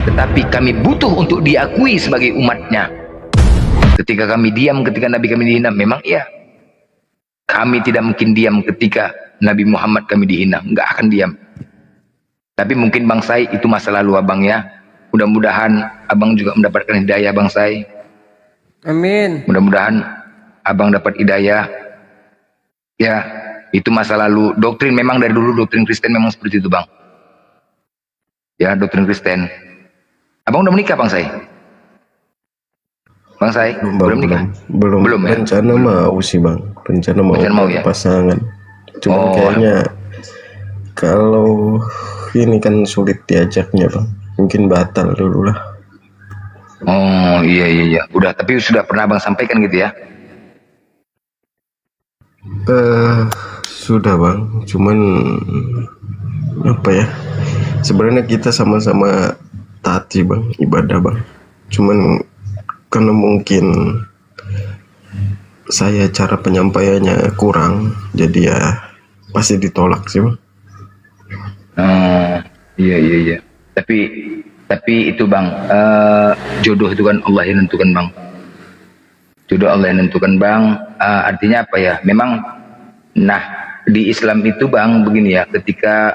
tetapi kami butuh untuk diakui sebagai umatnya. Ketika kami diam, ketika Nabi kami dihina, memang iya. Kami tidak mungkin diam ketika Nabi Muhammad kami dihina, nggak akan diam. Tapi mungkin Bang Sai itu masa lalu abang ya. Mudah-mudahan abang juga mendapatkan hidayah Bang Sai. Amin. Mudah-mudahan abang dapat hidayah. Ya, itu masa lalu. Doktrin memang dari dulu doktrin Kristen memang seperti itu Bang. Ya, doktrin Kristen. Abang udah menikah Bang Sai? Bang Sai, belum nikah? Belum Ya? rencana mau sih Bang, rencana mau ya? pasangan. Cuman kayaknya kalau ini kan sulit diajaknya Bang, mungkin batal dulu lah. Oh iya. Udah, tapi sudah pernah Bang sampaikan gitu ya? Sudah Bang, cuman apa ya? Sebenarnya kita sama-sama taati Bang, ibadah Bang. Cuman karena mungkin saya cara penyampaiannya kurang, jadi ya pasti ditolak sih Bang. Iya. Tapi itu Bang, jodoh itu kan Allah yang nentukan Bang. Jodoh Allah yang nentukan Bang. Artinya apa ya? Memang, nah di Islam itu Bang begini ya, ketika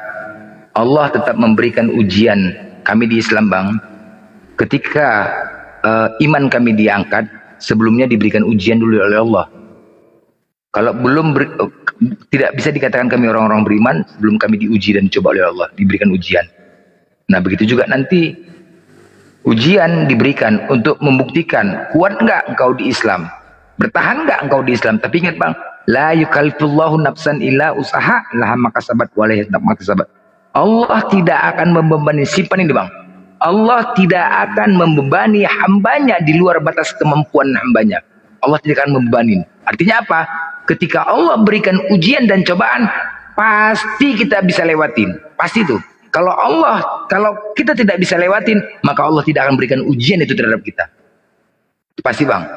Allah tetap memberikan ujian kami di Islam Bang, ketika iman kami diangkat, sebelumnya diberikan ujian dulu oleh Allah. Kalau belum tidak bisa dikatakan kami orang-orang beriman sebelum kami diuji dan dicoba oleh Allah, diberikan ujian. Nah begitu juga nanti ujian diberikan untuk membuktikan kuat enggak engkau di Islam, bertahan enggak engkau di Islam. Tapi ingat Bang, la yukallifullahu nafsan illa usaha laha makasabat wa alaiha makasabat. Allah tidak akan membebani, simpan ini Bang, Allah tidak akan membebani hambanya di luar batas kemampuan hambanya. Allah tidak akan membebani. Artinya apa? Ketika Allah berikan ujian dan cobaan, pasti kita bisa lewatin. Pasti itu. Kalau kita tidak bisa lewatin, maka Allah tidak akan berikan ujian itu terhadap kita. Pasti Bang.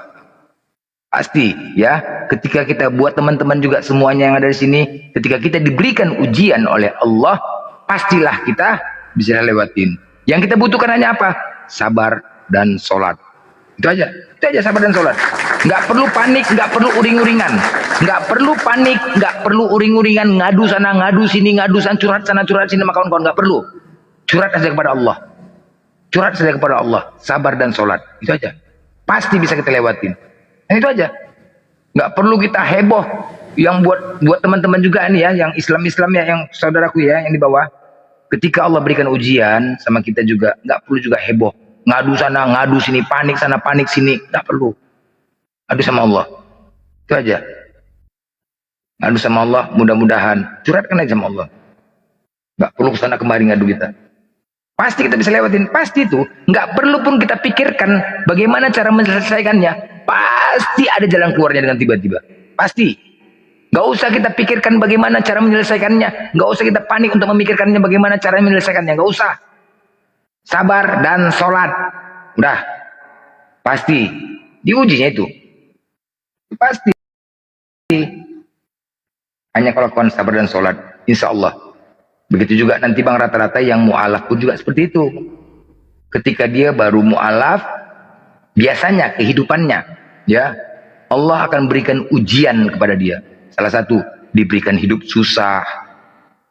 Pasti ya. Ketika kita buat teman-teman juga semuanya yang ada di sini, ketika kita diberikan ujian oleh Allah, pastilah kita bisa lewatin. Yang kita butuhkan hanya apa? Sabar dan sholat. Itu aja sabar dan sholat. Nggak perlu panik, nggak perlu uring-uringan, nggak perlu panik, nggak perlu uring-uringan, ngadu sana, ngadu sini, ngadu sana, curhat sana, curhat sini sama kawan-kawan. Nggak perlu. Curhat saja kepada Allah. Curhat saja kepada Allah. Sabar dan sholat. Itu aja. Pasti bisa kita lewatin. Nah, itu aja. Nggak perlu kita heboh. Yang buat teman-teman juga nih ya, yang Islam ya, yang saudaraku ya, yang di bawah. Ketika Allah berikan ujian sama kita juga, nggak perlu juga heboh. Ngadu sana, ngadu sini, panik sana, panik sini. Nggak perlu. Adu sama Allah. Itu aja. Ngadu sama Allah, mudah-mudahan. Curhatkan aja sama Allah. Nggak perlu kesana kemari ngadu kita. Pasti kita bisa lewatin. Pasti itu. Nggak perlu pun kita pikirkan bagaimana cara menyelesaikannya. Pasti ada jalan keluarnya dengan tiba-tiba. Pasti. Nggak usah kita pikirkan bagaimana cara menyelesaikannya. Nggak usah kita panik untuk memikirkannya bagaimana cara menyelesaikannya. Nggak usah. Sabar dan sholat. Udah. Pasti. Diujinya itu. Pasti. Hanya kalau kawan sabar dan sholat. Insya Allah. Begitu juga nanti Bang, rata-rata yang mu'alaf pun juga seperti itu. Ketika dia baru mu'alaf, biasanya kehidupannya, ya, Allah akan berikan ujian kepada dia. Salah satu, diberikan hidup susah.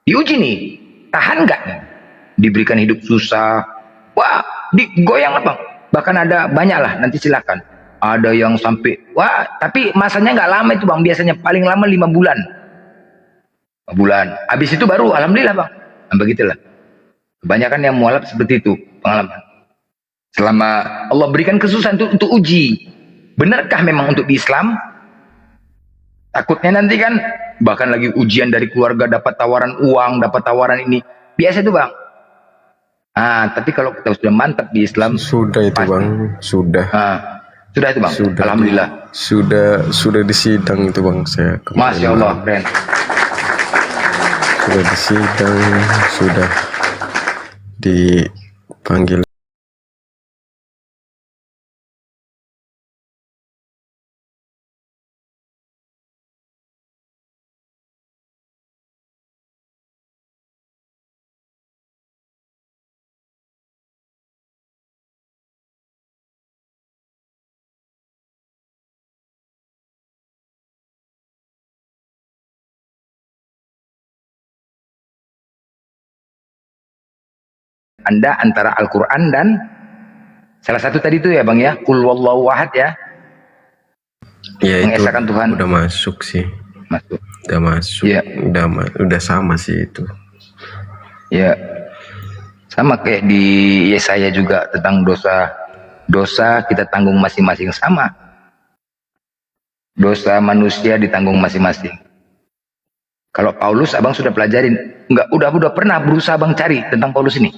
Diuji nih, tahan nggak nih? Diberikan hidup susah. Wah, digoyang lah Bang. Bahkan ada banyak lah, nanti silakan. Ada yang sampai, wah, tapi masanya nggak lama itu Bang. Biasanya paling lama 5 bulan. Bulan. Habis itu baru alhamdulillah Bang. Nah, begitulah. Kebanyakan yang mualaf seperti itu pengalaman. Selama Allah berikan kesusahan itu untuk uji. Benarkah memang untuk di Islam? Takutnya nanti kan bahkan lagi ujian dari keluarga, dapat tawaran uang, dapat tawaran ini. Biasa itu Bang. Tapi kalau kita sudah mantap di Islam, sudah itu pasti. Bang, sudah. Sudah itu Bang. Sudah, alhamdulillah. Sudah di sidang itu Bang saya. Masya Allah, keren. Sudah di sidang, sudah dipanggil Anda antara Al-Quran dan salah satu tadi itu ya Bang ya, Qul wallahu ahad ya, Ya itu mengesahkan Tuhan. udah masuk sih. Masuk. Udah masuk. Iya. Udah sama sih itu. Ya, sama kayak di Yesaya juga tentang dosa. Dosa kita tanggung masing-masing, sama. Dosa manusia ditanggung masing-masing. Kalau Paulus abang sudah pelajarin, udah pernah berusaha abang cari tentang Paulus ini,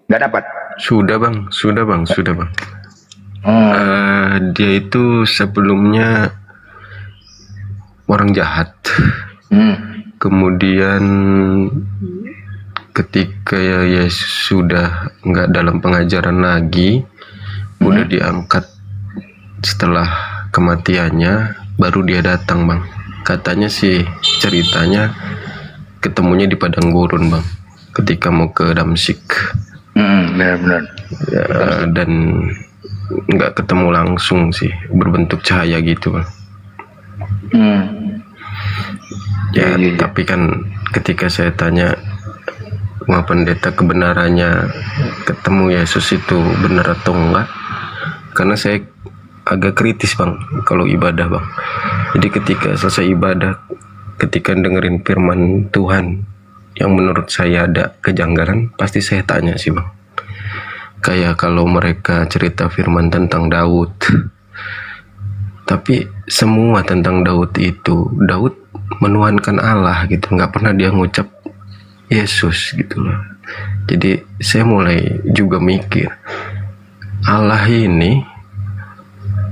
nggak dapat. Sudah bang. Dia itu sebelumnya orang jahat. Kemudian ketika ya sudah nggak dalam pengajaran lagi, udah diangkat setelah kematiannya, baru dia datang bang. Katanya sih ceritanya ketemunya di padang gurun bang, ketika mau ke Damsyik. Benar-benar. Ya, dan nggak ketemu langsung sih, berbentuk cahaya gitu bang. Ya, tapi kan ketika saya tanya sama pendeta kebenarannya ketemu Yesus itu benar atau enggak, karena saya agak kritis bang kalau ibadah bang. Jadi ketika selesai ibadah, ketika dengerin firman Tuhan yang menurut saya ada kejanggalan, pasti saya tanya sih bang. Kayak kalau mereka cerita firman tentang Daud, tapi semua tentang Daud itu, Daud menuhankan Allah gitu, nggak pernah dia ngucap Yesus gitu loh. Jadi saya mulai juga mikir, Allah ini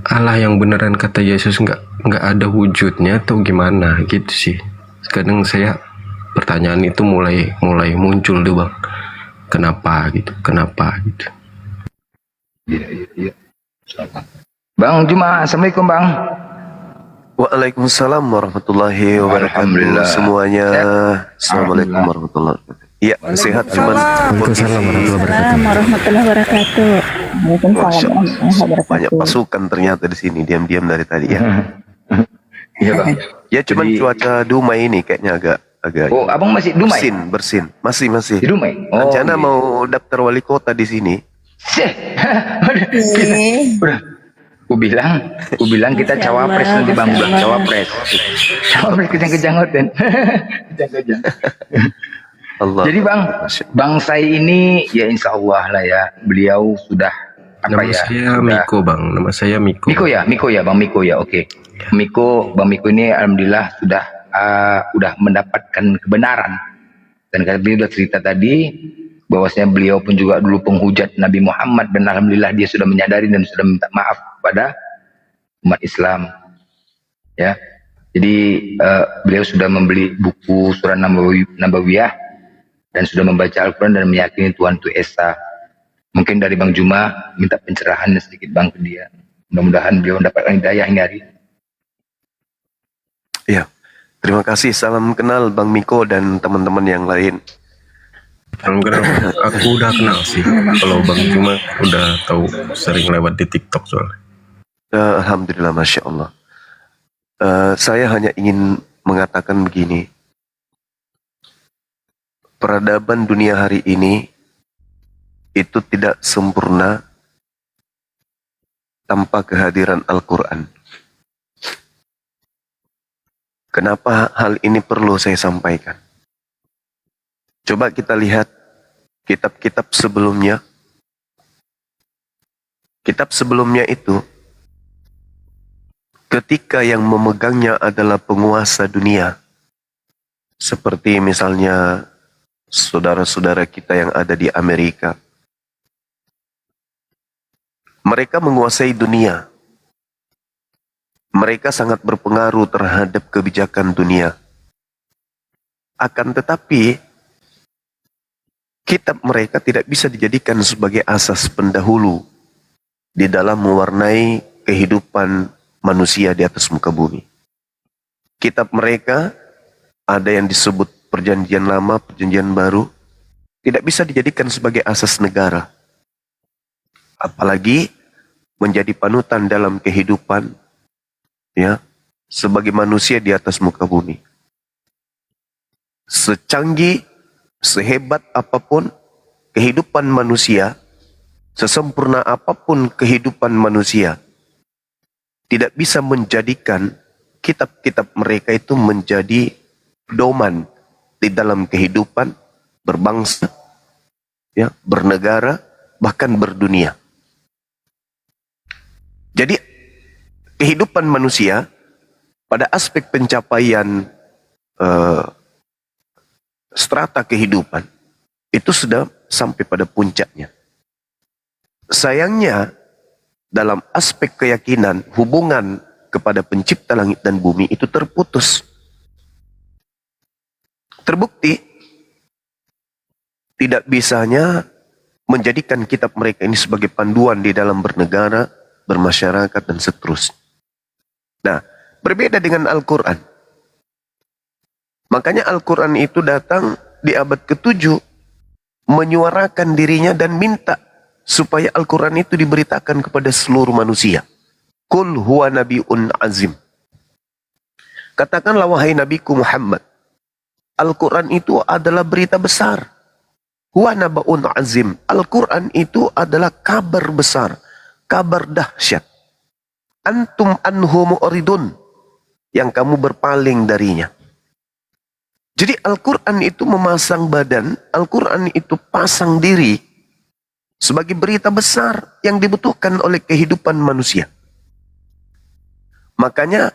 Allah yang beneran kata Yesus nggak ada wujudnya atau gimana gitu sih. Kadang saya pertanyaan itu mulai muncul tuh bang. Kenapa gitu? Iya. Bang Juma, assalamualaikum bang. Waalaikumsalam warahmatullahi wabarakatuh. Alhamdulillah. Semuanya. Sehat? Assalamualaikum warahmatullahi wabarakatuh. Iya, sehat cuman Waalaikumsalam warahmatullahi wabarakatuh. Masya Allah. Waalaikumsalam. Banyak pasukan ternyata di sini diam-diam dari tadi ya. Iya bang. Ya cuman Jadi- cuaca Dumai ini kayaknya agak Oh abang masih Dumai? bersin. Masih. Di Dumai? Oh, Rencana gitu. mau daftar wali kota di sini. Udah. Ku bilang kita Masya cawapres Allah, nanti bang, Masya bilang Allah. cawapres kejang-kejang hoten. Kejang-kejang. Allah. Jadi bang, Masya Allah. bang saya ini ya insya Allah lah ya, beliau sudah apa Nama ya? saya sudah- Miko bang, nama saya Miko. Miko ya, bang Miko ya, oke. Bang Miko ini alhamdulillah sudah mendapatkan kebenaran. Dan kata beliau sudah cerita tadi bahwasanya beliau pun juga dulu penghujat Nabi Muhammad, dan alhamdulillah dia sudah menyadari dan sudah minta maaf kepada umat Islam. Ya. Jadi beliau sudah membeli buku Surah Nabawiyah dan sudah membaca Al-Quran dan meyakini Tuhan itu Esa. Mungkin dari Bang Juma minta pencerahan sedikit bang ke dia. Mudah-mudahan beliau mendapatkan hidayah ini hari. Iya. Terima kasih. Salam kenal Bang Miko dan teman-teman yang lain. Salam kenal. Aku udah kenal sih. Kalau Bang Juma udah tahu, sering lewat di TikTok soalnya. Alhamdulillah, Masya Allah. Saya hanya ingin mengatakan begini. Peradaban dunia hari ini itu tidak sempurna tanpa kehadiran Al-Quran. Kenapa hal ini perlu saya sampaikan? Coba kita lihat kitab-kitab sebelumnya. Kitab sebelumnya itu, ketika yang memegangnya adalah penguasa dunia, seperti misalnya saudara-saudara kita yang ada di Amerika. Mereka menguasai dunia. Mereka sangat berpengaruh terhadap kebijakan dunia. Akan tetapi, kitab mereka tidak bisa dijadikan sebagai asas pendahulu di dalam mewarnai kehidupan manusia di atas muka bumi. Kitab mereka ada yang disebut perjanjian lama, perjanjian baru, tidak bisa dijadikan sebagai asas negara. Apalagi menjadi panutan dalam kehidupan ya sebagai manusia di atas muka bumi. Secanggih, sehebat apapun kehidupan manusia, sesempurna apapun kehidupan manusia, tidak bisa menjadikan kitab-kitab mereka itu menjadi doman di dalam kehidupan berbangsa, ya, bernegara, bahkan berdunia. Jadi kehidupan manusia pada aspek pencapaian strata kehidupan itu sudah sampai pada puncaknya. Sayangnya dalam aspek keyakinan hubungan kepada pencipta langit dan bumi itu terputus. Terbukti tidak bisanya menjadikan kitab mereka ini sebagai panduan di dalam bernegara, bermasyarakat, dan seterusnya. Nah, berbeda dengan Al-Quran. Makanya Al-Quran itu datang di abad ke-7 menyuarakan dirinya dan minta supaya Al-Quran itu diberitakan kepada seluruh manusia. Qul huwa nabiun azim. Katakanlah wahai Nabiku Muhammad, Al-Quran itu adalah berita besar. Huwa nabaun azim. Al-Quran itu adalah kabar besar, kabar dahsyat. Antum anhu mu'ridun, yang kamu berpaling darinya. Jadi Al-Quran itu memasang badan, Al-Quran itu pasang diri sebagai berita besar yang dibutuhkan oleh kehidupan manusia. Makanya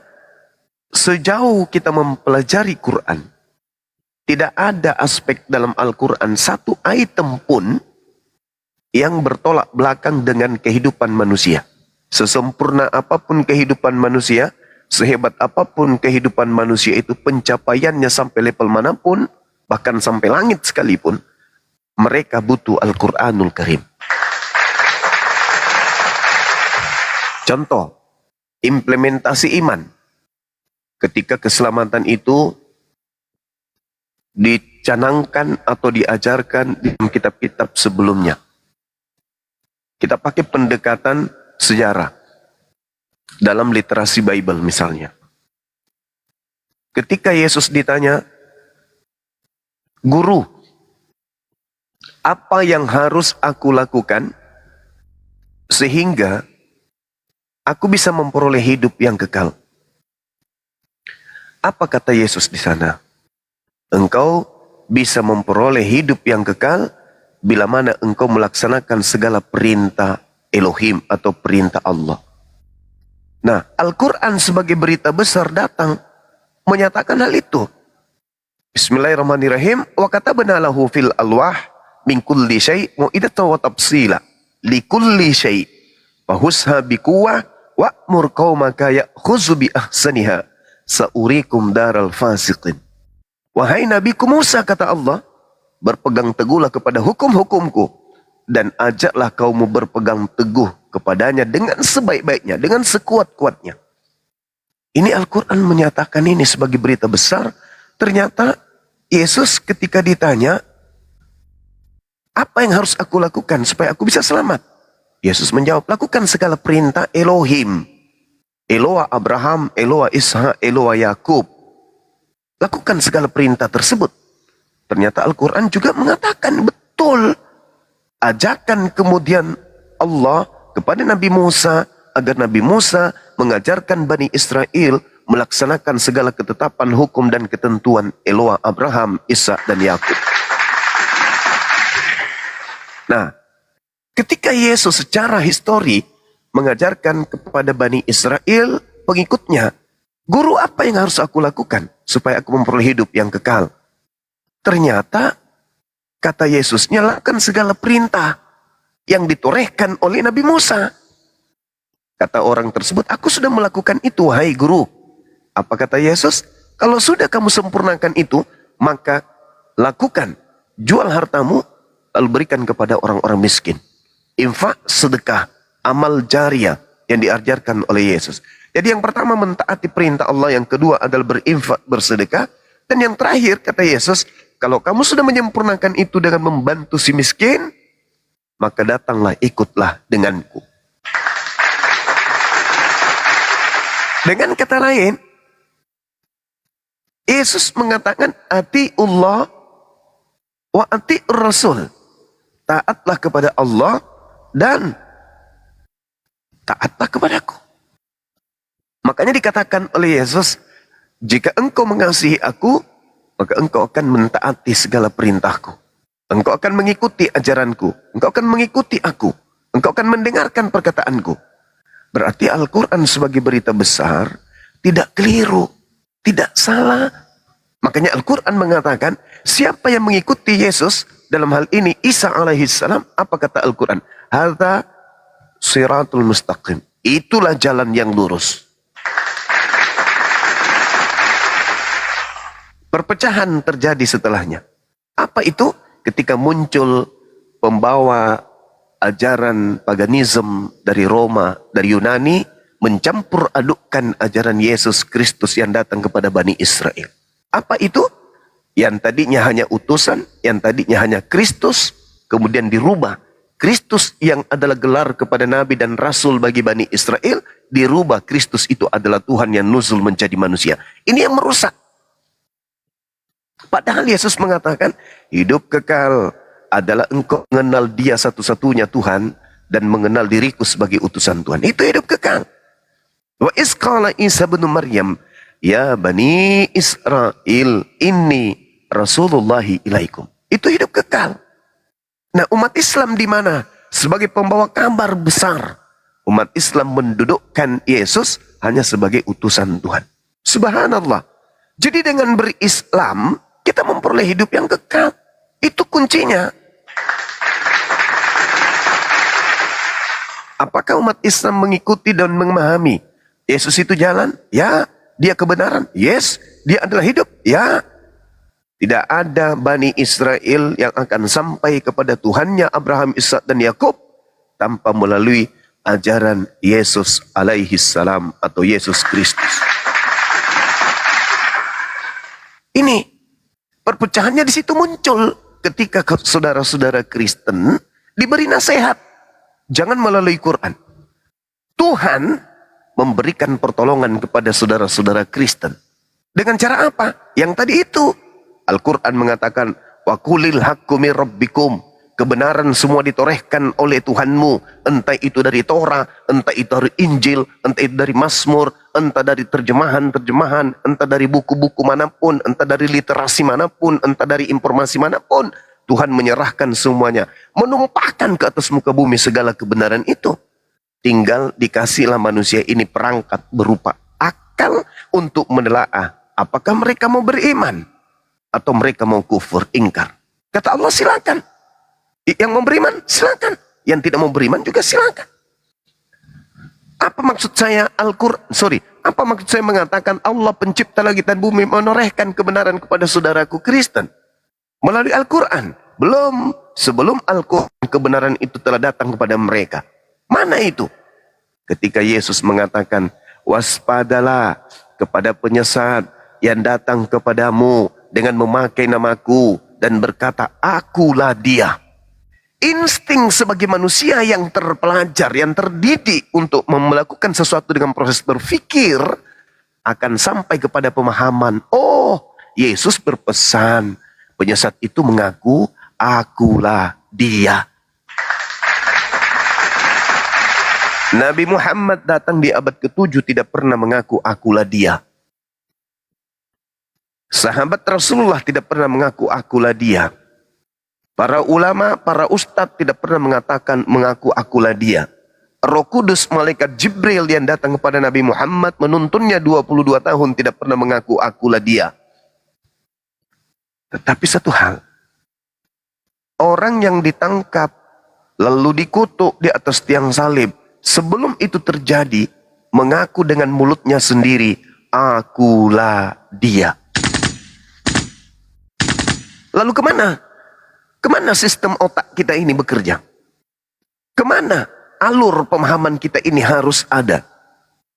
sejauh kita mempelajari Quran, tidak ada aspek dalam Al-Quran satu item pun yang bertolak belakang dengan kehidupan manusia. Sesempurna apapun kehidupan manusia, sehebat apapun kehidupan manusia itu, pencapaiannya sampai level manapun, bahkan sampai langit sekalipun, mereka butuh Al-Quranul Karim. Contoh, implementasi iman. Ketika keselamatan itu dicanangkan atau diajarkan di kitab-kitab sebelumnya. Kita pakai pendekatan sejarah. Dalam literasi Bible misalnya. Ketika Yesus ditanya, Guru, apa yang harus aku lakukan sehingga aku bisa memperoleh hidup yang kekal? Apa kata Yesus di sana? Engkau bisa memperoleh hidup yang kekal bila mana engkau melaksanakan segala perintah Elohim atau perintah Allah. Nah, Al-Quran sebagai berita besar datang menyatakan hal itu. Bismillahirrahmanirrahim. Wa katabna lahu fil alwah min kulli syai' mu'idatan wa tafsila li kulli syai' fahusha biquwwah wa'mur qaumaka ya'khudhu bi ahsaniha sa'urikum daral fasiqin. Wahai Nabiku Musa, kata Allah, berpegang teguhlah kepada hukum-hukumku dan ajaklah kaummu berpegang teguh kepadanya dengan sebaik-baiknya, dengan sekuat-kuatnya. Ini Al-Quran menyatakan ini sebagai berita besar. Ternyata Yesus ketika ditanya, apa yang harus aku lakukan supaya aku bisa selamat? Yesus menjawab, lakukan segala perintah Elohim. Eloah Abraham, Eloah Ishak, Eloah Yakub. Lakukan segala perintah tersebut. Ternyata Al-Quran juga mengatakan betul. Ajakan kemudian Allah kepada Nabi Musa, agar Nabi Musa mengajarkan Bani Israel melaksanakan segala ketetapan hukum dan ketentuan Eloah Abraham, Ishak, dan Yakub. Nah, ketika Yesus secara histori mengajarkan kepada Bani Israel, pengikutnya, Guru, apa yang harus aku lakukan supaya aku memperoleh hidup yang kekal? Ternyata, kata Yesusnya, lakukan segala perintah yang ditorehkan oleh Nabi Musa. Kata orang tersebut, aku sudah melakukan itu, hai Guru. Apa kata Yesus? Kalau sudah kamu sempurnakan itu, maka lakukan. Jual hartamu, lalu berikan kepada orang-orang miskin. Infak, sedekah, amal jariah yang diajarkan oleh Yesus. Jadi yang pertama mentaati perintah Allah, yang kedua adalah berinfak, bersedekah. Dan yang terakhir, kata Yesus, kalau kamu sudah menyempurnakan itu dengan membantu si miskin, maka datanglah, ikutlah denganku. Dengan kata lain, Yesus mengatakan, ati'ullah wa ati'ur rasul. taatlah kepada Allah dan taatlah kepadaku. Makanya dikatakan oleh Yesus, jika engkau mengasihi aku, maka engkau akan mentaati segala perintahku. Engkau akan mengikuti ajaranku. Engkau akan mengikuti aku. Engkau akan mendengarkan perkataanku. Berarti Al-Quran sebagai berita besar tidak keliru, tidak salah. Makanya Al-Quran mengatakan, siapa yang mengikuti Yesus, dalam hal ini Isa alaihissalam, apa kata Al-Quran? Hadza siratul mustaqim. Itulah jalan yang lurus. Perpecahan terjadi setelahnya. Apa itu? Ketika muncul pembawa ajaran paganisme dari Roma, dari Yunani, mencampur adukkan ajaran Yesus Kristus yang datang kepada Bani Israel. Apa itu? Yang tadinya hanya utusan, yang tadinya hanya Kristus, kemudian dirubah. Kristus yang adalah gelar kepada Nabi dan Rasul bagi Bani Israel, dirubah Kristus itu adalah Tuhan yang nuzul menjadi manusia. Ini yang merusak. Padahal Yesus mengatakan, hidup kekal adalah engkau mengenal Dia satu-satunya Tuhan dan mengenal diriku sebagai utusan Tuhan. Itu hidup kekal. Wa iz qala Isa bin Maryam, ya Bani Israel, inni Rasulullahi ilaikum. Itu hidup kekal. Nah, umat Islam di mana? Sebagai pembawa kabar besar. Umat Islam mendudukkan Yesus hanya sebagai utusan Tuhan. Subhanallah. Jadi dengan berislam, kita memperoleh hidup yang kekal. Itu kuncinya. Apakah umat Islam mengikuti dan memahami Yesus itu jalan? Ya. Dia kebenaran? Yes. Dia adalah hidup? Ya. Tidak ada Bani Israel yang akan sampai kepada Tuhannya Abraham, Ishak dan Yakub tanpa melalui ajaran Yesus alaihissalam atau Yesus Kristus. Ini perpecahannya di situ muncul ketika saudara-saudara Kristen diberi nasihat, jangan melalui Quran. Tuhan memberikan pertolongan kepada saudara-saudara Kristen. Dengan cara apa? Yang tadi itu. Al-Quran mengatakan, wa qulil haqqu mir rabbikum. Kebenaran semua ditorehkan oleh Tuhanmu. Entah itu dari Torah, entah itu dari Injil, entah itu dari Mazmur, entah dari terjemahan-terjemahan, entah dari buku-buku manapun, entah dari literasi manapun, entah dari informasi manapun. Tuhan menyerahkan semuanya. Menumpahkan ke atas muka bumi segala kebenaran itu. Tinggal dikasihlah manusia ini perangkat berupa akal untuk menelaah apakah mereka mau beriman atau mereka mau kufur, ingkar. Kata Allah, silakan. Yang mau beriman, silakan. Yang tidak mau beriman juga silakan. Apa maksud saya apa maksud saya mengatakan Allah pencipta langit dan bumi menorehkan kebenaran kepada saudaraku Kristen melalui Al-Quran? Belum. Sebelum Al-Quran, kebenaran itu telah datang kepada mereka. Mana itu? Ketika Yesus mengatakan, waspadalah kepada penyesat yang datang kepadamu dengan memakai namaku dan berkata, akulah dia. Insting sebagai manusia yang terpelajar, yang terdidik untuk melakukan sesuatu dengan proses berpikir, akan sampai kepada pemahaman, oh, Yesus berpesan, penyesat itu mengaku, akulah dia. Nabi Muhammad datang di abad ke-7 tidak pernah mengaku akulah dia. Sahabat Rasulullah tidak pernah mengaku akulah dia. Para ulama, para ustadz tidak pernah mengaku akulah dia. Roh Kudus, malaikat Jibril yang datang kepada Nabi Muhammad menuntunnya 22 tahun tidak pernah mengaku akulah dia. Tetapi satu hal, orang yang ditangkap lalu dikutuk di atas tiang salib, sebelum itu terjadi, mengaku dengan mulutnya sendiri, akulah dia. Lalu kemana? Kemana sistem otak kita ini bekerja? Kemana alur pemahaman kita ini harus ada?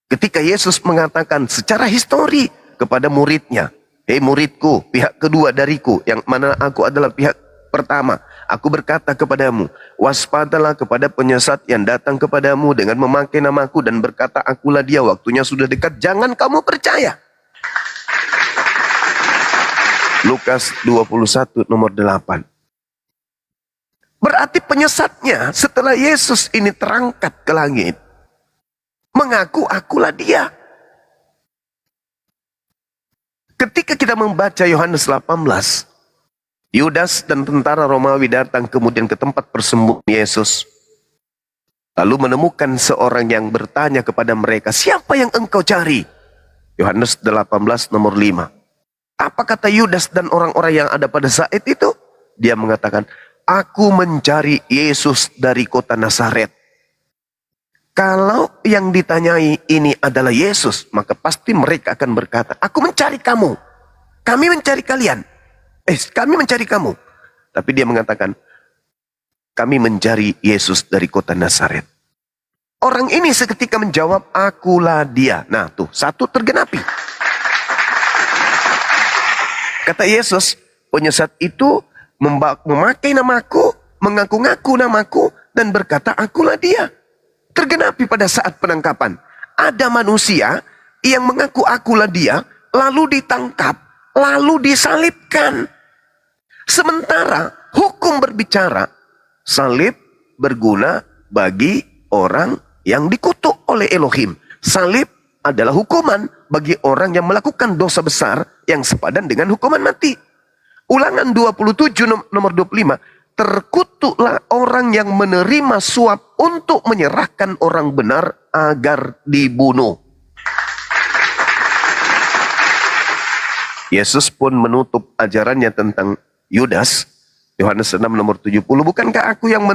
Ketika Yesus mengatakan secara histori kepada muridnya, hei muridku, pihak kedua dariku, yang mana aku adalah pihak pertama. Aku berkata kepadamu, waspadalah kepada penyesat yang datang kepadamu dengan memakai namaku dan berkata, akulah dia, waktunya sudah dekat, jangan kamu percaya. Lukas 21 nomor 8. Berarti penyesatnya setelah Yesus ini terangkat ke langit, mengaku akulah dia. Ketika kita membaca Yohanes 18, Yudas dan tentara Romawi datang kemudian ke tempat persembunyian Yesus. Lalu menemukan seorang yang bertanya kepada mereka, siapa yang engkau cari? Yohanes 18 nomor 5. Apa kata Yudas dan orang-orang yang ada pada saat itu? Dia mengatakan, aku mencari Yesus dari kota Nazaret. Kalau yang ditanyai ini adalah Yesus, maka pasti mereka akan berkata, aku mencari kamu. Kami mencari kalian. Kami mencari kamu. Tapi dia mengatakan, kami mencari Yesus dari kota Nazaret. Orang ini seketika menjawab, akulah dia. Nah tuh, satu tergenapi. Kata Yesus, penyesat itu memakai namaku, mengaku-ngaku namaku, dan berkata, akulah dia. Tergenapi pada saat penangkapan. Ada manusia yang mengaku akulah dia, lalu ditangkap, lalu disalibkan. Sementara hukum berbicara, salib berguna bagi orang yang dikutuk oleh Elohim. Salib adalah hukuman bagi orang yang melakukan dosa besar yang sepadan dengan hukuman mati. Ulangan 27 nomor 25. Terkutuklah orang yang menerima suap untuk menyerahkan orang benar agar dibunuh. Yesus pun menutup ajarannya tentang Yudas. Yohanes 6 nomor 70. Bukankah aku yang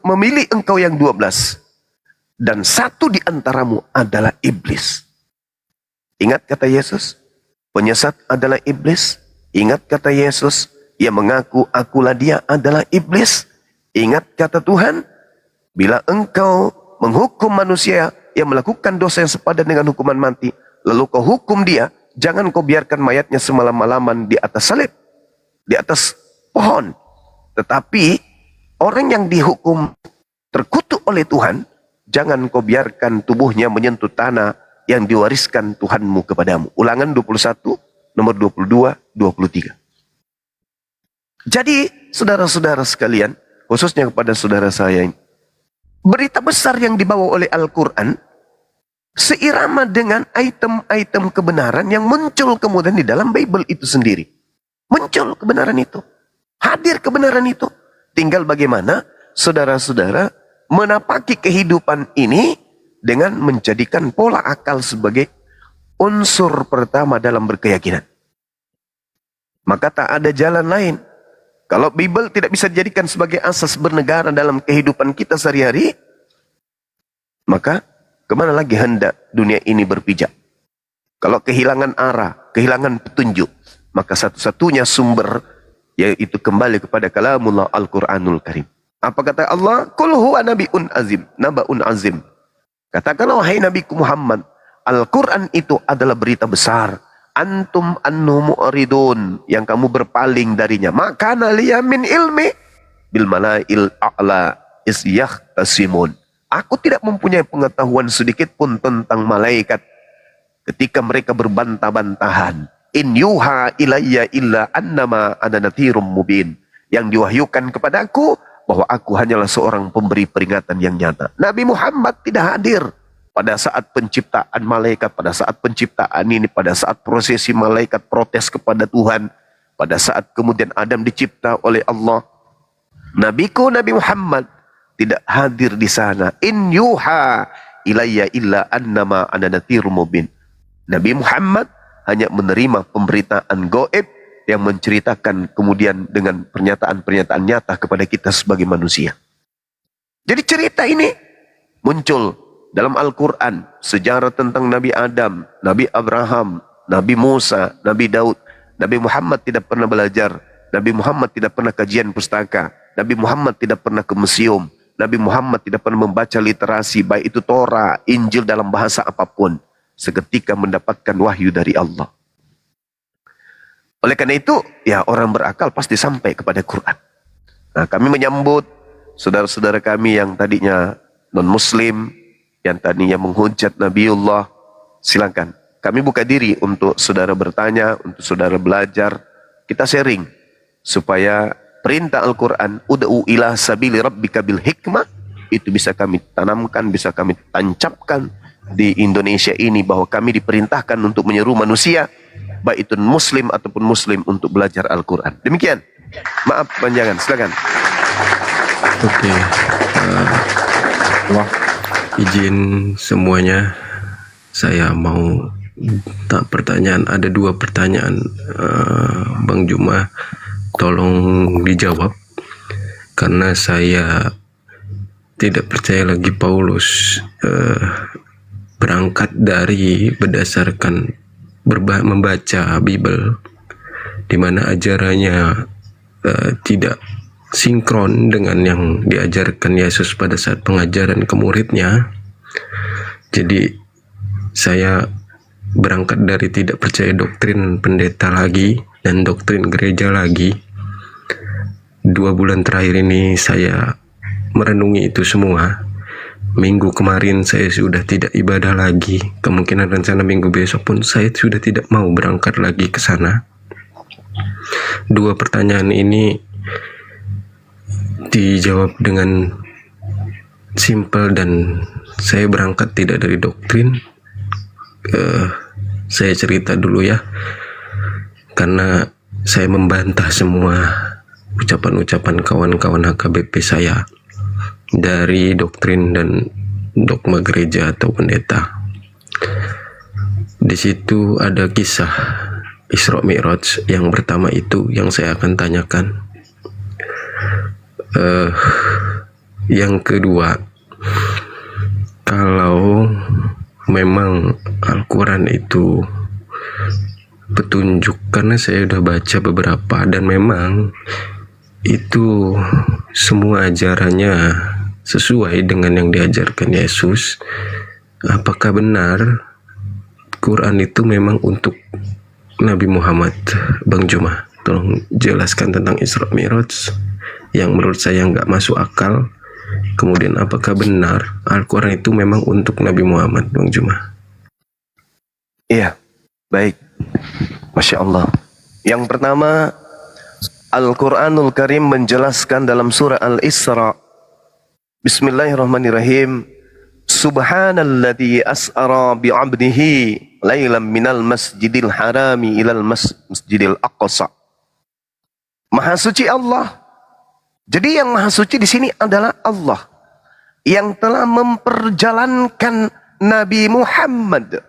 memilih engkau yang 12? Dan satu di antaramu adalah iblis. Ingat kata Yesus? Penyesat adalah iblis. Ingat kata Yesus? Yang mengaku akulah dia adalah iblis. Ingat kata Tuhan, bila engkau menghukum manusia yang melakukan dosa yang sepadan dengan hukuman mati, lalu kau hukum dia, jangan kau biarkan mayatnya semalam-malaman di atas salib, di atas pohon. Tetapi orang yang dihukum terkutuk oleh Tuhan, jangan kau biarkan tubuhnya menyentuh tanah yang diwariskan Tuhanmu kepadamu. Ulangan 21 nomor 22, 23. Jadi, saudara-saudara sekalian, khususnya kepada saudara saya ini, berita besar yang dibawa oleh Al-Quran, seirama dengan item-item kebenaran yang muncul kemudian di dalam Bible itu sendiri. Muncul kebenaran itu. Hadir kebenaran itu. Tinggal bagaimana saudara-saudara menapaki kehidupan ini dengan menjadikan pola akal sebagai unsur pertama dalam berkeyakinan. Maka tak ada jalan lain. Kalau Bible tidak bisa dijadikan sebagai asas bernegara dalam kehidupan kita sehari-hari, maka kemana lagi hendak dunia ini berpijak? Kalau kehilangan arah, kehilangan petunjuk, maka satu-satunya sumber yaitu kembali kepada kalamullah Al-Quranul Karim. Apa kata Allah? Qul huwa nabiun azim, nabaun azim. Katakanlah wahai Nabiku Muhammad, Al-Quran itu adalah berita besar. Antum annu mu'ridun, yang kamu berpaling darinya. Maka liya min ilmi bil malail a'la isyakhtasimun. Aku tidak mempunyai pengetahuan sedikit pun tentang malaikat ketika mereka berbantah-bantahan. In yuha ilayya illa annama ana nadhirum mubin. Yang diwahyukan kepadaku bahwa aku hanyalah seorang pemberi peringatan yang nyata. Nabi Muhammad tidak hadir pada saat penciptaan malaikat, pada saat penciptaan ini, pada saat prosesi malaikat protes kepada Tuhan, pada saat kemudian Adam dicipta oleh Allah. Nabiku Nabi Muhammad tidak hadir di sana. In yuha ilayya illa annama ana nadhirum mubin. Nabi Muhammad hanya menerima pemberitaan gaib yang menceritakan kemudian dengan pernyataan-pernyataan nyata kepada kita sebagai manusia. Jadi cerita ini muncul dalam Al-Quran, sejarah tentang Nabi Adam, Nabi Abraham, Nabi Musa, Nabi Daud. Nabi Muhammad tidak pernah belajar. Nabi Muhammad tidak pernah kajian pustaka. Nabi Muhammad tidak pernah ke museum. Nabi Muhammad tidak pernah membaca literasi, baik itu Torah, Injil dalam bahasa apapun. Seketika mendapatkan wahyu dari Allah. Oleh karena itu, ya orang berakal pasti sampai kepada Quran. Nah, kami menyambut saudara-saudara kami yang tadinya non-muslim, yang tadinya menghujat Nabiullah, silakan. Kami buka diri untuk saudara bertanya, untuk saudara belajar. Kita sharing supaya perintah Al-Quran, ud'u ila sabili rabbika bil hikmah, itu bisa kami tanamkan, bisa kami tancapkan di Indonesia ini, bahwa kami diperintahkan untuk menyeru manusia, baik itu muslim ataupun muslim, untuk belajar Al-Quran. Demikian. Maaf panjangan, silakan. Oke. Izin semuanya, saya mau tak pertanyaan, ada 2 pertanyaan. Bang Juma, tolong dijawab, karena saya tidak percaya lagi Paulus berangkat dari berdasarkan membaca Bible, di mana ajarannya tidak sinkron dengan yang diajarkan Yesus pada saat pengajaran ke muridnya. Jadi saya berangkat dari tidak percaya doktrin pendeta lagi dan doktrin gereja lagi. 2 bulan terakhir ini saya merenungi itu semua. Minggu kemarin saya sudah tidak ibadah lagi. Kemungkinan rencana minggu besok pun saya sudah tidak mau berangkat lagi ke sana. 2 pertanyaan ini dijawab dengan simpel, dan saya berangkat tidak dari doktrin. Saya cerita dulu ya, karena saya membantah semua ucapan-ucapan kawan-kawan HKBP saya dari doktrin dan dogma gereja atau pendeta. Di situ ada kisah Isra Mi'raj yang pertama itu yang saya akan tanyakan. Yang kedua, kalau memang Al-Quran itu petunjuk, karena saya udah baca beberapa dan memang itu semua ajarannya sesuai dengan yang diajarkan Yesus, apakah benar Quran itu memang untuk Nabi Muhammad? Bang Juma, tolong jelaskan tentang Isra Mi'raj yang menurut saya nggak masuk akal. Kemudian apakah benar Al-Quran itu memang untuk Nabi Muhammad, Bang Juma? Iya, baik. Masya Allah. Yang pertama, Al-Quranul Karim menjelaskan dalam surah Al-Isra, Bismillahirrahmanirrahim, Subhanalladzi as'ara bi'abdihi laylan minal masjidil harami ilal masjidil aqsa. Maha suci Allah. Jadi yang maha suci di sini adalah Allah yang telah memperjalankan Nabi Muhammad.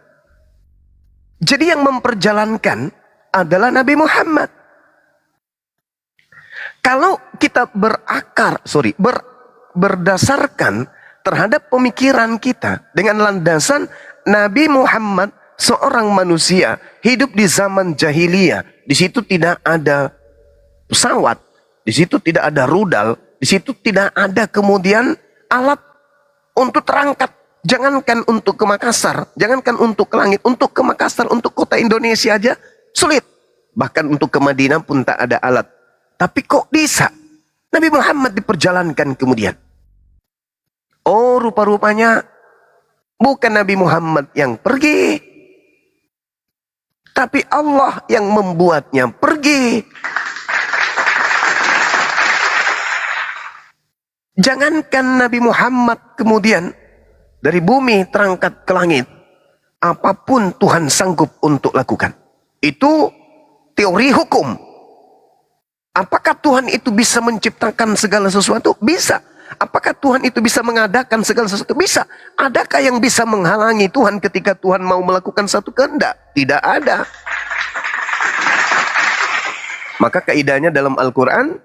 Jadi yang memperjalankan adalah Nabi Muhammad. Kalau kita berdasarkan terhadap pemikiran kita dengan landasan Nabi Muhammad seorang manusia hidup di zaman jahiliyah, di situ tidak ada pesawat, di situ tidak ada rudal, di situ tidak ada kemudian alat untuk terangkat. Jangankan untuk ke Makassar, jangankan untuk ke langit, untuk ke Makassar, untuk kota Indonesia aja sulit. Bahkan untuk ke Madinah pun tak ada alat. Tapi kok bisa Nabi Muhammad diperjalankan kemudian? Oh, rupa-rupanya bukan Nabi Muhammad yang pergi, tapi Allah yang membuatnya pergi. Jangankan Nabi Muhammad kemudian dari bumi terangkat ke langit, apapun Tuhan sanggup untuk lakukan. Itu teori hukum. Apakah Tuhan itu bisa menciptakan segala sesuatu? Bisa. Apakah Tuhan itu bisa mengadakan segala sesuatu? Bisa. Adakah yang bisa menghalangi Tuhan ketika Tuhan mau melakukan satu kehendak? Tidak ada. Maka kaidahnya dalam Al-Quran,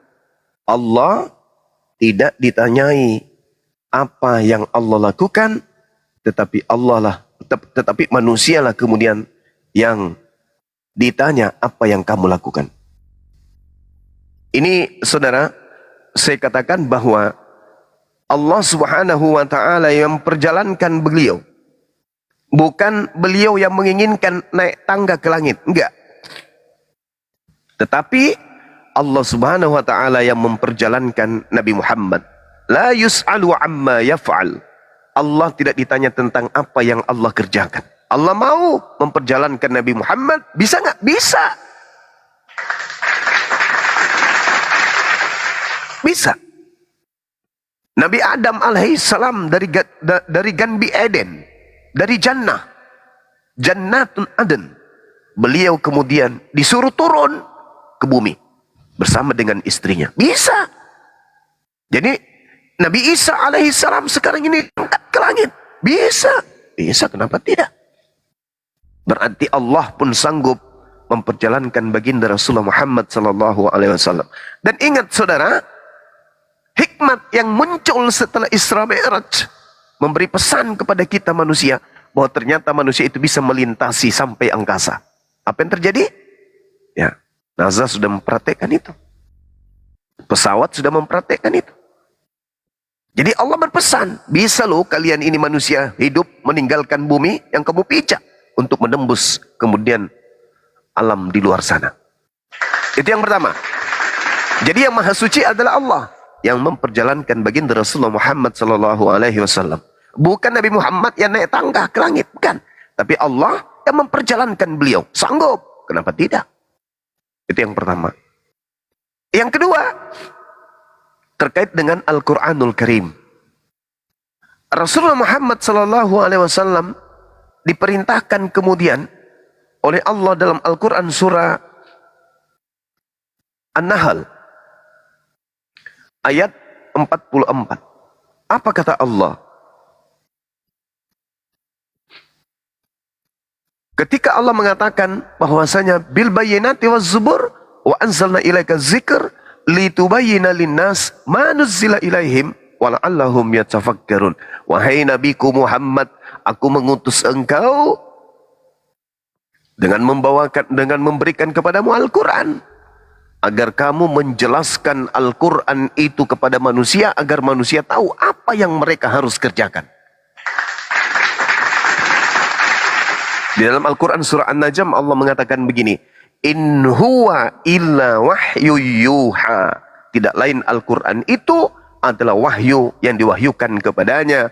Allah tidak ditanyai apa yang Allah lakukan, tetapi tetapi manusialah kemudian yang ditanya apa yang kamu lakukan. Ini saudara, saya katakan bahwa Allah Subhanahu wa ta'ala yang memperjalankan beliau. Bukan beliau yang menginginkan naik tangga ke langit, enggak. Tetapi Allah Subhanahu wa ta'ala yang memperjalankan Nabi Muhammad. La yus'alu amma yaf'al. Allah tidak ditanya tentang apa yang Allah kerjakan. Allah mau memperjalankan Nabi Muhammad, bisa nggak? Bisa. Bisa. Nabi Adam alaihissalam dari Ganbi Eden, dari Jannah, Jannatun Aden. Beliau kemudian disuruh turun ke bumi bersama dengan istrinya. Bisa. Jadi Nabi Isa alaihissalam sekarang ini angkat ke langit. Bisa. Bisa, kenapa tidak? Berarti Allah pun sanggup memperjalankan baginda Rasulullah Muhammad sallallahu alaihi wasallam. Dan ingat saudara, hikmat yang muncul setelah Isra Mi'raj memberi pesan kepada kita manusia bahwa ternyata manusia itu bisa melintasi sampai angkasa. Apa yang terjadi? Ya, NASA sudah mempraktekkan itu. Pesawat sudah mempraktekkan itu. Jadi Allah berpesan, bisa loh kalian ini manusia hidup meninggalkan bumi yang kamu pijak untuk menembus kemudian alam di luar sana. Itu yang pertama. Jadi yang maha suci adalah Allah yang memperjalankan baginda Rasulullah Muhammad sallallahu alaihi wasallam. Bukan Nabi Muhammad yang naik tangga ke langit, bukan. Tapi Allah yang memperjalankan beliau. Sanggup. Kenapa tidak? Itu yang pertama. Yang kedua, terkait dengan Al-Quranul Karim. Rasulullah Muhammad sallallahu alaihi wasallam diperintahkan kemudian oleh Allah dalam Al-Quran surah An-Nahl ayat 44. Apa kata Allah? Ketika Allah mengatakan bahwasanya bil bayyinati waz zubur wa anzalna ilaika dzikr litubayyana linnas ma nuzzila ilaihim wa la'allahum yatafakkarun. Wahai nabiku Muhammad, aku mengutus engkau dengan memberikan kepadamu Al-Quran agar kamu menjelaskan Al-Quran itu kepada manusia agar manusia tahu apa yang mereka harus kerjakan. Di dalam Al-Quran surah An-Najm Allah mengatakan begini, in huwa illa wahyu yuha. Tidak lain Al-Quran itu adalah wahyu yang diwahyukan kepadanya.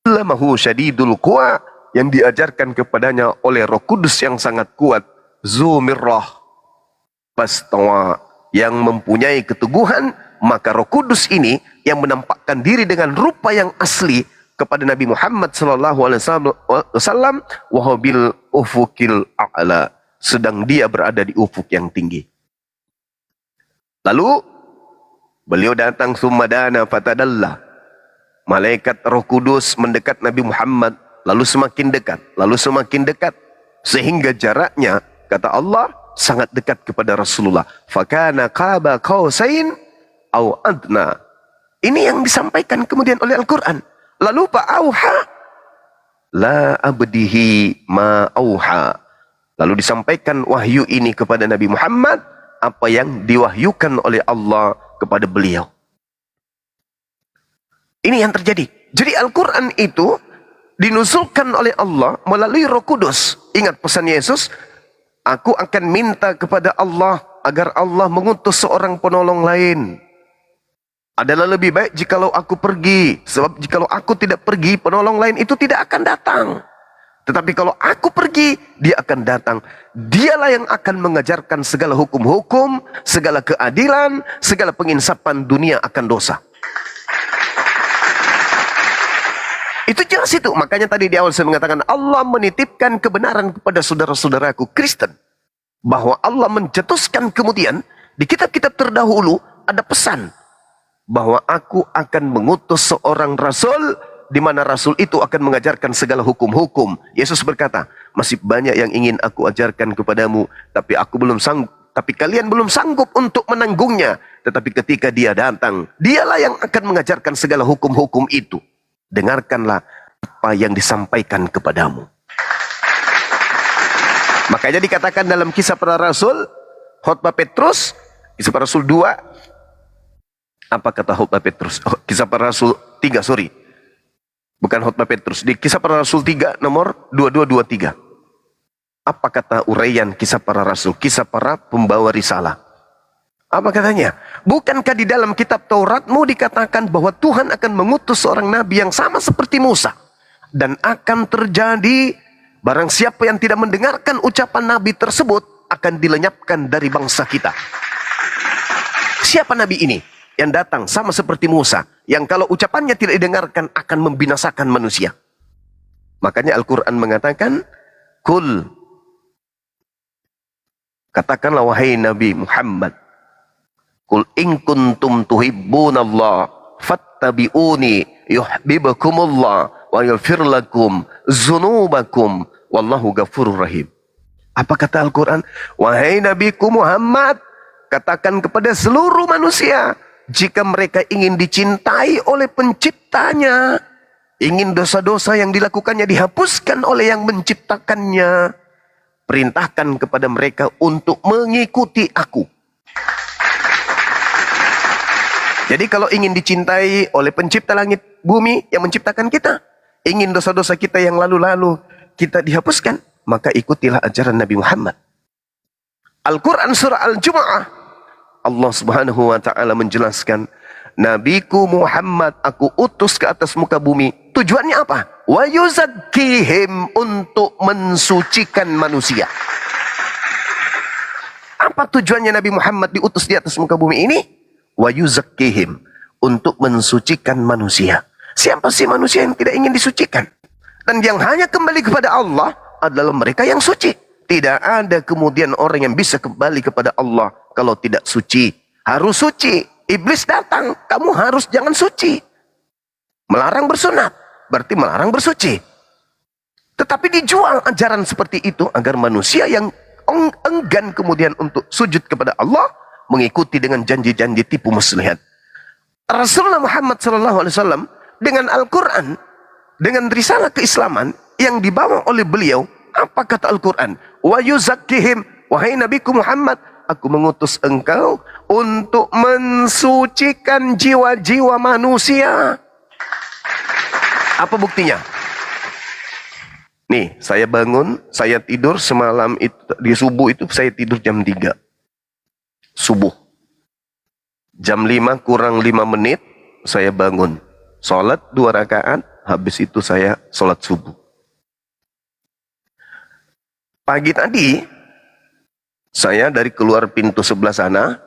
Allamahu syadidul quwa, yang diajarkan kepadanya oleh Roh Kudus yang sangat kuat. Zumirrah pastawa, yang mempunyai keteguhan. Maka Roh Kudus ini yang menampakkan diri dengan rupa yang asli kepada Nabi Muhammad sallallahu alaihi wasallam, wahabil ufukil a'la, sedang dia berada di ufuk yang tinggi. Lalu beliau datang summadana fatadalla. Malaikat Roh Kudus mendekat Nabi Muhammad, lalu semakin dekat sehingga jaraknya kata Allah sangat dekat kepada Rasulullah. Fakana qaba qausain au adna. Ini yang disampaikan kemudian oleh Al-Quran. Lalu fa'auha la abdihi ma auha. Lalu disampaikan wahyu ini kepada Nabi Muhammad, apa yang diwahyukan oleh Allah kepada beliau. Ini yang terjadi. Jadi Al-Quran itu dinuzulkan oleh Allah melalui Roh Kudus. Ingat pesan Yesus, aku akan minta kepada Allah agar Allah mengutus seorang penolong lain. Adalah lebih baik jikalau aku pergi. Sebab jikalau aku tidak pergi, penolong lain itu tidak akan datang. Tetapi kalau aku pergi, dia akan datang. Dialah yang akan mengajarkan segala hukum-hukum, segala keadilan, segala penginsapan dunia akan dosa. Itu jelas itu. Makanya tadi di awal saya mengatakan Allah menitipkan kebenaran kepada saudara-saudaraku Kristen. Bahwa Allah mencetuskan kemudian di kitab-kitab terdahulu ada pesan. Bahwa aku akan mengutus seorang rasul, di mana rasul itu akan mengajarkan segala hukum-hukum. Yesus berkata, masih banyak yang ingin aku ajarkan kepadamu, tapi kalian belum sanggup untuk menanggungnya. Tetapi ketika dia datang, dialah yang akan mengajarkan segala hukum-hukum itu. Dengarkanlah apa yang disampaikan kepadamu. Makanya dikatakan dalam kisah para rasul, khotbah Petrus, kisah para rasul 2, apa kata khotbah Petrus? Oh, kisah para rasul 3, sorry. Bukan khotbah Petrus. Di kisah para rasul 3 nomor 2223. Apa kata uraian kisah para rasul? Kisah para pembawa risalah. Apa katanya? Bukankah di dalam kitab Tauratmu dikatakan bahwa Tuhan akan mengutus seorang nabi yang sama seperti Musa? Dan akan terjadi barang siapa yang tidak mendengarkan ucapan nabi tersebut akan dilenyapkan dari bangsa kita. Siapa nabi ini? yang datang sama seperti Musa, yang kalau ucapannya tidak didengarkan akan membinasakan manusia. Makanya Al-Quran mengatakan, Kul, katakanlah wahai Nabi Muhammad, Kul in kuntum tuhibbunallah fattabi'uni yuhibbukumullah wa yaghfir lakum dzunubakum wallahu ghafurur rahim. Apa kata Al-Quran? Wahai Nabiku Muhammad, katakan kepada seluruh manusia, jika mereka ingin dicintai oleh penciptanya, ingin dosa-dosa yang dilakukannya dihapuskan oleh yang menciptakannya, perintahkan kepada mereka untuk mengikuti aku. Jadi kalau ingin dicintai oleh pencipta langit bumi yang menciptakan kita, ingin dosa-dosa kita yang lalu-lalu kita dihapuskan, maka ikutilah ajaran Nabi Muhammad. Al-Quran surah Al-Jumu'ah, Allah subhanahu wa ta'ala menjelaskan, Nabiku Muhammad aku utus ke atas muka bumi. Tujuannya apa? Wa yuzakkihim, untuk mensucikan manusia. Apa tujuannya Nabi Muhammad diutus di atas muka bumi ini? Wa yuzakkihim, untuk mensucikan manusia. Siapa sih manusia yang tidak ingin disucikan? Dan yang hanya kembali kepada Allah adalah mereka yang suci. Tidak ada kemudian orang yang bisa kembali kepada Allah kalau tidak suci. Harus suci. Iblis datang, kamu harus jangan suci. Melarang bersunat, berarti melarang bersuci. Tetapi dijual ajaran seperti itu agar manusia yang enggan kemudian untuk sujud kepada Allah mengikuti dengan janji-janji tipu muslihat. Rasulullah Muhammad SAW dengan Al-Quran, dengan risalah keislaman yang dibawa oleh beliau, apa kata Al-Quran? Wa yuzakkihim, wahai Nabiku Muhammad, aku mengutus engkau untuk mensucikan jiwa-jiwa manusia. Apa buktinya? Nih, saya bangun, saya tidur semalam itu, di subuh itu saya tidur jam 3. Subuh. Jam 5 kurang 5 menit, saya bangun. Sholat 2 rakaat, habis itu saya sholat subuh. Pagi tadi, saya dari keluar pintu sebelah sana,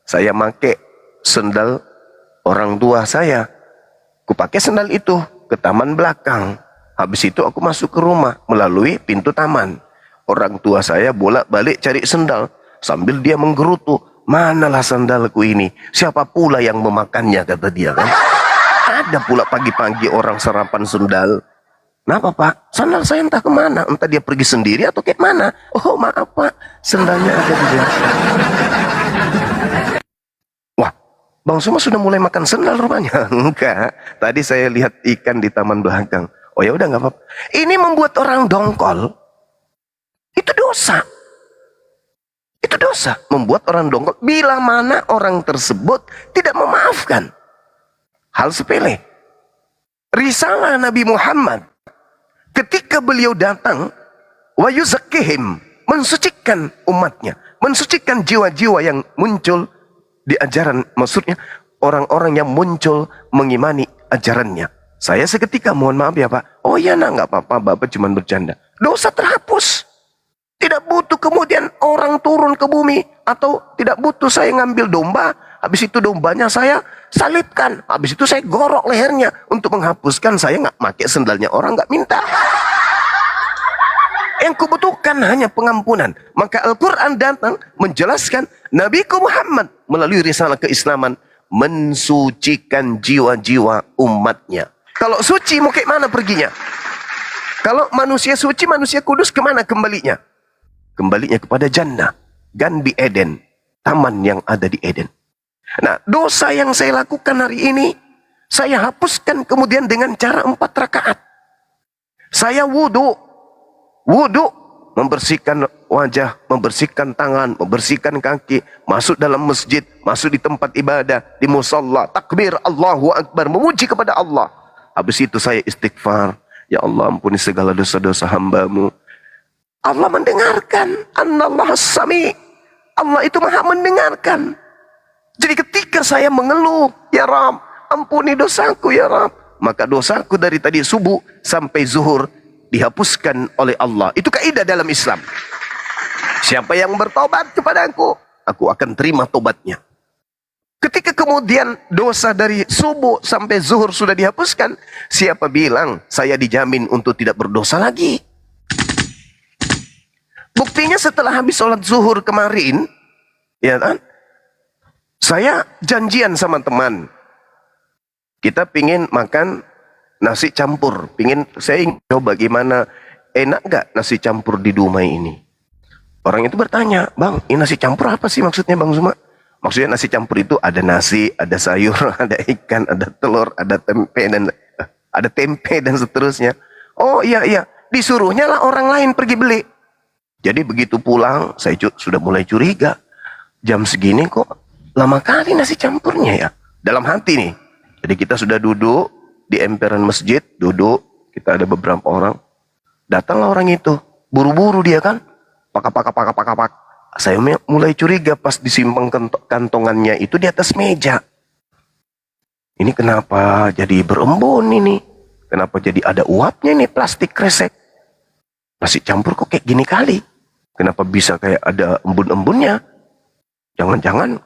saya pakai sendal orang tua saya. Aku pakai sendal itu ke taman belakang. Habis itu aku masuk ke rumah melalui pintu taman. Orang tua saya bolak-balik cari sendal sambil dia menggerutu. Manalah sandalku ini? Siapa pula yang memakannya, kata dia kan. Ada pula pagi-pagi orang sarapan sendal. Kenapa Pak? Sandal saya entah kemana. Entah dia pergi sendiri atau kayak mana. Oh maaf Pak, sendalnya ada di dia. Wah, Bang Suma sudah mulai makan sendal rupanya. Enggak, tadi saya lihat ikan di taman belakang. Oh ya udah nggak apa-apa. Ini membuat orang dongkol. Itu dosa. Itu dosa. Membuat orang dongkol. Bila mana orang tersebut tidak memaafkan. Hal sepele. Risalah Nabi Muhammad. Ketika beliau datang, wa yuzakkihim, mensucikan umatnya, mensucikan jiwa-jiwa yang muncul di ajaran, maksudnya orang-orang yang muncul mengimani ajarannya. Saya seketika mohon maaf ya Pak. Oh ya nak, nggak apa-apa, Bapak cuma bercanda. Dosa terhapus. Tidak butuh kemudian orang turun ke bumi, atau tidak butuh saya ngambil domba, habis itu dombanya saya salibkan, habis itu saya gorok lehernya untuk menghapuskan saya nggak pakai sendalnya orang, nggak minta. Yang kubutuhkan hanya pengampunan. Maka Al-Quran datang menjelaskan Nabiku Muhammad melalui risalah keislaman mensucikan jiwa-jiwa umatnya. Kalau suci mau kayak mana perginya? Kalau manusia suci, manusia kudus, kemana kembalinya? Kembalinya kepada jannah, Gan di Eden, taman yang ada di Eden. Nah, dosa yang saya lakukan hari ini, saya hapuskan kemudian dengan cara 4 rakaat. Saya wudhu, membersihkan wajah, membersihkan tangan, membersihkan kaki, masuk dalam masjid, masuk di tempat ibadah, di musalla, takbir, Allahu Akbar, memuji kepada Allah. Habis itu saya istighfar, ya Allah ampuni segala dosa-dosa hamba-Mu. Allah mendengarkan, Annallahu Sami. Allah itu maha mendengarkan. Jadi ketika saya mengeluh, ya Rabb, ampuni dosaku ya Rabb, maka dosaku dari tadi subuh sampai zuhur dihapuskan oleh Allah. Itu kaidah dalam Islam. Siapa yang bertobat kepada aku akan terima tobatnya. Ketika kemudian dosa dari subuh sampai zuhur sudah dihapuskan, siapa bilang saya dijamin untuk tidak berdosa lagi? Buktinya setelah habis sholat zuhur kemarin, ya kan? Saya janjian sama teman. Kita pingin makan nasi campur. Saya ingin coba gimana, enak gak nasi campur di Dumai ini? Orang itu bertanya, bang, ini nasi campur apa sih maksudnya Bang Zuma? Maksudnya nasi campur itu ada nasi, ada sayur, ada ikan, ada telur, ada tempe dan seterusnya. Oh iya, disuruhnya lah orang lain pergi beli. Jadi begitu pulang, saya sudah mulai curiga. Jam segini kok lama kali nasi campurnya ya. Dalam hati nih. Jadi kita sudah duduk di emperan masjid, kita ada beberapa orang. Datanglah orang itu, buru-buru dia kan. Pak. Saya mulai curiga pas disimpang kantongannya itu di atas meja. Ini kenapa jadi berembun ini? Kenapa jadi ada uapnya nih plastik kresek? Nasi campur kok kayak gini kali? Kenapa bisa kayak ada embun-embunnya? Jangan-jangan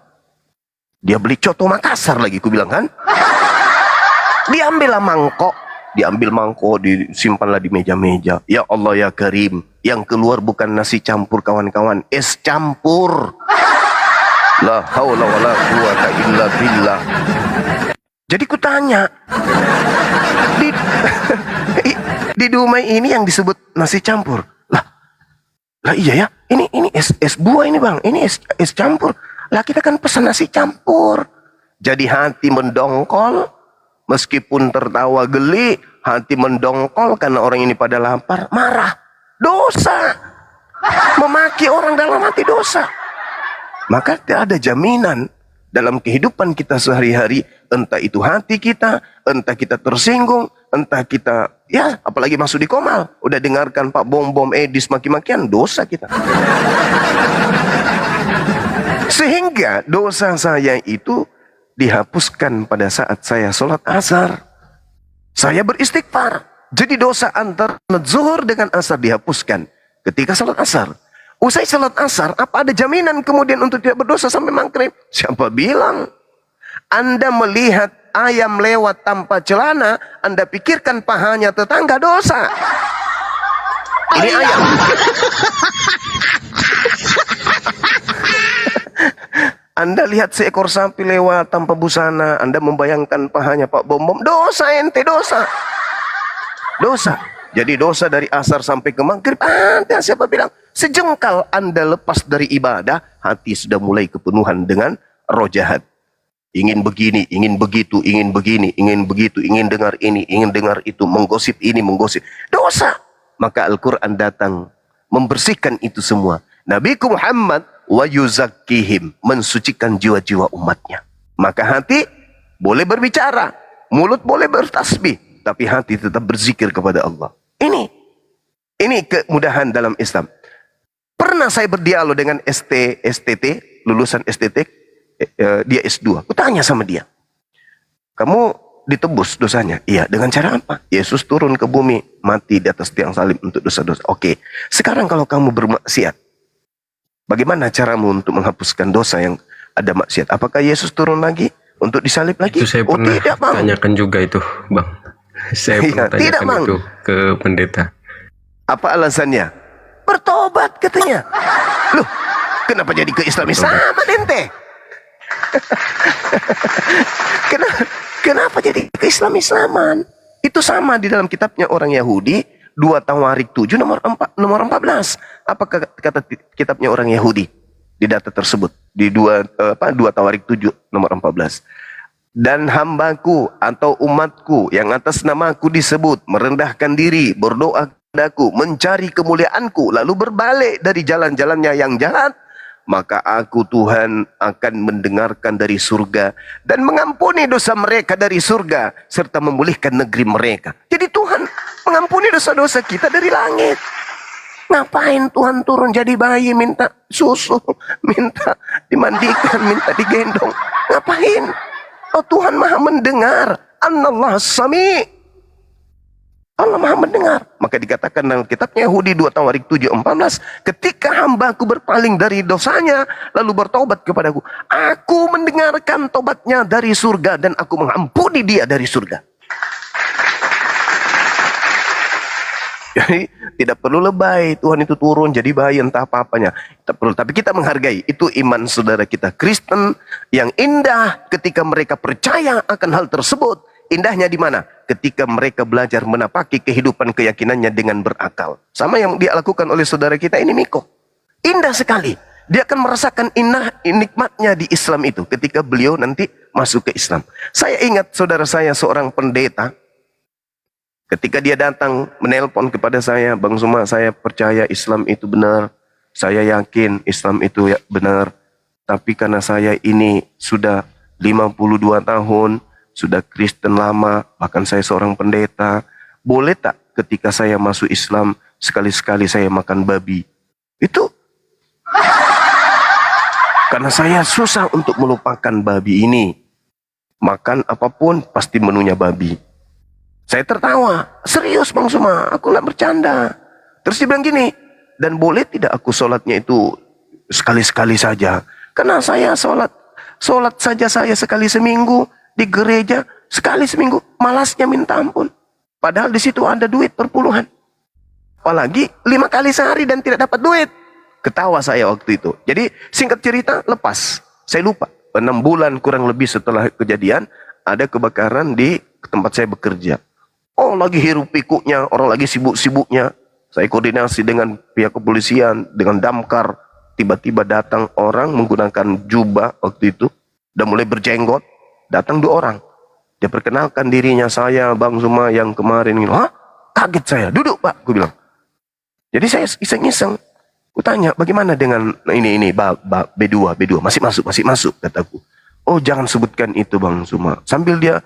dia beli coto Makassar lagi, ku bilang kan? Diambil mangkok, disimpanlah di meja-meja. Ya Allah ya Karim, yang keluar bukan nasi campur kawan-kawan, es campur. La haula wala quwata illa billah. Jadi kutanya, di Dumai ini yang disebut nasi campur. Lah iya ya, ini es buah ini bang, ini es campur. Lah kita kan pesan nasi campur. Jadi hati mendongkol, meskipun tertawa geli, hati mendongkol karena orang ini pada lapar, marah. Dosa. Memaki orang dalam hati dosa. Maka tidak ada jaminan dalam kehidupan kita sehari-hari, entah itu hati kita, entah kita tersinggung, entah kita, ya apalagi masuk di komal, udah dengarkan Pak Bom Edis maki-makian, dosa kita. Sehingga dosa saya itu dihapuskan pada saat saya sholat asar. Saya beristighfar. Jadi dosa antar zuhur dengan asar dihapuskan ketika sholat asar. Usai sholat asar, apa ada jaminan kemudian untuk tidak berdosa sampai maghrib? Siapa bilang? Anda melihat ayam lewat tanpa celana, Anda pikirkan pahanya tetangga, dosa. Ini ayam. Anda lihat seekor sapi lewat tanpa busana, Anda membayangkan pahanya Pak Bom, dosa ente, dosa. Dosa. Jadi dosa dari asar sampai ke maghrib. Ada siapa bilang? Sejengkal Anda lepas dari ibadah, hati sudah mulai kepenuhan dengan roh jahat. Ingin begini, ingin begitu, ingin begini, ingin begitu, ingin dengar ini, ingin dengar itu, menggosip ini, menggosip. Dosa. Maka Al-Quran datang membersihkan itu semua. Nabiku Muhammad wa yuzakkihim, mensucikan jiwa-jiwa umatnya. Maka hati boleh berbicara, mulut boleh bertasbih, tapi hati tetap berzikir kepada Allah. Ini kemudahan dalam Islam. Pernah saya berdialog dengan STT, lulusan STT, dia S2. Aku tanya sama dia, kamu ditebus dosanya? Iya, dengan cara apa? Yesus turun ke bumi, mati di atas tiang salib untuk dosa-dosa. Oke, sekarang kalau kamu bermaksiat, bagaimana caramu untuk menghapuskan dosa yang ada maksiat? Apakah Yesus turun lagi untuk disalib lagi? Itu saya pernah tidak, Bang. tanyakan juga itu, Bang. Saya pernah tanyakan tidak, Bang. itu ke pendeta. Apa alasannya? Bertobat katanya. Loh, kenapa jadi ke Islam-Islaman ente? Kenapa jadi ke Islam-Islaman? Itu sama di dalam kitabnya orang Yahudi, 2 Tawarik 7 nomor 14. Apa kata kitabnya orang Yahudi di data tersebut? Di 2 Tawarik 7 nomor 14. Dan hambaku atau umatku yang atas namaku disebut merendahkan diri, berdoa kepadaku, mencari kemuliaanku, lalu berbalik dari jalan-jalannya yang jahat, maka aku Tuhan akan mendengarkan dari surga dan mengampuni dosa mereka dari surga serta memulihkan negeri mereka. Jadi Tuhan mengampuni dosa-dosa kita dari langit. Ngapain Tuhan turun jadi bayi, minta susu, minta dimandikan, minta digendong? Ngapain? Oh, Tuhan Maha mendengar. Annallah Sami. Allah maha mendengar. Maka dikatakan dalam kitab Yahudi 2 Tawarik 7:14, ketika hambaku berpaling dari dosanya, lalu bertobat kepadaku, aku mendengarkan tobatnya dari surga dan aku mengampuni dia dari surga. Jadi tidak perlu lebay, Tuhan itu turun jadi bayi entah apa-apanya. Tidak perlu, tapi kita menghargai. Itu iman saudara kita Kristen yang indah ketika mereka percaya akan hal tersebut. Indahnya di mana? Ketika mereka belajar menapaki kehidupan keyakinannya dengan berakal. Sama yang dia lakukan oleh saudara kita ini Miko. Indah sekali. Dia akan merasakan nikmatnya di Islam itu ketika beliau nanti masuk ke Islam. Saya ingat saudara saya seorang pendeta. Ketika dia datang menelpon kepada saya, Bang Suma, saya percaya Islam itu benar. Saya yakin Islam itu benar. Tapi karena saya ini sudah 52 tahun, sudah Kristen lama, bahkan saya seorang pendeta. Boleh tak ketika saya masuk Islam, sekali-sekali saya makan babi? Itu. Karena saya susah untuk melupakan babi ini. Makan apapun pasti menunya babi. Saya tertawa, serius Bang Suma, aku nggak bercanda. Terus dia bilang gini, dan boleh tidak aku sholatnya itu sekali-sekali saja? Karena saya sholat saja saya sekali seminggu di gereja, sekali seminggu, malasnya minta ampun. Padahal di situ ada duit perpuluhan. Apalagi 5 kali sehari dan tidak dapat duit. Ketawa saya waktu itu. Jadi singkat cerita, lepas. Saya lupa, 6 bulan kurang lebih setelah kejadian, ada kebakaran di tempat saya bekerja. Oh, lagi hiruk pikuknya, orang lagi sibuk-sibuknya. Saya koordinasi dengan pihak kepolisian, dengan damkar. Tiba-tiba datang orang menggunakan jubah waktu itu. Udah mulai berjenggot. Datang 2 orang. Dia perkenalkan dirinya, saya Bang Suma yang kemarin. Hah? Kaget saya. Duduk Pak, aku bilang. Jadi saya iseng-iseng. Aku tanya, bagaimana dengan ini B2, masih masuk, kataku. Oh, jangan sebutkan itu Bang Suma. Sambil dia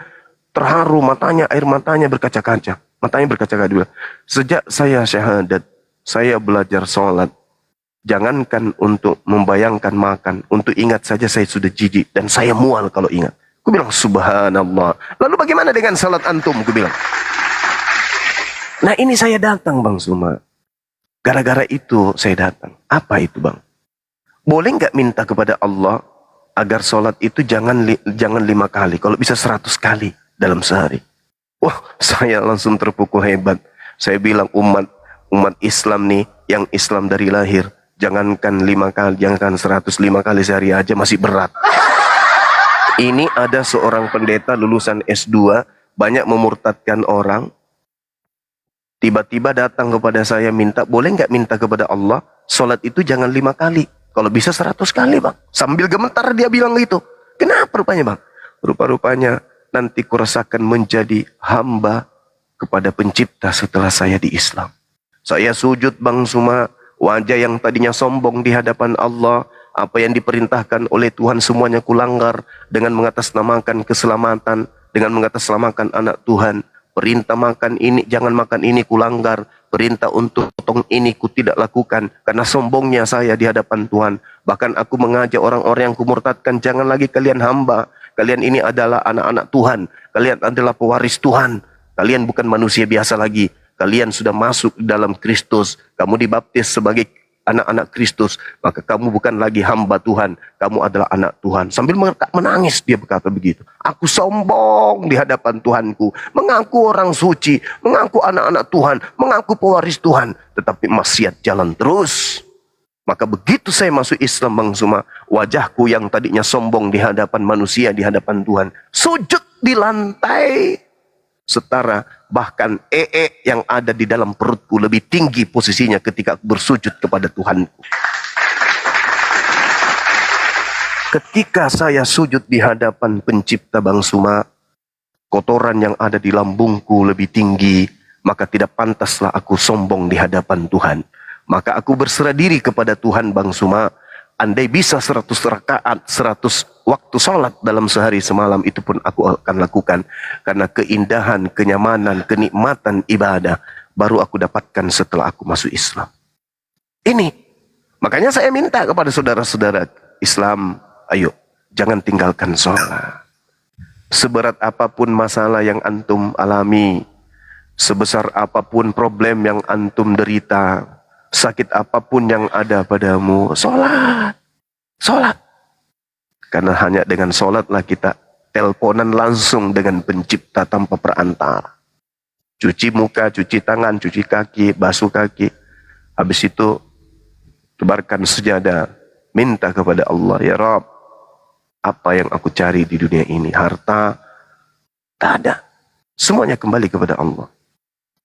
terharu, air matanya berkaca-kaca. Dia bilang, sejak saya syahadat, saya belajar sholat. Jangankan untuk membayangkan makan, untuk ingat saja saya sudah jijik. Dan saya mual kalau ingat. Aku bilang, subhanallah. Lalu bagaimana dengan salat antum? Aku bilang. Nah ini saya datang Bang Suma. Gara-gara itu saya datang. Apa itu Bang? Boleh nggak minta kepada Allah agar sholat itu jangan 5 kali, kalau bisa 100 kali dalam sehari. Wah, saya langsung terpukul hebat. Saya bilang umat Islam nih, yang Islam dari lahir, jangankan 5 kali, jangankan 105 kali sehari aja masih berat. Ini ada seorang pendeta lulusan S2, banyak memurtadkan orang. Tiba-tiba datang kepada saya minta, boleh nggak minta kepada Allah, sholat itu jangan 5 kali. Kalau bisa 100 kali Bang. Sambil gemetar dia bilang gitu. Kenapa rupanya Bang? Rupa-rupanya nanti kurasakan menjadi hamba kepada pencipta setelah saya di Islam. Saya sujud Bang Suma, wajah yang tadinya sombong di hadapan Allah, apa yang diperintahkan oleh Tuhan semuanya kulanggar dengan mengatasnamakan keselamatan, dengan mengatasnamakan anak Tuhan. Perintah makan ini, jangan makan ini kulanggar. Perintah untuk potong ini ku tidak lakukan. Karena sombongnya saya di hadapan Tuhan. Bahkan aku mengajak orang-orang yang kumurtadkan, jangan lagi kalian hamba. Kalian ini adalah anak-anak Tuhan. Kalian adalah pewaris Tuhan. Kalian bukan manusia biasa lagi. Kalian sudah masuk dalam Kristus. Kamu dibaptis sebagai anak-anak Kristus. Maka kamu bukan lagi hamba Tuhan. Kamu adalah anak Tuhan. Sambil menangis dia berkata begitu. Aku sombong di hadapan Tuhanku. Mengaku orang suci. Mengaku anak-anak Tuhan. Mengaku pewaris Tuhan. Tetapi maksiat jalan terus. Maka begitu saya masuk Islam Bang Suma, wajahku yang tadinya sombong di hadapan manusia, di hadapan Tuhan, sujud di lantai setara, bahkan yang ada di dalam perutku lebih tinggi posisinya ketika bersujud kepada Tuhanku. Ketika saya sujud di hadapan pencipta Bang Suma, kotoran yang ada di lambungku lebih tinggi, maka tidak pantaslah aku sombong di hadapan Tuhan. Maka aku berserah diri kepada Tuhan Bang Suma. Andai bisa 100 rakaat, 100 waktu sholat dalam sehari semalam, itu pun aku akan lakukan. Karena keindahan, kenyamanan, kenikmatan ibadah baru aku dapatkan setelah aku masuk Islam. Ini. Makanya saya minta kepada saudara-saudara Islam, ayo jangan tinggalkan sholat. Seberat apapun masalah yang antum alami, Sebesar apapun problem yang antum derita, sakit apapun yang ada padamu, sholat. Sholat. Karena hanya dengan sholatlah kita teleponan langsung dengan pencipta tanpa perantara. Cuci muka, cuci tangan, cuci kaki, basuh kaki. Habis itu, tebarkan sejadah. Minta kepada Allah, ya Rabb, apa yang aku cari di dunia ini? Harta, tak ada. Semuanya kembali kepada Allah.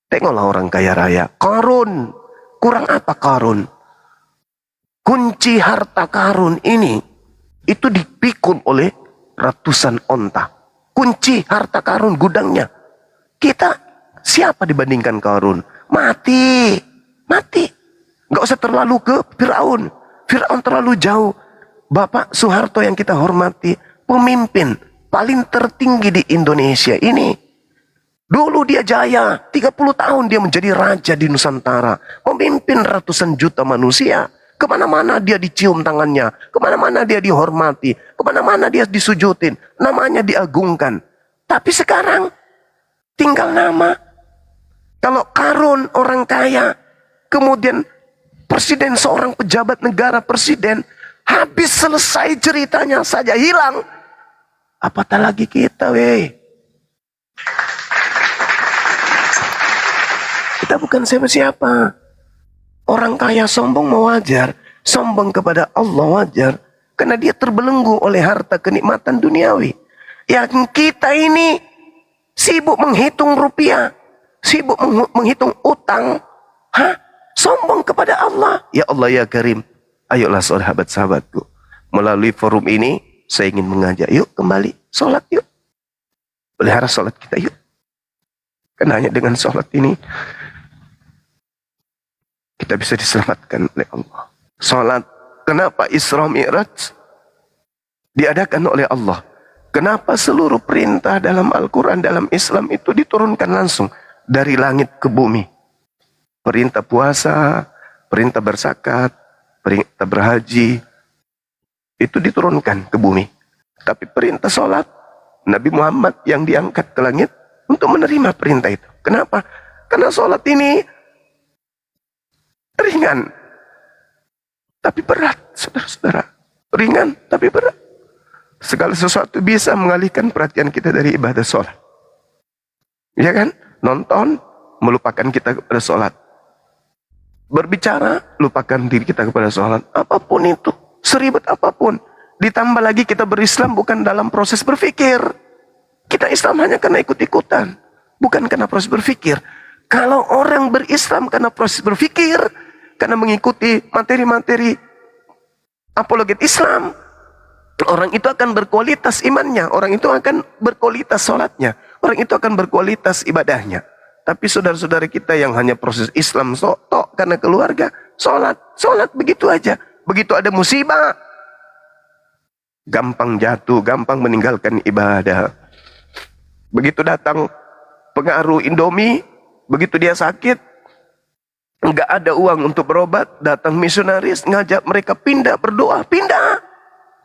Tengoklah orang kaya raya. Qarun. Kurang apa Qarun? Kunci harta Qarun ini, itu dipikul oleh ratusan onta. Kunci harta Qarun, gudangnya. Kita, siapa dibandingkan Qarun? Mati. Mati. Nggak usah terlalu ke Fir'aun. Fir'aun terlalu jauh. Bapak Soeharto yang kita hormati, pemimpin paling tertinggi di Indonesia ini. Dulu dia jaya, 30 tahun dia menjadi raja di Nusantara. Memimpin ratusan juta manusia. Kemana-mana dia dicium tangannya. Kemana-mana dia dihormati. Kemana-mana dia disujudin. Namanya diagungkan. Tapi sekarang tinggal nama. Kalau Qarun orang kaya, kemudian presiden, seorang pejabat negara, presiden, habis selesai ceritanya saja hilang. Apatah lagi kita, weh. Kita bukan siapa-siapa. Orang kaya sombong mau wajar. Sombong kepada Allah wajar. Karena dia terbelenggu oleh harta kenikmatan duniawi. Yang kita ini sibuk menghitung rupiah. Sibuk menghitung utang. Hah? Sombong kepada Allah. Ya Allah ya Karim. Ayolah sahabat-sahabatku. Melalui forum ini saya ingin mengajak. Yuk kembali. Sholat yuk. Pelihara sholat kita yuk. Karena hanya dengan sholat ini kita bisa diselamatkan oleh Allah. Salat. Kenapa Isra Mi'raj diadakan oleh Allah? Kenapa seluruh perintah dalam Al-Quran, dalam Islam itu diturunkan langsung dari langit ke bumi? Perintah puasa, perintah berzakat, perintah berhaji, itu diturunkan ke bumi. Tapi perintah salat, Nabi Muhammad yang diangkat ke langit untuk menerima perintah itu. Kenapa? Karena salat ini ringan, tapi berat, saudara-saudara. Ringan, tapi berat. Segala sesuatu bisa mengalihkan perhatian kita dari ibadah sholat. Ya kan? Nonton, melupakan kita kepada sholat. Berbicara, lupakan diri kita kepada sholat. Apapun itu, seribet apapun. Ditambah lagi kita berislam bukan dalam proses berpikir. Kita Islam hanya karena ikut-ikutan. Bukan karena proses berpikir. Kalau orang berislam karena proses berpikir, karena mengikuti materi-materi apologet Islam, orang itu akan berkualitas imannya, orang itu akan berkualitas sholatnya, orang itu akan berkualitas ibadahnya. Tapi saudara-saudara kita yang hanya proses Islam tok karena keluarga, sholat begitu aja. Begitu ada musibah, gampang jatuh, gampang meninggalkan ibadah. Begitu datang pengaruh Indomie, begitu dia sakit, nggak ada uang untuk berobat, datang misionaris ngajak mereka pindah, berdoa, pindah.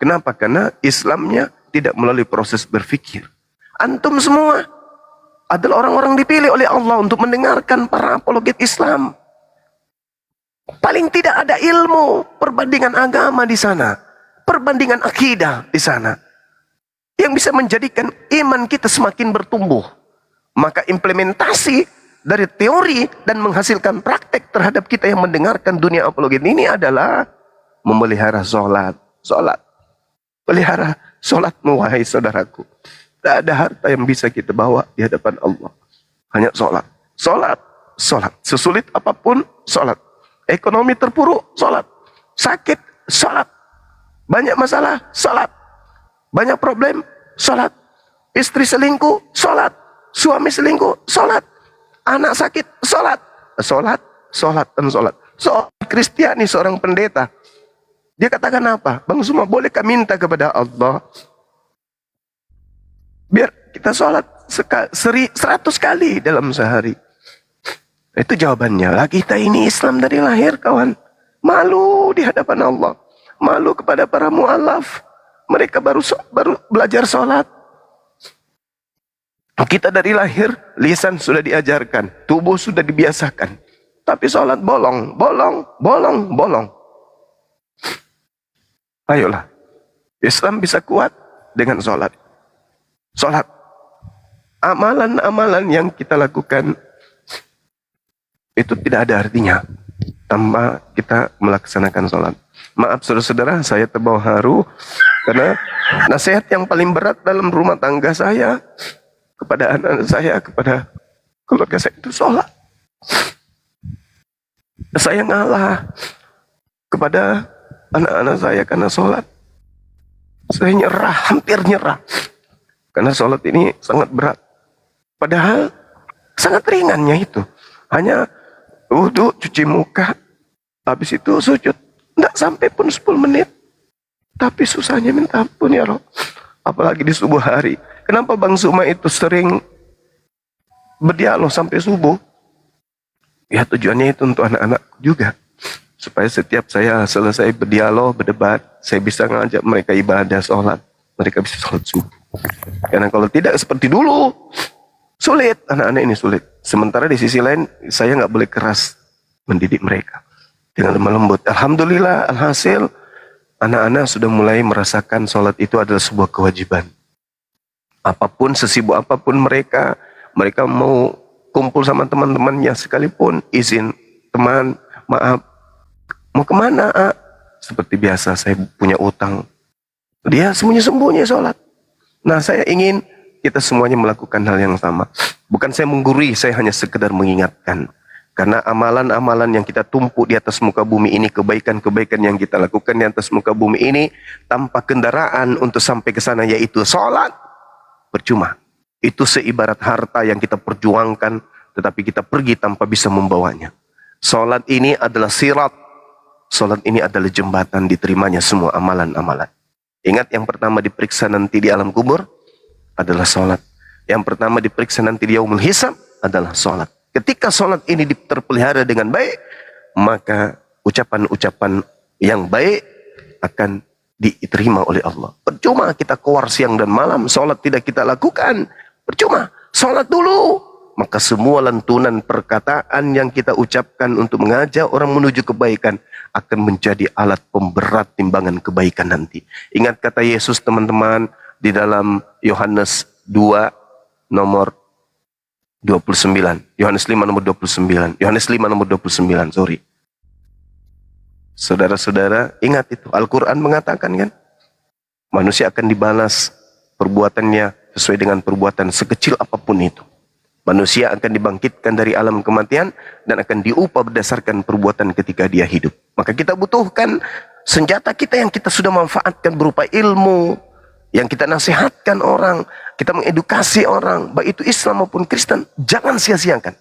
Kenapa? Karena Islamnya tidak melalui proses berpikir. Antum semua adalah orang-orang dipilih oleh Allah untuk mendengarkan para apologet Islam. Paling tidak ada ilmu perbandingan agama di sana, perbandingan akidah di sana, yang bisa menjadikan iman kita semakin bertumbuh. Maka implementasi dari teori dan menghasilkan praktek terhadap kita yang mendengarkan dunia apologet ini adalah memelihara sholat. Pelihara sholatmu, wahai saudaraku. Tak ada harta yang bisa kita bawa di hadapan Allah. Hanya sholat. Sholat. Sesulit apapun, sholat. Ekonomi terpuruk, sholat. Sakit, sholat. Banyak masalah, sholat. Banyak problem, sholat. Istri selingkuh, sholat. Suami selingkuh, sholat. Anak sakit, sholat. Sholat. Seorang Kristiani, seorang pendeta, dia katakan apa? Bang Suma, bolehkah minta kepada Allah biar kita sholat 100 kali dalam sehari? Itu jawabannya. Lah kita ini Islam dari lahir, kawan. Malu di hadapan Allah. Malu kepada para mu'alaf. Mereka baru belajar sholat. Kita dari lahir, lisan sudah diajarkan, tubuh sudah dibiasakan. Tapi sholat bolong, bolong, bolong, bolong. Ayolah, Islam bisa kuat dengan sholat. Sholat. Amalan-amalan yang kita lakukan itu tidak ada artinya tanpa kita melaksanakan sholat. Maaf saudara-saudara, saya terbawa haru karena nasihat yang paling berat dalam rumah tangga saya, kepada anak saya, kepada keluarga saya itu sholat. Saya ngalah kepada anak-anak saya karena sholat. Saya nyerah, hampir nyerah. Karena sholat ini sangat berat. Padahal sangat ringannya itu. Hanya wudhu, cuci muka, habis itu sujud. Tidak sampai pun 10 menit. Tapi susahnya minta ampun ya Rob. Apalagi di subuh hari. Kenapa Bang Suma itu sering berdialog sampai subuh? Ya tujuannya itu untuk anak-anak juga. Supaya setiap saya selesai berdialog, berdebat, saya bisa ngajak mereka ibadah, sholat. Mereka bisa sholat subuh. Karena kalau tidak seperti dulu, sulit. Anak-anak ini sulit. Sementara di sisi lain, saya nggak boleh keras mendidik mereka. Dengan lemah lembut. Alhamdulillah, alhasil, anak-anak sudah mulai merasakan sholat itu adalah sebuah kewajiban. Apapun, sesibuk apapun mereka mau kumpul sama teman-temannya sekalipun, izin teman, maaf, mau kemana? Seperti biasa, saya punya utang. Dia sembunyi-sembunyi sholat. Nah, saya ingin kita semuanya melakukan hal yang sama. Bukan saya menggurui, saya hanya sekedar mengingatkan. Karena amalan-amalan yang kita tumpuk di atas muka bumi ini, kebaikan-kebaikan yang kita lakukan di atas muka bumi ini, tanpa kendaraan untuk sampai ke sana, yaitu sholat, percuma. Itu seibarat harta yang kita perjuangkan, tetapi kita pergi tanpa bisa membawanya. Sholat ini adalah sirat. Sholat ini adalah jembatan diterimanya semua amalan-amalan. Ingat, yang pertama diperiksa nanti di alam kubur adalah sholat. Yang pertama diperiksa nanti di yaumul hisab adalah sholat. Ketika sholat ini terpelihara dengan baik, maka ucapan-ucapan yang baik akan diterima oleh Allah. Percuma kita keluar siang dan malam, sholat tidak kita lakukan. Percuma, sholat dulu. Maka semua lantunan perkataan yang kita ucapkan untuk mengajak orang menuju kebaikan akan menjadi alat pemberat timbangan kebaikan nanti. Ingat kata Yesus teman-teman di dalam Yohanes 2 nomor 29. Yohanes 5 nomor 29. Yohanes 5 nomor 29, sorry. Saudara-saudara, ingat itu. Al-Quran mengatakan kan, manusia akan dibalas perbuatannya sesuai dengan perbuatan sekecil apapun itu. Manusia akan dibangkitkan dari alam kematian dan akan diupah berdasarkan perbuatan ketika dia hidup. Maka kita butuhkan senjata kita yang kita sudah manfaatkan berupa ilmu, yang kita nasihatkan orang, kita mengedukasi orang, baik itu Islam maupun Kristen, jangan sia-siakan.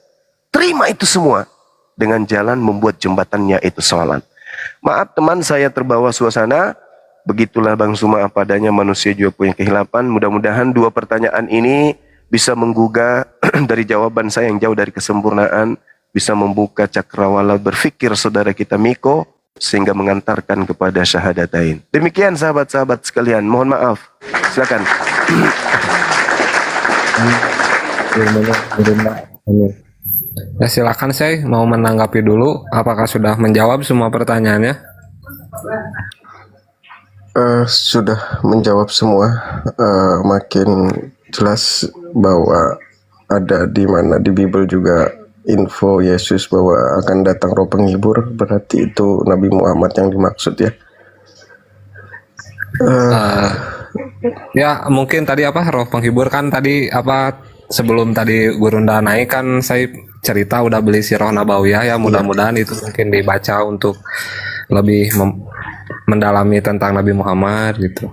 Terima itu semua dengan jalan membuat jembatannya itu sholat. Maaf teman, saya terbawa suasana. Begitulah Bang Suma apa adanya, manusia juga punya kehilapan. Mudah-mudahan 2 pertanyaan ini bisa menggugah dari jawaban saya yang jauh dari kesempurnaan, bisa membuka cakrawala berfikir saudara kita Miko, sehingga mengantarkan kepada syahadatain. Demikian sahabat-sahabat sekalian, mohon maaf. Silakan. Ya silakan, saya mau menanggapi dulu. Apakah sudah menjawab semua pertanyaannya? Sudah menjawab semua. Makin jelas bahwa ada di mana di Bible juga info Yesus bahwa akan datang roh penghibur, berarti itu Nabi Muhammad yang dimaksud ya. Ya mungkin tadi apa roh penghibur kan tadi apa sebelum tadi Gurunda naik kan saya cerita udah beli Sirah Nabawiyah ya, mudah-mudahan itu mungkin dibaca untuk lebih mendalami tentang Nabi Muhammad gitu.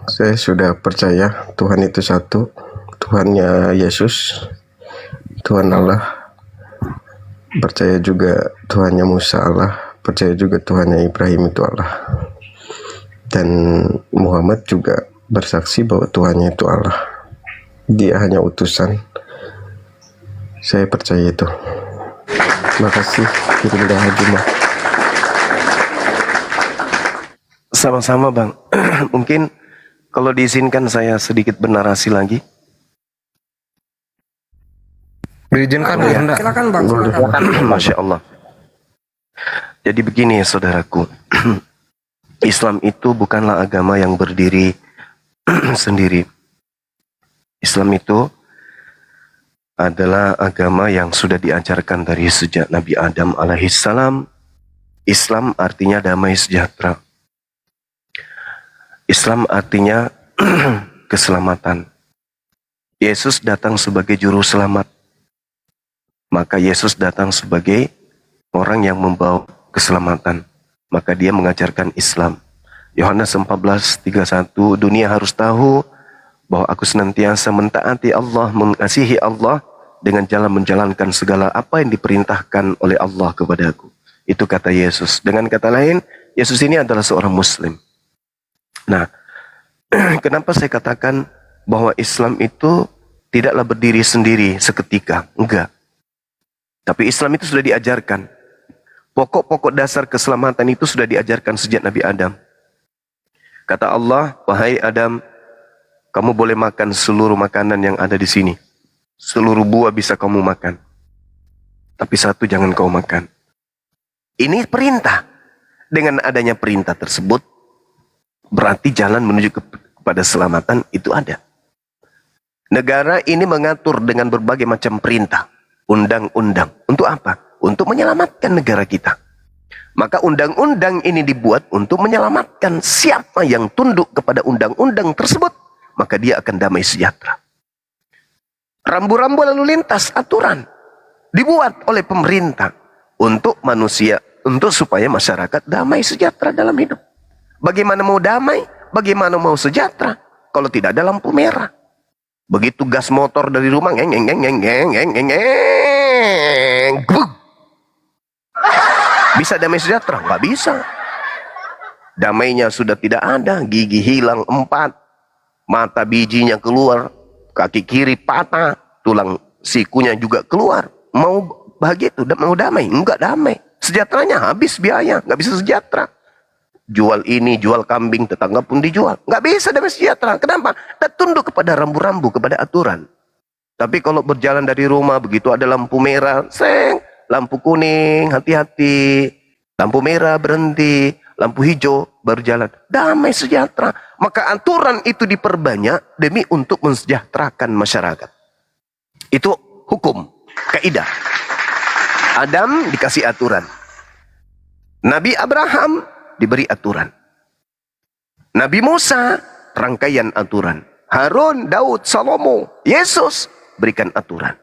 Saya sudah percaya Tuhan itu satu, Tuhannya Yesus, Tuhan Allah. Percaya juga Tuhannya Musa Allah, percaya juga Tuhannya Ibrahim itu Allah. Dan Muhammad juga bersaksi bahwa Tuhannya itu Allah. Dia hanya utusan. Saya percaya itu. Terima kasih, Gurunda Hajumah. Sama-sama Bang. Mungkin Kalau diizinkan saya sedikit bernarasi lagi. Diizinkan Oh, ya. Gurunda. Silakan Bang, silakan. Masya Allah. Jadi begini ya saudaraku. Islam itu bukanlah agama yang berdiri sendiri. Islam itu adalah agama yang sudah diajarkan dari sejak Nabi Adam alaihissalam. Islam artinya damai sejahtera. Islam artinya keselamatan. Yesus datang sebagai juru selamat. Maka Yesus datang sebagai orang yang membawa keselamatan. Maka dia mengajarkan Islam. Yohanes 14:31, dunia harus tahu bahwa aku senantiasa mentaati Allah, mengasihi Allah dengan jalan menjalankan segala apa yang diperintahkan oleh Allah kepadaku. Itu kata Yesus. Dengan kata lain, Yesus ini adalah seorang Muslim. Nah, kenapa saya katakan bahwa Islam itu tidaklah berdiri sendiri seketika? Enggak. Tapi Islam itu sudah diajarkan. Pokok-pokok dasar keselamatan itu sudah diajarkan sejak Nabi Adam. Kata Allah, wahai Adam, kamu boleh makan seluruh makanan yang ada di sini. Seluruh buah bisa kamu makan. Tapi satu jangan kau makan. Ini perintah. Dengan adanya perintah tersebut, berarti jalan menuju kepada keselamatan itu ada. Negara ini mengatur dengan berbagai macam perintah, undang-undang. Untuk apa? Untuk menyelamatkan negara kita. Maka undang-undang ini dibuat untuk menyelamatkan siapa yang tunduk kepada undang-undang tersebut, maka dia akan damai sejahtera. Rambu-rambu lalu lintas, aturan dibuat oleh pemerintah untuk manusia, untuk supaya masyarakat damai sejahtera dalam hidup. Bagaimana mau damai? Bagaimana mau sejahtera kalau tidak ada lampu merah? Begitu gas motor dari rumah, bisa damai sejahtera? Nggak bisa. Damainya sudah tidak ada, gigi hilang 4, mata bijinya keluar, kaki kiri patah, tulang sikunya juga keluar. Mau bahagia itu, mau damai? Enggak damai. Sejahteranya habis biaya, nggak bisa sejahtera. Jual ini, jual kambing, tetangga pun dijual. Nggak bisa damai sejahtera. Kenapa? Kita tunduk kepada rambu-rambu, kepada aturan. Tapi kalau berjalan dari rumah, begitu ada lampu merah, seng, lampu kuning, hati-hati. Lampu merah, berhenti. Lampu hijau, baru jalan. Damai sejahtera. Maka aturan itu diperbanyak demi untuk mensejahterakan masyarakat. Itu hukum, kaidah. Adam dikasih aturan. Nabi Abraham diberi aturan. Nabi Musa, rangkaian aturan. Harun, Daud, Salomo, Yesus, berikan aturan.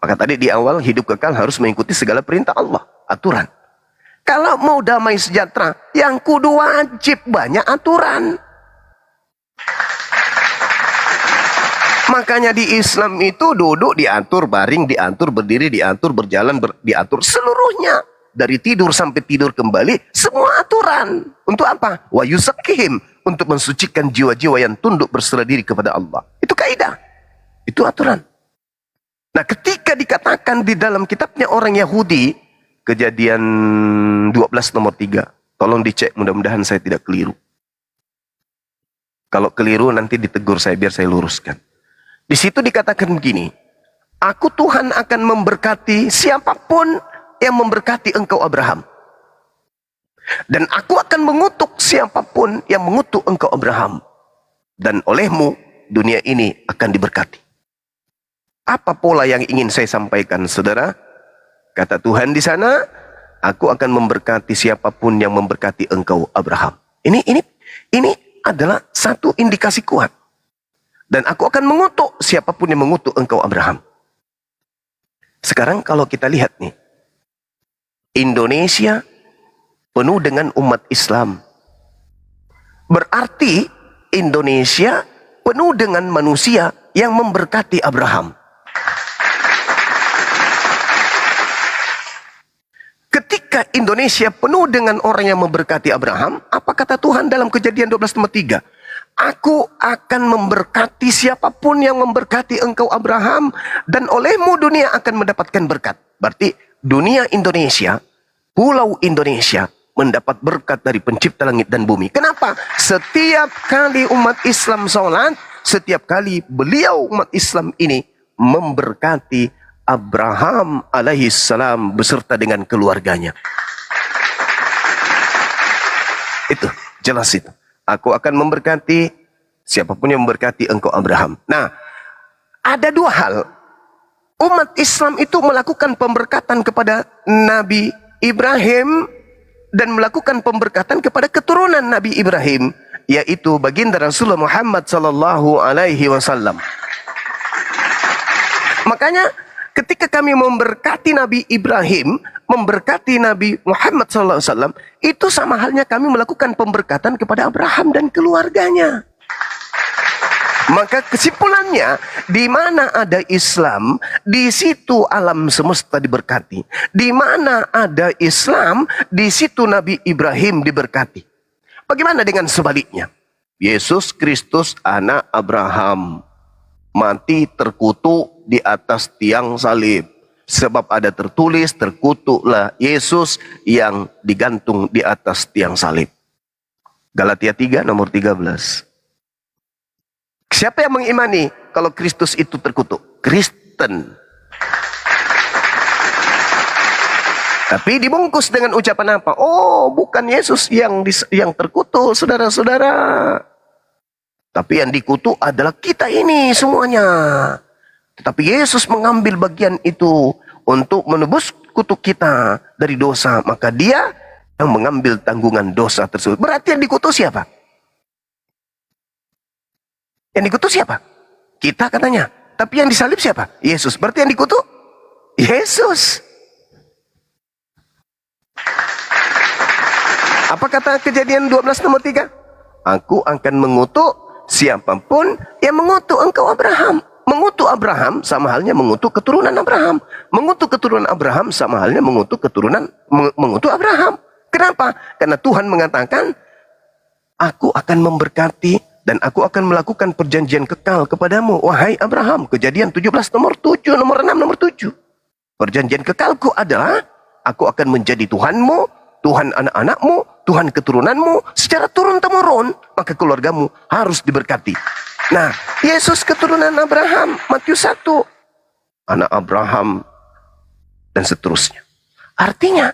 Maka tadi di awal, hidup kekal harus mengikuti segala perintah Allah. Aturan. Kalau mau damai sejahtera, yang kudu wajib banyak aturan. Makanya di Islam itu duduk diatur, baring diatur, berdiri diatur, berjalan diatur, seluruhnya. Dari tidur sampai tidur kembali, semua aturan. Untuk apa? Wa yuzakkihim, untuk mensucikan jiwa-jiwa yang tunduk berserah diri kepada Allah. Itu kaidah. Itu aturan. Nah, ketika dikatakan di dalam kitabnya orang Yahudi, Kejadian 12 nomor 3. Tolong dicek, mudah-mudahan saya tidak keliru. Kalau keliru nanti ditegur saya, biar saya luruskan. Di situ dikatakan begini, aku Tuhan akan memberkati siapapun yang memberkati engkau Abraham. Dan aku akan mengutuk siapapun yang mengutuk engkau Abraham. Dan olehmu dunia ini akan diberkati. Apa pola yang ingin saya sampaikan, saudara? Kata Tuhan di sana, aku akan memberkati siapapun yang memberkati engkau Abraham. Ini adalah satu indikasi kuat. Dan aku akan mengutuk siapapun yang mengutuk engkau Abraham. Sekarang kalau kita lihat nih, Indonesia penuh dengan umat Islam. Berarti Indonesia penuh dengan manusia yang memberkati Abraham. Ketika Indonesia penuh dengan orang yang memberkati Abraham, apa kata Tuhan dalam Kejadian 12:3? Aku akan memberkati siapapun yang memberkati engkau Abraham, dan olehmu dunia akan mendapatkan berkat. Berarti dunia Indonesia, pulau Indonesia, mendapat berkat dari pencipta langit dan bumi. Kenapa? Setiap kali umat Islam sholat, setiap kali beliau umat Islam ini memberkati Abraham alaihissalam beserta dengan keluarganya. Itu, jelas itu. Aku akan memberkati siapapun yang memberkati engkau Abraham. Nah, ada dua hal. Umat Islam itu melakukan pemberkatan kepada Nabi Ibrahim dan melakukan pemberkatan kepada keturunan Nabi Ibrahim, yaitu baginda Rasulullah Muhammad sallallahu alaihi wasallam. Makanya ketika kami memberkati Nabi Ibrahim, memberkati Nabi Muhammad sallallahu alaihi wasallam, itu sama halnya kami melakukan pemberkatan kepada Abraham dan keluarganya. Maka kesimpulannya, di mana ada Islam, di situ alam semesta diberkati. Di mana ada Islam, di situ Nabi Ibrahim diberkati. Bagaimana dengan sebaliknya? Yesus Kristus anak Abraham mati terkutuk di atas tiang salib. Sebab ada tertulis, terkutuklah Yesus yang digantung di atas tiang salib. Galatia 3 nomor 13. Siapa yang mengimani kalau Kristus itu terkutuk? Kristen. Tapi dibungkus dengan ucapan apa? Oh, bukan Yesus yang terkutuk, saudara-saudara. Tapi yang dikutuk adalah kita ini semuanya. Tetapi Yesus mengambil bagian itu untuk menebus kutuk kita dari dosa. Maka dia yang mengambil tanggungan dosa tersebut. Berarti yang dikutuk siapa? Yang dikutuk siapa? Kita katanya. Tapi yang disalib siapa? Yesus. Berarti yang dikutuk? Yesus. Apa kata Kejadian 12 nomor 3? Aku akan mengutuk siapapun yang mengutuk engkau Abraham. Mengutuk Abraham sama halnya mengutuk keturunan Abraham. Mengutuk keturunan Abraham sama halnya mengutuk mengutuk Abraham. Kenapa? Karena Tuhan mengatakan, aku akan memberkati dan aku akan melakukan perjanjian kekal kepadamu, wahai Abraham. Kejadian 17 nomor 7, nomor 6, nomor 7. Perjanjian kekalku adalah, aku akan menjadi Tuhanmu, Tuhan anak-anakmu, Tuhan keturunanmu, secara turun-temurun, maka keluargamu harus diberkati. Nah, Yesus keturunan Abraham, Matius 1. Anak Abraham, dan seterusnya. Artinya,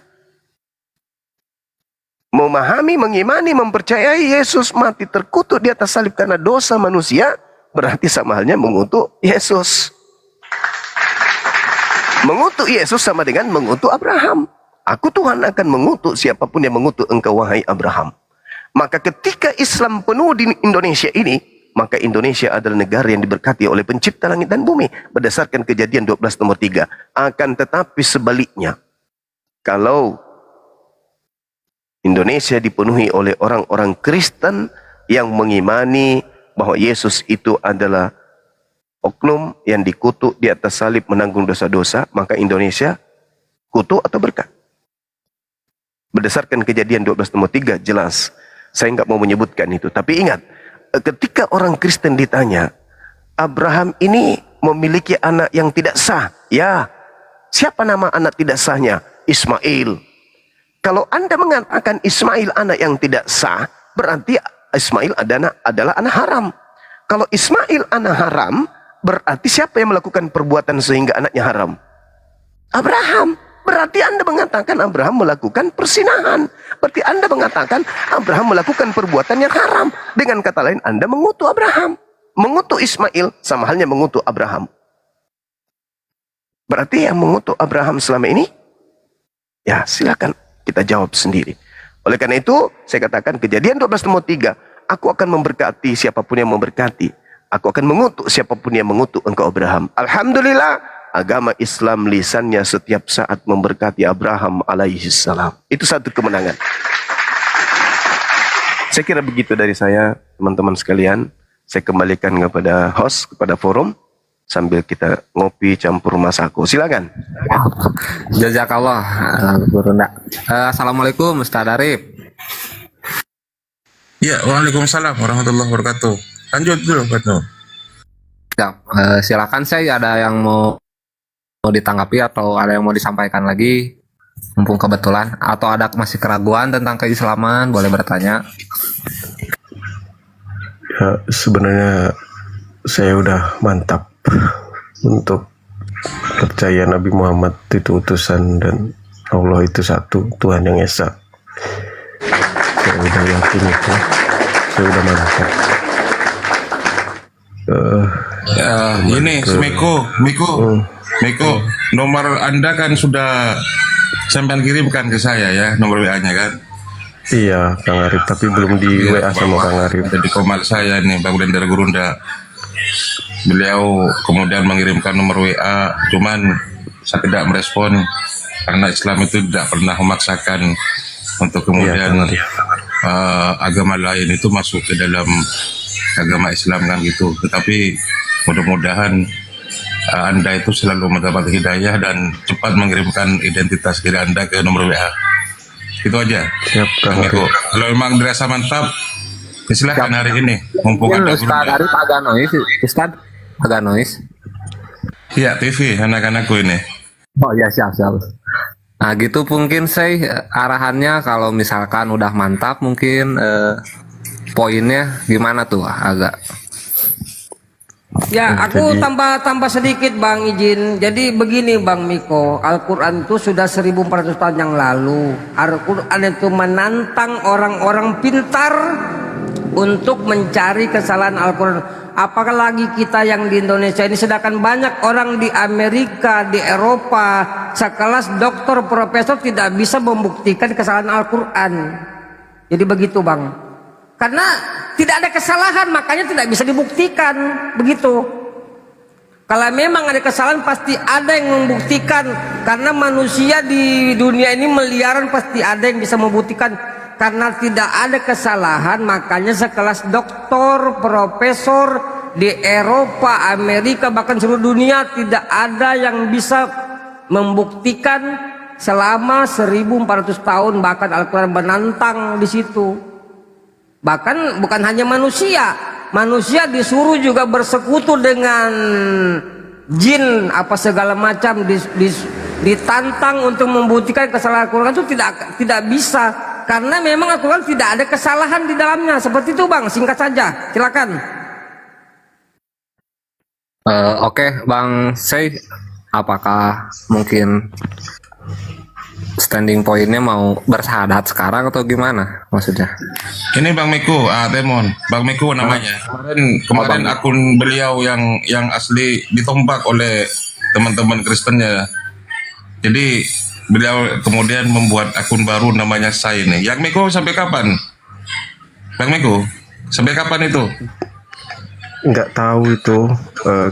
memahami, mengimani, mempercayai Yesus mati terkutuk di atas salib karena dosa manusia, berarti sama halnya mengutuk Yesus. Mengutuk Yesus sama dengan mengutuk Abraham. Aku Tuhan akan mengutuk siapapun yang mengutuk engkau, wahai Abraham. Maka ketika Islam penuh di Indonesia ini, maka Indonesia adalah negara yang diberkati oleh pencipta langit dan bumi. Berdasarkan Kejadian 12 nomor 3. Akan tetapi sebaliknya, kalau Indonesia dipenuhi oleh orang-orang Kristen yang mengimani bahwa Yesus itu adalah oknum yang dikutuk di atas salib menanggung dosa-dosa, maka Indonesia kutuk atau berkat? Berdasarkan Kejadian 12 nomor 3 jelas. Saya nggak mau menyebutkan itu. Tapi ingat, ketika orang Kristen ditanya, Abraham ini memiliki anak yang tidak sah. Ya, siapa nama anak tidak sahnya? Ismail. Kalau Anda mengatakan Ismail anak yang tidak sah, berarti Ismail adalah anak haram. Kalau Ismail anak haram, berarti siapa yang melakukan perbuatan sehingga anaknya haram? Abraham. Berarti Anda mengatakan Abraham melakukan persinahan. Berarti Anda mengatakan Abraham melakukan perbuatan yang haram. Dengan kata lain, Anda mengutuk Abraham. Mengutuk Ismail sama halnya mengutuk Abraham. Berarti yang mengutuk Abraham selama ini? Ya, silakan kita jawab sendiri. Oleh karena itu, saya katakan Kejadian 12 nomor 3, aku akan memberkati siapapun yang memberkati. Aku akan mengutuk siapapun yang mengutuk engkau Abraham. Alhamdulillah, agama Islam lisannya setiap saat memberkati Abraham alaihissalam. Itu satu kemenangan. Saya kira begitu dari saya, teman-teman sekalian. Saya kembalikan kepada host, kepada forum, sambil kita ngopi campur masako. Silakan. Jazakallah, Guru Nda. Assalamualaikum, Ustaz Arif. Ya, waalaikumsalam warahmatullahi wabarakatuh. Lanjut dulu, betul. Ya, silakan, saya ada yang mau ditanggapi atau ada yang mau disampaikan lagi. Mumpung kebetulan, atau ada masih keraguan tentang keislaman, boleh bertanya. Ya, sebenarnya saya udah mantap untuk percaya Nabi Muhammad itu utusan dan Allah itu satu, Tuhan yang esa. Saya udah yakin itu, saya udah mantap. Ya, ini Miko, nomor Anda kan sudah sampai kirimkan ke saya ya, nomor WA-nya kan. Iya, Kang Arif, tapi belum di WA sama Kang Arif. Jadi komal saya nih, Bang Blender Gurunda. Beliau kemudian mengirimkan nomor WA, cuman saya tidak merespon karena Islam itu tidak pernah memaksakan untuk kemudian agama lain itu masuk ke dalam agama Islam kan gitu. Tetapi mudah-mudahan Anda itu selalu mendapat hidayah dan cepat mengirimkan identitas diri Anda ke nomor WA. Itu aja. Siap, Kang Arif. Kalau memang dirasa mantap, silakan hari ini. Mumpung Anda Ustaz Arif agak noise, Ustaz agak noise. Iya, TV anak-anakku ini. Oh ya, siap. Nah gitu mungkin saya arahannya kalau misalkan udah mantap mungkin poinnya gimana tuh agak. Ya, aku tambah sedikit Bang, izin. Jadi begini Bang Miko, Al-Quran itu sudah 1400 tahun yang lalu. Al-Quran itu menantang orang-orang pintar untuk mencari kesalahan Al-Quran. Apalagi kita yang di Indonesia ini, sedangkan banyak orang di Amerika, di Eropa, sekelas dokter, profesor tidak bisa membuktikan kesalahan Al-Quran. Jadi begitu Bang. Karena tidak ada kesalahan, makanya tidak bisa dibuktikan. Begitu. Kalau memang ada kesalahan, pasti ada yang membuktikan. Karena manusia di dunia ini miliaran, pasti ada yang bisa membuktikan. Karena tidak ada kesalahan, makanya sekelas doktor, profesor di Eropa, Amerika, bahkan seluruh dunia tidak ada yang bisa membuktikan selama 1400 tahun. Bahkan Al-Quran menantang di situ. Bahkan bukan hanya manusia disuruh juga bersekutu dengan jin apa segala macam, ditantang untuk membuktikan kesalahan Al-Quran itu tidak bisa, karena memang Al-Quran tidak ada kesalahan di dalamnya. Seperti itu Bang, singkat saja, silakan. Oke, Bang Sei, apakah mungkin standing pointnya mau bersahadat sekarang atau gimana maksudnya? Ini Bang Miko, Temon, Bang Miko namanya. Kemarin akun beliau yang asli ditombak oleh teman-teman Kristennya. Jadi beliau kemudian membuat akun baru namanya Sai ini. Yang Miko sampai kapan? Bang Miko, sampai kapan itu? Nggak tahu itu,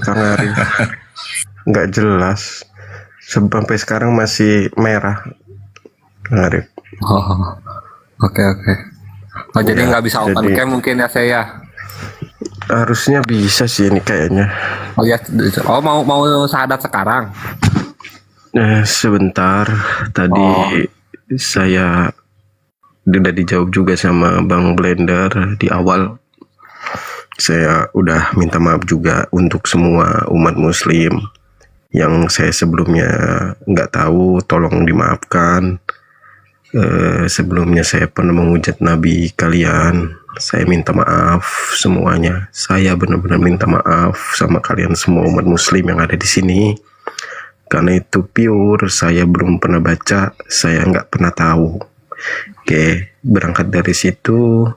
Kang Arif. Nggak jelas. Sampai sekarang masih merah, Kang Arif. Oh, oke. Oh, jadi nggak bisa open cam mungkin ya saya. Harusnya bisa sih ini kayaknya. Oh ya, mau sahadat sekarang. Sebentar, tadi saya udah dijawab juga sama Bang Blender di awal. Saya udah minta maaf juga untuk semua umat muslim yang saya sebelumnya nggak tahu, tolong dimaafkan. Sebelumnya saya pernah menghujat Nabi kalian, saya minta maaf semuanya. Saya benar-benar minta maaf sama kalian semua umat muslim yang ada di sini, karena itu pure saya belum pernah baca, saya nggak pernah tahu. Oke, berangkat dari situ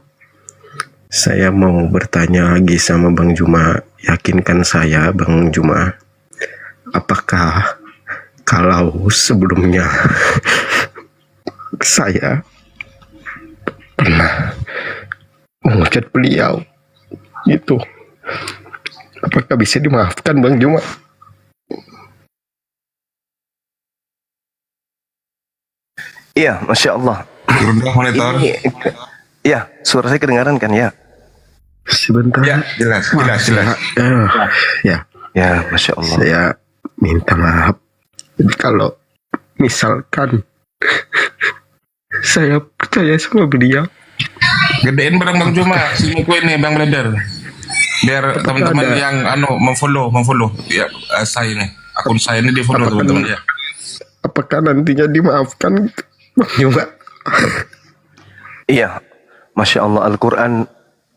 saya mau bertanya lagi sama Bang Juma. Yakinkan saya Bang Juma, apakah kalau sebelumnya saya pernah mengucap beliau itu, apakah bisa dimaafkan Bang Juma? Iya, Masya Allah. Rendah monitor. Iya, suara saya kedengaran kan ya? Sebentar. Ya, jelas. Ya, Masya Allah. Saya minta maaf. Jadi kalau misalkan saya percaya sama beliau, Gedein barang Bang Juma, si Miko ini Bang Blender. Biar teman-teman yang memfollow ya, saya ini. Akun saya ini di follow teman-teman ya. apakah nantinya dimaafkan juga? Iya, Masya Allah, Al-Quran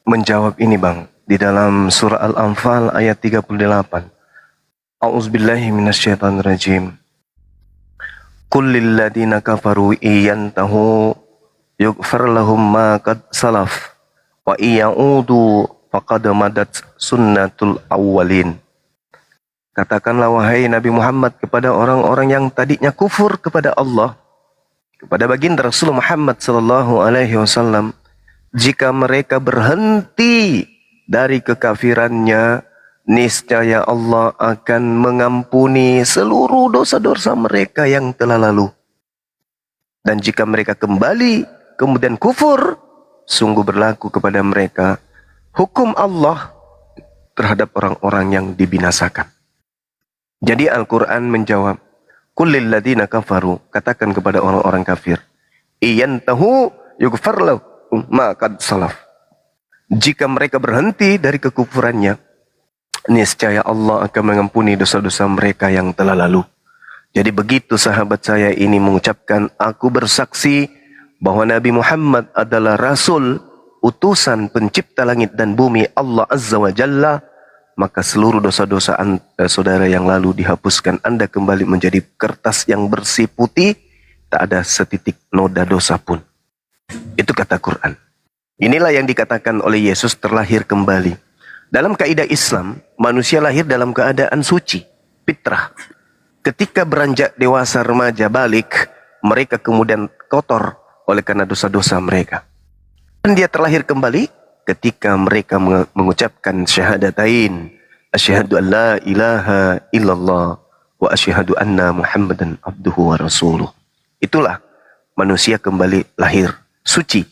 menjawab ini bang. Di dalam surah Al-Anfal ayat 38. A'udzubillahi minasyaitonirrajim. Qul lilladzina kafaru iyantahu yughfar lahum ma qad salaf wa iyaudu faqad madat sunnatul awwalin. Katakanlah wahai Nabi Muhammad kepada orang-orang yang tadinya kufur kepada Allah, kepada baginda Rasul Muhammad sallallahu alaihi wasallam, jika mereka berhenti dari kekafirannya, niscaya Allah akan mengampuni seluruh dosa-dosa mereka yang telah lalu. Dan jika mereka kembali kemudian kufur, sungguh berlaku kepada mereka hukum Allah terhadap orang-orang yang dibinasakan. Jadi Al-Quran menjawab, Qul lilladzina kafaru, katakan kepada orang-orang kafir, iyantahu yughfar lahum ma qad salaf. Jika mereka berhenti dari kekufurannya, niscaya Allah akan mengampuni dosa-dosa mereka yang telah lalu. Jadi begitu sahabat saya ini mengucapkan, aku bersaksi bahwa Nabi Muhammad adalah Rasul, utusan pencipta langit dan bumi Allah Azza wa Jalla, maka seluruh dosa-dosa saudara yang lalu dihapuskan. Anda kembali menjadi kertas yang bersih putih, tak ada setitik noda dosa pun. Itu kata Quran. Inilah yang dikatakan oleh Yesus terlahir kembali. Dalam kaidah Islam, manusia lahir dalam keadaan suci, fitrah. Ketika beranjak dewasa, remaja, balik, mereka kemudian kotor oleh karena dosa-dosa mereka. Dan dia terlahir kembali ketika mereka mengucapkan syahadatain, asyhadu an la ilaha illallah wa asyhadu anna Muhammadan abduhu wa rasuluh. Itulah manusia kembali lahir suci.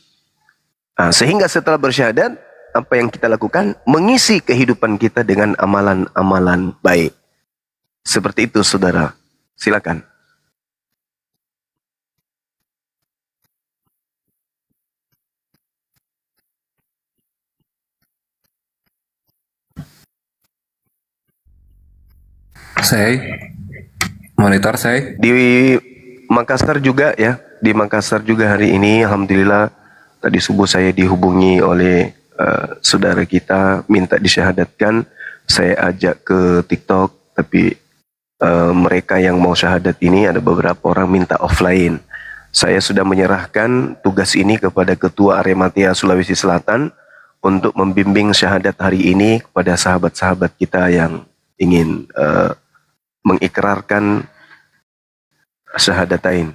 Sehingga setelah bersyahadat, apa yang kita lakukan? Mengisi kehidupan kita dengan amalan-amalan baik. Seperti itu saudara. Silakan. Saya monitor saya Di Makassar juga ya. Di Makassar juga hari ini alhamdulillah tadi subuh saya dihubungi oleh saudara kita minta disyahadatkan. Saya ajak ke TikTok, tapi mereka yang mau syahadat ini ada beberapa orang minta offline. Saya sudah menyerahkan tugas ini kepada Ketua Arematia Sulawesi Selatan untuk membimbing syahadat hari ini kepada sahabat-sahabat kita yang ingin mengikrarkan syahadatain.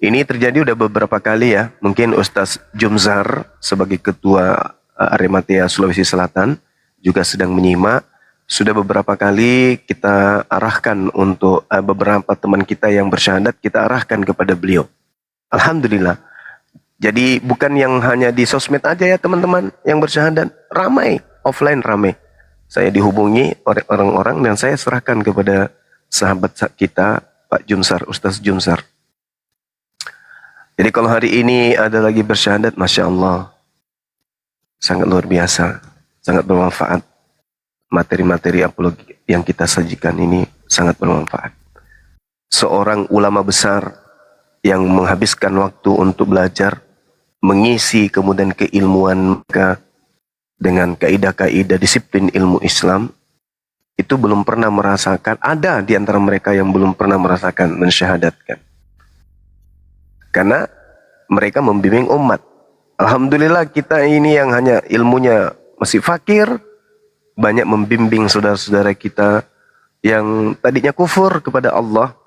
Ini terjadi udah beberapa kali ya. Mungkin Ustaz Jumzar sebagai Ketua Arematia Sulawesi Selatan juga sedang menyimak. Sudah beberapa kali kita arahkan untuk beberapa teman kita yang bersyahadat, kita arahkan kepada beliau. Alhamdulillah. Jadi bukan yang hanya di sosmed aja ya teman-teman yang bersyahadat. Ramai, offline ramai. Saya dihubungi oleh orang-orang dan saya serahkan kepada sahabat kita Pak Jumsar, Ustaz Jumsar. Jadi kalau hari ini ada lagi bersyahadat, Masya Allah, sangat luar biasa, sangat bermanfaat. Materi-materi apologi yang kita sajikan ini sangat bermanfaat. Seorang ulama besar yang menghabiskan waktu untuk belajar, mengisi kemudian keilmuan mereka dengan kaidah-kaidah disiplin ilmu Islam, itu belum pernah merasakan, ada di antara mereka yang belum pernah merasakan mensyahadatkan. Karena mereka membimbing umat. Alhamdulillah kita ini yang hanya ilmunya masih fakir, banyak membimbing saudara-saudara kita yang tadinya kufur kepada Allah,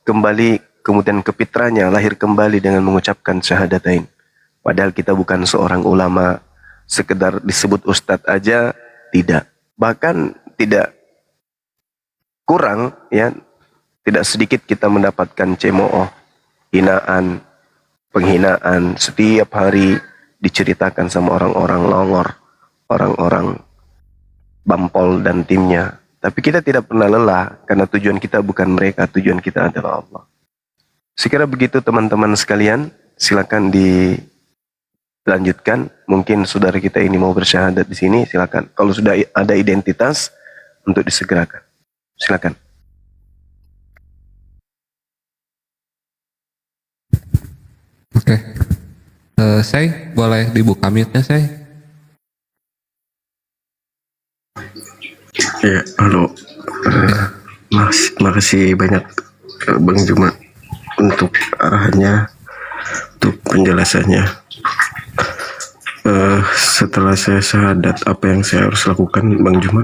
kembali kemudian ke fitrahnya, lahir kembali dengan mengucapkan syahadatain. Padahal kita bukan seorang ulama, sekedar disebut ustadz aja, tidak. Bahkan tidak kurang ya, tidak sedikit kita mendapatkan cemooh, hinaan, penghinaan setiap hari diceritakan sama orang-orang longor, orang-orang Bampol dan timnya. Tapi kita tidak pernah lelah karena tujuan kita bukan mereka, tujuan kita adalah Allah. Sekira begitu teman-teman sekalian, silakan dilanjutkan. Mungkin saudara kita ini mau bersyahadat di sini, silakan. Kalau sudah ada identitas untuk disegerakan. Silakan. Oke. Saya boleh dibuka mute-nya, saya? Ya, halo. Makasih banyak Bang Juma untuk arahannya, untuk penjelasannya. Setelah saya syahadat, apa yang saya harus lakukan, Bang Juma?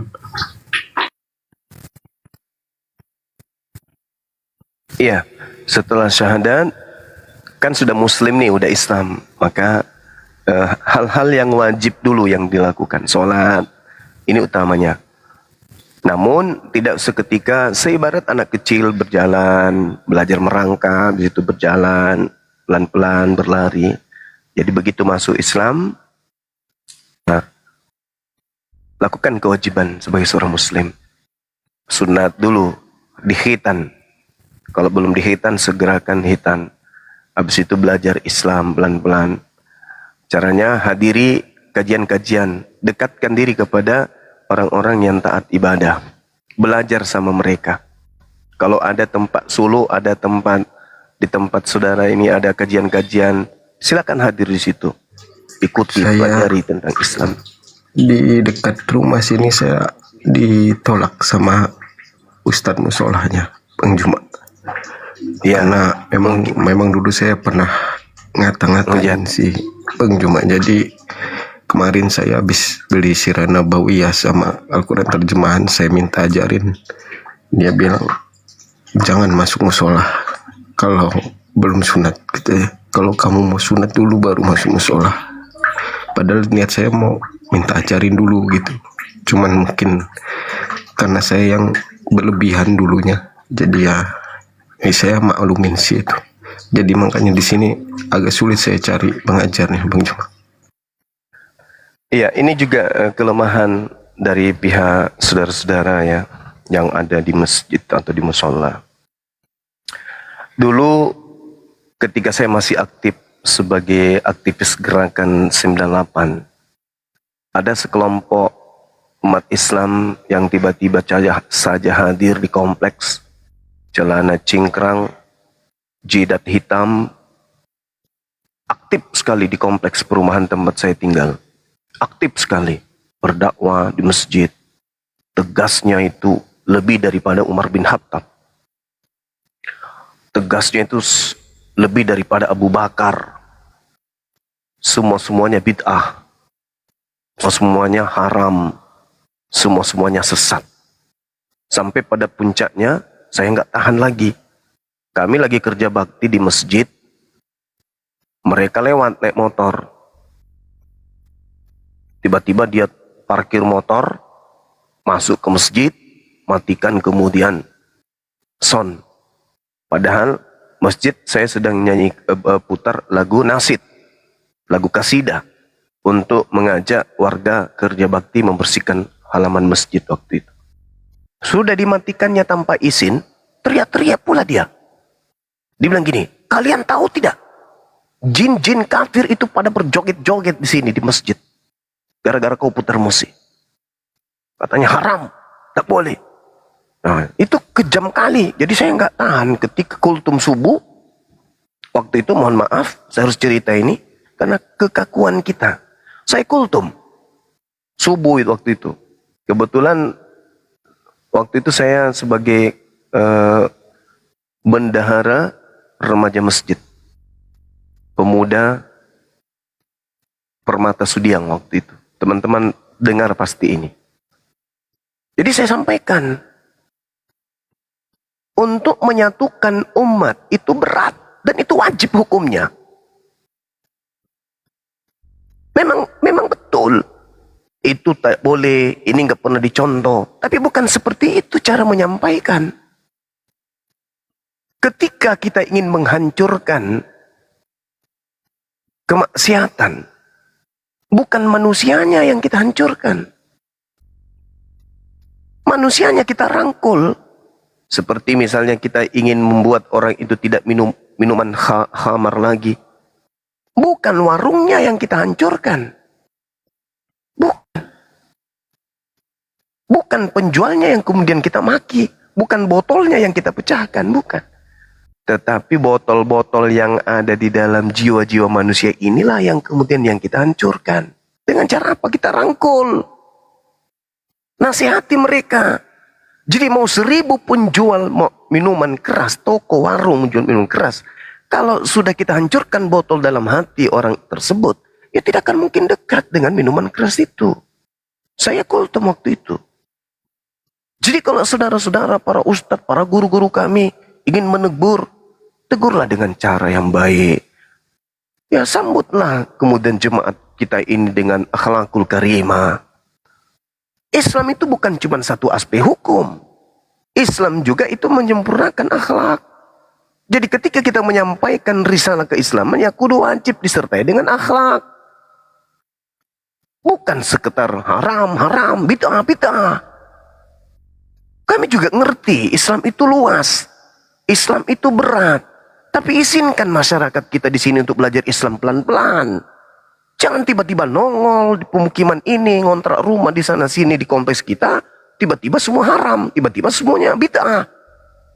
Iya, setelah syahadat kan sudah muslim nih, udah Islam, maka hal-hal yang wajib dulu yang dilakukan, sholat, ini utamanya. Namun tidak seketika seibarat anak kecil berjalan, belajar merangkak, di situ berjalan, pelan-pelan berlari. Jadi begitu masuk Islam, nah, lakukan kewajiban sebagai seorang muslim. Sunat dulu, dihitan. Kalau belum dihitan, segerakan hitan. Habis itu belajar Islam pelan-pelan. Caranya hadiri kajian-kajian, dekatkan diri kepada orang-orang yang taat ibadah. Belajar sama mereka. Kalau ada tempat solo, ada tempat di tempat saudara ini ada kajian-kajian, silakan hadir di situ. Ikuti, pelajari tentang Islam. Di dekat rumah sini saya ditolak sama Ustadz musolahnya, Bang Juma. Ya, Karena memang dulu saya pernah ngata-ngatain si Bang Juma. Jadi kemarin saya habis beli Sirah Nabawiyah sama Al-Quran terjemahan, saya minta ajarin. Dia bilang, jangan masuk musola kalau belum sunat, gitu ya. Kalau kamu mau sunat dulu baru masuk musola. Padahal niat saya mau minta ajarin dulu gitu. Cuman mungkin karena saya yang berlebihan dulunya, jadi saya maklumin sih itu. Jadi makanya di sini agak sulit saya cari pengajarnya, Bang Juma. Iya, ini juga kelemahan dari pihak saudara-saudara ya yang ada di masjid atau di musola. Dulu ketika saya masih aktif sebagai aktivis gerakan 98, ada sekelompok umat Islam yang tiba-tiba saja hadir di kompleks, celana cingkrang, jidat hitam, aktif sekali di kompleks perumahan tempat saya tinggal. Aktif sekali berdakwah di masjid. Tegasnya itu lebih daripada Umar bin Khattab. Tegasnya itu lebih daripada Abu Bakar. Semua-semuanya bid'ah. Semuanya haram. Semua-semuanya sesat. Sampai pada puncaknya saya nggak tahan lagi. Kami lagi kerja bakti di masjid. Mereka lewat naik motor. Tiba-tiba dia parkir motor, masuk ke masjid, matikan kemudian sound. Padahal masjid saya sedang nyanyi putar lagu nasid, lagu kasidah untuk mengajak warga kerja bakti membersihkan halaman masjid waktu itu. Sudah dimatikannya tanpa izin, teriak-teriak pula dia. Dia bilang gini, kalian tahu tidak? Jin-jin kafir itu pada berjoget-joget di sini di masjid. Gara-gara kau putar musik. Katanya haram, tak boleh. Nah, itu kejam kali. Jadi saya nggak tahan ketika kultum subuh. Waktu itu mohon maaf, saya harus cerita ini. Karena kekakuan kita. Saya kultum. Subuh itu waktu itu. Kebetulan waktu itu saya sebagai bendahara remaja masjid. Pemuda Permata Sudiang waktu itu. Teman-teman dengar pasti ini. Jadi saya sampaikan, untuk menyatukan umat itu berat dan itu wajib hukumnya. Memang betul. Itu tak boleh, ini nggak pernah dicontoh. Tapi bukan seperti itu cara menyampaikan. Ketika kita ingin menghancurkan kemaksiatan, bukan manusianya yang kita hancurkan. Manusianya kita rangkul. Seperti misalnya kita ingin membuat orang itu tidak minum minuman khamar lagi. Bukan warungnya yang kita hancurkan. Bukan penjualnya yang kemudian kita maki. Bukan botolnya yang kita pecahkan. Bukan. Tetapi botol-botol yang ada di dalam jiwa-jiwa manusia inilah yang kemudian yang kita hancurkan. Dengan cara apa? Kita rangkul. Nasihati mereka. Jadi mau 1000 pun jual minuman keras, toko, warung menjual minuman keras. Kalau sudah kita hancurkan botol dalam hati orang tersebut, ya tidak akan mungkin dekat dengan minuman keras itu. Saya kultum waktu itu. Jadi kalau saudara-saudara, para ustadz, para guru-guru kami ingin menegur, tegurlah dengan cara yang baik. Ya sambutlah kemudian jemaat kita ini dengan akhlakul karimah. Islam itu bukan cuma satu aspek hukum. Islam juga itu menyempurnakan akhlak. Jadi ketika kita menyampaikan risalah keislaman, ya kudu wajib disertai dengan akhlak. Bukan sekedar haram, bid'ah. Kami juga ngerti Islam itu luas. Islam itu berat. Tapi izinkan masyarakat kita di sini untuk belajar Islam pelan-pelan. Jangan tiba-tiba nongol di pemukiman ini, ngontrak rumah di sana sini di kompleks kita, tiba-tiba semua haram, tiba-tiba semuanya bid'ah.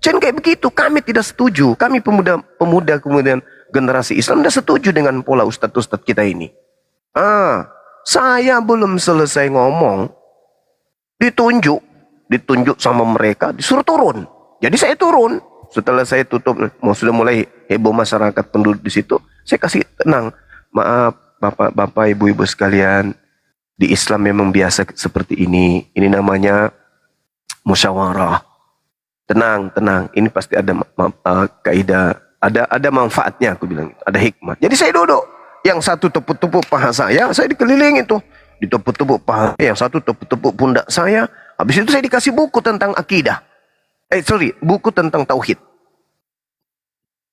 Jangan kayak begitu, kami tidak setuju. Kami pemuda kemudian generasi Islam tidak setuju dengan pola ustadz-ustadz kita ini. Saya belum selesai ngomong, ditunjuk sama mereka, disuruh turun. Jadi saya turun. Setelah saya tutup, sudah mulai heboh masyarakat penduduk di situ, saya kasih tenang. Maaf, Bapak, Ibu-ibu sekalian, di Islam memang biasa seperti ini. Ini namanya musyawarah. Tenang. Ini pasti ada kaidah, ada manfaatnya, aku bilang. Ada hikmah. Jadi saya duduk. Yang satu tepuk-tepuk paha saya dikelilingi tuh. Ditepuk-tepuk paha. Yang satu tepuk-tepuk pundak saya. Habis itu saya dikasih buku tentang akidah. Buku tentang tauhid.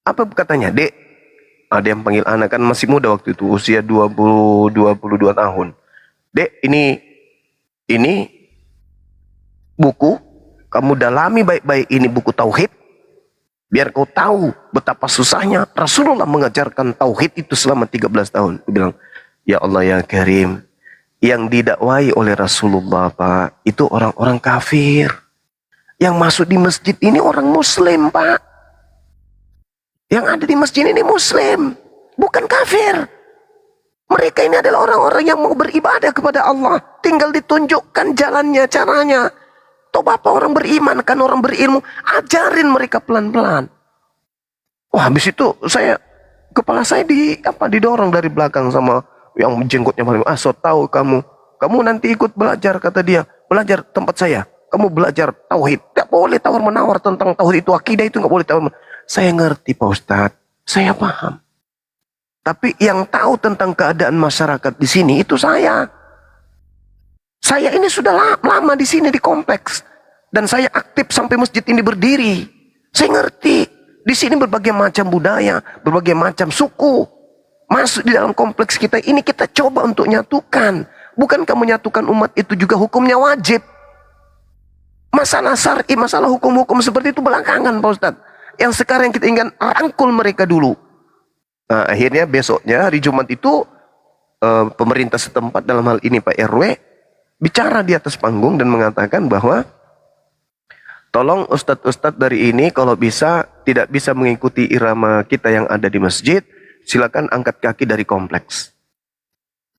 Apa katanya? Dek, ada yang panggil anak, kan masih muda waktu itu, usia 22 tahun. Dek, ini buku, kamu dalami baik-baik, ini buku tauhid. Biar kau tahu betapa susahnya Rasulullah mengajarkan tauhid itu selama 13 tahun. Dia bilang, ya Allah ya Karim, yang didakwai oleh Rasulullah, Pak, itu orang-orang kafir. Yang masuk di masjid ini orang muslim, Pak. Yang ada di masjid ini muslim, bukan kafir. Mereka ini adalah orang-orang yang mau beribadah kepada Allah. Tinggal ditunjukkan jalannya, caranya. Toh Bapak orang beriman, kan orang berilmu. Ajarin mereka pelan-pelan. Wah, habis itu kepala saya didorong dari belakang sama yang jenggotnya paling. So tahu kamu nanti ikut belajar, kata dia. Belajar tempat saya. Kamu belajar tauhid. Tidak boleh tawar-menawar tentang tauhid itu, akidah itu nggak boleh tawar-menawar. Saya ngerti Pak Ustadz, saya paham. Tapi yang tahu tentang keadaan masyarakat di sini itu saya. Saya ini sudah lama di sini di kompleks. Dan saya aktif sampai masjid ini berdiri. Saya ngerti. Di sini berbagai macam budaya, berbagai macam suku. Masuk di dalam kompleks kita ini kita coba untuk nyatukan. Bukankah menyatukan umat itu juga hukumnya wajib? Masalah syar'i, masalah hukum-hukum seperti itu belakangan Pak Ustadz. Yang sekarang kita ingin rangkul mereka dulu. Nah, akhirnya besoknya hari Jumat itu pemerintah setempat, dalam hal ini Pak RW, bicara di atas panggung dan mengatakan bahwa tolong ustadz-ustadz dari ini kalau bisa tidak bisa mengikuti irama kita yang ada di masjid, silakan angkat kaki dari kompleks.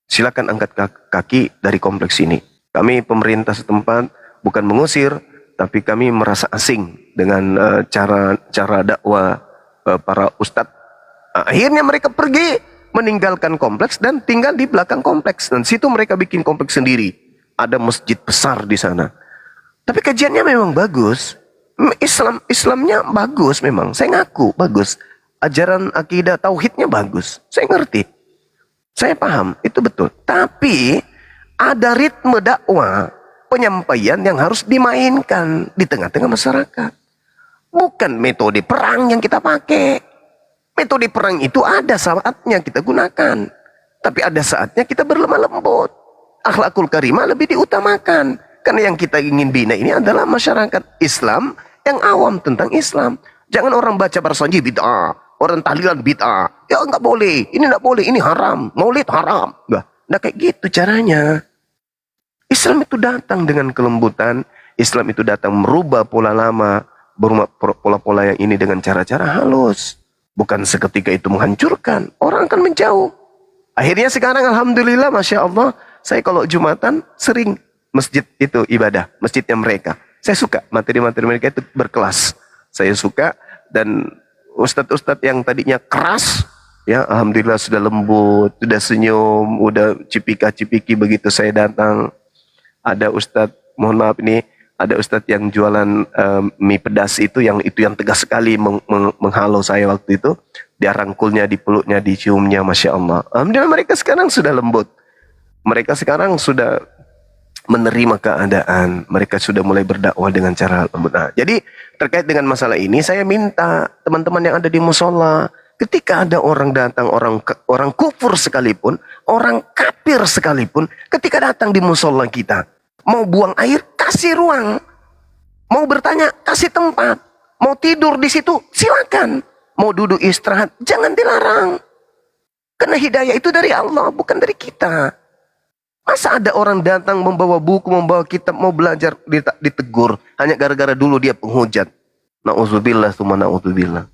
Silakan angkat kaki dari kompleks ini. Kami pemerintah setempat bukan mengusir, tapi kami merasa asing dengan cara dakwah para ustadz. Akhirnya mereka pergi meninggalkan kompleks dan tinggal di belakang kompleks. Dan situ mereka bikin kompleks sendiri. Ada masjid besar di sana. Tapi kajiannya memang bagus. Islamnya bagus memang. Saya ngaku bagus. Ajaran akidah tauhidnya bagus. Saya ngerti. Saya paham. Itu betul. Tapi ada ritme dakwah, penyampaian yang harus dimainkan di tengah-tengah masyarakat. Bukan metode perang yang kita pakai. Metode perang itu ada saatnya kita gunakan. Tapi ada saatnya kita berlemah lembut. Akhlakul karimah lebih diutamakan. Karena yang kita ingin bina ini adalah masyarakat Islam yang awam tentang Islam. Jangan orang baca bersanji bid'ah. Orang tahlilan bid'ah. Ya nggak boleh. Ini nggak boleh. Ini haram. Maulid haram. Nggak kayak gitu caranya. Islam itu datang dengan kelembutan. Islam itu datang merubah pola lama. berubah pola-pola yang ini dengan cara-cara halus. Bukan seketika itu menghancurkan. Orang akan menjauh. Akhirnya sekarang alhamdulillah, Masya Allah, saya kalau Jumatan sering masjid itu ibadah, masjidnya mereka. Saya suka materi-materi mereka itu berkelas. Saya suka, dan ustadz-ustadz yang tadinya keras, ya alhamdulillah sudah lembut, sudah senyum, udah cipika-cipiki begitu saya datang. Ada ustadz, mohon maaf ini, ada ustadz yang jualan mie pedas itu yang tegas sekali menghalau saya waktu itu. Dia rangkulnya, dipeluknya, diciumnya, Masya Allah. Alhamdulillah mereka sekarang sudah lembut. Mereka sekarang sudah menerima keadaan. Mereka sudah mulai berdakwah dengan cara lembut. Nah, jadi terkait dengan masalah ini, saya minta teman-teman yang ada di musola, ketika ada orang datang, orang kufur sekalipun, orang kafir sekalipun, ketika datang di musola kita, mau buang air, kasih ruang. Mau bertanya, kasih tempat. Mau tidur di situ, silakan. Mau duduk istirahat, jangan dilarang. Karena hidayah itu dari Allah, bukan dari kita. Masa ada orang datang membawa buku, membawa kitab, mau belajar, ditegur. Hanya gara-gara dulu dia penghujat. Na'udzubillah, tsumma na'udzubillah.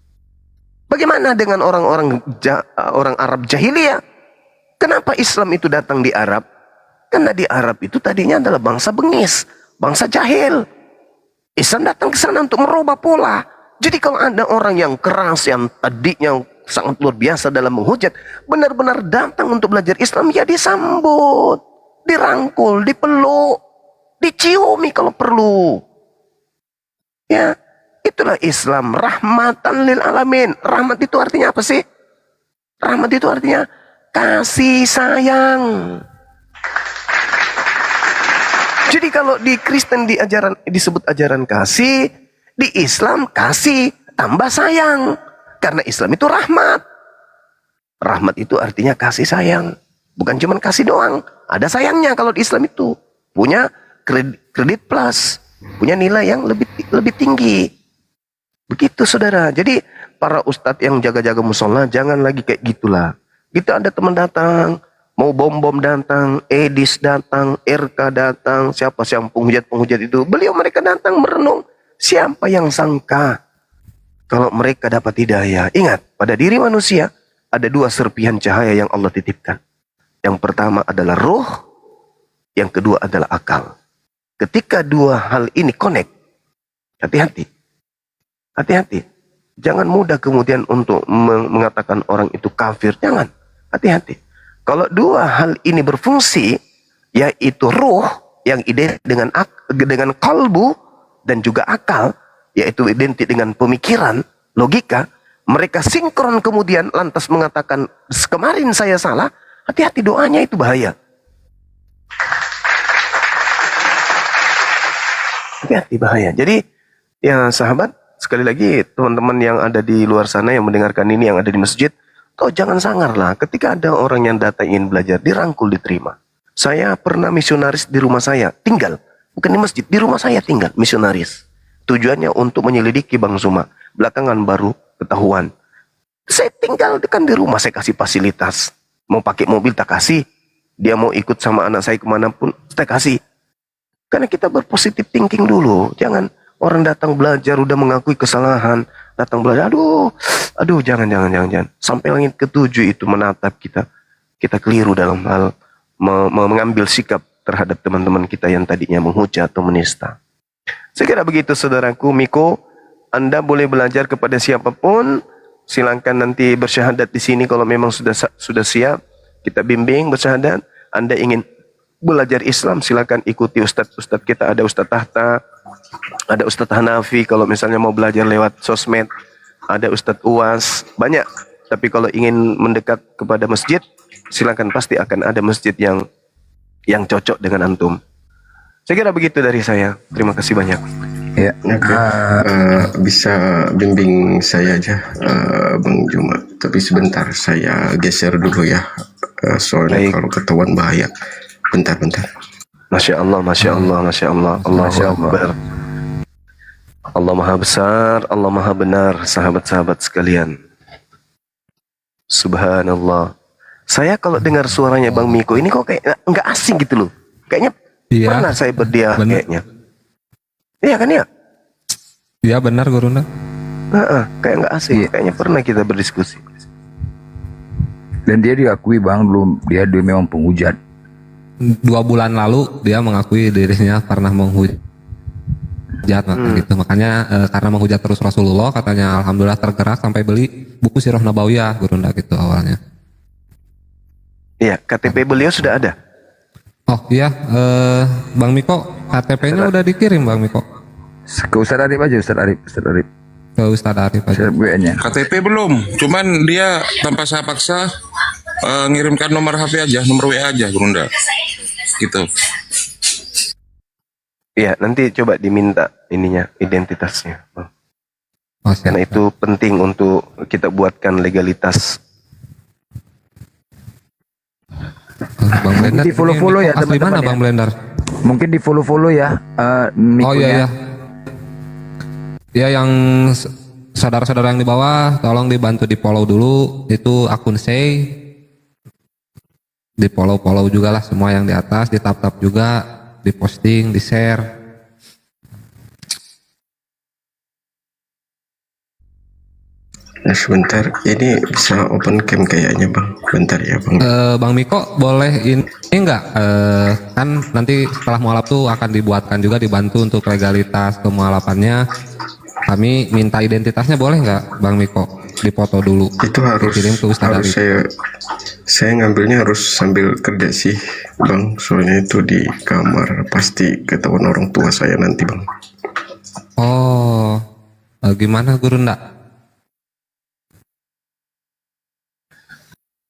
Bagaimana dengan orang Arab jahiliyah? Kenapa Islam itu datang di Arab? Karena di Arab itu tadinya adalah bangsa bengis, bangsa jahil. Islam datang ke sana untuk merubah pola. Jadi kalau ada orang yang keras, yang tadinya sangat luar biasa dalam menghujat, benar-benar datang untuk belajar Islam, ya disambut, dirangkul, dipeluk, diciumi kalau perlu. Ya, itulah Islam, rahmatan lil alamin. Rahmat itu artinya apa sih? Rahmat itu artinya kasih sayang. Jadi kalau di Kristen disebut ajaran kasih, di Islam kasih tambah sayang. Karena Islam itu rahmat. Rahmat itu artinya kasih sayang. Bukan cuma kasih doang. Ada sayangnya kalau di Islam itu. Punya kredit plus. Punya nilai yang lebih tinggi. Begitu saudara. Jadi para ustadz yang jaga-jaga musola, jangan lagi kayak gitulah. Kita ada teman datang. Mau bom-bom datang. Edis datang. RK datang. Siapa yang penghujat-penghujat itu. Mereka datang merenung. Siapa yang sangka kalau mereka dapat hidayah? Ingat, pada diri manusia ada dua serpihan cahaya yang Allah titipkan. Yang pertama adalah roh, yang kedua adalah akal. Ketika dua hal ini connect, hati-hati. Hati-hati. Jangan mudah kemudian untuk mengatakan orang itu kafir. Jangan. Hati-hati. Kalau dua hal ini berfungsi, yaitu roh yang identik dengan kalbu, dan juga akal, yaitu identik dengan pemikiran, logika, mereka sinkron kemudian lantas mengatakan, kemarin saya salah, hati-hati, doanya itu bahaya. Hati-hati, bahaya. Jadi, ya sahabat, sekali lagi teman-teman yang ada di luar sana yang mendengarkan ini, yang ada di masjid, jangan sangarlah ketika ada orang yang datang ingin belajar, dirangkul, diterima. Saya pernah misionaris di rumah saya, tinggal. Bukan di masjid, di rumah saya tinggal, misionaris. Tujuannya untuk menyelidiki Bang Zuma. Belakangan baru ketahuan. Saya tinggal kan di rumah, saya kasih fasilitas. Mau pakai mobil, tak kasih. Dia mau ikut sama anak saya kemanapun, saya kasih. Karena kita berpositif thinking dulu. Jangan orang datang belajar, udah mengakui kesalahan. Datang belajar, aduh, jangan. Sampai langit ketujuh itu menatap kita. Kita keliru dalam hal mengambil sikap terhadap teman-teman kita yang tadinya menghujat atau menista. Saya kira begitu saudaraku. Miko, Anda boleh belajar kepada siapapun. Silakan nanti bersyahadat di sini kalau memang sudah siap. Kita bimbing bersyahadat. Anda ingin belajar Islam, silakan ikuti ustadz kita. Ada Ustadz Tahta, ada Ustadz Hanafi kalau misalnya mau belajar lewat sosmed. Ada Ustadz Uwas, banyak. Tapi kalau ingin mendekat kepada masjid, silakan, pasti akan ada masjid yang cocok dengan antum. Saya kira begitu dari saya. Terima kasih banyak. Ya, Oke. Bisa bimbing saya aja, Bang Juma. Tapi sebentar, saya geser dulu ya. Soalnya Baik. kalau ketahuan bahaya. Bentar. Masya Allah, Masya Allah, Masya Allah. Allahu Akbar. Allah Maha Besar, Allah Maha Benar, sahabat-sahabat sekalian. Subhanallah. Saya kalau dengar suaranya Bang Miko ini kok kayak nggak asing gitu loh. Kayaknya Iya, pernah saya berdia bener. kayaknya. Iya kan ya? Iya benar Gurunda. Kayak nggak asing. Iya. Kayaknya pernah kita berdiskusi. Dan dia diakui bang, belum dia memang penghujat. 2 bulan lalu dia mengakui dirinya pernah menghujat gitu. Makanya karena menghujat terus Rasulullah, katanya alhamdulillah tergerak sampai beli buku Sirah Nabawiyah Gurunda gitu awalnya. Iya, KTP beliau sudah ada. Oh iya, Bang Miko, KTP-nya udah dikirim Bang Miko Ke Ustaz Arif aja, Ustaz Arif. ke Ustadz Arif aja. Ustaz WN-nya. KTP belum, cuman dia tanpa saya paksa ngirimkan nomor HP aja, nomor WA aja Gurunda. Gitu. Iya, nanti coba diminta ininya, identitasnya, Bang. Oh, siap. Karena itu penting untuk kita buatkan legalitas. Bang Blender Di follow-follow ini ya, asli teman-teman mana ya. Bang Blender? Mungkin di follow ya. Oh iya Mikonya. iya. Ya yang saudara-saudara yang di bawah tolong dibantu di follow dulu, itu akun Say. Di follow juga lah semua yang di atas, di tap juga, di posting, di share. Sebentar, ini bisa open cam kayaknya bang. Bentar ya bang. Bang Miko boleh ini enggak, kan nanti setelah mualaf tuh akan dibuatkan juga, dibantu untuk legalitas kemualafannya. Kami minta identitasnya boleh nggak Bang Miko dipoto dulu, Itu harus dikirim ke Ustadz harus Arif. saya ngambilnya harus sambil kerja sih bang. Soalnya itu di kamar pasti ketahuan orang tua saya nanti bang. Oh, gimana Guru ndak?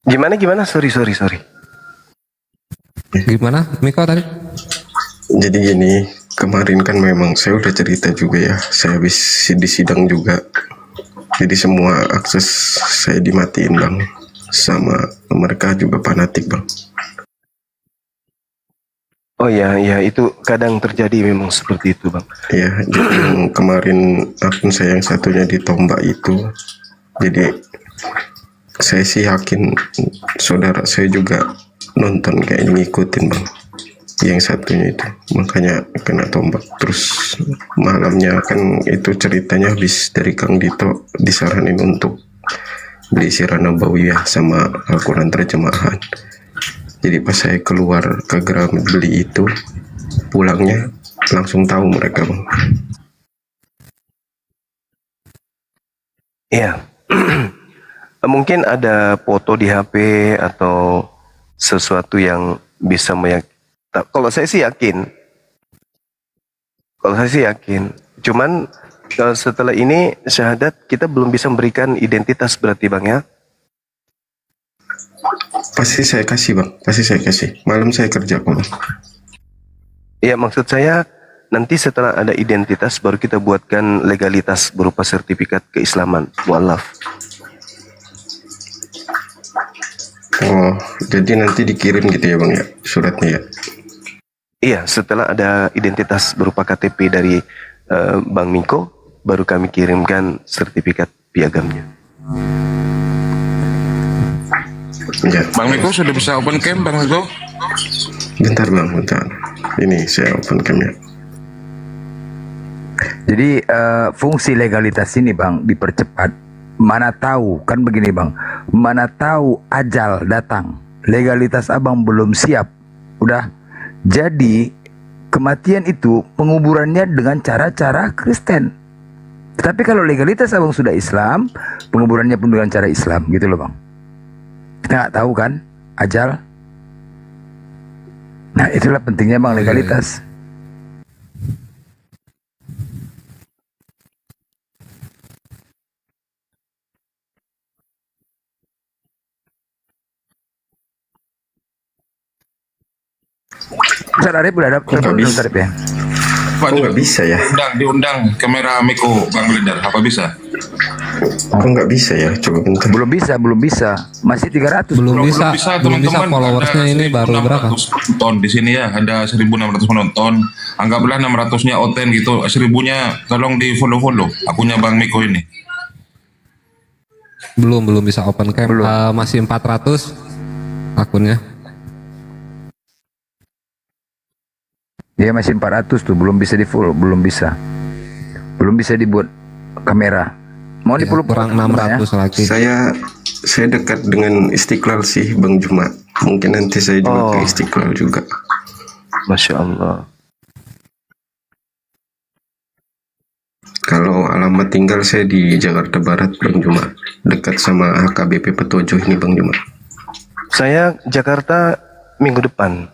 Gimana? Sorry. Gimana Miko tadi? Jadi gini, kemarin kan memang saya udah cerita juga ya, saya habis di sidang juga. Jadi semua akses saya dimatiin bang, sama mereka juga fanatik bang. Oh iya, itu kadang terjadi memang seperti itu, Bang. Ya, jadi yang kemarin akun saya yang satunya ditombak itu, jadi saya sih yakin saudara saya juga nonton kayak ngikutin bang. Yang satunya itu makanya kena tombak. Terus malamnya kan itu ceritanya habis dari Kang Dito disaranin untuk beli Sirah Nabawiyah sama Al-Quran terjemahan. Jadi pas saya keluar ke Gramet beli itu, pulangnya langsung tahu mereka bang. Iya. Mungkin ada foto di HP atau sesuatu yang bisa Kalau saya sih yakin. Cuman setelah ini syahadat kita belum bisa memberikan identitas berarti Bang ya? Pasti saya kasih bang, pasti saya kasih. Malam saya kerja kok bang. Iya, maksud saya nanti setelah ada identitas baru kita buatkan legalitas berupa sertifikat keislaman mualaf. Oh, jadi nanti dikirim gitu ya bang ya, suratnya ya? Iya, setelah ada identitas berupa KTP dari Bang Miko, baru kami kirimkan sertifikat piagamnya. Ya. Bang Miko sudah bisa open cam Bang Miko? Bentar bang, bentar. Ini saya open camnya. Jadi fungsi legalitas ini bang dipercepat. Mana tahu kan begini bang, mana tahu ajal datang, legalitas abang belum siap, udah. Jadi kematian itu penguburannya dengan cara-cara Kristen. Tapi kalau legalitas abang sudah Islam, penguburannya pun dengan cara Islam, gitu loh bang. Kita nggak tahu kan ajal. Nah itulah pentingnya bang legalitas. Ustaz Arif udah ada Nggak bisa. Ustaz Arif ya? Pak, Kok nggak bisa ya? diundang kamera Miko Bang Blender, apa bisa? Kok nggak bisa ya? Coba bentar. Belum bisa. Masih 300. Belum bisa teman-teman. followersnya Ada ini baru 1.600 berapa? penonton di sini ya, ada 1.600 penonton. Anggaplah 600-nya oten gitu, 1.000-nya tolong di follow akunnya Bang Miko ini. Belum bisa open cam. Masih 400 akunnya. Dia masih 400 tuh, belum bisa di follow, belum bisa. Belum bisa dibuat kamera. Mau Ya, dipeluk kurang teman-teman ya. 600 lagi. Saya dekat dengan Istiqlal sih Bang Juma. Mungkin nanti saya juga ke Oh. Istiqlal juga. Masya Allah. Kalau alamat tinggal saya di Jakarta Barat Bang Juma, dekat sama HKBP Petojo ini Bang Juma. Saya Jakarta minggu depan.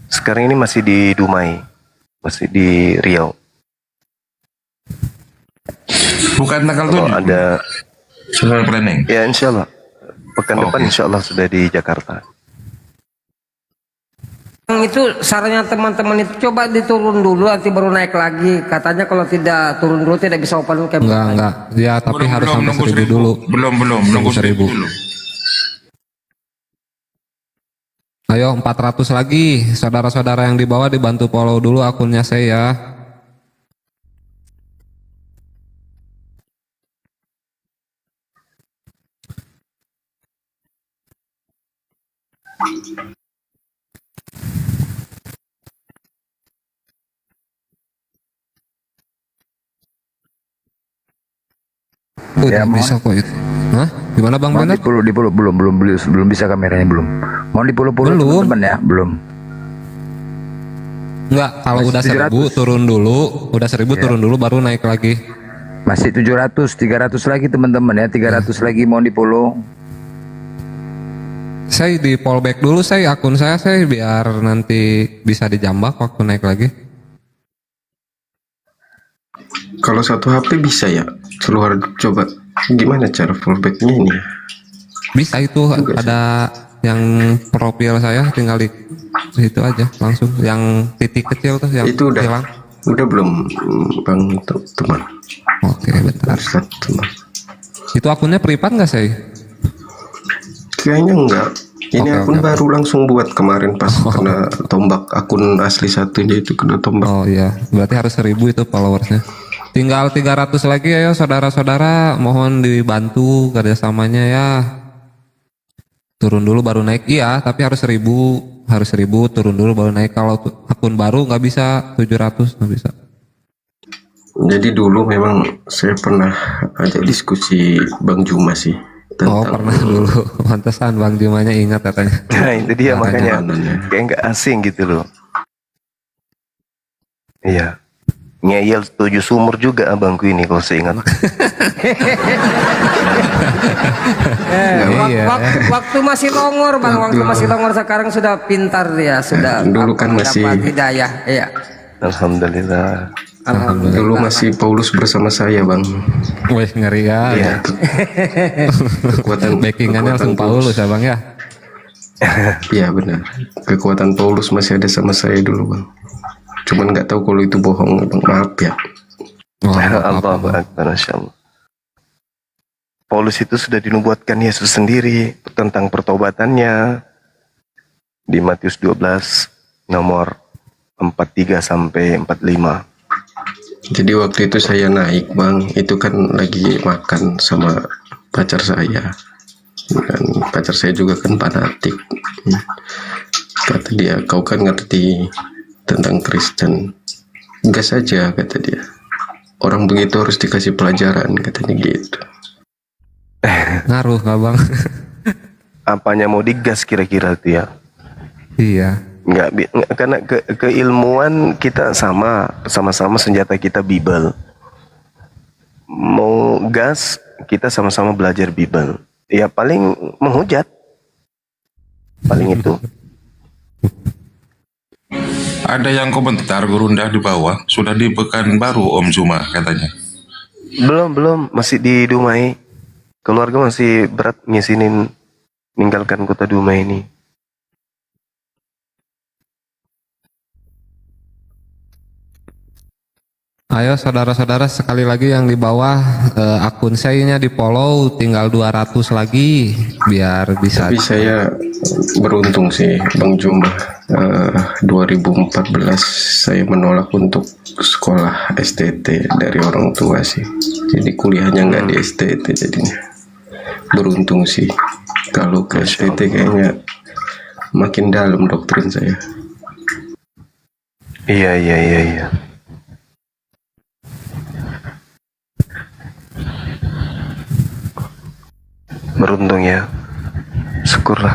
Sekarang ini masih di Dumai. Masih di Riau. Bukan tanggal Kalau 7. ada, Sudah planning. ya insya Allah. Pekan Oh, depan oke. insya Allah sudah di Jakarta. Itu sarannya teman-teman itu coba diturun dulu nanti baru naik lagi. Katanya kalau tidak turun dulu tidak bisa open camp. Enggak. Ya, tapi harus sampai nunggu 1000 dulu. Belum, nunggu 1000 dulu. Ayo 400 lagi. Saudara-saudara yang di bawah dibantu follow dulu akunnya saya. Ya, Udah mohon. bisa kok itu. Hah? Gimana Bang Mau Bener? dipeluk belum bisa kameranya belum. Mau dipeluk Belum. teman-teman ya, belum. Enggak, kalau Masih udah 1000 700. turun dulu, udah 1000 turun dulu baru naik lagi. Masih 700, 300 lagi teman-teman ya, 300 lagi mau dipeluk. Saya di fallback dulu akun saya biar nanti bisa dijambak waktu naik lagi. Kalau satu HP bisa ya? Keluar coba. Gimana cara fallbacknya ini? Bisa itu ada yang profil saya tinggal di situ aja langsung yang titik kecil tuh yang Itu udah hilang. udah belum Bang teman? Oke, bentar. Ustaz, teman. Itu akunnya privat nggak saya? Kayaknya enggak. Ini Oke, akun oke. baru langsung buat kemarin pas kena tombak. Akun asli satunya itu kena tombak. Oh iya, berarti harus 1000 itu followersnya. Tinggal 300 lagi ya saudara-saudara, mohon dibantu kerjasamanya ya. Turun dulu baru naik, iya, tapi harus 1000 turun dulu baru naik. Kalau akun baru nggak bisa 700 nggak bisa. Jadi dulu memang saya pernah ajak diskusi Bang Juma sih Oh tentang pernah dulu, pantesan Bang Jumanya ingat katanya. Nah itu dia Makanya makanya kayak nggak asing gitu loh. Iya. Ngeyel 7 sumur juga abangku ini kalau saya ingat. Iya, Waktu masih longor bang, waktu masih longor sekarang sudah pintar dia, sudah dulu kan mendapat masih- hidayah, iya. Alhamdulillah. Alhamdulillah. dulu masih Paulus bersama saya Bang. Wih ngeri ya. Iya. Kekuatan Backingannya langsung Paulus ya Bang ya. Iya benar. Kekuatan Paulus masih ada sama saya dulu Bang. Cuman nggak tahu kalau itu bohong Bang. Maaf ya. Oh, Allahu Akbar, Masya Allah. Paulus itu sudah dinubuatkan Yesus sendiri tentang pertobatannya di Matius 12 nomor 43 sampai 45. Jadi waktu itu saya naik Bang, itu kan lagi makan sama pacar saya. Dan pacar saya juga kan fanatik. Kata dia, kau kan ngerti tentang Kristen. Gas saja kata dia. Orang begitu harus dikasih pelajaran katanya gitu. Ngaruh nggak Bang? Apanya mau digas kira-kira itu ya? Iya. Nggak, karena keilmuan kita sama-sama senjata kita Bible. Mau gas kita sama-sama belajar Bible. Ya paling menghujat. Paling itu. Ada yang komentar Gurunda di bawah, sudah di Pekanbaru Om Juma katanya. Belum masih di Dumai. Keluarga masih berat ngisinin meninggalkan kota Dumai ini. Ayo saudara-saudara sekali lagi yang di bawah akun saya di follow tinggal 200 lagi biar bisa. Tapi saya beruntung sih Bang Juma. 2014 saya menolak untuk sekolah STT dari orang tua sih. Jadi kuliahnya nggak di STT jadinya. Beruntung sih. Kalau ke STT kayaknya makin dalam doktrin saya. Iya. beruntung ya. Syukurlah.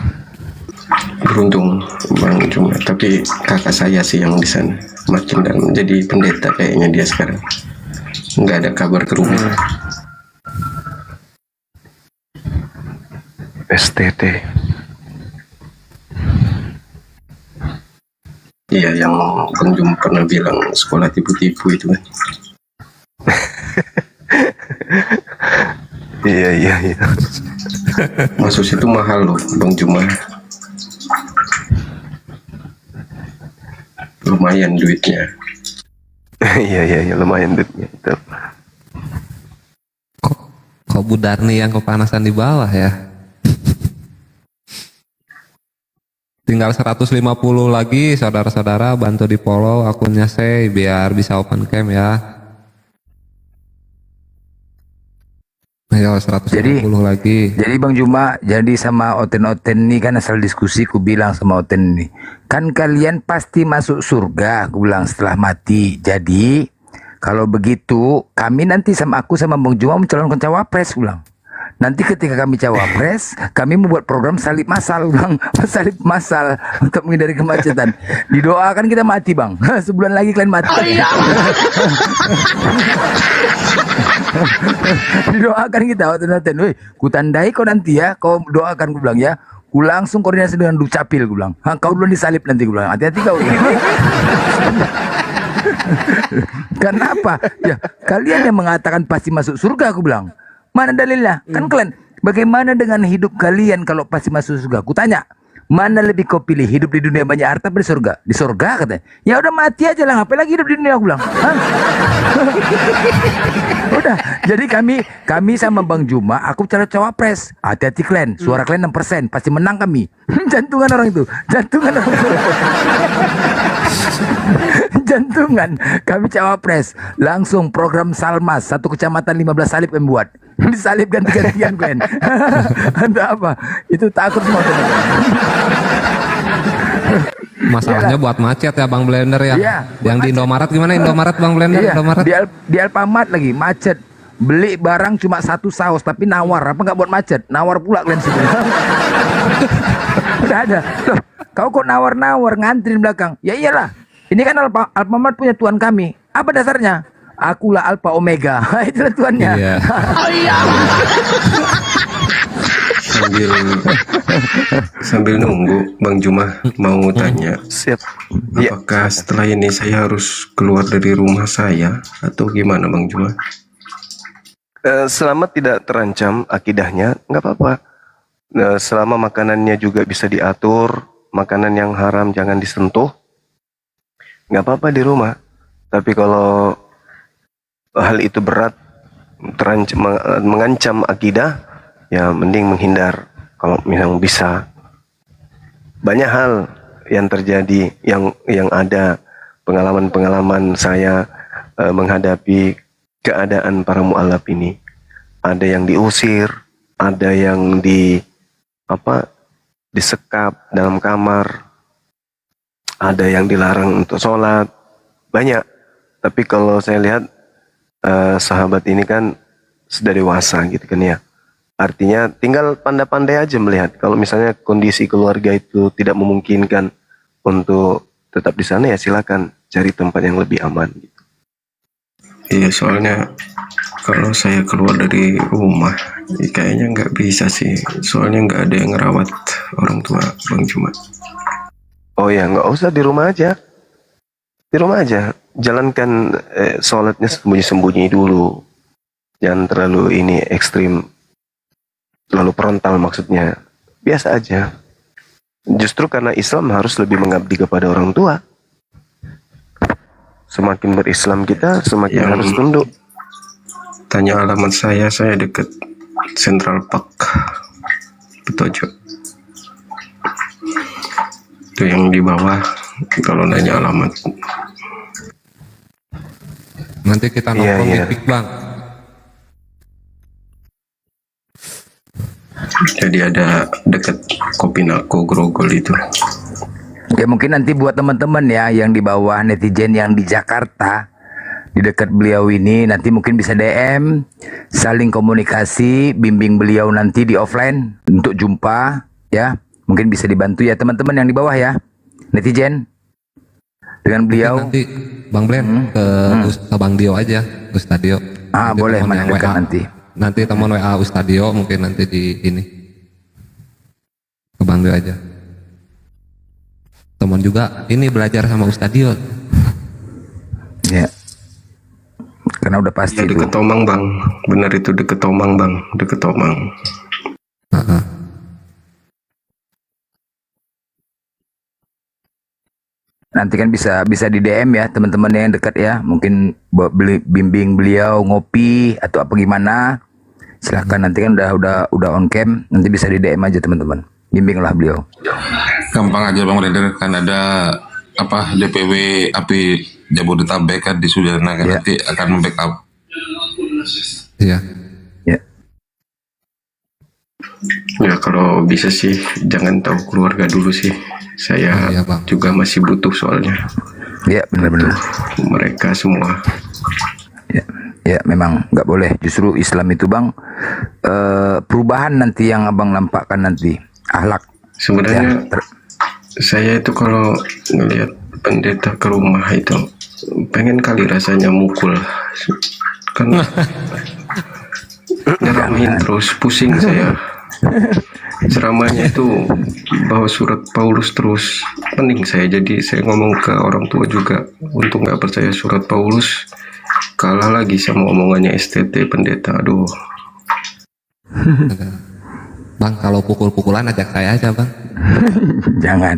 Beruntung Bang Juma, tapi kakak saya sih yang di sana makin dalam, jadi pendeta kayaknya dia sekarang. Nggak ada kabar ke rumah. STT. Iya, yang Bang Juma pernah bilang sekolah tipu-tipu itu kan. Iya. Masuk situ mahal loh Bang Juma. Lumayan duitnya. Iya, lumayan duitnya itu. Kok Bu Darni yang kepanasan di bawah ya? Tinggal 150 lagi, saudara-saudara bantu di follow akunnya saya biar bisa open cam ya. Ayo 150 lagi. Jadi Bang Juma, jadi sama Oten-Oten ini kan asal diskusi, ku bilang sama Oten ini, kan kalian pasti masuk surga, aku bilang setelah mati. Jadi kalau begitu kami nanti aku sama Bang Juma mencalonkan cawapres, aku bilang. Nanti ketika kami cawapres, kami membuat program salib massal, Bang. Salib massal untuk menghindari kemacetan. Didoakan kita mati, Bang. Sebulan lagi kalian mati. Didoakan kita, Oten-Oten. Woi, ku tandai kau nanti ya, kau doakan, ku bilang ya. Ku langsung koordinasi dengan Dukcapil, ku bilang. Kau duluan disalib nanti, ku bilang. Hati-hati kau. Kenapa? Ya, kalian yang mengatakan pasti masuk surga, aku bilang. Mana dalilnya? Kan kalian, bagaimana dengan hidup kalian kalau pasti masuk surga? Ku tanya, mana lebih kau pilih hidup di dunia banyak harta atau di surga? Di surga katanya. Ya udah mati aja lah, ngapain lagi hidup di dunia, aku bilang. Hah? Udah, jadi kami sama Bang Juma, aku cara cawapres. Hati-hati kalian, suara kalian 6%, pasti menang kami. Jantungan orang itu, jantungan orang itu. Jantungan, kami cawapres. Langsung program Salmas, satu kecamatan 15 salib kami buat. Disalib ganti-gantian kalian. Untuk apa? Itu takut semua. Masalahnya buat macet ya Bang Blender ya. Iya, Yang di Indomaret gimana? Indomaret Bang Blender, Iya, Indomaret. di Alfamart lagi macet. Beli barang cuma satu saus tapi nawar. Apa nggak buat macet? Nawar pula kalian situ. Udah ada. Loh, kau kok nawar-nawar ngantri di belakang? Ya iyalah. Ini kan Alfamart punya tuan kami. Apa dasarnya? Akulah Alpha Omega. Itulah tuannya. Iya. sambil nunggu Bang Juma mau tanya, Siap. Iya. apakah setelah ini saya harus keluar dari rumah saya atau gimana Bang Juma? Selama tidak terancam akidahnya, nggak apa-apa. Selama makanannya juga bisa diatur, makanan yang haram jangan disentuh, nggak apa-apa di rumah. Tapi kalau hal itu berat, mengancam akidah, ya mending menghindar. Kalau memang bisa. Banyak hal yang terjadi, yang ada pengalaman-pengalaman saya menghadapi keadaan para mu'alaf ini. Ada yang diusir, ada yang disekap dalam kamar, ada yang dilarang untuk sholat, banyak. Tapi kalau saya lihat sahabat ini kan sudah dewasa gitu kan ya. Artinya tinggal pandai-pandai aja melihat. Kalau misalnya kondisi keluarga itu tidak memungkinkan untuk tetap di sana, ya silakan cari tempat yang lebih aman. Iya, soalnya kalau saya keluar dari rumah kayaknya nggak bisa sih. Soalnya nggak ada yang ngerawat orang tua Bang Juma. Oh ya, nggak usah di rumah aja. Di rumah aja. Jalankan sholatnya sembunyi-sembunyi dulu. Jangan terlalu ini ekstrim. Terlalu frontal maksudnya. Biasa aja. Justru karena Islam harus lebih mengabdi kepada orang tua. Semakin berislam kita, semakin harus tunduk. Tanya alamat saya dekat Central Park Petojo. Itu yang di bawah kalau nanya alamat. Nanti kita Iya, nongkrong iya. di Pik Bang. Jadi ada dekat Kopinako Grogol itu. Ya mungkin nanti buat teman-teman ya yang di bawah netizen yang di Jakarta di dekat beliau ini, nanti mungkin bisa DM, saling komunikasi, bimbing beliau nanti di offline untuk jumpa ya. Mungkin bisa dibantu ya teman-teman yang di bawah ya, netizen, dengan beliau. Nanti Bang Blen ke Bang Dio aja, Ustadio. Nanti Boleh, teman mana yang dekat WA. nanti. Nanti teman WA Ustadio mungkin nanti di ini ke Bang Dio aja. Teman juga ini belajar sama Ustadio. Ya. Karena udah pasti Ya, itu. deket Tomang bang, benar itu deket Tomang bang, deket Tomang. Nanti kan bisa di DM ya teman-teman yang dekat ya. Mungkin bimbing beliau ngopi atau apa gimana. Silahkan, nanti kan udah on cam, nanti bisa di DM aja teman-teman. Bimbinglah beliau. Gampang aja Bang Blender, kan ada apa DPW API Jabodetabek kan di Sudirman kan, Ya. nanti akan membackup. Iya. Ya. Ya kalau bisa sih jangan tahu keluarga dulu sih. Saya Iya, Bang. juga masih butuh soalnya Ya, benar-benar. mereka semua. Ya, memang nggak boleh. Justru Islam itu Bang, perubahan nanti yang Abang nampakkan nanti. Akhlak. Sebenarnya Ya, saya itu kalau ngelihat pendeta ke rumah itu pengen kali rasanya mukul. Kan nyeramain terus, pusing saya. Ceramahnya itu bawa surat Paulus terus, pening saya. Jadi saya ngomong ke orang tua juga untuk nggak percaya surat Paulus, kalah lagi sama omongannya STT pendeta. Aduh, Bang, kalau pukul-pukulan ajak saya aja, Bang. jangan.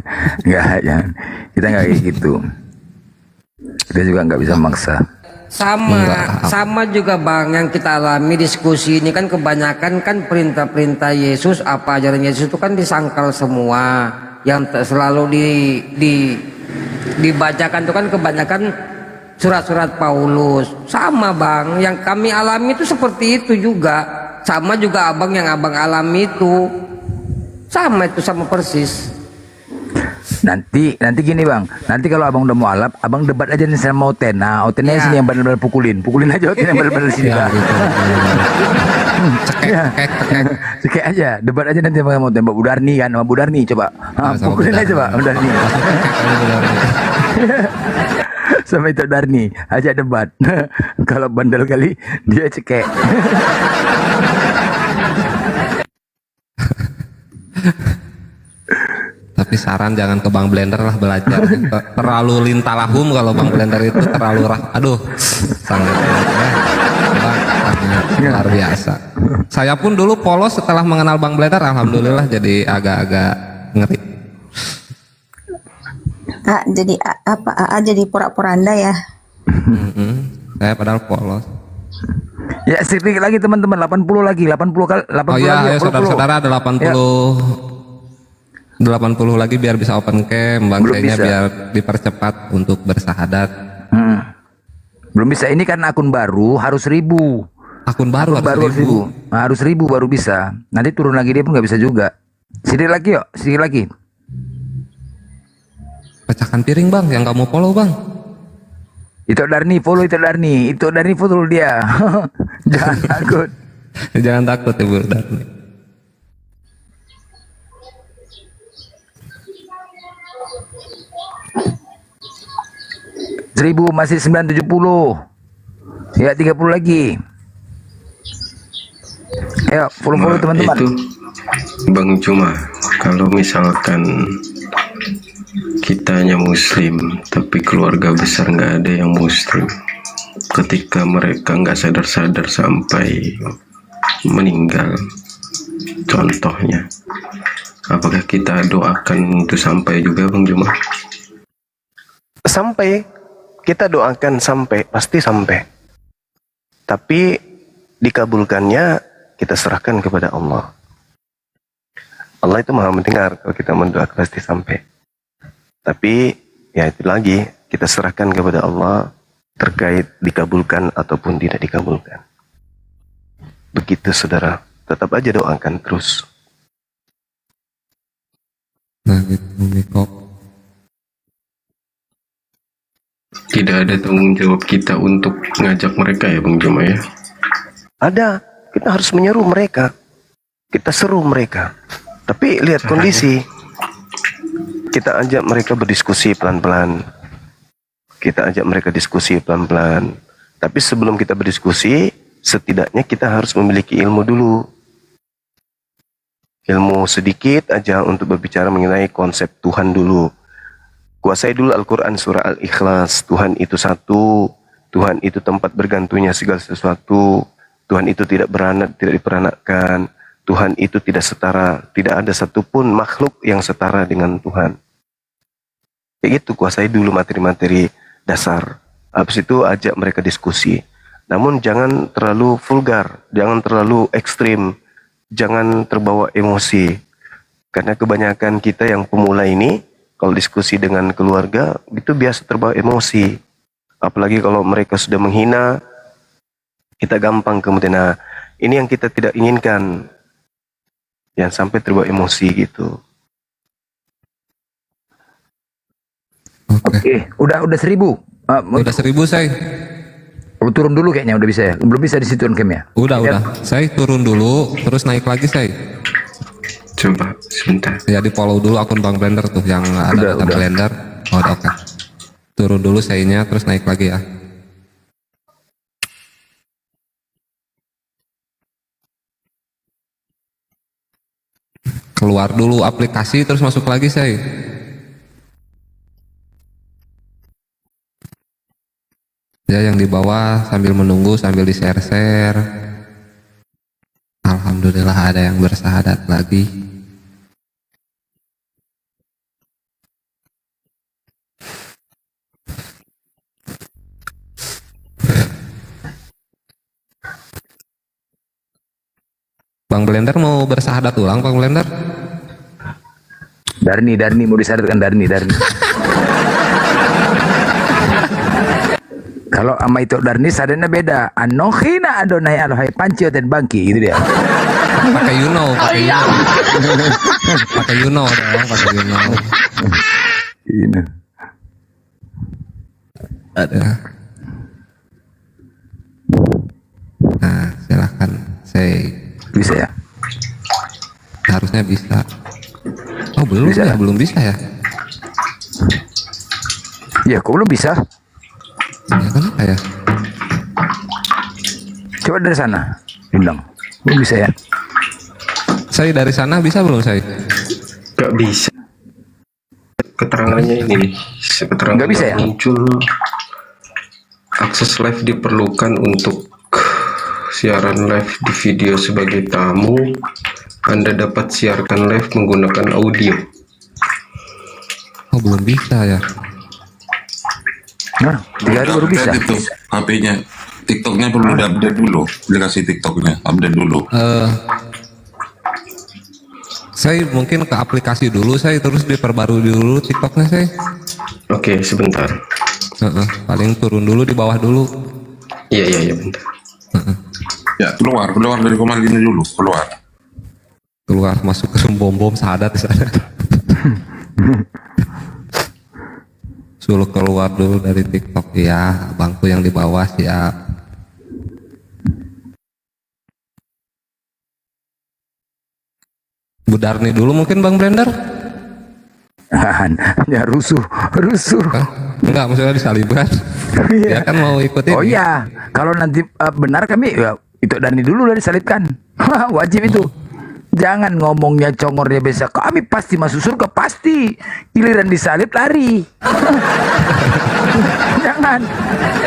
Kita nggak kayak gitu. Kita juga nggak bisa memaksa. Sama juga Bang, yang kita alami diskusi ini kan kebanyakan kan perintah-perintah Yesus, apa ajaran Yesus itu kan disangkal semua. Yang selalu dibacakan itu kan kebanyakan surat-surat Paulus. Sama Bang, yang kami alami itu seperti itu juga. Sama juga Abang, yang Abang alami itu sama, itu sama persis. Nanti gini Bang, nanti kalau Abang udah mau alap, Abang debat aja nih sama Oten. Nah, Otennya Ya. sini yang benar-benar pukulin aja Oten yang benar-benar sini. Ya, Bang. gitu. Ya. Cekek aja, debat aja nanti sama Oten. Mbak Budarni kan, sama Budarni coba. Sama Pukulin Budarni. aja Pak, Budarni. Sama itu Darni, aja debat. Kalau bandel kali dia cekek. Tapi saran jangan ke Bang Blender lah belajar. Terlalu lintalahum kalau Bang Blender itu terlalu aduh, sangat luar biasa. Saya pun dulu polos setelah mengenal Bang Blender, alhamdulillah jadi agak-agak ngeri. Jadi apa? Jadi pura-poranda ya? Saya padahal polos. Ya, sedikit lagi teman-teman, 80 lagi, 80 kali, 80 Oh iya, lagi. ayo saudara-saudara ada 80 lagi biar bisa open cam. Bang, Belum kayaknya bisa. biar dipercepat untuk bersahadat. Belum bisa, ini kan akun baru harus 1000. Akun baru Baru harus 1000. Nah, harus 1000 baru bisa. Nanti turun lagi dia pun nggak bisa juga. Sedikit lagi yuk, sedikit lagi. Pecahkan piring Bang, yang kamu follow Bang. Itu Darni, follow itu Darni. Itu Darni follow dia. Jangan takut. Jangan takut Ibu Darni. Seribu masih 970. Ya 30 lagi. Ayo follow teman-teman. itu Bang Cuma, kalau misalkan kitanya Muslim tapi keluarga besar nggak ada yang Muslim, ketika mereka nggak sadar-sadar sampai meninggal, contohnya, apakah kita doakan itu sampai juga Bang Cuma? Sampai, kita doakan sampai, pasti sampai. Tapi dikabulkannya kita serahkan kepada Allah. Allah itu maha mendengar, kalau kita mendoakan pasti sampai. Tapi ya itu lagi, kita serahkan kepada Allah terkait dikabulkan ataupun tidak dikabulkan. Begitu saudara, tetap aja doakan terus. Nah gitu Miko. tidak ada tanggung jawab kita untuk ngajak mereka ya Bang Joma ya? Ada, kita harus menyeru mereka, kita seru mereka. Tapi lihat kondisi, kita ajak mereka berdiskusi pelan-pelan. Kita ajak mereka diskusi pelan-pelan. Tapi sebelum kita berdiskusi, setidaknya kita harus memiliki ilmu dulu. Ilmu sedikit aja untuk berbicara mengenai konsep Tuhan dulu. Kuasai dulu Al-Quran surah Al-Ikhlas. Tuhan itu satu, Tuhan itu tempat bergantungnya segala sesuatu, Tuhan itu tidak beranak, tidak diperanakkan, Tuhan itu tidak setara, tidak ada satupun makhluk yang setara dengan Tuhan. Kayak gitu, kuasai dulu materi-materi dasar. Habis itu ajak mereka diskusi. Namun jangan terlalu vulgar, jangan terlalu ekstrim, jangan terbawa emosi. Karena kebanyakan kita yang pemula ini, kalau diskusi dengan keluarga, itu biasa terbawa emosi. Apalagi kalau mereka sudah menghina, kita gampang kemudian, nah, ini yang kita tidak inginkan. Jangan sampai terbawa emosi gitu. Oke, udah 1000. Udah 1000 saya. Turun dulu kayaknya udah bisa ya. Belum bisa di situ on cam ya. Udah. Saya turun dulu, terus naik lagi saya. Coba sebentar. Ya di follow dulu akun Bang Blender tuh yang ada data Blender. Oh, udah, oke. Turun dulu sayanya, terus naik lagi ya. Keluar dulu aplikasi, terus masuk lagi saya. Ya yang di bawah sambil menunggu, sambil di-share. Alhamdulillah ada yang bersahadat lagi. Bang Blender mau bersahadat ulang, Bang Blender? Darni mau disadarkan Darni. Kalau sama itu Darni sadarnya beda. Anohina Adonai Elohai Pancio dan Bangki gitu dia. Pakai you know. Pakai you know dong, pakai you know. Ini. Ada. Nah, silakan saya. Bisa ya? Harusnya bisa. Oh belum Bisa ya? ya? Belum bisa ya? Ya kok belum bisa? Ya kenapa ya? Coba dari sana. Bilang. Belum bisa ya? Saya dari sana bisa belum saya? Gak bisa. Keterangannya ini, keterangan Nggak bisa ya? muncul akses live diperlukan untuk siaran live di video sebagai tamu. Anda dapat siarkan live menggunakan audio. Oh belum bisa ya? Nah, 3 hari baru bisa. Itu HP-nya. TikToknya perlu update dulu. Aplikasi TikToknya update dulu. Saya mungkin ke aplikasi dulu, saya terus diperbarui dulu TikToknya saya. Oke, sebentar. Paling turun dulu di bawah dulu. Iya, bentar. Ya keluar dari komar gini dulu. Keluar masuk ke bom sahadat di sana. Suruh keluar dulu dari TikTok ya, abangku yang di bawah siap. Bu Darni dulu mungkin Bang Blender? Ya rusuh. Enggak, maksudnya disalibkan. Dia kan mau ikutin. Oh iya, kalau nanti benar kami ya itu Darni dulu udah disalibkan. Wajib itu. Jangan ngomongnya congornya biasa. Kami pasti masuk surga, pasti. Giliran disalib lari.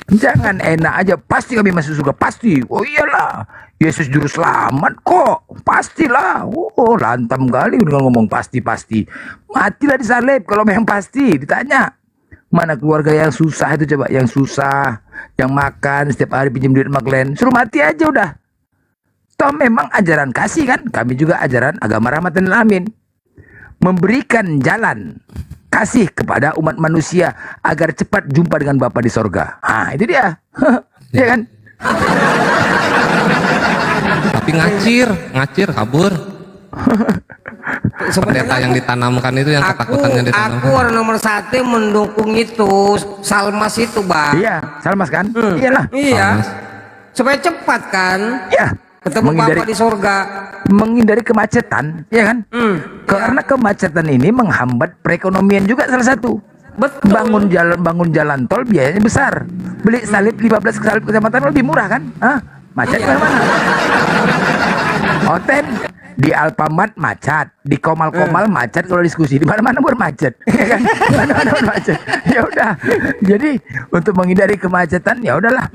Jangan enak aja. Pasti kami masuk surga, pasti. Oh iyalah, Yesus juru selamat kok. Pastilah. Oh lantam kali udah ngomong pasti. Matilah disalib kalau memang pasti. Ditanya, mana keluarga yang susah itu coba, yang susah, yang makan setiap hari pinjam duit sama Glenn, suruh mati aja udah. Toh memang ajaran kasih kan, kami juga ajaran agama rahmatan lil alamin, memberikan jalan kasih kepada umat manusia agar cepat jumpa dengan Bapa di sorga. Ah itu dia. Ya kan? Tapi ngacir kabur. pendeta yang ditanamkan itu, yang ketakutan yang aku ditanamkan. orang nomor 1 mendukung itu Salmas itu bang. Iya, Salmas kan? Iyalah. Iya. Supaya cepat kan. Iya. Ketemu Bapak di surga. Menghindari kemacetan, ya kan? Karena kemacetan ini menghambat perekonomian juga salah satu. Betul. Bangun jalan tol biayanya besar. Beli salib 15 salib kecamatan lebih murah kan? Hah? Macet mana? Hotel di Alfamart macet, di Komal-Komal macet, kalau diskusi di mana-mana bermacet, ya kan? Mana-mana bermacet. Ya udah. Jadi untuk menghindari kemacetan ya udahlah.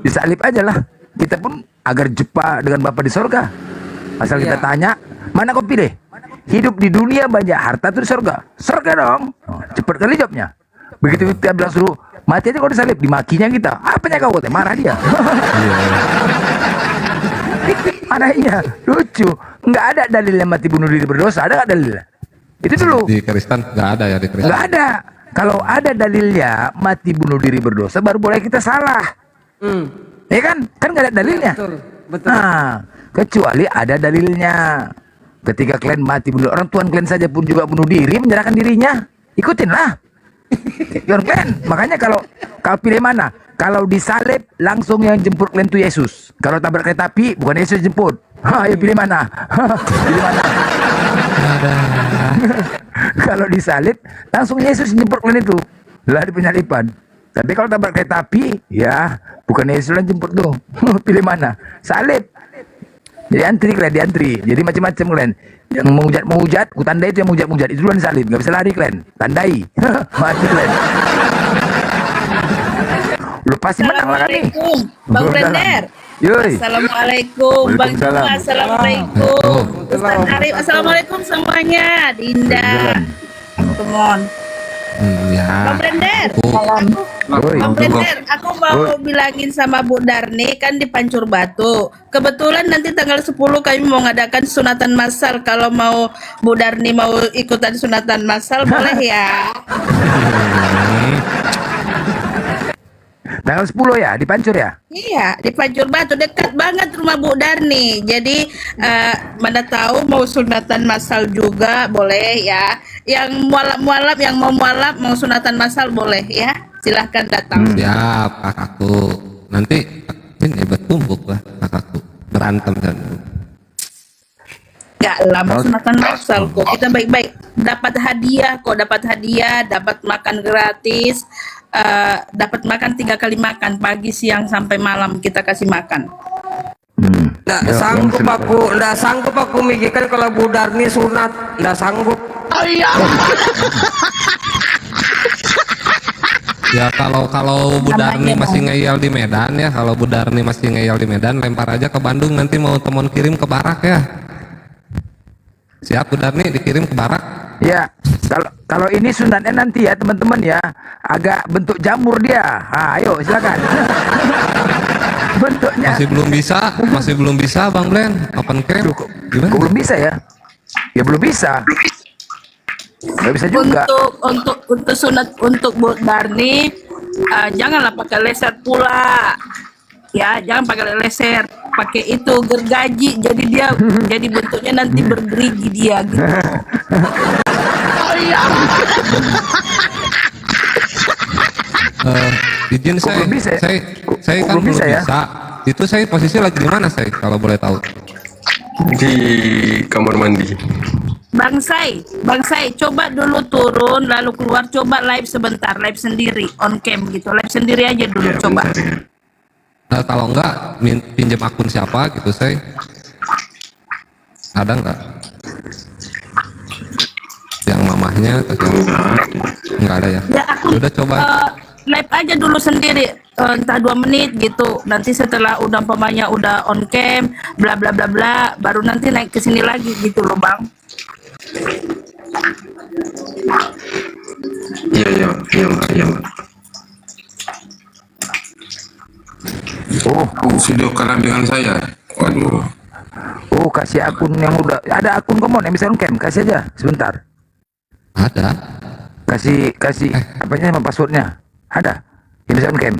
Disalib aja lah. Kita pun agar jumpa dengan Bapa di surga. Asal kita tanya, mana kau pilih? Hidup di dunia banyak harta tuh di surga. Surga dong. Cepat kali jawabnya. Begitu kita bilang suruh mati aja kau disalib, dimakinya kita. Apanya kau? Marah dia. Marahnya lucu. Nggak ada dalilnya mati bunuh diri berdosa. Ada nggak dalilnya? Itu dulu. Di Kristen nggak ada ya, di Kristen. Nggak ada. Kalau ada dalilnya mati bunuh diri berdosa, baru boleh kita salah. Ya kan? Kan nggak ada dalilnya. Betul. Nah, kecuali ada dalilnya. Ketika kalian mati bunuh, orang tuan kalian saja pun juga bunuh diri, menyerahkan dirinya, ikutinlah. Kalian. Makanya kalau pilih mana? Kalau disalib langsung yang jemput kalian itu Yesus. Kalau tabrak kereta api bukan Yesus jemput. Ya pilih mana? Pilih mana? Kalau disalib langsung Yesus jemput kalian itu. Lah di penyalipan. Tapi kalau tabrak kereta api, ya bukan Yesus yang jemput tuh. Pilih mana? Salib. Jadi antri kalian, diantri. Jadi macam-macam kalian. Yang menghujat, ku tandai itu yang menghujat. Itu duluan salib, nggak bisa lari kalian. Tandai. Mati kalian. Lu pasti menang lah kami. Bang Blender. Yoi. Assalamualaikum Bang Juma. Assalamualaikum Ustaz Arif. Assalamualaikum semuanya. Dinda. Kemon. Ya. Bang Blender. Yoi. Bang Blender, aku mau bilangin sama Bu Darni kan di Pancur Batu. Kebetulan nanti tanggal 10 kami mau ngadakan sunatan massal. Kalau mau Bu Darni mau ikutan sunatan massal boleh ya. Tanggal 10 ya, di Pancur ya? Iya, di Pancur Batu, dekat banget rumah Bu Darni. Jadi mana tahu mau sunatan massal juga boleh ya. Yang mualaf-mualaf, yang mau mualaf, mau sunatan massal boleh ya. Silahkan datang. Siap, kakakku. Nanti ini bertumbuk lah kakakku. Berantem kan. Gak lama sunatan massal kok. Kita baik-baik dapat hadiah kok, dapat makan gratis. Dapat makan 3 kali makan, pagi, siang, sampai malam kita kasih makan. Nggak sanggup aku mikirkan kalau Bu Darni sunat, nggak sanggup. Ya kalau Bu Darni masih ngeyel di Medan ya, kalau Bu Darni masih ngeyel di Medan, lempar aja ke Bandung, nanti mau temen kirim ke Barak ya. Siap Bu Darni, dikirim ke Barak. Ya, kalau ini sunatnya nanti ya teman-teman ya, agak bentuk jamur dia. Ayo silakan. Bentuknya. Masih belum bisa Bang Blen, open cam. Gimana? Kok belum bisa ya? Ya belum bisa. Nggak bisa juga. Untuk sunat untuk Bu Darni, janganlah pakai leser pula. Ya, jangan pakai leser, pakai itu gergaji. Jadi dia jadi bentuknya nanti bergerigi dia gitu. Izin saya kan belum bisa. Itu saya posisi lagi di mana saya kalau boleh tahu? Di kamar mandi. Bang Sai, coba dulu turun lalu keluar, coba live sebentar, live sendiri on cam gitu, live sendiri aja dulu coba. Kalau enggak pinjam akun siapa gitu saya? Ada enggak? Yang mamahnya atau enggak ada ya? Ya aku udah coba live aja dulu sendiri, entah 2 menit gitu. Nanti setelah udah umpamanya udah on cam, bla bla bla bla, baru nanti naik ke sini lagi gitu loh Bang. Iya Mbak. Video kalah dengan saya. Waduh. Oh, kasih akun yang udah ada akun komon yang bisa on cam, kasih aja sebentar. ada. Kasih apanya sama passwordnya? Ada. Yang bisa on cam.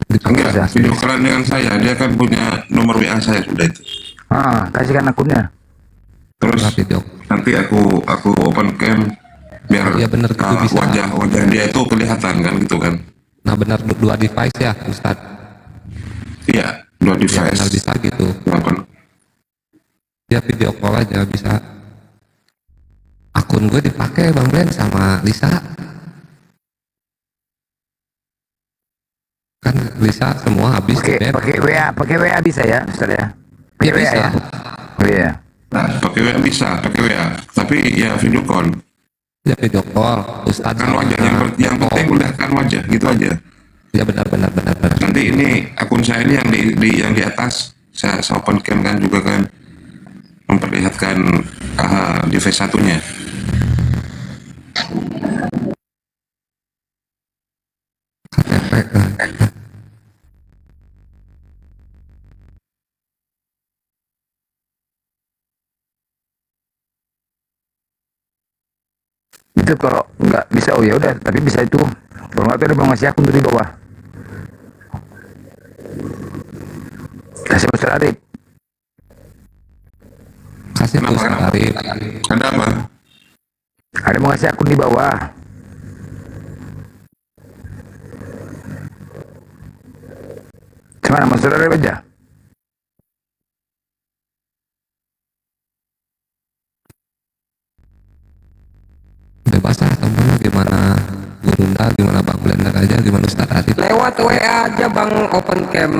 Enggak, video kalah dengan saya. Dia kan punya nomor WA saya sudah itu. Kasihkan akunnya. Terus Nah, video. nanti aku open cam biar Iya, bener, gitu bisa. wajah dia itu kelihatan kan gitu kan. Nah benar, dua device ya Ustaz. Iya, dua Ya benar, device. bisa gitu. Ya video call aja bisa. Akun gue dipakai Bang Ben sama Lisa. Kan Lisa semua habis di ban. Pakai WA bisa ya, Ustaz ya? Ya WA bisa. ya? Oh iya. Nah, pakai WA bisa, pakai WA. Tapi ya video call. Ya video call Ustaz. Kan wajah yang penting udah kan wajah gitu aja. Ya benar. Nanti ini akun saya ini yang di atas saya open cam kan juga kan memperlihatkan device satunya. KTP kan. Itu kalau nggak bisa, oh ya udah, tapi bisa itu. Kalau nggak ada mau ngasih akun tuh di bawah. Kasih Ustaz Arif. Kasih ke Ustaz Arif. Ada apa? Ada mau ngasih akun di bawah. Cuman nama Ustaz Arif aja. Bebas lah temen, gimana Gurunda, gimana Bang Blender aja, gimana Ustaz Arif. Lewat WA aja Bang, open cam.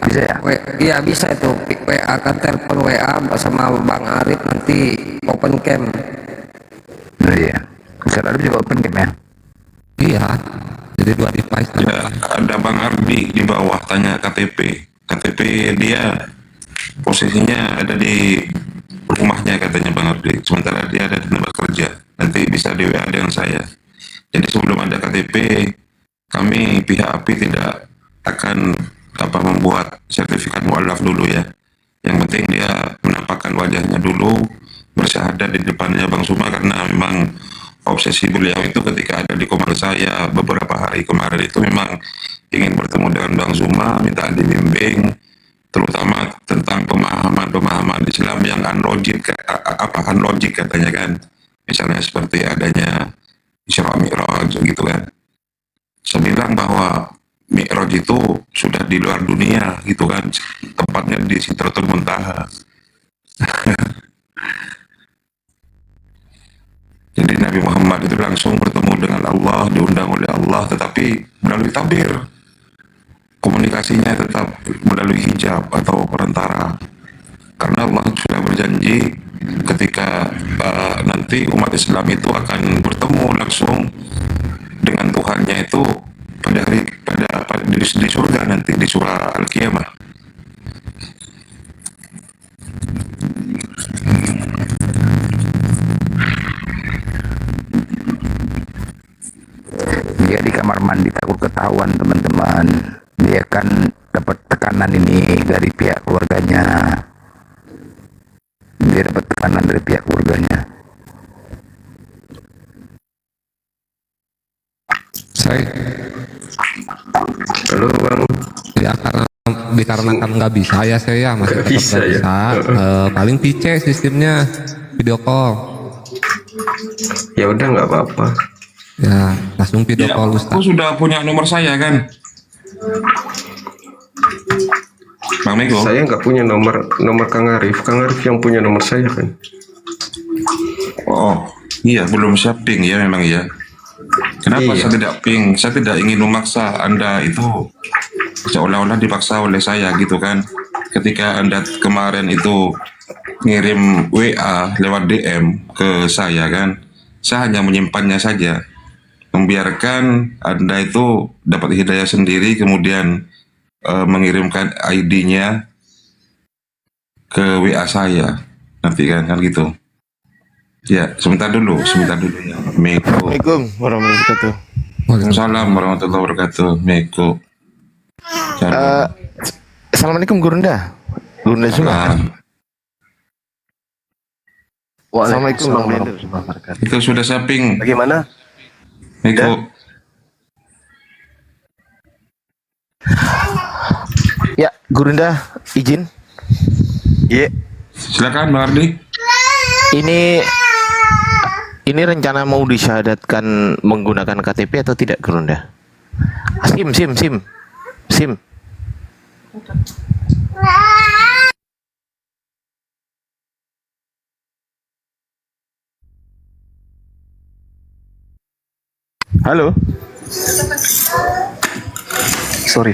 Bisa ya? Iya bisa itu. WA kan, telepon WA sama Bang Arif, nanti open cam. Oh iya. Ustaz Arif juga open cam ya? Iya, jadi dua device. Ya, ada Bang Ardi di bawah tanya KTP. KTP dia posisinya ada di rumahnya katanya Bang Ardi. Sementara dia ada di tempat kerja. Nanti bisa di WA dengan saya. Jadi sebelum ada KTP, kami pihak API tidak akan membuat sertifikat mualaf dulu ya. Yang penting dia menampakkan wajahnya dulu, bersyahadat di depannya Bang Suma, karena memang obsesi beliau itu ketika ada di komar saya beberapa hari kemarin itu memang ingin bertemu dengan Bang Suma, minta dibimbing terutama tentang pemahaman Islam yang unlogik katanya kan, misalnya seperti adanya Isra Mi'raj gitu kan. Saya bilang bahwa Mi'raj itu sudah di luar dunia gitu kan, tempatnya di Sidratul Muntaha. Jadi Nabi Muhammad itu langsung bertemu dengan Allah, diundang oleh Allah, tetapi melalui tabir. Komunikasinya tetap melalui hijab atau perantara. Karena Allah sudah berjanji ketika nanti umat Islam itu akan bertemu langsung dengan Tuhannya itu di surga nanti, di surah Al-Qiyamah. Dia di kamar mandi takut ketahuan teman-teman. Dia kan dapat tekanan ini dari pihak keluarganya. Dia dapat tekanan dari pihak keluarganya. Saya Halo Bang. ya karena dikarenakan nggak bisa ya saya masih tetap Bisa nggak ya. bisa. Paling PC sistemnya video call. Ya udah nggak apa-apa. Ya langsung video Ya, call aku Ustaz. sudah punya nomor saya kan, Bang Mego. Saya nggak punya nomor Kang Arif. Kang Arif yang punya nomor saya kan. Oh, iya belum siap ping ya memang ya. Kenapa Iya. saya tidak ping? Saya tidak ingin memaksa Anda itu seolah-olah dipaksa oleh saya gitu kan. Ketika Anda kemarin itu ngirim WA lewat DM ke saya kan, saya hanya menyimpannya saja. Membiarkan Anda itu dapat hidayah sendiri, kemudian mengirimkan ID-nya ke WA saya. Nanti kan gitu. Ya, sebentar dulu ya. Meko. Assalamualaikum warahmatullahi wabarakatuh. Waalaikumsalam warahmatullahi wabarakatuh. Meko. Assalamualaikum Gurunda. Gurunda juga. Assalamualaikum Bang Blender. Itu sudah saya ping. Bagaimana? Meko. Ya, Gurunda izin. Iya. Silakan Bang Ardi. Ini rencana mau disyahadatkan menggunakan KTP atau tidak, Gurunda? SIM. Halo. Sorry.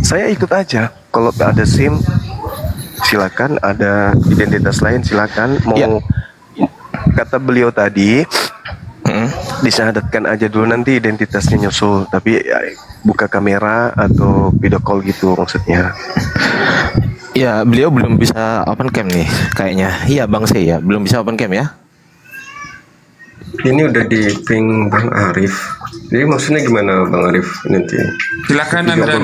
Saya ikut aja. Kalau ada SIM, silakan. Ada identitas lain, silakan. Mau Ya. kata beliau tadi, disyahadatkan aja dulu, nanti identitasnya nyusul. Tapi ya, buka kamera atau video call gitu maksudnya. Ya, beliau belum bisa open cam nih kayaknya. Iya, Bang saya ya, belum bisa open cam ya. Ini udah di ping Bang Arif. Jadi maksudnya gimana Bang Arif nanti? Silakan Anda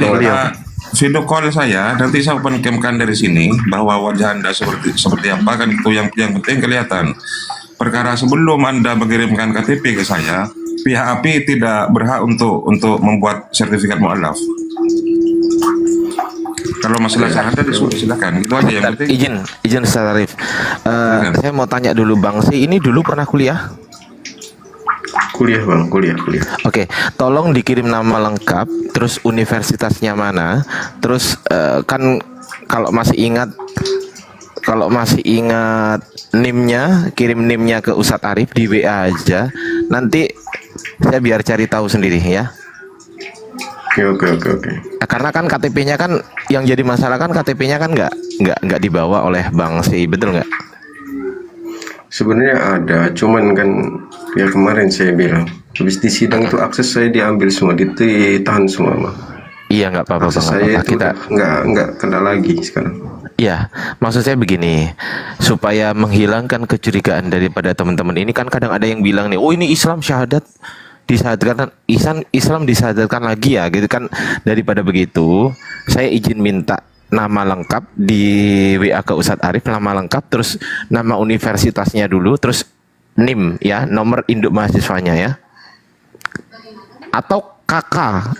video call saya, nanti saya open camkan dari sini bahwa wajah Anda seperti apa, kan itu yang penting kelihatan. Perkara sebelum Anda mengirimkan KTP ke saya, pihak API tidak berhak untuk membuat sertifikat mu'alaf. Kalau masalah syahadat silakan, itu aja yang penting. Izin Ustaz Arif. Saya mau tanya dulu Bang, ini dulu pernah kuliah? Kuliah Bang, kuliah. Oke, tolong dikirim nama lengkap, terus universitasnya mana, terus kan kalau masih ingat NIM-nya, kirim NIM-nya ke Ustadz Arif di WA aja. Nanti saya biar cari tahu sendiri ya. Oke. Karena kan KTP-nya kan yang jadi masalah kan KTP-nya kan nggak dibawa oleh Bang Si, betul nggak? Sebenarnya ada, cuman kan ya kemarin saya bilang habis di sidang itu akses saya diambil semua, ditahan semua Bang. Iya, nggak apa-apa Akses Bang. saya itu Kita nggak kena lagi sekarang. Iya, maksud saya begini, supaya menghilangkan kecurigaan daripada teman-teman ini, kan kadang ada yang bilang nih, oh ini Islam Islam disadarkan lagi ya, gitu kan. Daripada begitu, saya izin minta nama lengkap di WA ke Ustadz Arif, nama lengkap, terus nama universitasnya dulu, terus NIM ya, nomor induk mahasiswanya ya, atau KK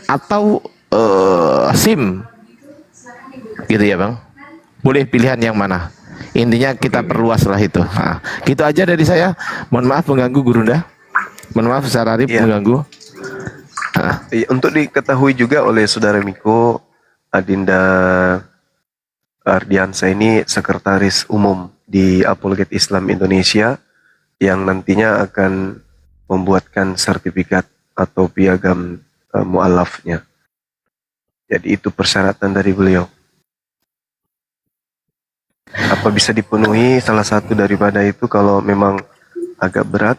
atau SIM, gitu ya Bang. Boleh pilihan yang mana? Intinya kita perluas lah itu. Nah, gitu aja dari saya. Mohon maaf mengganggu Gurunda. Mohon maaf Ustaz Arif mengganggu. Untuk diketahui juga oleh Saudara Miko, Adinda Ardiansa ini sekretaris umum di Apologet Islam Indonesia yang nantinya akan membuatkan sertifikat atau piagam mu'alafnya. Jadi itu persyaratan dari beliau. Apa bisa dipenuhi salah satu daripada itu, kalau memang agak berat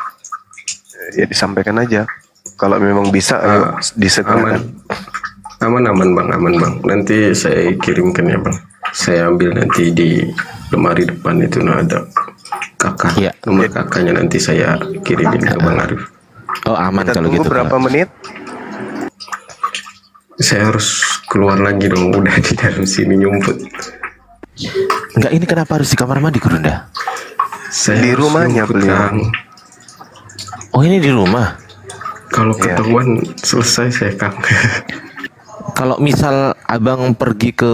ya disampaikan aja. Kalau memang bisa ayo disegerakan. Aman Bang. Nanti saya kirimkan ya Bang. Saya ambil nanti di lemari depan itu ada kakak. Ya. Nomor kakaknya nanti saya kirimin ke Bang Arif. Oh aman Kita kalau tunggu gitu. berapa menit? Saya harus keluar lagi dong, udah di dalam sini nyumput. Enggak, ini kenapa harus di kamar mandi Gurunda? Saya Di harus rumahnya nyumput, beliau. Kang. Oh ini di rumah. Kalau ketahuan selesai saya Kang. Kalau misal abang pergi ke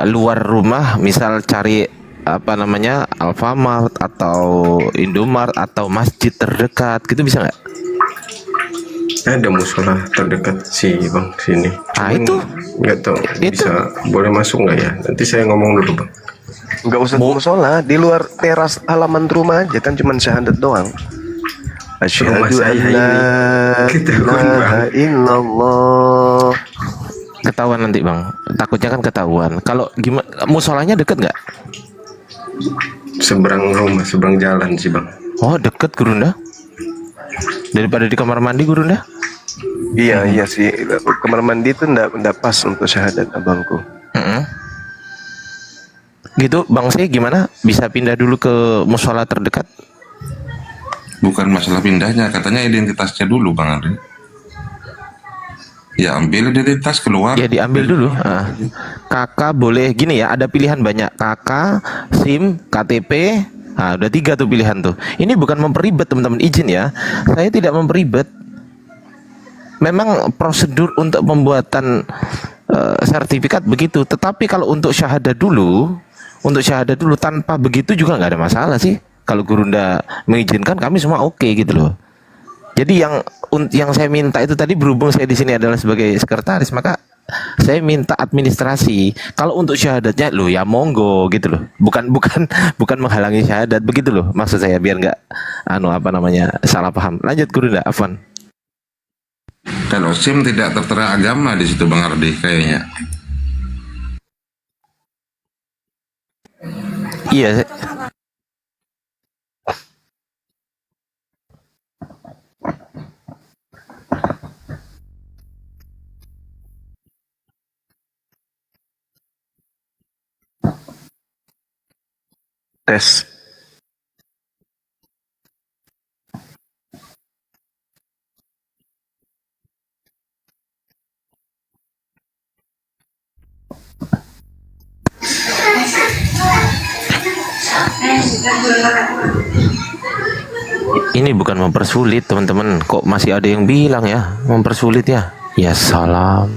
luar rumah, misal cari apa namanya Alfamart atau Indomart atau masjid terdekat, gitu bisa nggak? Ada musola terdekat sih Bang sini. Itu Nggak tahu Itu. bisa boleh masuk nggak ya? Nanti saya ngomong dulu Bang. Nggak usah musola, di luar teras halaman rumah aja, kan cuma syahadat doang. Rumah Asyhadu saya an ini. la Ketahuan, ilaha Bang. illallah. ketahuan nanti bang. Takutnya kan ketahuan. Kalau gimana? Musolanya deket nggak? Seberang rumah, seberang jalan sih Bang. Oh deket Gurunda. Daripada di kamar mandi Gurunda. Iya sih, kamar mandi itu ndak pas untuk syahadat abangku. Gitu bang saya gimana? Bisa pindah dulu ke musola terdekat? Bukan masalah pindahnya, katanya identitasnya dulu Bang Andre. Ya ambil identitas keluar. Ya diambil dulu. Kakak boleh gini ya, ada pilihan banyak. Kakak, SIM, KTP. Nah, udah 3 tuh pilihan tuh. Ini bukan memperibet teman-teman, izin ya. Saya tidak memperibet. Memang prosedur untuk pembuatan sertifikat begitu. Tetapi kalau untuk syahadat dulu tanpa begitu juga nggak ada masalah sih. Kalau Gurunda mengizinkan, kami semua oke gitu loh. Jadi yang saya minta itu tadi, berhubung saya di sini adalah sebagai sekretaris, maka saya minta administrasi. Kalau untuk syahadatnya loh ya monggo gitu loh. Bukan menghalangi syahadat begitu loh. Maksud saya biar nggak salah paham. Lanjut Gurunda, Afwan. Kalau SIM tidak tertera agama di situ Bang Ardi kayaknya. Iya. Tes. Ini bukan mempersulit teman-teman. Kok masih ada yang bilang ya mempersulit ya? Ya salam.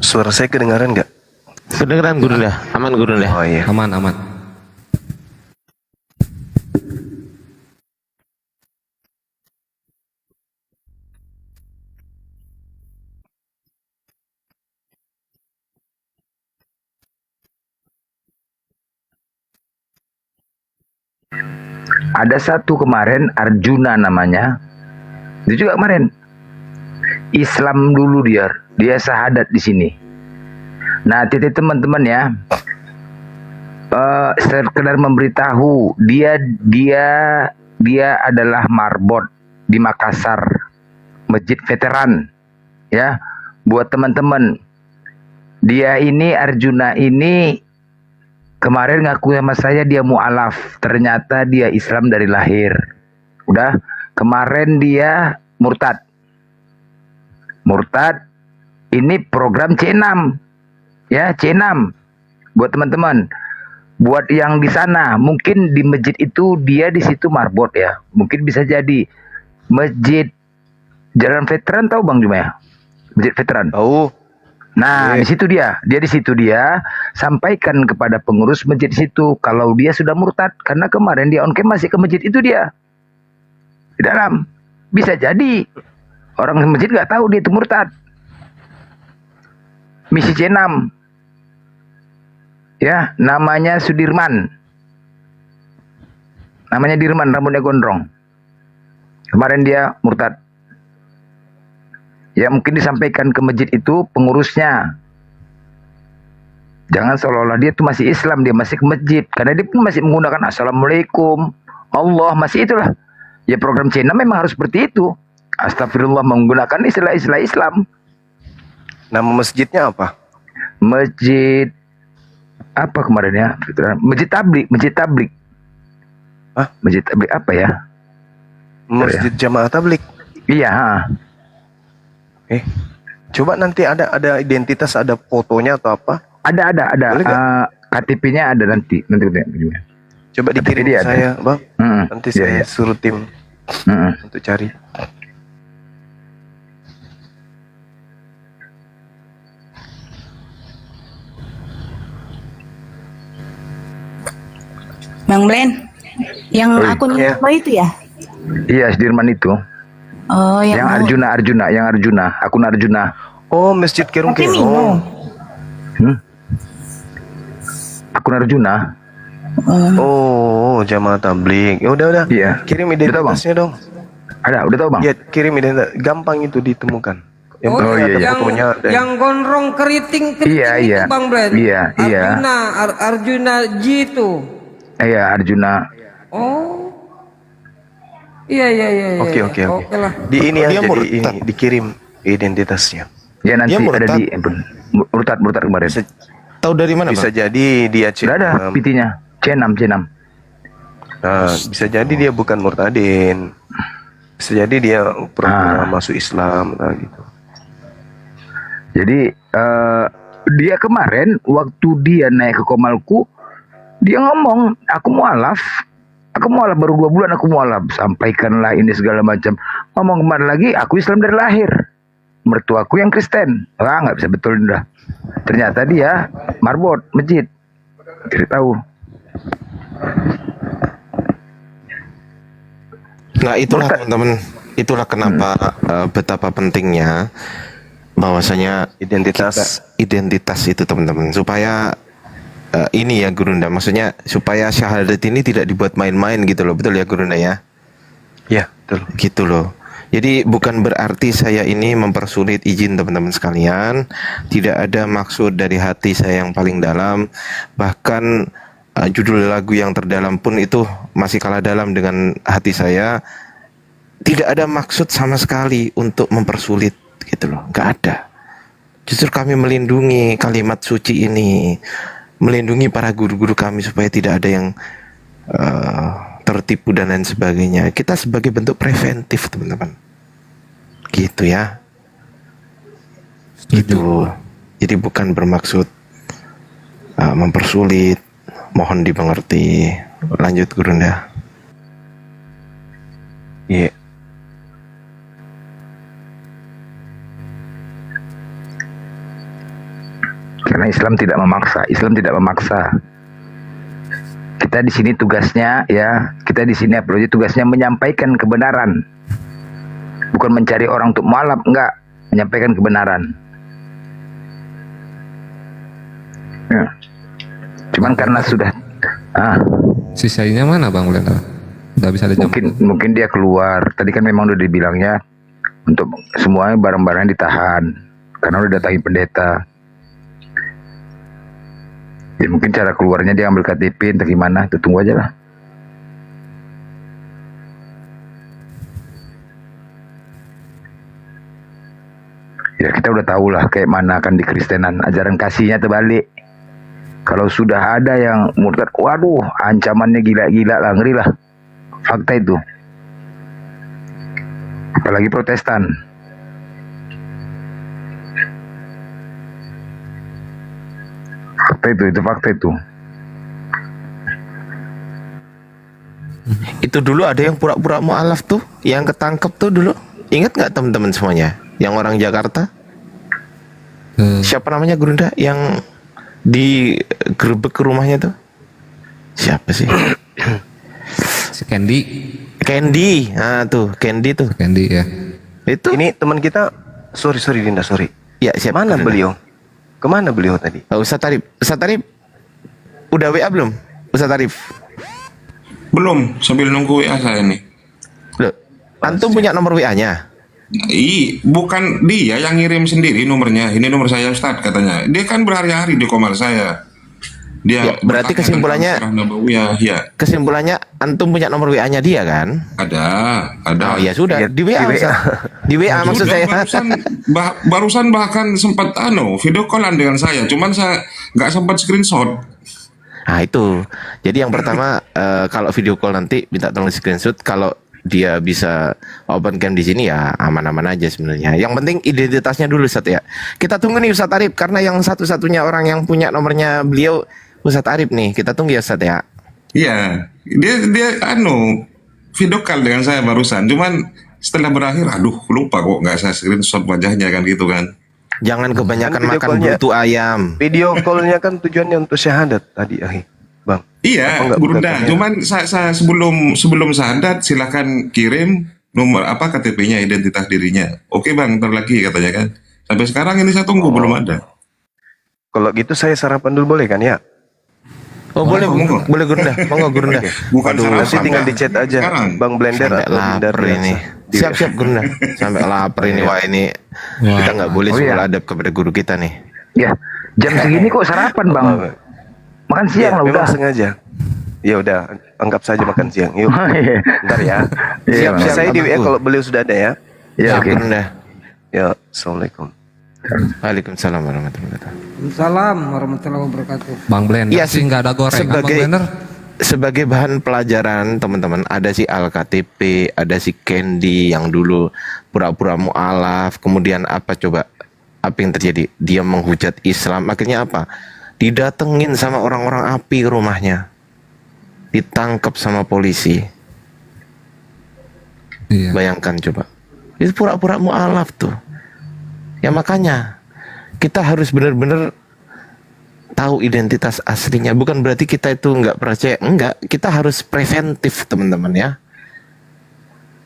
Suara saya kedengaran nggak? Kedengeran Gurunda? Aman Gurunda? Oh iya. Aman, aman. Ada satu kemarin Arjuna namanya, itu juga kemarin Islam dulu dia syahadat di sini. Nah, titik teman-teman ya, sekedar memberitahu dia adalah marbot di Makassar, masjid veteran ya. Buat teman-teman, dia ini Arjuna ini kemarin ngaku sama saya dia mu'alaf, ternyata dia Islam dari lahir. Udah, kemarin dia murtad. Ini program C6. Ya, C6. Buat teman-teman, buat yang di sana, mungkin di masjid itu dia di situ marbot ya. Mungkin bisa jadi masjid Jalan Veteran, tahu Bang Juma ya? Masjid Veteran. Tahu. Nah, di situ dia di situ dia sampaikan kepada pengurus masjid situ kalau dia sudah murtad, karena kemarin dia on cam masih ke masjid itu dia. Di dalam. Bisa jadi orang masjid nggak tahu dia itu murtad. Misi C6. Ya, namanya Sudirman. Namanya Dirman, rambutnya gondrong. Kemarin dia murtad. Ya mungkin disampaikan ke masjid itu pengurusnya. Jangan seolah-olah dia tuh masih Islam, dia masih ke masjid. Karena dia pun masih menggunakan Assalamualaikum, Allah, masih itulah. Ya program C6 memang harus seperti itu. Astagfirullah, menggunakan istilah-istilah Islam. Nama masjidnya apa? Masjid apa kemarin ya? Masjid Tablik. Hah? Masjid Tablik apa ya? Masjid Jamaah Tablik. Iya, ha. Coba nanti ada identitas, ada fotonya atau apa? Ada. Boleh nggak? KTP-nya ada nanti. Coba dikirim dia ke saya, Bang. Nanti saya Iya. suruh tim untuk cari. Bang Blen, yang Oi, akun iya. info itu ya? Iya, Sudirman itu. Oh, Yang Arjuna, akun Arjuna. Oh, Masjid Kerung Tapi Kerung. Akun Arjuna. Oh, Jamaah Tablik. Ya udah. Iya. Kirim Udah tahu, Bang? identitasnya dong. Udah tahu Bang? Ya, kirim identitas. Gampang itu ditemukan. Yang Oh, penting iya, ada iya. fotonya. ada. Yang gondrong keriting Iya, itu iya. Bang Blen. Iya. Arjuna G itu. Iya, Arjuna. Oh. Iya. Oke. lah. Di ini Dia aja, murtad. dikirim identitasnya. Ya nanti Dia ada murtad. di murtad kemarin. Bisa, Tahu dari mana bisa Bang? jadi dia Sudah ada PT-nya. C6. Nah, bisa jadi dia bukan murtadin. Bisa jadi dia pura-pura masuk Islam gitu. Jadi dia kemarin waktu dia naik ke Komalku, dia ngomong, aku mualaf, Aku mualaf baru 2 bulan aku mualaf. Sampaikanlah ini segala macam. Ngomong kemarin lagi, aku Islam dari lahir. Mertuaku yang Kristen. Nggak bisa betul dah. Ternyata dia marbot masjid. Tidak tahu. Nah itulah teman-teman, itulah kenapa betapa pentingnya bahwasanya identitas itu teman-teman, supaya ini ya Gurunda, maksudnya supaya syahadat ini tidak dibuat main-main gitu loh, betul ya Gurunda ya? Ya, betul. Gitu loh. Jadi bukan berarti saya ini mempersulit izin teman-teman sekalian. Tidak ada maksud dari hati saya yang paling dalam. Bahkan judul lagu yang terdalam pun itu masih kalah dalam dengan hati saya. Tidak ada maksud sama sekali untuk mempersulit gitu loh. Gak ada. Justru kami melindungi kalimat suci ini, melindungi para guru-guru kami supaya tidak ada yang tertipu dan lain sebagainya. Kita sebagai bentuk preventif teman-teman, gitu ya. Gitu. Jadi bukan bermaksud mempersulit, mohon dimengerti. Lanjut Gurunda. Iya. Karena Islam tidak memaksa. Islam tidak memaksa. Kita di sini tugasnya ya, kita di sini tugasnya menyampaikan kebenaran, bukan mencari orang untuk mualaf, enggak, menyampaikan kebenaran. Ya. Cuman karena sudah, sisanya mana Bang Blender? Udah bisa dijemput. mungkin dia keluar. Tadi kan memang udah dibilangnya untuk semuanya barang-barang ditahan karena udah datangi pendeta. Ya mungkin cara keluarnya dia ambil KTP entah gimana, itu tunggu aja lah. Ya kita udah tahu lah kayak mana kan di Kristenan, ajaran kasihnya terbalik. Kalau sudah ada yang murtad, waduh ancamannya gila-gila lah, ngeri lah. Fakta itu. Apalagi Protestan. Itu fakta itu. Itu dulu ada yang pura-pura mualaf tuh, yang ketangkep tuh dulu. Ingat nggak teman-teman semuanya? Yang orang Jakarta? Siapa namanya Gurunda? Yang digerebek ke rumahnya tuh? Siapa sih? Si Candy. Candy. Nah tuh, Candy tuh. Candy ya. Itu. Ini teman kita, sorry Dinda, sorry. Ya, siapa? Mana beliau? Kemana beliau tadi? Ustaz Tarif, udah WA belum? Ustaz Tarif? Belum, sambil nunggu WA saya nih. Loh, antum punya nomor WA-nya? Bukan dia yang ngirim sendiri nomornya. Ini nomor saya Ustadz katanya. Dia kan berhari-hari di komar saya. Dia Ya, berarti kesimpulannya, ya. kesimpulannya antum punya nomor WA-nya dia kan? Ada. Oh ya sudah, di WA. Di WA maksud saya. Barusan bahkan sempat video callan dengan saya. Cuman saya nggak sempat screenshot. Nah itu. Jadi yang pertama kalau video call nanti minta tolong di screenshot. Kalau dia bisa open cam di sini ya aman-aman aja sebenarnya. Yang penting identitasnya dulu Ustaz ya. Kita tunggu nih Ustaz Arif karena yang satu-satunya orang yang punya nomornya beliau Ustaz Arif nih. Kita tunggu ya Ustaz ya. Iya, dia video call dengan saya barusan. Cuman setelah berakhir, aduh lupa kok nggak saya screenshot wajahnya kan gitu kan. Jangan kebanyakan Kan video makan call-nya- butuh ayam. Video call-nya kan tujuannya untuk syahadat tadi, Bang. Iya, Apa nggak Gurunda. bukan Cuman saya sebelum syahadat silakan kirim nomor KTP-nya, identitas dirinya. Oke Bang, ntar lagi katanya kan. Sampai sekarang ini saya tunggu belum ada. Kalau gitu saya sarapan dulu boleh kan ya? Oh boleh Gurunda. Monggo Gurunda. Bukan Aduh, sarapan. Nanti tinggal di chat aja, Sekarang. Bang Blender sampai atau Blender lapar ini. Siap-siap Gurunda. Sampai lapar ini. Wah ini kita nggak boleh Oh, iya. soal adab kepada guru kita nih. Ya, jam segini kok sarapan bang? Makan siang lah memang udah. sengaja. Ya udah, anggap saja makan siang. Yuk, Iya. bentar ya. Iya, Siap, Bang. saya di WA Abangku. kalau beliau sudah ada ya. Ya, Siap, oke. Gurunda. Ya, assalamualaikum. Waalaikumsalam warahmatullahi wabarakatuh. Salam warahmatullahi wabarakatuh. Bang Blender Iya, sih nggak ada gorengan Bang Blender. sebagai bahan pelajaran teman-teman, ada si Al-KTP, ada si Candy yang dulu pura-pura mu'alaf, kemudian apa coba, apa yang terjadi? Dia menghujat Islam, akhirnya apa? Didatengin sama orang-orang api ke rumahnya. ditangkap sama polisi. Iya. Bayangkan coba. Itu pura-pura mu'alaf tuh. Ya makanya kita harus benar-benar tahu identitas aslinya. Bukan berarti kita itu nggak percaya. Enggak, kita harus preventif teman-teman ya.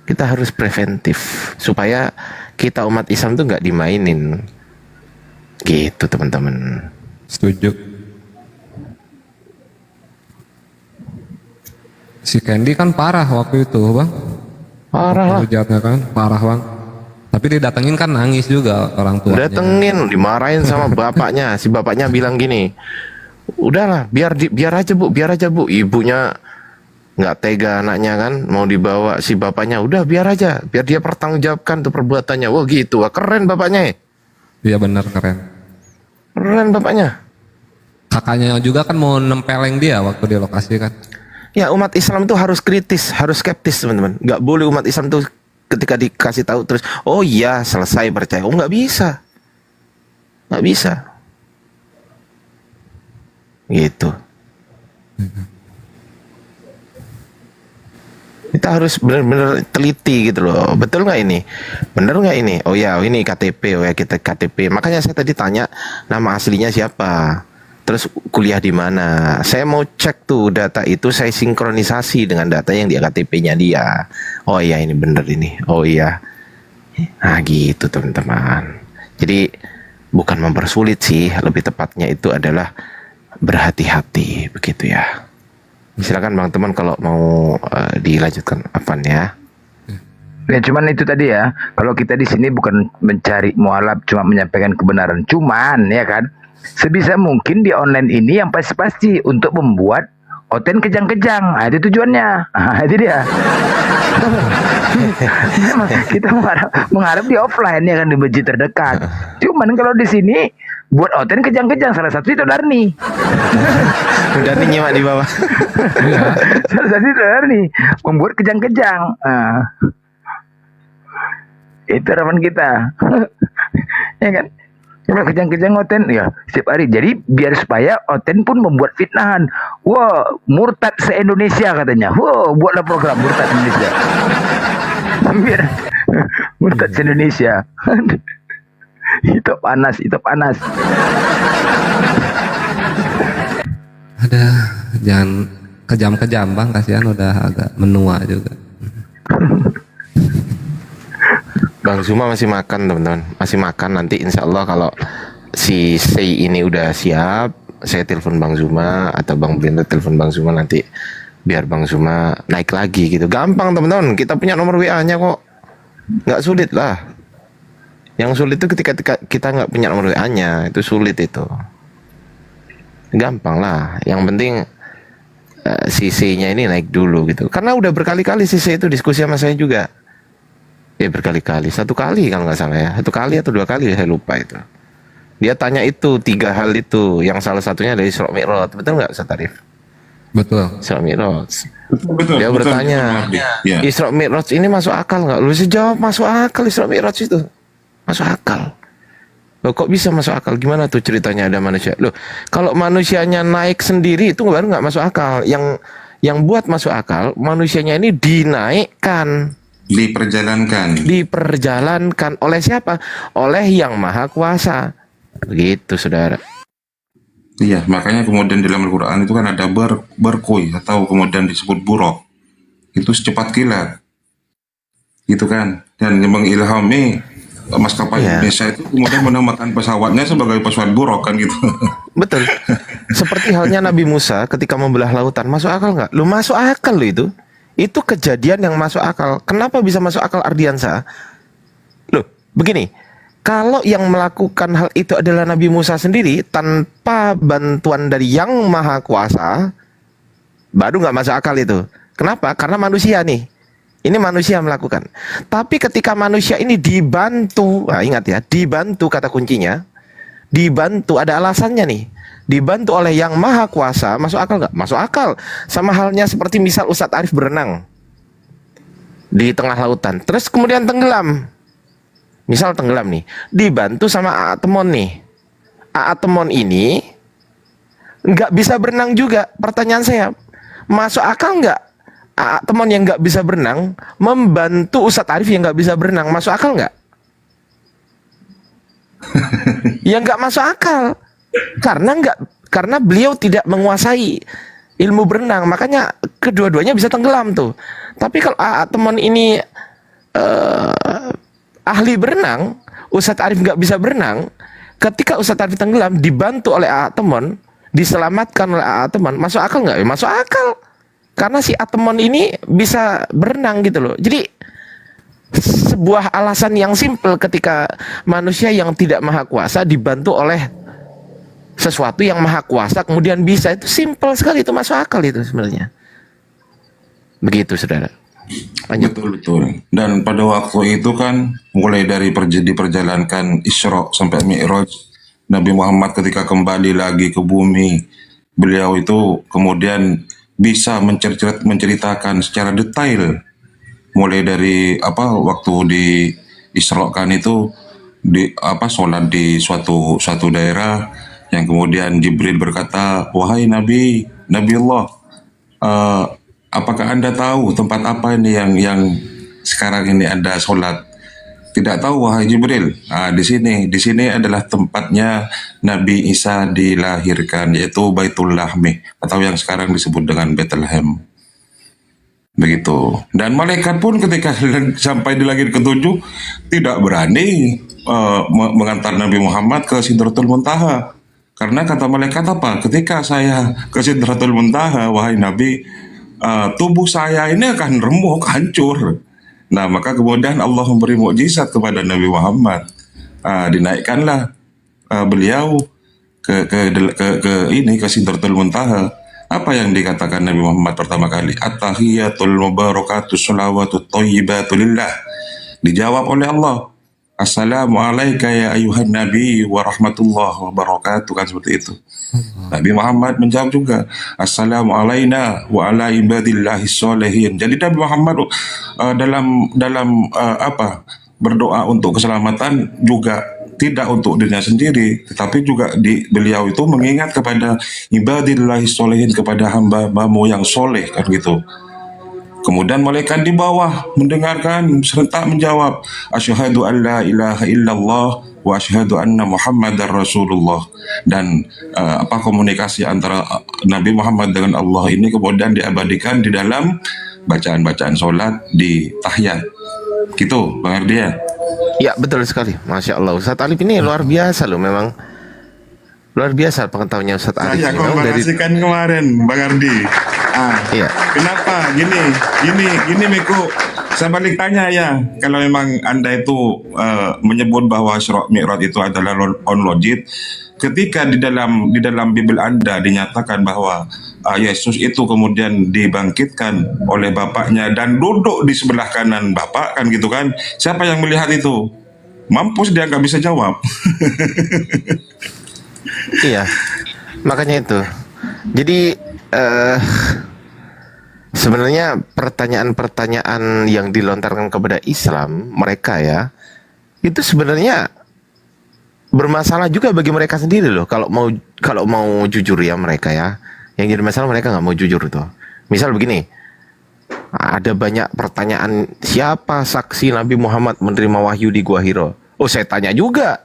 Kita harus preventif supaya kita umat Islam tuh nggak dimainin. Gitu teman-teman. Setuju. Si Candy kan parah waktu itu, Bang. Parah lah. Hujatnya kan parah, Bang. Tapi didatengin kan nangis juga orang tuanya. Datengin, dimarahin sama bapaknya. Si bapaknya bilang gini, udahlah, biar aja bu, biar aja bu. Ibunya nggak tega anaknya kan, mau dibawa. Si bapaknya, udah biar aja, biar dia pertanggungjawabkan tuh perbuatannya. Wah gitu, wah keren bapaknya. Iya benar, keren. Keren bapaknya. Kakaknya juga kan mau nempeleng dia waktu di lokasi kan. Ya umat Islam tuh harus kritis, harus skeptis teman-teman. Nggak boleh umat Islam tuh ketika dikasih tahu terus, oh iya selesai percaya. Oh nggak bisa, nggak bisa. Gitu. Kita harus benar-benar teliti gitu loh. Betul nggak ini? Bener nggak ini? Oh ya, ini KTP, oh ya kita KTP. Makanya saya tadi tanya nama aslinya siapa. Terus kuliah di mana? Saya mau cek tuh data itu, saya sinkronisasi dengan data yang di KTP-nya dia. Oh iya ini bener ini. Oh iya. Nah gitu teman-teman. Jadi bukan mempersulit sih, lebih tepatnya itu adalah berhati-hati begitu ya. Silakan Bang Teman kalau mau dilanjutkan Afan ya. Ya cuman itu tadi ya, kalau kita di sini bukan mencari mualaf, cuma menyampaikan kebenaran. Cuman ya kan, sebisa mungkin di online ini yang pasti-pasti untuk membuat konten kejang-kejang. Nah, itu tujuannya. Nah, itu dia. Kita mengharap di offline ya kan, di masjid terdekat. Cuman kalau di sini buat konten kejang-kejang, salah satu itu Darni. Darni nyimak di bawah. Salah satu itu Darni membuat kejang-kejang. Itu harapan kita. Ya kan? Kalau kejang-kejang Oten ya setiap hari. Jadi biar supaya Oten pun membuat fitnahan. Wah, murtad se-Indonesia katanya. Wah, buatlah program murtad Indonesia. Biar murtad se-Indonesia. Itu panas, itu panas. Ada, jangan kejam-kejam Bang, kasihan udah agak menua juga. Bang Zuma masih makan teman-teman, masih makan. Nanti insya Allah kalau si Sei ini udah siap, saya telepon Bang Zuma atau Bang Brinto telepon Bang Zuma nanti biar Bang Zuma naik lagi gitu. Gampang teman-teman, kita punya nomor WA-nya kok, nggak sulit lah. Yang sulit itu ketika kita nggak punya nomor WA-nya, itu sulit itu. Gampang lah, yang penting si Sei-nya ini naik dulu gitu. Karena udah berkali-kali si Sei itu diskusi sama saya juga. Ya berkali-kali, satu kali kalau nggak salah ya, satu kali atau dua kali saya lupa itu. Dia tanya itu 3 hal itu, yang salah satunya dari Isra Mi'raj, betul nggak Ustaz Arif? Betul. Isra Mi'raj. Betul, Dia bertanya, Ya. Isra Mi'raj ini masuk akal nggak? Lu jawab masuk akal Isra Mi'raj itu, masuk akal. Loh kok bisa masuk akal? Gimana tuh ceritanya ada manusia? Loh kalau manusianya naik sendiri itu baru nggak masuk akal. Yang buat masuk akal manusianya ini dinaikkan. Diperjalankan oleh siapa? Oleh Yang Maha Kuasa. Begitu saudara. Iya, makanya kemudian dalam Al-Quran itu kan ada berkoi atau kemudian disebut buruk. Itu secepat kilat. Gitu kan. Dan yang mengilhami maskapai Indonesia itu kemudian menamakan pesawatnya sebagai pesawat buruk kan gitu. Betul. Seperti halnya Nabi Musa ketika membelah lautan, masuk akal nggak? Lu masuk akal lu itu. Itu kejadian yang masuk akal. Kenapa bisa masuk akal Ardiansa? Loh, begini. Kalau yang melakukan hal itu adalah Nabi Musa sendiri tanpa bantuan dari Yang Maha Kuasa, baru nggak masuk akal itu. Kenapa? Karena manusia nih. Ini manusia melakukan. Tapi ketika manusia ini dibantu, nah ingat ya, dibantu kata kuncinya. Dibantu, ada alasannya nih. Dibantu oleh Yang Maha Kuasa, masuk akal nggak? Masuk akal. Sama halnya seperti misal Ustadz Arif berenang di tengah lautan, terus kemudian tenggelam. Misal tenggelam nih, dibantu sama Aa Temon nih. Aa Temon ini nggak bisa berenang juga. Pertanyaan saya, masuk akal nggak teman yang nggak bisa berenang membantu Ustadz Arif yang nggak bisa berenang? Masuk akal nggak? Ya nggak masuk akal, karena beliau tidak menguasai ilmu berenang, makanya kedua-duanya bisa tenggelam tuh. Tapi kalau teman ini ahli berenang, Ustadz Arif nggak bisa berenang, ketika Ustadz Arif tenggelam dibantu oleh teman, diselamatkan oleh teman, masuk akal nggak? Ya, masuk akal, karena si teman ini bisa berenang gitu loh. Jadi sebuah alasan yang simpel ketika manusia yang tidak maha kuasa dibantu oleh sesuatu yang maha kuasa kemudian bisa, itu simpel sekali, itu masuk akal itu sebenarnya. Begitu saudara. Lanjut. Betul. Dan pada waktu itu kan mulai dari diperjalankan Isra sampai Mi'raj, Nabi Muhammad ketika kembali lagi ke bumi, beliau itu kemudian bisa menceritakan secara detail mulai dari waktu di Isra-kan itu sholat di suatu daerah yang kemudian Jibril berkata, wahai Nabi Allah, apakah Anda tahu tempat apa ini yang sekarang ini Anda sholat? Tidak tahu wahai Jibril. Di sini adalah tempatnya Nabi Isa dilahirkan, yaitu Baitul Lahmi atau yang sekarang disebut dengan Bethlehem. Begitu. Dan malaikat pun ketika sampai di langit ketujuh tidak berani mengantar Nabi Muhammad ke Sidratul Muntaha. Karena kata malaikat apa? Ketika saya ke Sidratul Muntaha, wahai Nabi, tubuh saya ini akan remuk, hancur. Nah, maka kemudian Allah memberi mukjizat kepada Nabi Muhammad. Dinaikkanlah beliau ke Sidratul Muntaha. Apa yang dikatakan Nabi Muhammad pertama kali? At-tahiyatul mubarakatus sholawatut thayyibatu lillah. Dijawab oleh Allah, Assalamu alayka ya ayuhan nabi wa rahmatullah wa barakatuh, kan seperti itu. Nabi Muhammad menjawab juga, Assalamu alayna wa ala ibadillahi sholihin. Jadi Nabi Muhammad dalam berdoa untuk keselamatan juga tidak untuk dirinya sendiri, tetapi juga beliau itu mengingat kepada ibadillahi sholihin, kepada hamba-hambamu yang soleh, kan gitu. Kemudian malaikat di bawah mendengarkan serentak menjawab, asyhadu an la ilaha illallah wa asyhadu anna muhammadar rasulullah. Dan komunikasi antara Nabi Muhammad dengan Allah ini kemudian diabadikan di dalam bacaan-bacaan sholat di tahiyat. Gitu Bang Ardia. Ya betul sekali, Masya Allah. Ustadz Alif ini luar biasa loh, memang luar biasa pengetahuannya Ustadz Alif. Saya komunikasikan kemarin Bang Ardi. Iya. Kenapa? Gini Miko. Saya balik tanya ya, kalau memang Anda itu menyebut bahwa Isra Mi'raj itu adalah on logit, ketika di dalam Bible Anda dinyatakan bahwa Yesus itu kemudian dibangkitkan oleh Bapaknya dan duduk di sebelah kanan Bapak, kan gitu kan? Siapa yang melihat itu? Mampus dia nggak bisa jawab. Iya, makanya itu. Jadi sebenarnya pertanyaan-pertanyaan yang dilontarkan kepada Islam mereka ya, itu sebenarnya bermasalah juga bagi mereka sendiri loh. Kalau mau jujur ya mereka ya, yang jadi masalah mereka nggak mau jujur tuh. Misal begini, ada banyak pertanyaan, siapa saksi Nabi Muhammad menerima wahyu di Gua Hiro? Oh, saya tanya juga,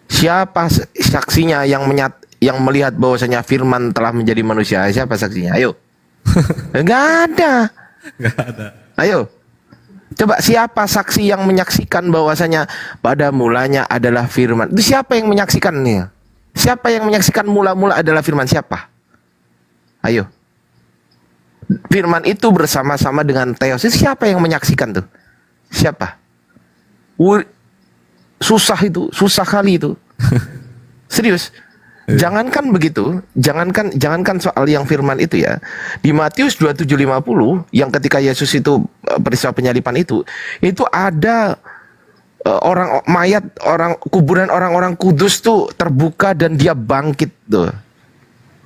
siapa saksinya yang melihat bahwasanya Firman telah menjadi manusia? Siapa saksinya? Ayo. Nggak ada. Ayo. Coba siapa saksi yang menyaksikan bahwasanya pada mulanya adalah Firman? Itu siapa yang menyaksikan nih? Siapa yang menyaksikan mula-mula adalah Firman? Siapa? Ayo. Firman itu bersama-sama dengan Theos. Siapa yang menyaksikan tuh? Siapa? Susah itu, susah kali itu. Serius. Jangankan begitu, jangankan soal yang Firman itu ya. Di Matius 27:50 yang ketika Yesus itu peristiwa penyalipan itu ada kuburan orang-orang kudus tuh terbuka dan dia bangkit tuh.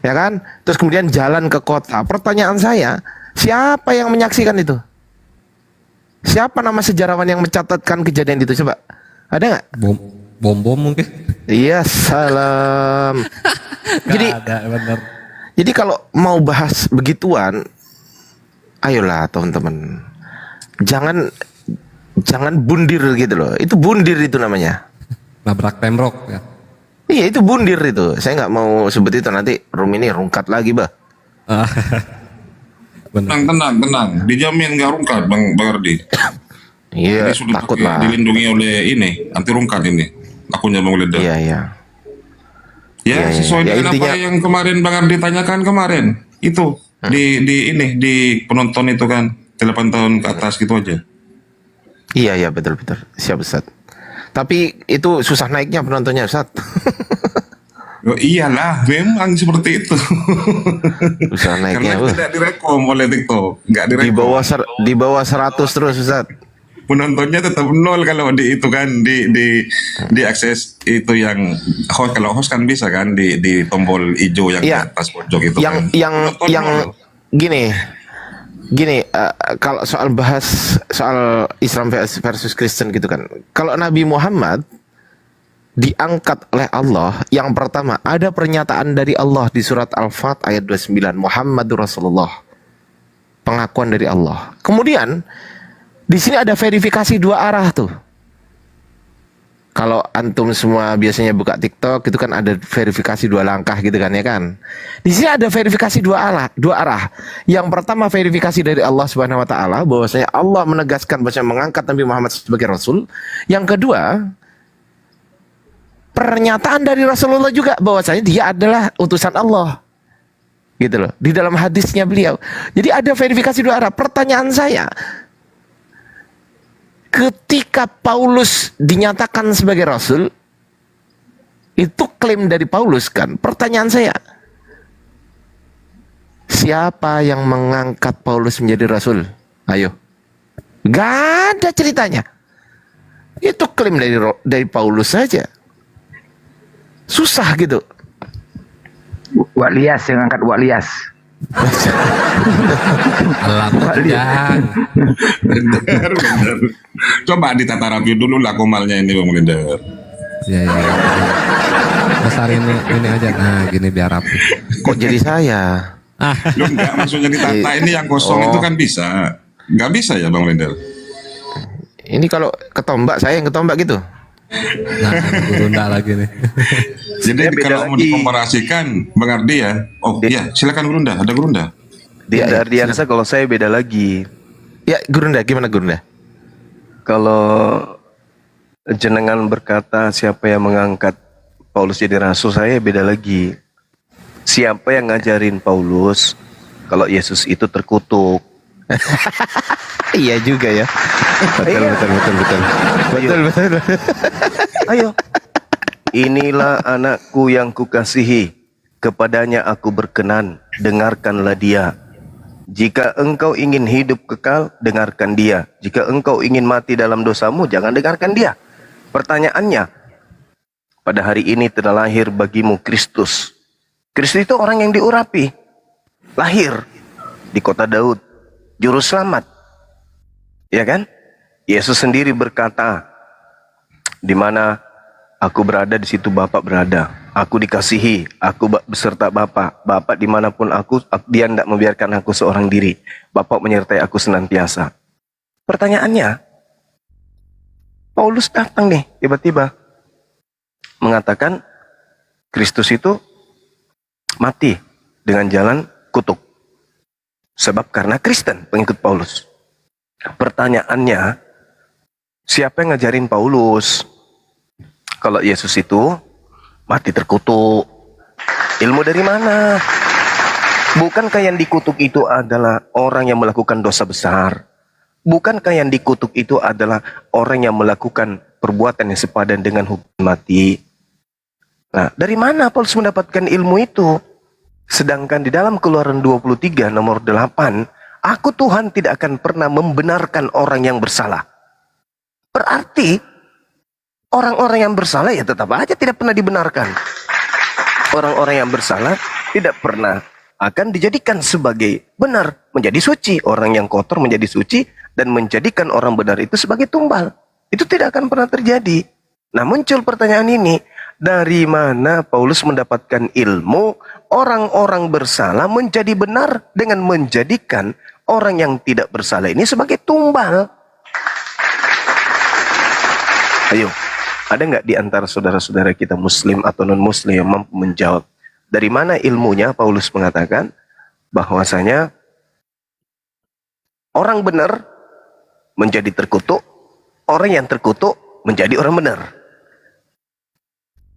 Ya kan? Terus kemudian jalan ke kota. Pertanyaan saya, siapa yang menyaksikan itu? Siapa nama sejarawan yang mencatatkan kejadian itu? Coba. Ada nggak? Bom mungkin. Iya, salam. Jadi ada, bener. Jadi kalau mau bahas begituan, ayolah teman-teman, jangan bundir gitu loh. Itu bundir itu namanya. Nabrak tembok ya. Iya itu bundir itu. Saya nggak mau sebut itu, nanti room ini rungkat lagi bah. Benar. Tenang. Dijamin nggak rungkat, Bang Ardi. Iya Ini sudah takut pakai- lah. dilindungi oleh ini anti rungkat ini. Akunnya Bang Leda. Iya. Ya, Iya, sesuai iya. dengan Intinya- apa yang kemarin Bang Ardi tanyakan kemarin. Itu di penonton itu kan 8 tahun ke atas gitu aja. Iya betul. Siap Ustaz. Tapi itu susah naiknya penontonnya Ustaz. Oh, iyalah, memang seperti itu. Susah naiknya. Karena tidak direkom oleh TikTok, nggak direkom. Di bawah 100 terus Ustaz. Penontonnya tetap nol kalau di itu kan di akses itu yang host, kalau host kan bisa kan di tombol hijau yang Iya. di atas pojok itu yang kan. yang Penonton yang nol. gini kalau soal bahas soal Islam versus Kristen gitu kan, kalau Nabi Muhammad diangkat oleh Allah, yang pertama ada pernyataan dari Allah di surat Al-Fat ayat 29, Muhammadur Rasulullah, pengakuan dari Allah. Kemudian di sini ada verifikasi dua arah tuh. Kalau antum semua biasanya buka TikTok itu kan ada verifikasi dua langkah gitu kan ya kan. Di sini ada verifikasi dua arah. Yang pertama verifikasi dari Allah Subhanahu wa taala bahwasanya Allah menegaskan bahwasanya mengangkat Nabi Muhammad sebagai rasul. Yang kedua, pernyataan dari Rasulullah juga bahwasanya dia adalah utusan Allah. Gitu loh. Di dalam hadisnya beliau. Jadi ada verifikasi dua arah. Pertanyaan saya, ketika Paulus dinyatakan sebagai rasul, itu klaim dari Paulus kan. Pertanyaan saya, siapa yang mengangkat Paulus menjadi rasul? Ayo. Gak ada ceritanya. Itu klaim dari Paulus saja. Susah gitu. Wak Lias yang angkat Wak Lias. Alat ya. Bener. Coba ditata rapi dulu lah komalnya ini Bang Leda. Ya. Besar ini aja. Nah, gini biar rapi. Kok jadi saya? Lu enggak, maksudnya ditata ini yang kosong itu kan bisa. Nggak bisa ya Bang Leda. Ini kalau ketombak, saya yang ketombak gitu. Nah, Gurunda lagi nih. Jadi Ya, beda kalau mau lagi. dikomparasikan Bang Ardi ya. Oh iya, silakan Gurunda, ada Gurunda. Dinda Ya, Ardiansa kalau saya beda lagi. Ya, Gurunda, gimana Gurunda? Kalau jenengan berkata siapa yang mengangkat Paulus jadi rasul, saya beda lagi. Siapa yang ngajarin Paulus kalau Yesus itu terkutuk? Iya juga ya. Betul. Ayo. Inilah anakku yang kukasihi, kepadanya aku berkenan, dengarkanlah dia. Jika engkau ingin hidup kekal, dengarkan dia. Jika engkau ingin mati dalam dosamu, jangan dengarkan dia. Pertanyaannya, pada hari ini telah lahir bagimu Kristus. Kristus itu orang yang diurapi. Lahir di kota Daud, juru selamat. Ya kan? Yesus sendiri berkata, di mana aku berada, di situ Bapa berada. Aku dikasihi, aku beserta Bapa. Bapa dimanapun aku, dia tidak membiarkan aku seorang diri. Bapa menyertai aku senantiasa. Pertanyaannya, Paulus datang nih, tiba-tiba mengatakan Kristus itu mati dengan jalan kutuk. Sebab karena Kristen, pengikut Paulus. Pertanyaannya, siapa yang ngajarin Paulus kalau Yesus itu mati terkutuk? Ilmu dari mana? Bukankah yang dikutuk itu adalah orang yang melakukan dosa besar? Bukankah yang dikutuk itu adalah orang yang melakukan perbuatan yang sepadan dengan hukuman mati? Nah, dari mana Paulus mendapatkan ilmu itu? Sedangkan di dalam Keluaran 23 nomor 8, aku Tuhan tidak akan pernah membenarkan orang yang bersalah. Berarti orang-orang yang bersalah ya tetap aja tidak pernah dibenarkan. Orang-orang yang bersalah tidak pernah akan dijadikan sebagai benar, menjadi suci. Orang yang kotor menjadi suci dan menjadikan orang benar itu sebagai tumbal. Itu tidak akan pernah terjadi. Nah, muncul pertanyaan ini, Dari mana Paulus mendapatkan ilmu orang-orang bersalah menjadi benar dengan menjadikan orang yang tidak bersalah ini sebagai tumbal? Ayo, ada nggak di antara saudara-saudara kita muslim atau non-muslim yang mampu menjawab dari mana ilmunya Paulus mengatakan bahwasanya orang benar menjadi terkutuk, orang yang terkutuk menjadi orang benar.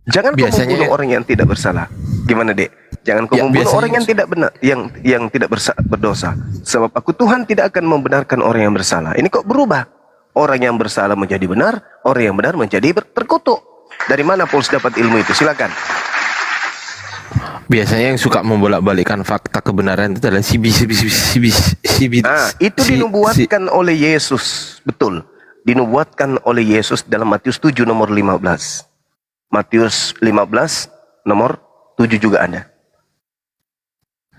Jangan kau membunuh orang yang tidak bersalah. Gimana, Dek? Jangan kau membunuh orang yang tidak benar, yang tidak berdosa. Sebab aku Tuhan tidak akan membenarkan orang yang bersalah. Ini kok berubah? Orang yang bersalah menjadi benar, orang yang benar menjadi terkutuk. Dari mana Paulus dapat ilmu itu? Silakan. Biasanya yang suka membolak-balikkan fakta kebenaran itu adalah Itu dinubuatkan oleh Yesus. Betul. Dinubuatkan oleh Yesus dalam Matius 7 nomor 15. Matius 15 nomor 7 juga ada.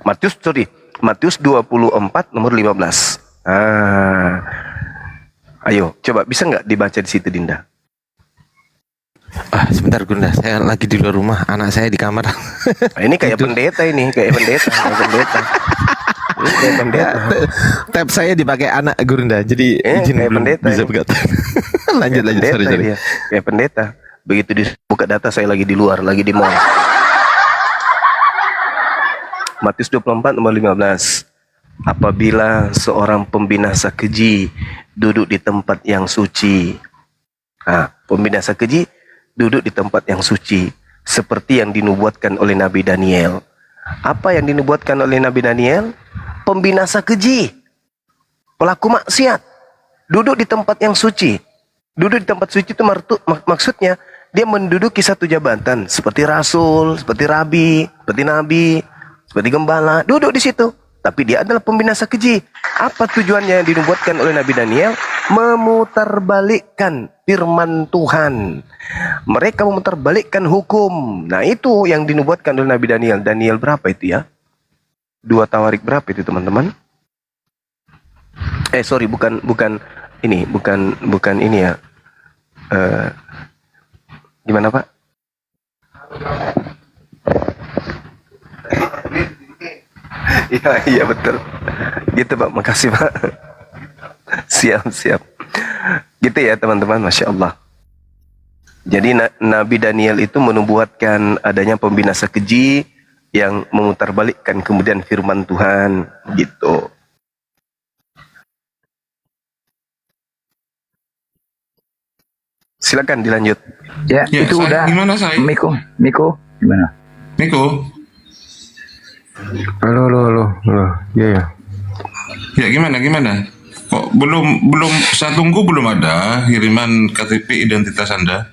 Matius 24 nomor 15. Ayo, coba bisa nggak dibaca di situ, Dinda? Sebentar Gunda, saya lagi di luar rumah, anak saya di kamar. Ini kayak pendeta ini, kayak pendeta. Kayak pendeta. Tab saya dipakai anak Gunda, jadi izin kayak belum pendeta bisa ini. buka. lanjut, sorry. Dia. Kayak pendeta. Begitu dibuka data saya lagi di luar, lagi di mall. Matius 24 nomor 15. Apabila seorang pembinasa keji duduk di tempat yang suci. Pembinasa keji duduk di tempat yang suci, seperti yang dinubuatkan oleh Nabi Daniel. Apa yang dinubuatkan oleh Nabi Daniel? Pembinasa keji, pelaku maksiat, duduk di tempat yang suci. Duduk di tempat suci itu maksudnya dia menduduki satu jabatan seperti rasul, seperti rabi, seperti nabi, seperti gembala, duduk di situ. Tapi dia adalah pembinasa keji. Apa tujuannya yang dinubuatkan oleh Nabi Daniel? Memutarbalikkan firman Tuhan. Mereka memutarbalikkan hukum. Nah, itu yang dinubuatkan oleh Nabi Daniel. Daniel berapa itu ya? 2 Tawarik berapa itu, teman-teman? Bukan ini ya. Gimana, Pak? Iya betul. Gitu, Pak. Makasih, Pak. Siap. Gitu ya, teman-teman. Masya Allah. Jadi Nabi Daniel itu menubuatkan adanya pembinasa keji yang memutarbalikkan kemudian firman Tuhan. Gitu. Silakan dilanjut. Ya, itu udah. Gimana saya? Miko, gimana? Miko? Halo. Ya. Ya gimana? Kok belum saya tunggu belum ada kiriman KTP identitas Anda?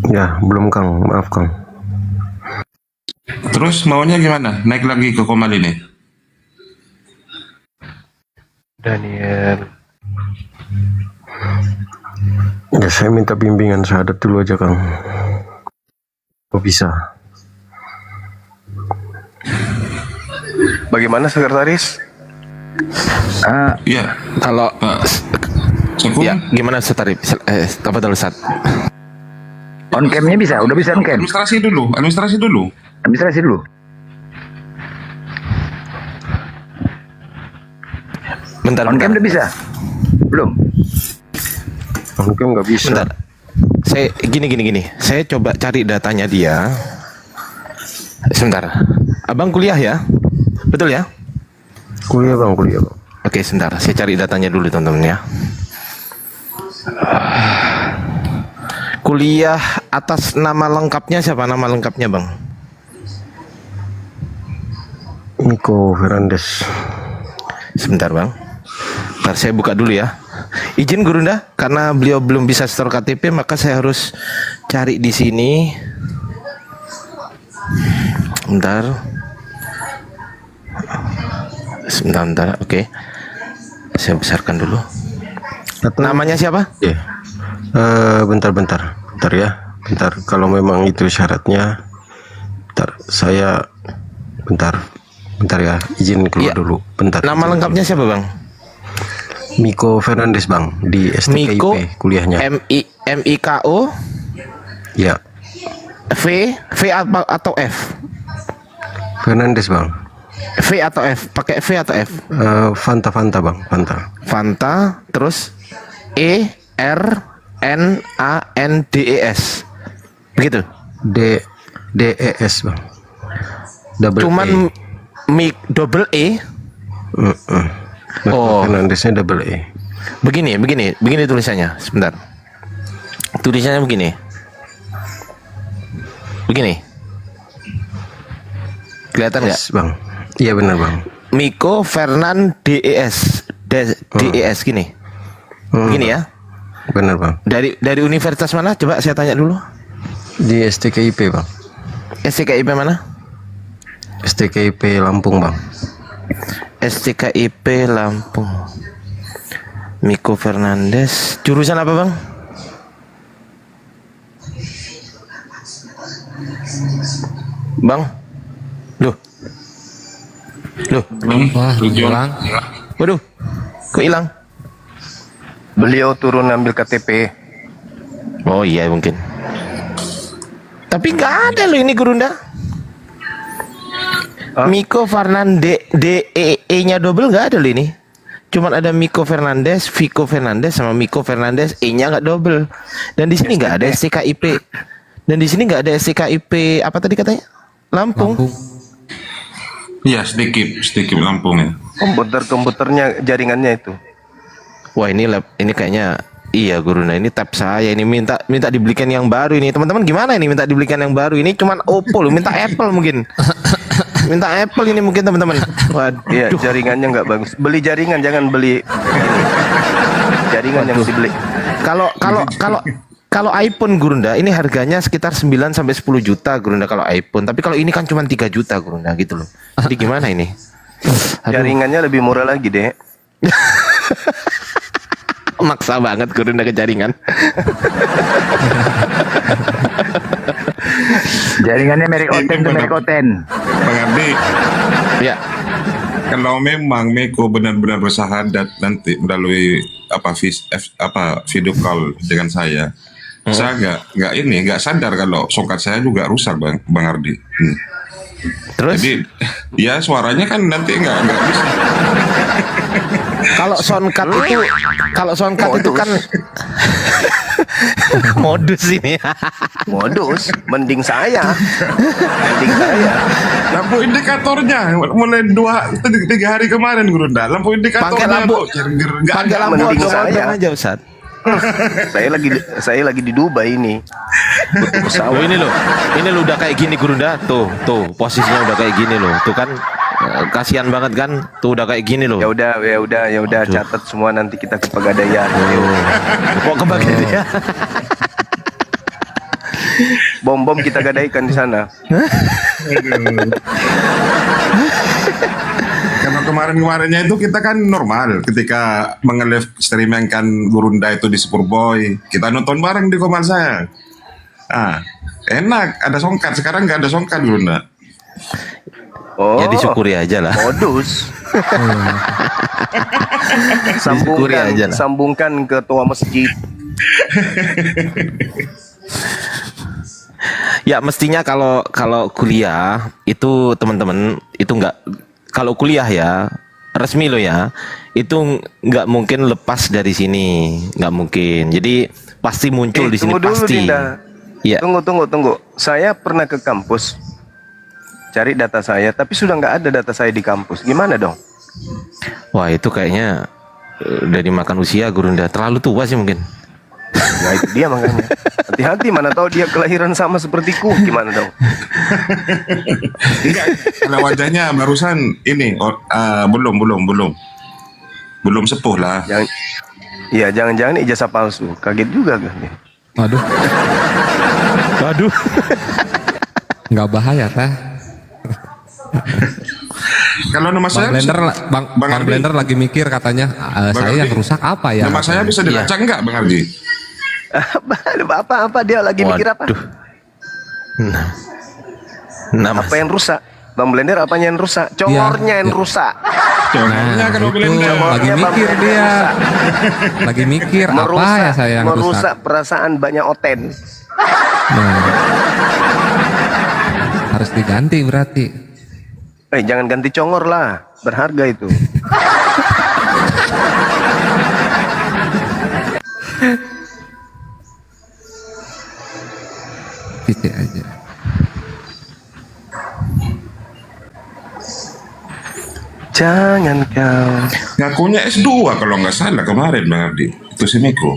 Ya, belum Kang, maaf Kang. Terus maunya gimana? Naik lagi ke Komal ini? Daniel. Ya, saya minta bimbingan syahadat dulu aja Kang. Kok bisa? Bagaimana sekretaris? Iya. Kalau Sekum? ya gimana Setarip? Apa dulu Sat? On cam-nya bisa? Udah bisa on cam? Administrasi dulu. Administrasi dulu. Bentar. On cam udah bisa? Belum? On cam nggak bisa. Bentar. Saya gini. Saya coba cari datanya dia. Sebentar. Abang kuliah ya? Betul ya? Kuliah Bang. Oke, sebentar. Saya cari datanya dulu, teman-teman ya. Kuliah atas nama lengkapnya siapa? Nama lengkapnya, Bang? Miko Fernandes. Sebentar, Bang. Ntar saya buka dulu ya. Izin Gurunda, karena beliau belum bisa store KTP, maka saya harus cari di sini. Sebentar, oke. Saya besarkan dulu. Namanya siapa? Ya. Bentar ya. Bentar, kalau memang itu syaratnya. Bentar ya, izin keluar dulu. Bentar. Nama lengkapnya siapa, Bang? Miko Fernandes Bang, di STKIP Miko, kuliahnya. MIKO Ya, V apa atau F? Fernandes bang. V atau F? Pakai V atau F? Fanta bang, Fanta. Fanta, terus ERNANDES. Begitu. DES bang. Double Cuman E. double E. Oh, Fernandesnya double E. Begini tulisannya. Sebentar. Tulisannya begini. Kelihatan nggak? Yes, bang. Iya benar bang. Miko Fernandes DES gini. Begini ya. Benar bang. Dari universitas mana? Coba saya tanya dulu. Di STKIP bang. STKIP mana? STKIP Lampung bang. STKIP Lampung. Miko Fernandes. Jurusan apa bang? Bang? Loh. Wah, hilang. Waduh. Kok hilang? Beliau turun ambil KTP. Oh iya mungkin. Tapi nggak ada loh ini Gurunda. Miko Fernandes E-nya double nggak ada loh ini. Cuman ada Miko Fernandes, Vico Fernandes sama Miko Fernandes E-nya nggak double. Dan di sini nggak ada STKIP. Dan di sini nggak ada STKIP apa tadi katanya? Lampung. Iya, sedikit Lampung ya. Komputernya jaringannya itu. Wah ini kayaknya iya Gurunda, ini tab saya ini minta dibelikan yang baru ini. Teman-teman gimana ini minta dibelikan yang baru ini? Cuman Oppo loh, minta Apple mungkin. Minta Apple ini mungkin teman-teman. Waduh. Iya, jaringannya nggak bagus. Beli jaringan, jangan beli jaringan yang dibeli. Kalau iPhone Gurunda ini harganya sekitar 9 sampai 10 juta Gurunda kalau iPhone. Tapi kalau ini kan cuma 3 juta Gurunda gitu loh. Jadi gimana ini? Aduh. Jaringannya lebih murah lagi, Dek. Maksa banget Gurunda ke jaringan. Jaringannya merek Oten. Bang Ardi, Ya. kalau memang Meko benar-benar bersahadat nanti melalui video call dengan saya nggak sadar kalau songkat saya juga rusak bang Ardi. Terus Jadi ya suaranya kan nanti nggak bisa. kalau soundcard itu kan modus ini. Modus, mending saya. Lampu indikatornya mulai 2-3 hari kemarin Gurunda. Lampu indikatornya Pakai lampu mending odong-odong saya. aja Ustaz. Saya lagi di Dubai ini. Oh ini loh udah kayak gini Gurunda. Tuh posisinya udah kayak gini loh. Tuh kan kasihan banget kan. Tuh udah kayak gini loh. Ya udah catat semua nanti kita ke Pegadaian. Kok ke Pegadaian? Bom kita gadaikan di sana. Karena kemarin-kemarinnya itu kita kan normal ketika menge-live streamingkan Gurunda itu di Superboy, kita nonton bareng di komal saya. Enak, ada songkat. Sekarang nggak ada songkat Gurunda. Oh, Ya disyukuri aja lah. modus. Disyukuri aja lah. Sambungkan ke ketua masjid. Ya mestinya kalau kuliah itu teman-teman itu nggak, kalau kuliah ya resmi lo ya itu nggak mungkin lepas dari sini, nggak mungkin. Jadi pasti muncul di sini Tunggu dulu, pasti. Dinda. Ya. Tunggu. Saya pernah ke kampus cari data saya, tapi sudah nggak ada data saya di kampus. Gimana dong? Wah itu kayaknya udah dimakan usia Gurunda, terlalu tua sih mungkin. Ya itu dia makanya. Hati-hati, mana tahu dia kelahiran sama sepertiku. Gimana dong? Enggak, karena wajahnya barusan ini belum sepuh lah. Jangan-jangan ijazah palsu. Kaget juga kan? Waduh. Nggak bahaya teh. Kalau nama saya Bang Blender lagi mikir katanya saya yang rusak apa ya? Nama saya bisa dilacak enggak Bang Ardi? Apa dia lagi mikir apa? Nama Apa yang rusak? Bang Blender apanya yang rusak? Congornya yang rusak. Contohnya kalau itu Blender lagi mikir dia. Lagi mikir apa ya saya yang rusak? Merusak perasaan banyak Oten. Nah, harus diganti berarti. Jangan ganti congor lah, berharga itu. Cici aja. Jangan kau. Ngakunya S2 kalau nggak salah kemarin Bang Ardi. Itu si Miko.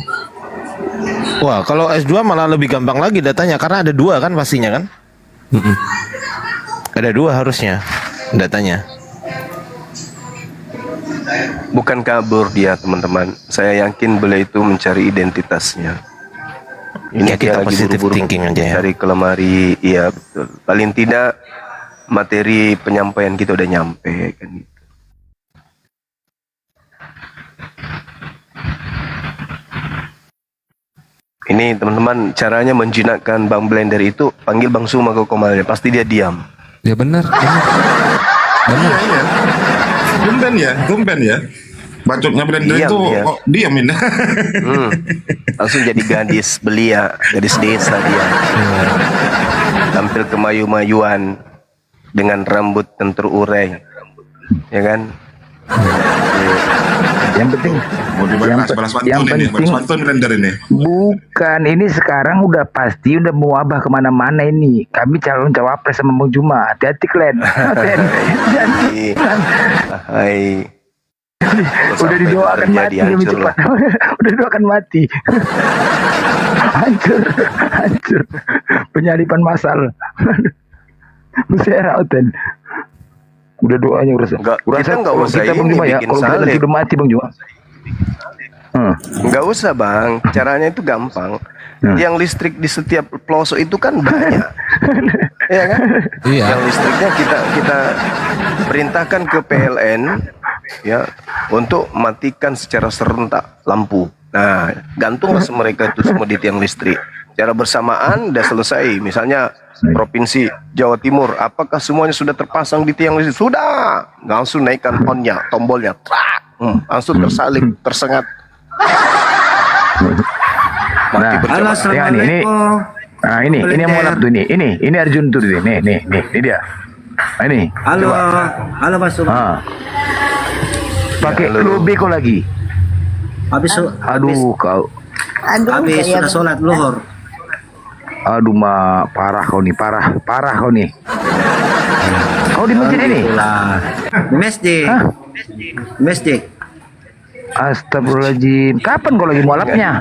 Wah, kalau S2 malah lebih gampang lagi datanya karena ada 2 kan pastinya kan? Ada 2 harusnya datanya. Bukan kabur dia, teman-teman. Saya yakin beliau itu mencari identitasnya. Ya, kita dia lagi positive buru-buru thinking aja ya. cari ke lemari. Iya, betul. Paling tidak materi penyampaian kita udah nyampe kan gitu. Ini teman-teman caranya menjinakkan Bang Blender itu, panggil Bang Suma ke komalnya, pasti dia diam. Ya benar. Iya, iya. Tumben ya. Bacotnya Blender Diam, itu dia. diamin. Langsung jadi gadis belia, gadis desa dia. Tampil kemayu-mayuan dengan rambut yang terurai, ya kan? Yang penting, Mau dibalas yang pantun ini, penting balas pantun Blender ini. bukan ini sekarang udah pasti udah mewabah kemana-mana ini. Kami calon cawapres sama Bang Juma. Hati-hati kalian. Hai. Udah didoakan mati kami cepat. Udah didoakan mati. hancur. Penyalipan massal. Musyawarah Oten. Udah doanya urus. Kita nggak usah kita Bang ini Juma ya. bikin Kalau kita salib. lagi udah mati Bang Juma. Nggak usah Bang, caranya itu gampang. Yang listrik di setiap pelosok itu kan banyak, ya kan? Iya. Yang listriknya kita perintahkan ke PLN ya untuk matikan secara serentak lampu. Nah, gantunglah mereka itu semua di tiang listrik. Secara bersamaan udah selesai. Misalnya Provinsi Jawa Timur, apakah semuanya sudah terpasang di tiang listrik? Sudah. Langsung naikkan onnya, tombolnya, trak, langsung tersalip, tersengat. Mati berjamaah. Ya, ini. Nah, ini yang mau tuh ini Arjun tuh nih dia. Nah, ini. Halo, halo Mas Suma. Pakai lu beko lagi. Habis Aduh kau. habis saya- sudah sholat luhur. Aduh parah kau nih, parah kau nih. Kau di masjid ini? Itulah. Di masjid. Hah? Di masjid. Astagfirullahaladzim. Kapan kau lagi mualafnya?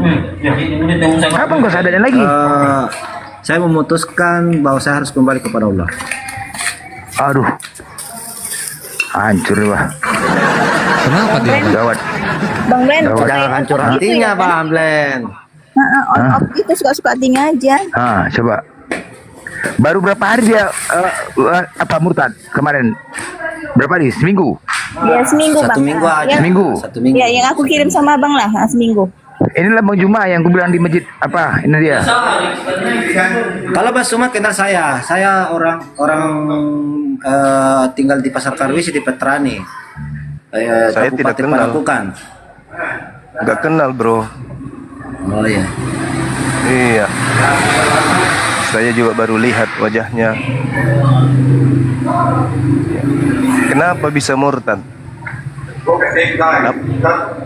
Kapan kau sadarnya lagi? Saya memutuskan bahwa saya harus kembali kepada Allah. Aduh. Hancur wah. Kenapa dia? Gawat. Bang Ben, Jangan Jangan hancur hatinya, Bang Blen. on off itu suka-suka hatinya aja. Coba. Baru berapa hari dia murtad kemarin? Berapa hari? Seminggu? Ya seminggu Satu Bang. minggu aja. Seminggu. Satu minggu. Ya yang aku kirim sama Abang lah, seminggu. Inilah Bang Juma yang ku bilang di masjid apa? Ini dia. Kalau Mas Suma kenal saya orang tinggal di Pasar Karwisi di Petrani. Saya tidak Kabupaten kenal. Panakukang. Nggak kenal bro. Oh iya. Iya. Saya juga baru lihat wajahnya. Kenapa bisa murtad?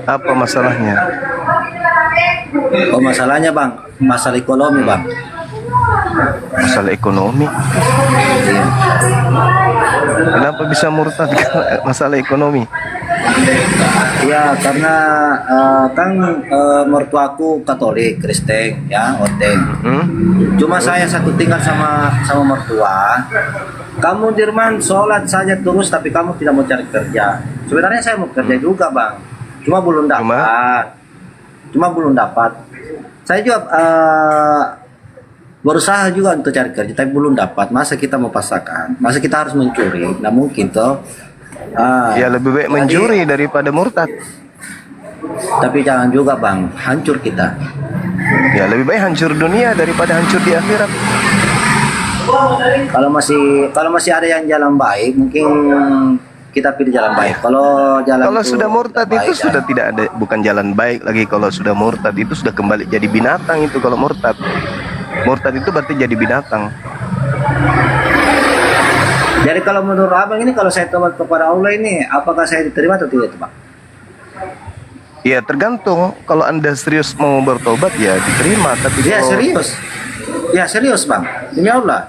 Apa masalahnya? Oh masalahnya Bang, masalah ekonomi Bang. Masalah ekonomi. Kenapa bisa murtad? Masalah ekonomi. Ya karena mertuaku Katolik, Kristen, ya, Oteng. Cuma saya satu tinggal sama mertua. Kamu Dirman sholat saja terus, tapi kamu tidak mau cari kerja. Sebenarnya saya mau kerja juga Bang, cuma belum dapat. Saya juga berusaha juga untuk cari kerja, tapi belum dapat. Masa kita mau pasarkan? Masa kita harus mencuri? Nah mungkin toh. Ya lebih baik mencuri daripada murtad. Tapi jangan juga Bang, hancur kita. Ya lebih baik hancur dunia daripada hancur di akhirat. Kalau masih ada yang jalan baik, mungkin kita pilih jalan baik. Kalau itu Sudah murtad tidak itu baik, sudah tidak ada, bukan jalan baik lagi. Kalau sudah murtad itu sudah kembali jadi binatang itu kalau murtad. Murtad itu berarti jadi binatang. Jadi kalau menurut abang ini, kalau saya tobat kepada Allah ini, apakah saya diterima atau tidak, Bang? Ya tergantung. Kalau Anda serius mau bertobat ya diterima. Tapi Ya kalau serius. Ya serius, Bang. Demi Allah.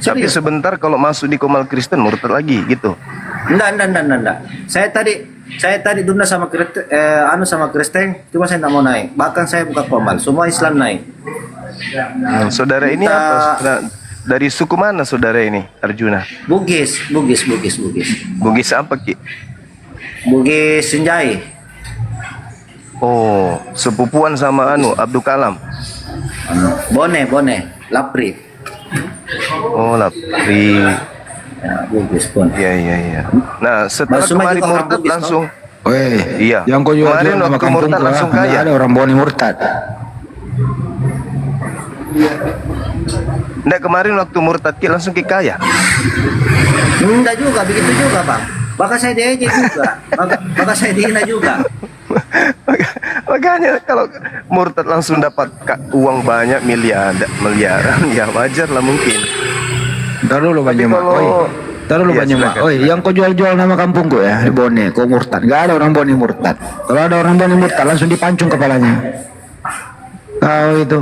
tapi Serius. sebentar kalau masuk di Komal Kristen murtad lagi gitu. Enggak. Saya tadi dunda sama sama Kristen, cuma saya tidak mau naik. Bahkan saya buka komal, semua Islam naik. Saudara ini Kita- apa? Dari suku mana saudara ini, Arjuna? Bugis. Bugis apa Ki? Bugis Senjai. Oh, sepupuan sama Abdul Kalam. Bone, Lapri. Oh, Lapri. Ya, Bugis pun. Iya. Nah, setelah Masuk kemarin aja orang murtad Bugis, langsung. Weh, Iya. yang kau jual Kemarin nama waktu kampung murtad kau, langsung nggak kaya. ada orang Boni murtad. Nggak, kemarin waktu murtad Ki langsung Ki kaya. Enggak juga, begitu juga, Bang. Bahkan saya diejek juga. Bahkan saya dihina juga. Makanya kalau murtad langsung dapat uang banyak miliaran ya wajar lah mungkin. Taruh dulu Tapi banyak mak. kalau- Taruh dulu Iya, banyak mak. silakan, Oi, yang kau jual-jual nama kampung kau ya di Bone, kau murtad. Gak ada orang Bone murtad. Kalau ada orang Bone murtad langsung dipancung kepalanya. Kau itu.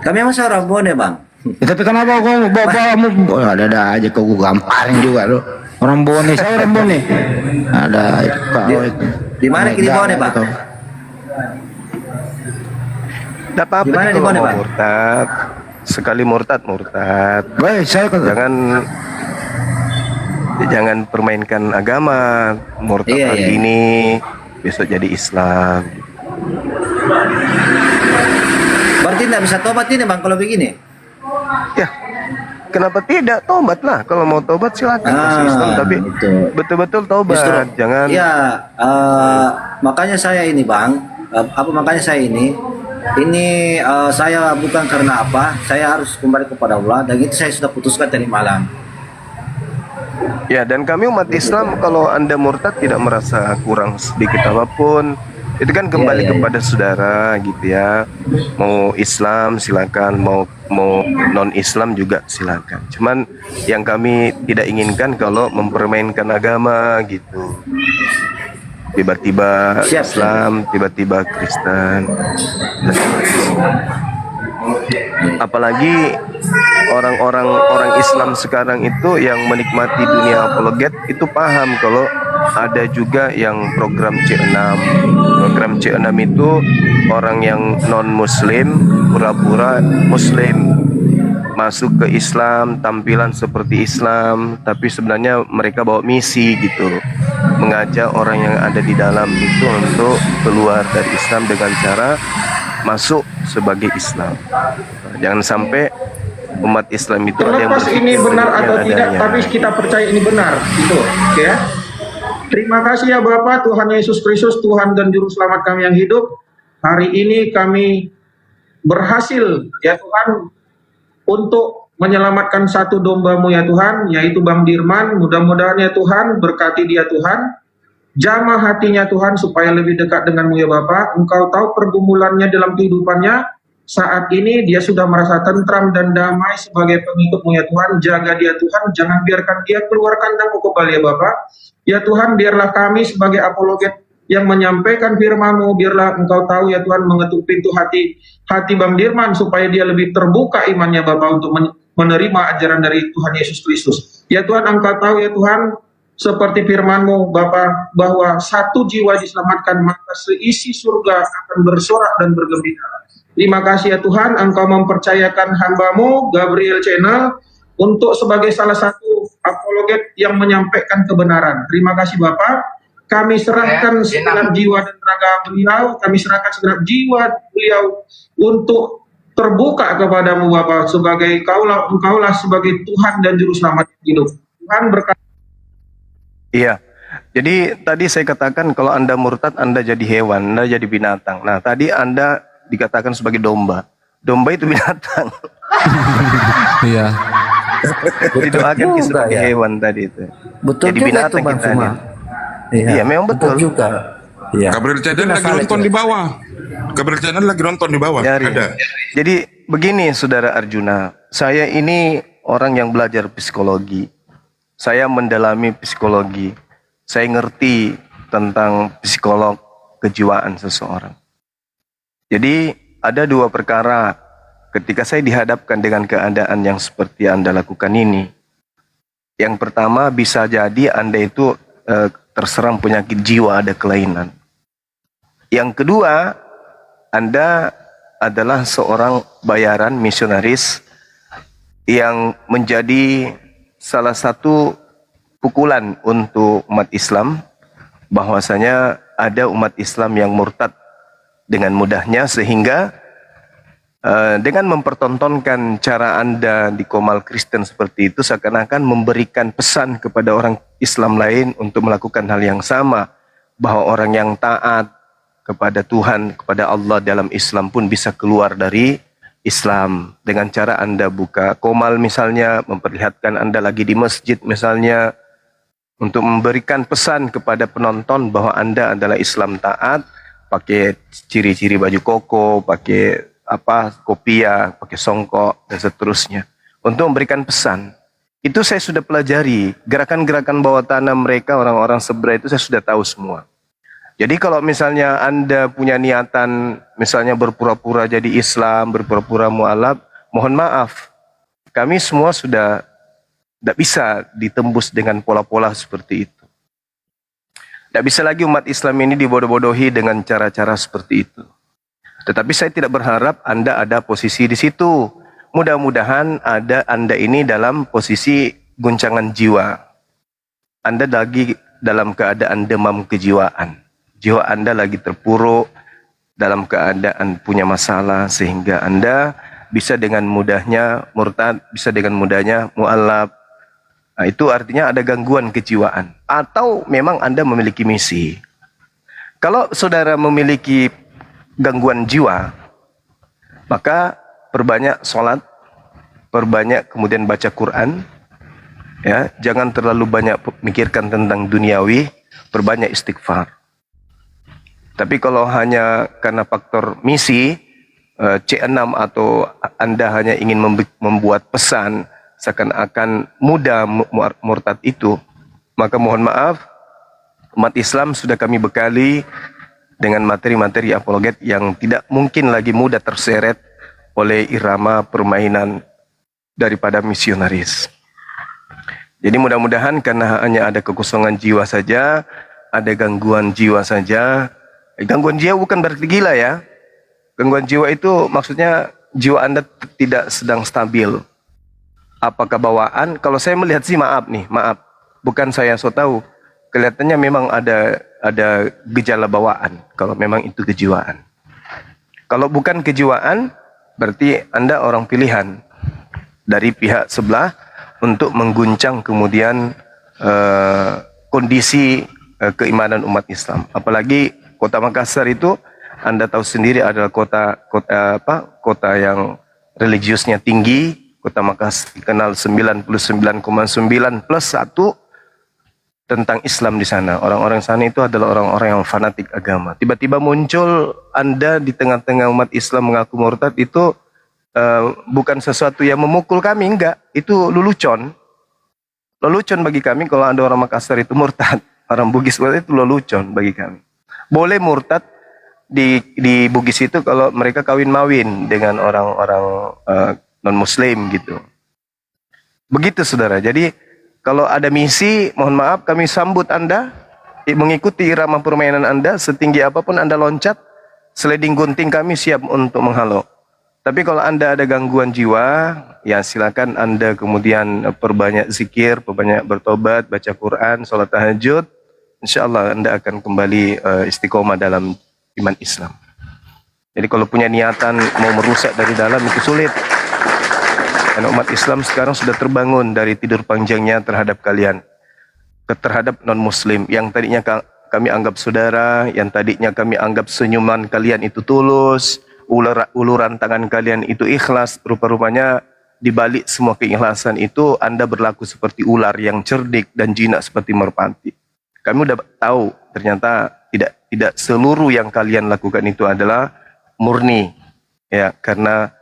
Kami emang seorang Bone, Bang. Ya, tapi kenapa kau bawa-bawamu? Oh, ada aja kau gamparin juga lo. Orang Bone, saya orang Bone. Ada kau itu. Di mana di Bone, Bang? Nggak apa-apa Di mana Ki, di kalau Bone, mau Bang? murtad. Sekali murtad. Baik, saya Jangan permainkan agama. Murtad Iya, hari iya. ini, besok jadi Islam. Berarti tidak bisa tobat ini, Bang, kalau begini. Ya, kenapa tidak? Tobat lah. Kalau mau tobat silakan masuk Islam, tapi betul-betul tobat. Justru, Jangan. ya, makanya saya ini, Bang. Makanya saya ini saya bukan karena apa, saya harus kembali kepada Allah, dan itu saya sudah putuskan tadi malam. Ya, dan kami umat Islam kalau Anda murtad tidak merasa kurang sedikit apapun. Itu kan kembali Iya. kepada saudara gitu ya. Mau Islam silakan, mau non Islam juga silakan. Cuman yang kami tidak inginkan kalau mempermainkan agama gitu. Tiba-tiba Siap, Islam, tiba-tiba Kristen. Apalagi orang Islam sekarang itu yang menikmati dunia apologet itu paham kalau ada juga yang program C6. Program C6 itu orang yang non muslim pura-pura muslim, masuk ke Islam, tampilan seperti Islam, tapi sebenarnya mereka bawa misi gitu, mengajak orang yang ada di dalam itu untuk keluar dari Islam dengan cara masuk sebagai Islam. Jangan sampai umat Islam itu ada yang Terlepas ini berpikir benar yang atau tidak, adanya. tapi kita percaya ini benar, itu, oke ya. Terima kasih ya Bapak, Tuhan Yesus Kristus, Tuhan dan Juru Selamat kami yang hidup. Hari ini kami berhasil, ya Tuhan, untuk menyelamatkan satu domba-Mu ya Tuhan, yaitu Bang Dirman. Mudah-mudahan ya Tuhan, berkati dia Tuhan. Jamah hatinya Tuhan supaya lebih dekat dengan-Mu ya Bapak. Engkau tahu pergumulannya dalam kehidupannya. Saat ini dia sudah merasa tentram dan damai sebagai pengikut-Mu ya Tuhan. Jaga dia Tuhan, jangan biarkan dia keluar kandang-Mu kembali ya Bapak. Ya Tuhan, biarlah kami sebagai apologet yang menyampaikan firman-Mu, biarlah Engkau tahu ya Tuhan mengetuk pintu hati Bang Dirman supaya dia lebih terbuka imannya Bapak untuk menerima ajaran dari Tuhan Yesus Kristus. Ya Tuhan, Engkau tahu ya Tuhan, seperti firman-Mu Bapak, bahwa satu jiwa diselamatkan maka seisi surga akan bersorak dan bergembira. Terima kasih ya Tuhan, Engkau mempercayakan hamba-Mu Gabriel Channel untuk sebagai salah satu apologet yang menyampaikan kebenaran. Terima kasih Bapak. Kami serahkan segenap jiwa dan raga beliau, kami serahkan segenap jiwa beliau untuk terbuka kepadamu Bapak, sebagai Engkaulah sebagai Tuhan dan Juru Selamat hidup. Tuhan berkati. Iya. Jadi tadi saya katakan kalau Anda murtad, Anda jadi hewan, Anda jadi binatang. Nah, tadi Anda dikatakan sebagai domba. Domba itu binatang. Iya. Didoakan kita sebagai hewan tadi itu. Betul jadi juga binatang itu Bang kita Suma. ini. Iya, memang betul. juga. Iya. Gabriel Channel lagi nonton di bawah. Gabriel Channel lagi nonton di bawah. Nyari. Ada. Jadi begini Saudara Arjuna, saya ini orang yang belajar psikologi. Saya mendalami psikologi. Saya ngerti tentang psikolog kejiwaan seseorang. Jadi ada dua perkara ketika saya dihadapkan dengan keadaan yang seperti Anda lakukan ini. Yang pertama, bisa jadi Anda itu terserang penyakit jiwa, ada kelainan. Yang kedua, Anda adalah seorang bayaran misionaris yang menjadi salah satu pukulan untuk umat Islam, bahwasanya ada umat Islam yang murtad dengan mudahnya, sehingga dengan mempertontonkan cara Anda di Komal Kristen seperti itu, seakan-akan memberikan pesan kepada orang Islam lain untuk melakukan hal yang sama, bahwa orang yang taat kepada Tuhan, kepada Allah dalam Islam pun bisa keluar dari Islam. Dengan cara Anda buka Komal misalnya, memperlihatkan Anda lagi di masjid misalnya, untuk memberikan pesan kepada penonton bahwa Anda adalah Islam taat, pakai ciri-ciri baju koko, pakai kopiah, pakai songkok, dan seterusnya, untuk memberikan pesan. Itu saya sudah pelajari. Gerakan-gerakan bawah tanah mereka, orang-orang sebelah itu saya sudah tahu semua. Jadi kalau misalnya Anda punya niatan, misalnya berpura-pura jadi Islam, berpura-pura mu'alaf, mohon maaf, kami semua sudah tidak bisa ditembus dengan pola-pola seperti itu. Tidak bisa lagi umat Islam ini dibodoh-bodohi dengan cara-cara seperti itu. Tetapi saya tidak berharap Anda ada posisi di situ. Mudah-mudahan Anda ini dalam posisi guncangan jiwa. Anda lagi dalam keadaan demam kejiwaan. Jiwa Anda lagi terpuruk, dalam keadaan punya masalah, sehingga Anda bisa dengan mudahnya murtad, bisa dengan mudahnya mu'alaf. Nah, itu artinya ada gangguan kejiwaan. Atau memang Anda memiliki misi. Kalau saudara memiliki gangguan jiwa, maka perbanyak sholat, perbanyak kemudian baca Quran, ya, jangan terlalu banyak memikirkan tentang duniawi, perbanyak istighfar. Tapi kalau hanya karena faktor misi, C6, atau Anda hanya ingin membuat pesan seakan-akan mudah murtad itu, maka mohon maaf, umat Islam sudah kami bekali dengan materi-materi apologet yang tidak mungkin lagi mudah terseret oleh irama permainan daripada misionaris. Jadi mudah-mudahan karena hanya ada kekosongan jiwa saja, ada gangguan jiwa saja. Gangguan jiwa bukan berarti gila ya. Gangguan jiwa itu maksudnya jiwa Anda tidak sedang stabil. Apakah bawaan? Kalau saya melihat sih maaf, bukan saya so tahu. Kelihatannya memang ada gejala bawaan, kalau memang itu kejiwaan. Kalau bukan kejiwaan, berarti Anda orang pilihan dari pihak sebelah untuk mengguncang kemudian kondisi keimanan umat Islam. Apalagi kota Makassar itu Anda tahu sendiri adalah kota yang religiusnya tinggi. Kota Makassar dikenal 99,9 plus 1 tentang Islam di sana. Orang-orang sana itu adalah orang-orang yang fanatik agama. Tiba-tiba muncul Anda di tengah-tengah umat Islam mengaku murtad, itu bukan sesuatu yang memukul kami, enggak. Itu lelucon. Lelucon bagi kami kalau ada orang Makassar itu murtad. Orang Bugis itu lelucon bagi kami. Boleh murtad di Bugis itu kalau mereka kawin-mawin dengan orang-orang non-muslim gitu. Begitu saudara. Jadi kalau ada misi, mohon maaf, kami sambut Anda, mengikuti irama permainan Anda, setinggi apapun Anda loncat, sliding gunting kami siap untuk menghalau. Tapi kalau Anda ada gangguan jiwa, ya silakan Anda kemudian perbanyak zikir, perbanyak bertobat, baca Quran, sholat tahajud. Insya Allah Anda akan kembali istiqomah dalam iman Islam. Jadi kalau punya niatan mau merusak dari dalam itu sulit. Karena umat Islam sekarang sudah terbangun dari tidur panjangnya terhadap kalian, terhadap non-muslim yang tadinya kami anggap saudara, yang tadinya kami anggap senyuman kalian itu tulus, uluran tangan kalian itu ikhlas. Rupa-rupanya di balik semua keikhlasan itu Anda berlaku seperti ular yang cerdik dan jinak seperti merpati. Kami udah tahu ternyata tidak seluruh yang kalian lakukan itu adalah murni ya karena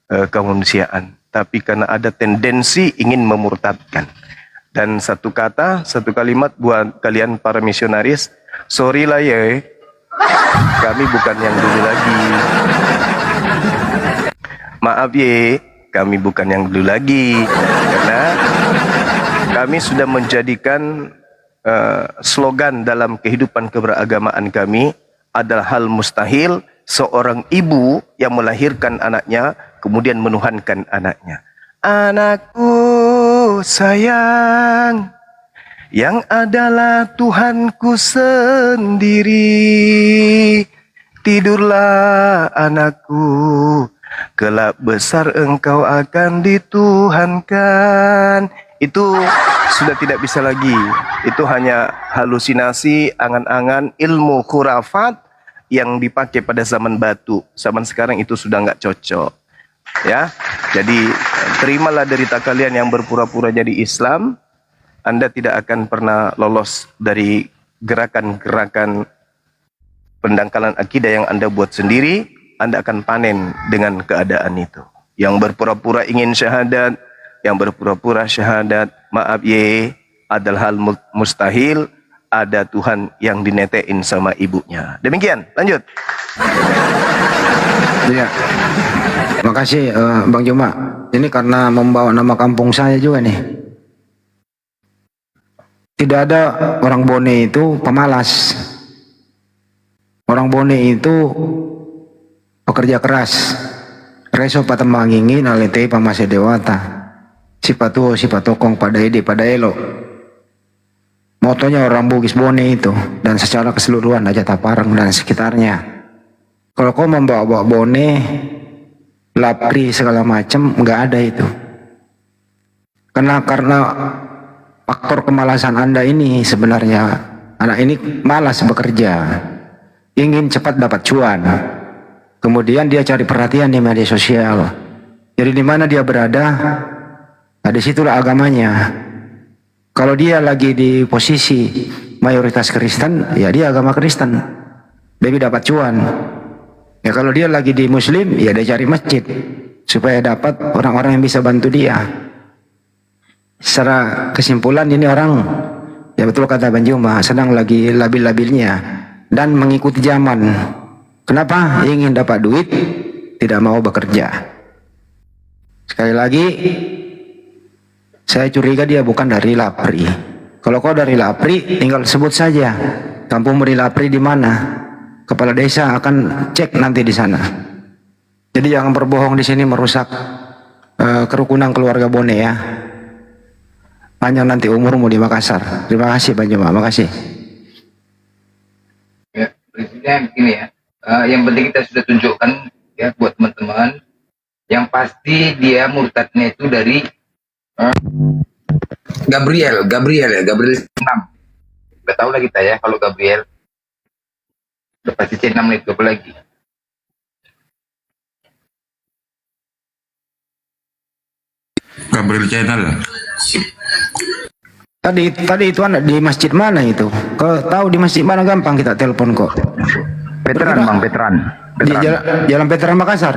kemanusiaan, tapi karena ada tendensi ingin memurtadkan. Dan satu kalimat buat kalian para misionaris, sorry lah ya, kami bukan yang dulu lagi. Maaf ya, kami bukan yang dulu lagi, karena kami sudah menjadikan slogan dalam kehidupan keberagamaan kami adalah hal mustahil seorang ibu yang melahirkan anaknya kemudian menuhankan anaknya. Anakku sayang, yang adalah Tuhanku sendiri. Tidurlah anakku, kelak besar engkau akan dituhankan. Itu sudah tidak bisa lagi. Itu hanya halusinasi, angan-angan, ilmu khurafat yang dipakai pada zaman batu. Zaman sekarang itu sudah nggak cocok. Ya, jadi terimalah derita kalian yang berpura-pura jadi Islam. Anda tidak akan pernah lolos dari gerakan-gerakan pendangkalan akidah yang Anda buat sendiri. Anda akan panen dengan keadaan itu. Yang berpura-pura ingin syahadat, yang berpura-pura syahadat, maaf ye, adalah hal mustahil. Ada Tuhan yang dinetein sama ibunya. Demikian, lanjut. Ya, makasih Bang Juma. Ini karena membawa nama kampung saya juga nih. Tidak ada orang Bone itu pemalas. Orang Bone itu pekerja keras. Reso patembangingi nalete pamase dewata. Sipatu sipatokong pada ide pada elo. Motonya orang Bugis Bone itu, dan secara keseluruhan aja Taparang dan sekitarnya. Kalau kau membawa-bawa Bone, lapri segala macam, nggak ada itu. Karena faktor kemalasan Anda ini sebenarnya, anak ini malas bekerja, ingin cepat dapat cuan. Kemudian dia cari perhatian di media sosial. Jadi di mana dia berada, nah disitulah agamanya. Kalau dia lagi di posisi mayoritas Kristen, ya dia agama Kristen, lebih dapat cuan. Ya kalau dia lagi di Muslim, ya dia cari masjid supaya dapat orang-orang yang bisa bantu dia. Secara kesimpulan ini orang, ya betul kata Bang Juma, sedang lagi labil-labilnya dan mengikuti zaman. Kenapa? Ingin dapat duit, tidak mau bekerja. Sekali lagi, saya curiga dia bukan dari Lapri. Kalau kau dari Lapri, tinggal sebut saja kampung di Lapri di mana. Kepala desa akan cek nanti di sana. Jadi jangan berbohong di sini merusak kerukunan keluarga Bone ya. Panjang nanti umurmu di Makassar. Terima kasih Bang Juma, makasih. Ya, prinsipnya begini ya. Yang penting kita sudah tunjukkan ya buat teman-teman. Yang pasti dia murtadnya itu dari Gabriel 6. Udah tahu lah kita ya kalau Gabriel. Udah pasti C6 itu apa lagi. Gabriel Channel. Tadi itu anak di masjid mana itu? Kalau tahu di masjid mana gampang kita telepon kok. Veteran Bang, veteran. Di jalan Veteran Makassar.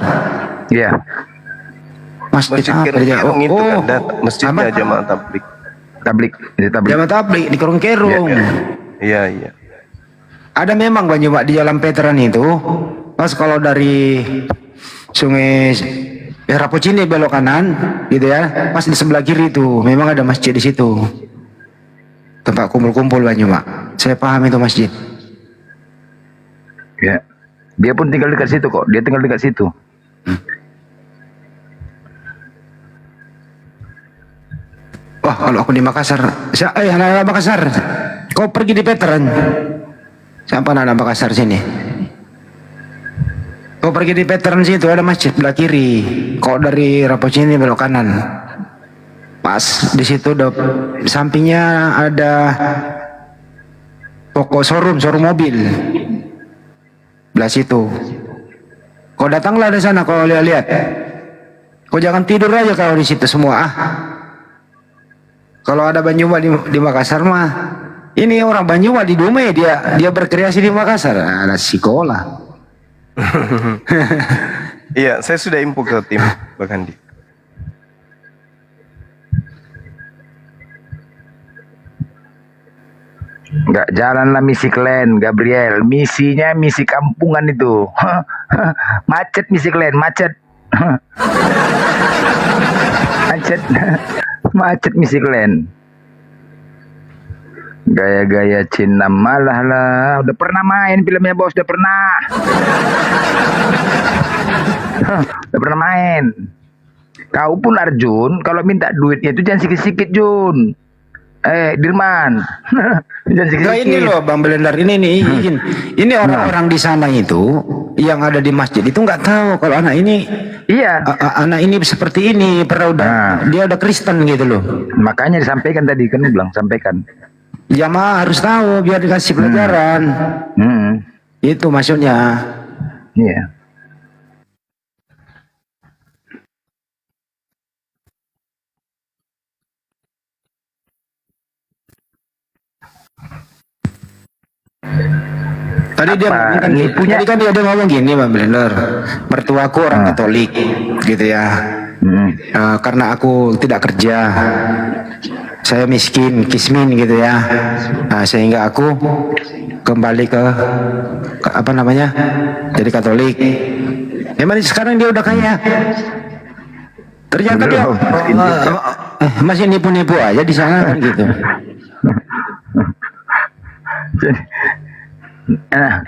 Iya. Masjid apa dia? Oh, masjidnya Jamaah Tablik. Jamaah Tablik di Kerung-Kerung. Iya, iya. Ada memang Bang Juma di jalan Veteran itu. Pas kalau dari Sungai Rapocini belok kanan gitu ya, pas di sebelah kiri itu memang ada masjid di situ. Tempat kumpul-kumpul Bang Juma. Saya paham itu masjid. Ya. Dia pun tinggal dekat situ kok. Dia tinggal dekat situ. Wah, kalau aku di Makassar, anak-anak Makassar, kau pergi di Veteran. Siapa anak Makassar sini? Kau pergi di Veteran situ ada masjid belah kiri. Kau dari Rapocini belok kanan. Pas di situ sampingnya ada toko showroom mobil. Belah situ. Kau datanglah di sana, kau lihat-lihat. Kau jangan tidur aja kalau di situ semua. Kalau ada Bang Juma di Makassar mah Ini orang Banyuwangi di Dumai, dia berkreasi di Makassar. Ada sekolah. Iya, saya sudah info ke tim Bang Handi. Nggak jalanlah misi klan, Gabriel. Misinya misi kampungan itu. Macet misi klan, macet. Macet. Macet misi klan. Gaya-gaya Cina malah lah. Udah pernah main filmnya bos, udah pernah. Udah pernah main. Kau pun Arjun, kalau minta duitnya itu jangan sikit-sikit Jun. Dirman. Jangan sikit-sikit. Ini loh Bang Belendar, ini nih izin. Ini orang-orang di sana itu yang ada di masjid itu nggak tahu kalau anak ini anak ini seperti ini, dia udah Kristen gitu loh. Makanya disampaikan tadi kan bilang sampaikan. Jamaah harus tahu biar dikasih pelajaran. Itu maksudnya. Iya. Tadi tadi kan dia ngomong gini Bang Blender, mertuaku orang Katolik gitu ya. Karena aku tidak kerja, saya miskin, kismin gitu ya. Sehingga aku kembali ke apa namanya, jadi Katolik. Memang sekarang dia udah kaya. Ternyata dia masih nipu-nipu aja di sana kan gitu. Nah,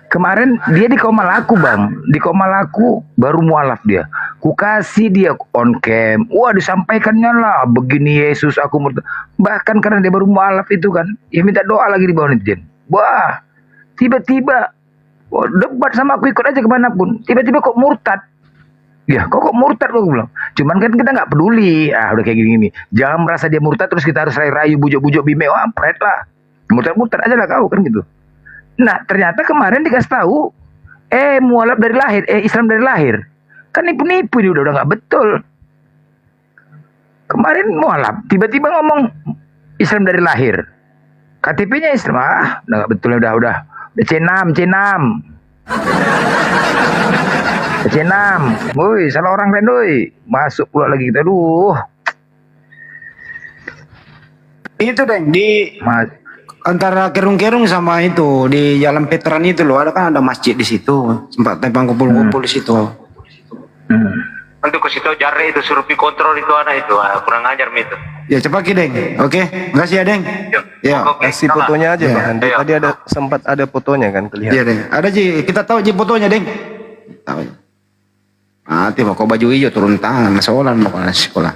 kemarin dia di Komalaku Bang, di Komalaku baru mualaf dia. Ku kasih dia on cam, wah disampaikannya lah, begini Yesus aku bahkan karena dia baru mualaf itu kan, ya minta doa lagi di bawah netizen. Wah, tiba-tiba debat sama aku ikut aja kemanapun, tiba-tiba kok murtad. Ya, kok murtad aku bilang. Cuman kan kita nggak peduli, udah kayak gini-gini. Jangan merasa dia murtad terus kita harus rayu-rayu, bujuk-bujuk bime, wah pret lah. Murtad aja lah kau kan gitu. Nah ternyata kemarin dikasih tahu mualaf dari lahir, Islam dari lahir. Kan nipu-nipu ini udah nggak betul. Kemarin mualaf tiba-tiba ngomong Islam dari lahir, KTP-nya Islam, udah nggak betul, udah C6, woi salah orang lain doi, masuk pula lagi kita, Itu Deng di antara Kerung-Kerung sama itu di Jalan Veteran itu loh, ada kan ada masjid di situ, sempat tempang kumpul-kumpul di situ. Untuk ke situ jare itu suruh kontrol itu anak itu, kurang ajar itu. Ya cepat Deng. Oke, makasih ya Deng. Ya, kasih fotonya aja Bang Handi. Tadi ada sempat ada fotonya kan kelihatan. Iya Deng. Ada Ji, kita tahu Ji fotonya Deng. Tahu. Nanti mau kau baju hijau turun tangan, masalah mau ke sekolah.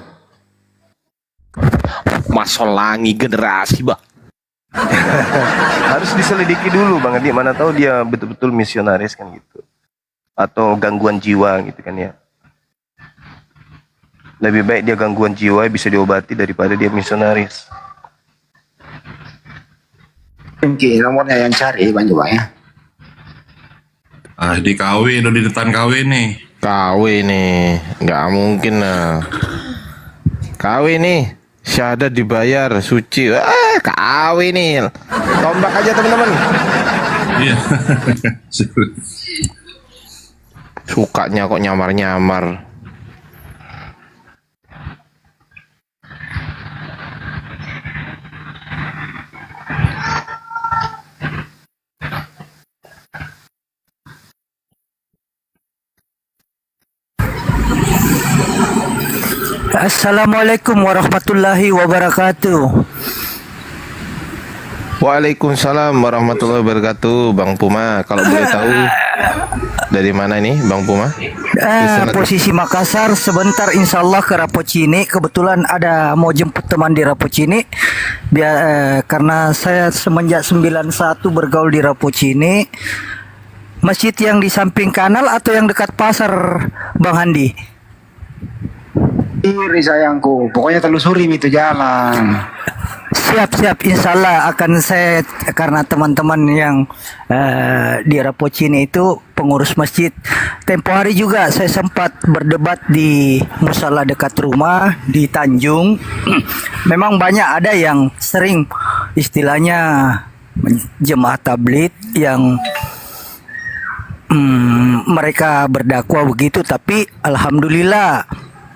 Masolangi generasi Bang. Harus diselidiki dulu Bang Handi, mana tahu dia betul-betul misionaris kan gitu. Atau gangguan jiwa gitu kan ya. Lebih baik dia gangguan jiwa bisa diobati daripada dia misionaris. Mungkin nomornya yang cari banyak ya. Di KW, udah di depan KW nih. KW nih, nggak mungkin lah. KW nih, syahadat dibayar, suci. KW nih, tombak aja teman-teman. Iya. Sukanya kok nyamar-nyamar. Assalamualaikum warahmatullahi wabarakatuh. Waalaikumsalam warahmatullahi wabarakatuh, Bang Puma. Kalau boleh tahu dari mana nih, Bang Puma? Posisi Makassar, sebentar insya Allah ke Rapocini. Kebetulan ada mau jemput teman di Rapocini. Karena saya semenjak 91 bergaul di Rapocini. Masjid yang di samping kanal atau yang dekat pasar, Bang Handi? Iri sayangku, pokoknya telusuri itu jalan. Siap, insya Allah akan saya, karena teman-teman yang di Rapocini itu pengurus masjid. Tempo hari juga saya sempat berdebat di musala dekat rumah di Tanjung. Memang banyak ada yang sering istilahnya jemaah tabligh yang mereka berdakwah begitu, tapi alhamdulillah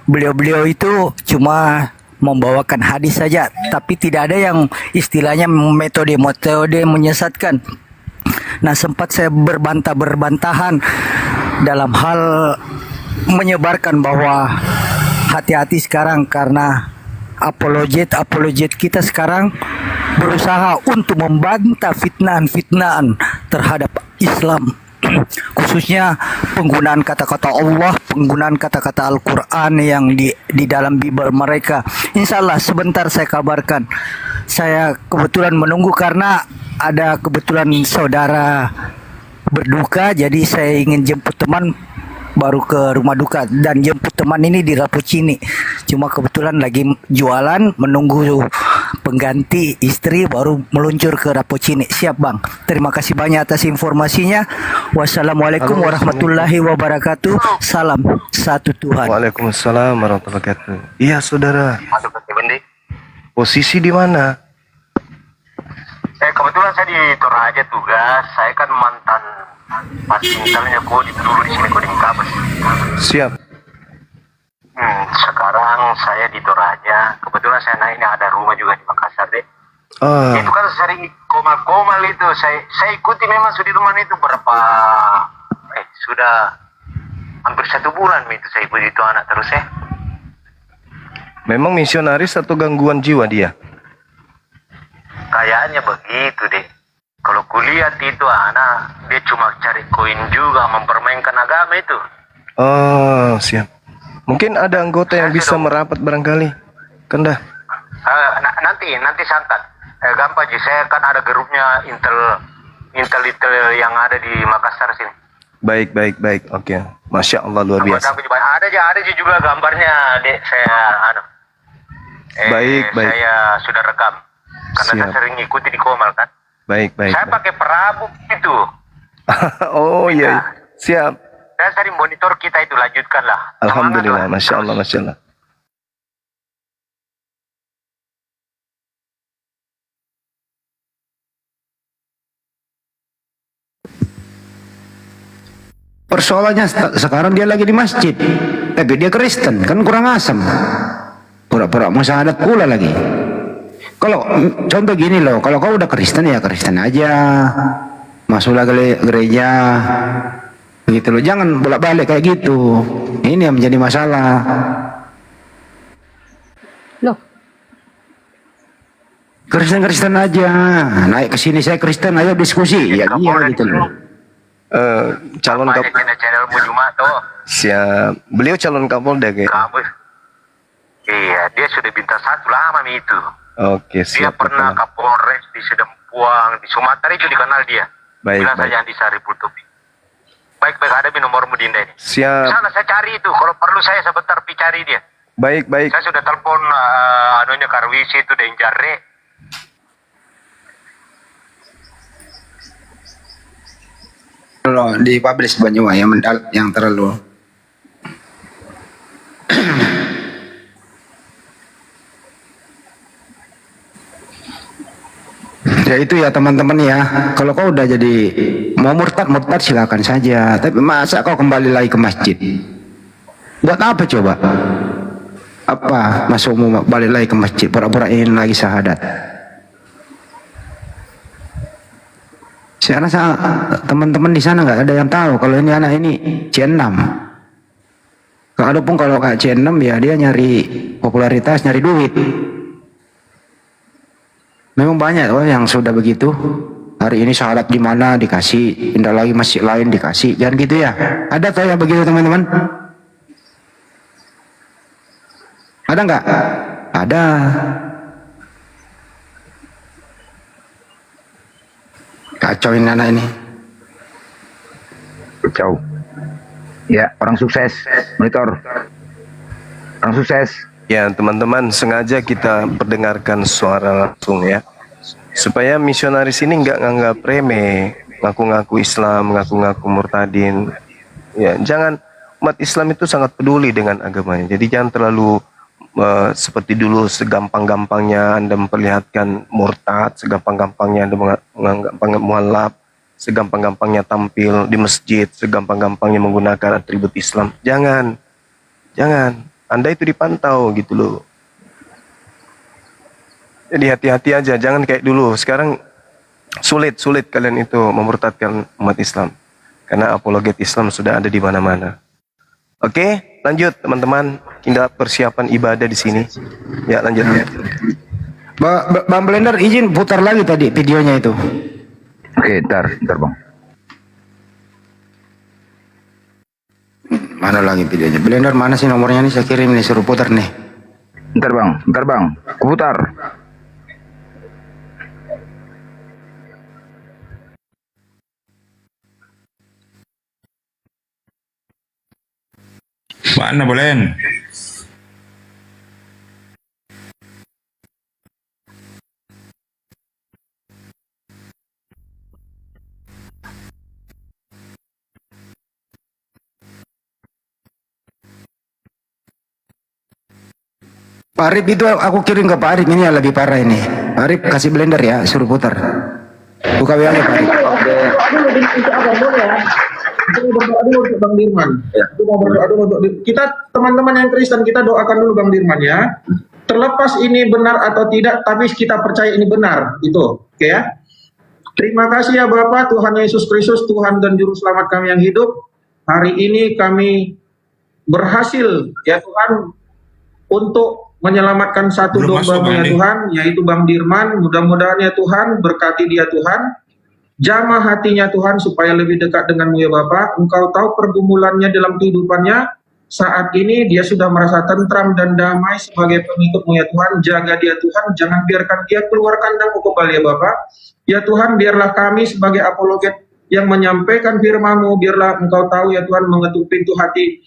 beliau-beliau itu cuma membawakan hadis saja, tapi tidak ada yang istilahnya metode-metode menyesatkan. Nah, sempat saya berbantahan dalam hal menyebarkan bahwa hati-hati sekarang karena apologet kita sekarang berusaha untuk membantah fitnah-fitnah terhadap Islam, khususnya penggunaan kata-kata Allah, penggunaan kata-kata Al-Quran yang di dalam Bible mereka. Insya Allah sebentar saya kabarkan. Saya kebetulan menunggu karena ada kebetulan saudara berduka, jadi saya ingin jemput teman baru ke rumah duka, dan jemput teman ini di Rapocini. Cuma kebetulan lagi jualan, menunggu pengganti istri baru meluncur ke Rapocini. Siap Bang. Terima kasih banyak atas informasinya. Wassalamualaikum warahmatullahi wabarakatuh. Salam satu Tuhan. Waalaikumsalam warahmatullahi wabarakatuh. Iya saudara. Posisi di mana? Kebetulan saya di Toraja tugas. Saya kan mantan pas misalnya dulu di sini di Kabes. Siap. Sekarang saya di Toraja. Kebetulan saya naik ini ada rumah juga di Makassar deh. Itu kan sering komal-komal itu. Saya ikuti memang sudah di rumah itu berapa? Sudah hampir 1 bulan itu saya ikuti itu anak terus ya. Memang misionaris atau gangguan jiwa dia? Kayaknya begitu deh. Kalau kulihat itu anak, dia cuma cari koin juga, mempermainkan agama itu. Oh, siap. Mungkin ada anggota yang bisa merapat barangkali. Kendah. Nanti sangat. Gampang sih, saya kan ada grupnya Intel yang ada di Makassar sini. Baik. Oke. Masya Allah, luar biasa. Ada juga gambarnya, dek. Baik. Saya sudah rekam. Karena saya sering ikuti di Komal kan. Baik. Saya pakai perabuk itu. Oh iya. Siap. Saya sering monitor kita itu, lanjutkanlah. Alhamdulillah, Masya Allah. Persoalannya sekarang dia lagi di masjid, tapi dia Kristen, kan kurang asam. Pura-pura mau syahadat pula lagi. Kalau contoh gini loh, kalau kau udah Kristen ya Kristen aja, masuklah ke gereja, gitu loh. Jangan bolak-balik kayak gitu. Ini yang menjadi masalah. Loh, Kristen aja, naik ke sini saya Kristen, ayo diskusi, ya iya gitu loh. Calon Siap. Beliau calon Kapolda kayak. Iya, dia sudah bintang 1 lama itu. Oke, Dia siap. pernah Kapolres di Sedempuang, di Sumatera itu dikenal dia. Baik. Bilang saja Andi Sari Putubi. Baik, ada nomormu Dinda ini. Siap. Sana saya cari itu, kalau perlu saya sebentar cari dia. Baik. Saya sudah telepon anunya Karwisi itu Denjare. Kalau di publish banyak yang terlalu. Ya itu ya teman-teman ya. Kalau kau udah jadi mau murtad silakan saja. Tapi masa kau kembali lagi ke masjid? Buat apa coba? Apa masukmu balik lagi ke masjid? Pura-pura ingin lagi syahadat. Saya rasa teman-teman di sana nggak ada yang tahu kalau ini anak ini C6. Adapun kalau kayak C6 ya dia nyari popularitas, nyari duit. Memang banyak yang sudah begitu. Hari ini syahadat di mana dikasih, pindah lagi masjid lain dikasih. Jangan gitu ya. Ada tuh yang begitu teman-teman? Ada nggak? Ada. Kacauin anak ini. Kacau. Ya, orang sukses. Monitor. Orang sukses. Ya teman-teman, sengaja kita perdengarkan suara langsung ya, supaya misionaris ini nggak nganggap remeh, ngaku-ngaku Islam, ngaku-ngaku murtadin. Ya, jangan, umat Islam itu sangat peduli dengan agamanya. Jadi jangan terlalu seperti dulu segampang-gampangnya Anda memperlihatkan murtad, segampang-gampangnya Anda menganggap mualaf, segampang-gampangnya tampil di masjid, segampang-gampangnya menggunakan atribut Islam. Jangan. Anda itu dipantau gitu loh. Jadi hati-hati aja, jangan kayak dulu. Sekarang sulit kalian itu memurtadkan umat Islam. Karena apologet Islam sudah ada di mana-mana. Oke, lanjut teman-teman. Kita persiapan ibadah di sini. Ya, lanjut. Bang Blender izin putar lagi tadi videonya itu. Oke, ntar Bang. Mana lagi videonya? Blender mana sih nomornya nih? Saya kirim nih, suruh putar nih. Ntar Bang. Putar. Mana boleh? Pak Arif itu aku kirim ke Pak Arif, ini yang lebih parah ini. Pak Arif kasih Blender ya, suruh putar. Buka WA-nya Pak Arif. Kita berdoa dulu untuk Bang Dirman. Kita teman-teman yang Kristen, kita doakan dulu Bang Dirman ya. Terlepas ini benar atau tidak, tapi kita percaya ini benar, itu, oke ya. Terima kasih ya Bapak, Tuhan Yesus Kristus, Tuhan dan Juru Selamat kami yang hidup. Hari ini kami berhasil ya Tuhan untuk menyelamatkan satu domba-Mu ya Tuhan, yaitu Bang Dirman. Mudah-mudahan ya Tuhan, berkati dia Tuhan. Jamah hatinya Tuhan supaya lebih dekat dengan-Mu ya Bapak. Engkau tahu pergumulannya dalam kehidupannya. Saat ini dia sudah merasa tentram dan damai sebagai pengikut-Mu ya Tuhan. Jaga dia Tuhan, jangan biarkan dia keluar kandang-Mu kembali ya Bapak. Ya Tuhan, biarlah kami sebagai apologet yang menyampaikan firman-Mu, biarlah Engkau tahu ya Tuhan mengetuk pintu hati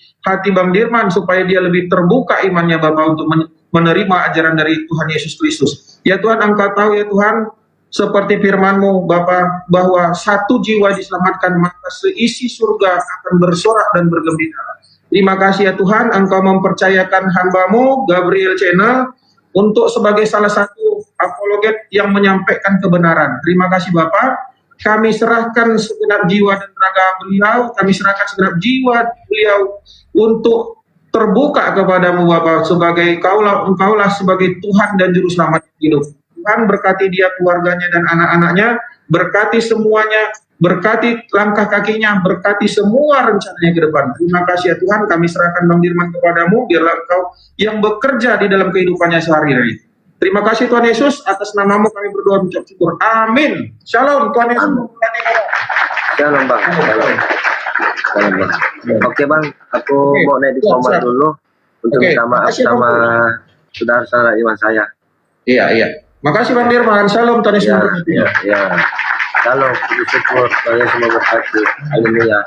Bang Dirman supaya dia lebih terbuka imannya Bapak untuk menerima ajaran dari Tuhan Yesus Kristus. Ya Tuhan, Engkau tahu ya Tuhan, seperti firman-Mu Bapa, bahwa satu jiwa diselamatkan maka seisi surga akan bersorak dan bergembira. Terima kasih ya Tuhan, Engkau mempercayakan hamba-Mu Gabriel Channel untuk sebagai salah satu apologet yang menyampaikan kebenaran. Terima kasih Bapak. Kami serahkan segenap jiwa dan raga beliau, kami serahkan segenap jiwa beliau untuk terbuka kepadamu Bapak, sebagai Engkaulah sebagai Tuhan dan Juru Selamat hidup. Tuhan berkati dia, keluarganya dan anak-anaknya, berkati semuanya, berkati langkah kakinya, berkati semua rencananya ke depan. Terima kasih ya Tuhan, kami serahkan Bang Dirman kepadamu, biarlah Engkau yang bekerja di dalam kehidupannya sehari-hari. Terima kasih Tuhan Yesus, atas nama-Mu kami berdoa mengucap syukur. Amin. Shalom Tuhan Yesus. Shalom Bang. Shalom Bang. Oke Bang, aku mau naik di kamar dulu untuk minta maaf sama saudara-saudara iman saya. Iya. Makasih Bang Dirman. Shalom Tuhan Yesus. Ya. Shalom, puji syukur, Tuhan Yesus memberkati. Haleluya.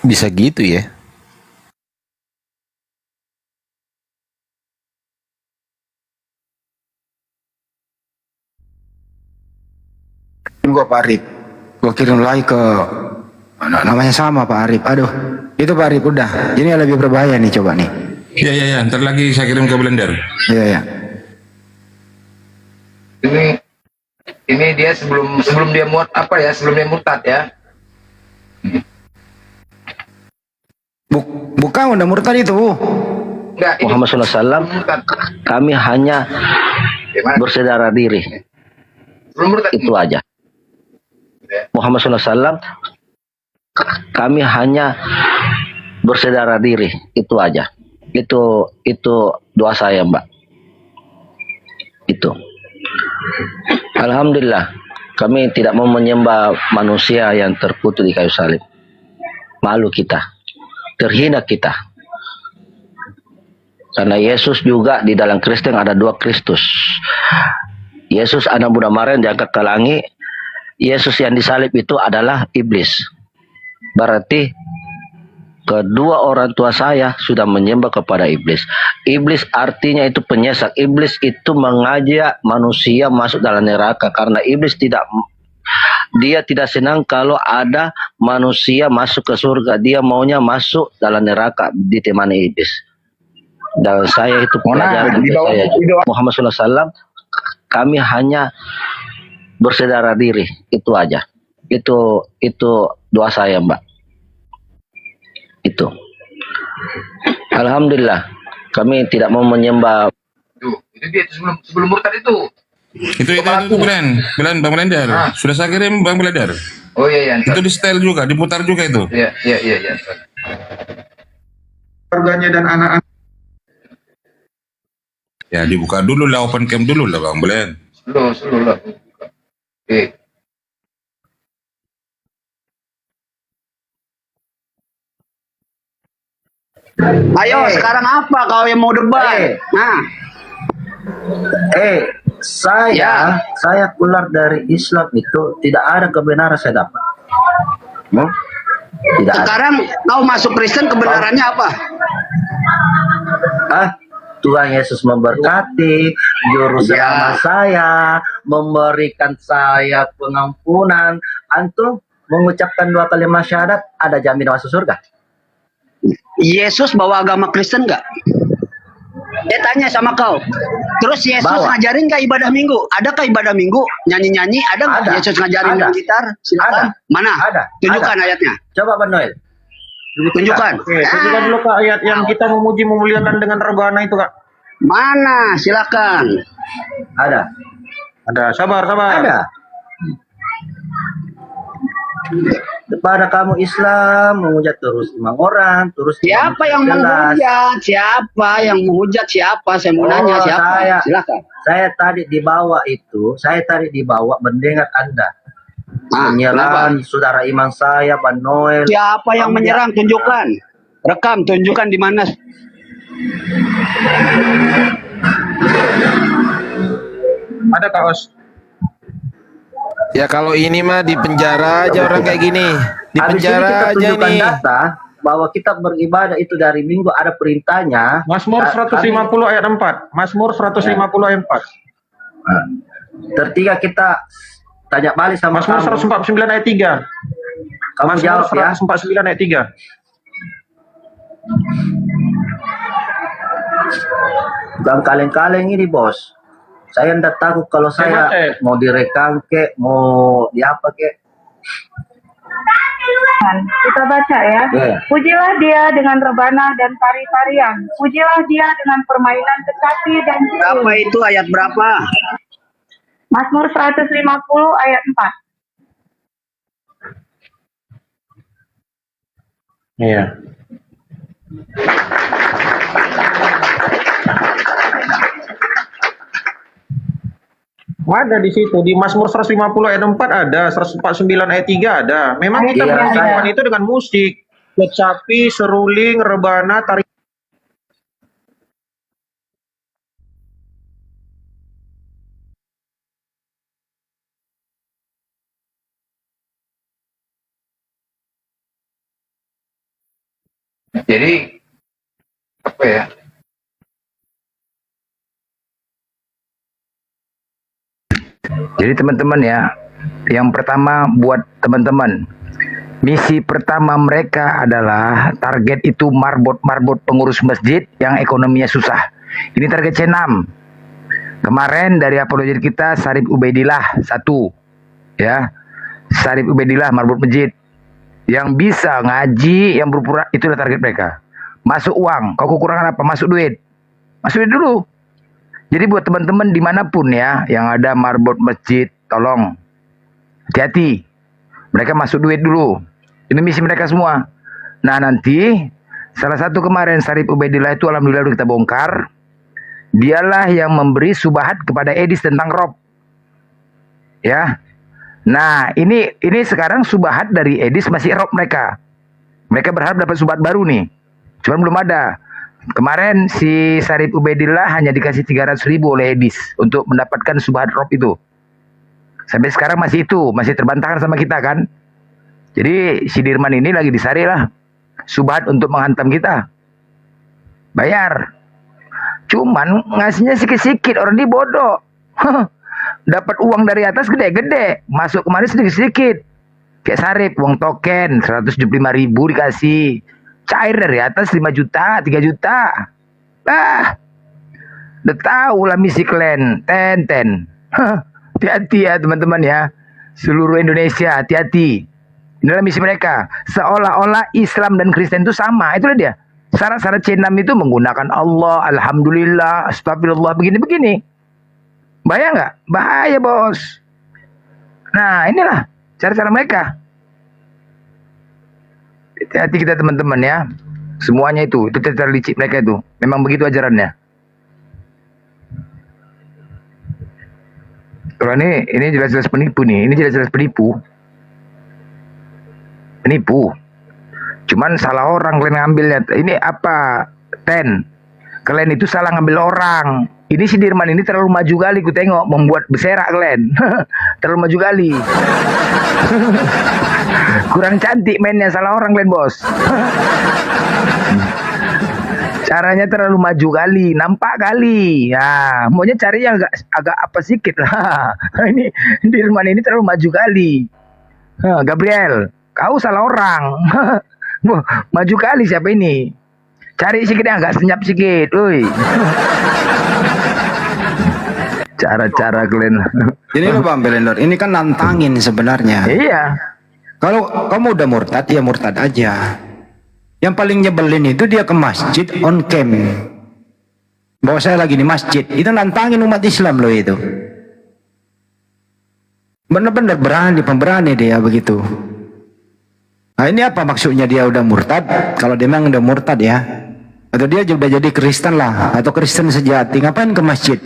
Bisa gitu ya? Gue Pak Arif, gue kirim lagi ke namanya sama Pak Arif. Aduh, itu Pak Arif udah. Ini yang lebih berbahaya nih, coba nih. Iya. Ntar lagi saya kirim ke Blender. Iya. Ini dia sebelum dia sebelum dia murtad ya. Bukan udah murtad itu. Enggak, Muhammad SAW, kami hanya bersaudara diri. Itu aja. Muhammad SAW, kami hanya bersaudara diri. Itu aja. Itu doa saya Mbak. Itu. Alhamdulillah, kami tidak mau menyembah manusia yang terkutuk di kayu salib. Malu kita, terhina kita. Karena Yesus juga di dalam Kristen ada dua Kristus. Yesus anak Bunda Maria yang diangkat ke langit. Yesus yang disalib itu adalah iblis. Berarti kedua orang tua saya sudah menyembah kepada iblis. Iblis artinya itu penyesak. Iblis itu mengajak manusia masuk dalam neraka karena iblis tidak dia tidak senang kalau ada manusia masuk ke surga. Dia maunya masuk dalam neraka ditemani iblis. Dan saya itu pelajaran saya Muhammad SAW, kami hanya bersaudara diri, itu aja. Itu doa saya, Mbak. Itu. Alhamdulillah, kami tidak mau menyembah. Itu dia sebelum murtad itu. Itu Bang Beledar. Sudah saya kirim Bang Beledar. Oh iya. Itu di setel juga, diputar juga itu. Iya. Keluarganya dan anak-anak. Ya dibuka dulu lah, open cam dulu lah Bang Belen. Slow lah. Oke. Ayo, sekarang apa kau yang mau debat? Saya keluar dari Islam itu tidak ada kebenaran saya dapat. Sekarang kau masuk Kristen, kebenarannya apa? Tuhan Yesus memberkati, juru selamat saya, memberikan saya pengampunan. Antum mengucapkan 2 kalimat syahadat, ada jaminan masuk surga. Yesus bawa agama Kristen nggak? Dia tanya sama kau. Terus Yesus ngajarin nggak ibadah minggu? Adakah ibadah minggu? Nyanyi-nyanyi? Ada nggak Yesus ngajarin main gitar? Silakan. Mana? Tunjukkan ayatnya. Coba Bang Noel. Tunjukkan. Oke, tunjukkan dulu Kak ayat yang kita memuji memuliakan dengan rebana itu Kak. Mana? Silakan. Ada. Sabar. Ada. Kepada kamu Islam menghujat terus 5 orang, terus siapa yang menghujat? Siapa? Saya mau nanya siapa? Silakan. Saya tadi dibawa mendengar Anda menyerang saudara imam saya, Bang Noel. Siapa yang menyerang? Tunjukkan. Rekam, tunjukkan di mana. Ada kaos. Ya kalau ini mah di penjara aja orang kayak gini. Di penjara aja ini. Data bahwa kita beribadah itu dari minggu ada perintahnya. Mazmur 150 ayat 4. Mazmur 150 ayat 4. Tertiga kita tanya balik sama Mazmur 149 ayat 3. Kamu jawab ya. 149 ayat 3. Bukan kaleng-kaleng ini bos. Saya tidak takut kalau saya mau direkam kek, mau diapa kek. Kita baca ya. Pujilah dia dengan rebana dan tari-tarian. Pujilah dia dengan permainan kecapi dan jilin. Berapa itu ayat berapa? Mazmur 150 ayat 4. Iya. Ada di situ, di Mazmur 150 ayat 4 ada, 149 ayat 3 ada. Memang kita menyanyikan itu dengan musik, kecapi, seruling, rebana, tari. Jadi apa ya? Jadi teman-teman ya, yang pertama buat teman-teman, misi pertama mereka adalah target itu marbot pengurus masjid yang ekonominya susah. Ini target C6. Kemarin dari apologet kita Sarip Ubaidillah 1, ya, Sarip Ubaidillah marbot masjid yang bisa ngaji, yang berpura, itulah target mereka. Masuk uang, kau kekurangan apa? Masuk duit dulu. Jadi buat teman-teman dimanapun ya yang ada marbot masjid, tolong hati-hati. Mereka masuk duit dulu. Ini misi mereka semua. Nah nanti salah satu kemarin Sarip Ubaidillah itu alhamdulillah kita bongkar. Dialah yang memberi subahat kepada Edis tentang rob. Ya. Nah ini sekarang subahat dari Edis masih rob mereka. Mereka berharap dapat subahat baru nih. Cuman belum ada. Kemarin si Sarip Ubaidillah hanya dikasih 300.000 oleh Edis untuk mendapatkan subhat rob itu. Sampai sekarang masih terbantahkan sama kita kan. Jadi si Dirman ini lagi disari lah subhat untuk menghantam kita. Bayar. Cuman ngasihnya sikit-sikit, orang ini bodoh. dapat uang dari atas gede-gede, masuk kemarin sedikit-sedikit. Kayak Sarip, uang token 175.000 dikasih. Cair dari atas 5 juta, 3 juta. Udah tahu lah misi kalian, ten. Hati-hati ya teman-teman ya. Seluruh Indonesia, hati-hati. Inilah misi mereka. Seolah-olah Islam dan Kristen itu sama. Itulah dia. Syarat-syarat C6 itu menggunakan Allah, Alhamdulillah, Astagfirullah, begini-begini. Bahaya nggak? Bahaya, bos. Nah, inilah cara-cara mereka. Hati-hati kita teman-teman ya. Semuanya itu cara licik mereka itu. Memang begitu ajarannya. Kalau ini jelas-jelas penipu nih. Ini jelas-jelas penipu. Penipu. Cuman salah orang kalian ngambilnya. Ini apa? Kalian itu salah ngambil orang. Ini si Dirman ini terlalu maju kali, ku tengok membuat berserak kalian. Terlalu maju kali. Kurang cantik mainnya, salah orang kalian, bos. Caranya terlalu maju kali, nampak kali. Ya, maunya cari yang agak apa sedikit lah. Ini Dirman ini terlalu maju kali. Gabriel, kau salah orang. Maju kali siapa ini? Cari sedikit yang agak senyap sedikit, woi. Cara-cara kalian. Ini loh Bang Belendor, ini kan nantangin sebenarnya. Iya. Kalau kamu udah murtad, ya murtad aja. Yang paling nyebelin itu dia ke masjid on cam. Bawa saya lagi di masjid, itu nantangin umat Islam loh itu. Bener-bener pemberani dia begitu. Nah ini apa maksudnya dia udah murtad? Kalau dia memang udah murtad ya, atau dia udah jadi Kristen lah, atau Kristen sejati, ngapain ke masjid?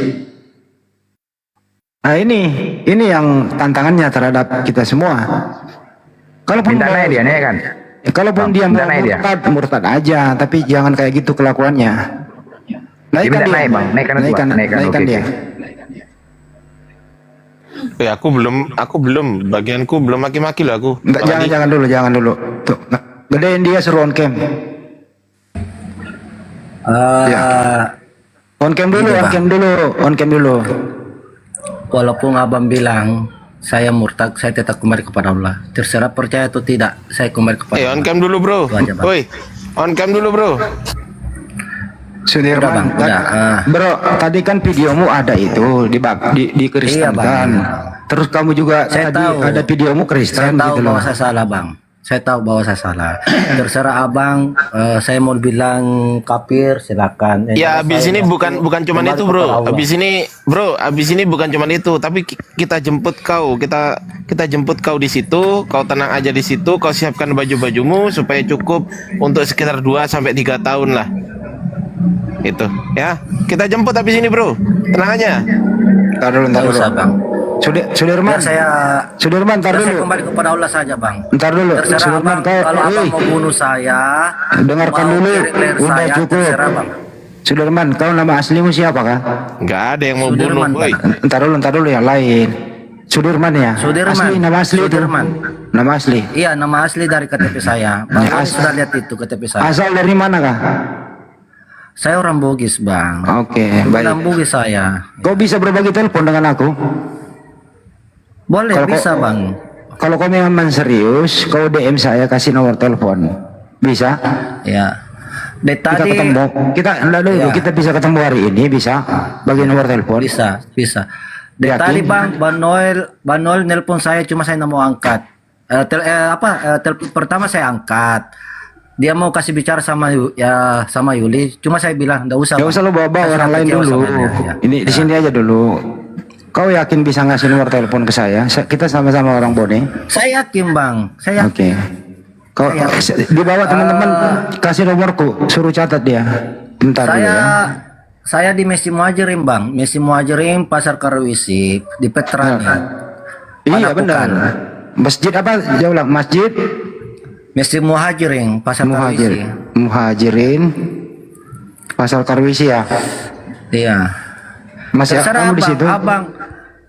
Nah ini yang tantangannya terhadap kita semua. Kalaupun dia nih kan, kalaupun dia mau murtad aja, tapi jangan kayak gitu kelakuannya. Naikkan dia, naikkan dia. Aku belum bagianku belum maki-maki loh aku. Enggak, jangan dulu. Tuh, gedein dia suruh on cam. Ya. On cam dulu. Walaupun abang bilang saya murtad, saya tetap kembali kepada Allah. Terserah percaya atau tidak, saya kembali kepada Allah. On cam dulu bro. Woi, on cam dulu bro. Sudirman, bro, tadi kan videomu ada itu di Kristen kan. Terus kamu juga ada videomu Kristen gitu loh. Saya tahu bahwa saya salah. Terserah abang, saya mau bilang kafir silakan. Ya abis ini bukan cuman itu bro. Abis ini bukan cuman itu, tapi kita jemput kau, kita jemput kau di situ. Kau tenang aja di situ. Kau siapkan baju-bajumu supaya cukup untuk sekitar 2 sampai 3 tahun lah. Itu ya, kita jemput habis ini bro, tenang aja. Ntar dulu bang. Sudirman, ntar dulu. Saya kembali kepada Allah saja bang. Ntar dulu. Terserah abang, kalau abang mau bunuh saya, dengarkan dulu. Udah cukup. Sudirman, kau nama aslimu siapa kah? Nggak ada yang mau bunuh. Ntar dulu yang lain. Sudirman ya. Asli, nama asli Sudirman. Nama asli. Iya, nama asli dari KTP saya. Bang sudah lihat itu KTP saya. Asal dari mana kah? Saya orang Bugis bang. Oke, baik. Orang Bugis saya. Kau bisa berbagi telepon dengan aku? Boleh, bisa bang. Kalau kau memang serius, kau DM saya kasih nomor telepon. Bisa? Ya. Kita ketemu. Kita bisa ketemu hari ini, bisa? Bagi nomor telepon. Bisa. Tadi bang, Bang Noel nelpon saya, cuma saya nggak mau angkat. Telepon pertama saya angkat. Dia mau kasih bicara sama Yuli, cuma saya bilang enggak usah. Enggak usah lo bawa orang lain dulu. Ini di sini aja dulu. Kau yakin bisa ngasih nomor telepon ke saya? Kita sama-sama orang Bone. Saya yakin bang. Saya yakin. Oke. Kau dibawa teman-teman kasih nomorku, suruh catat dia. Bentar dulu ya. Saya di Messi Muhajirin bang. Messi Muhajirin Pasar Karwisip di Petrani. Iya benar. Masjid apa? Jauh lah. Masjid Messi Muhajirin Pasar Karwisi. Muhajirin Pasar Karwisi ya. Iya. Masih kamu di situ?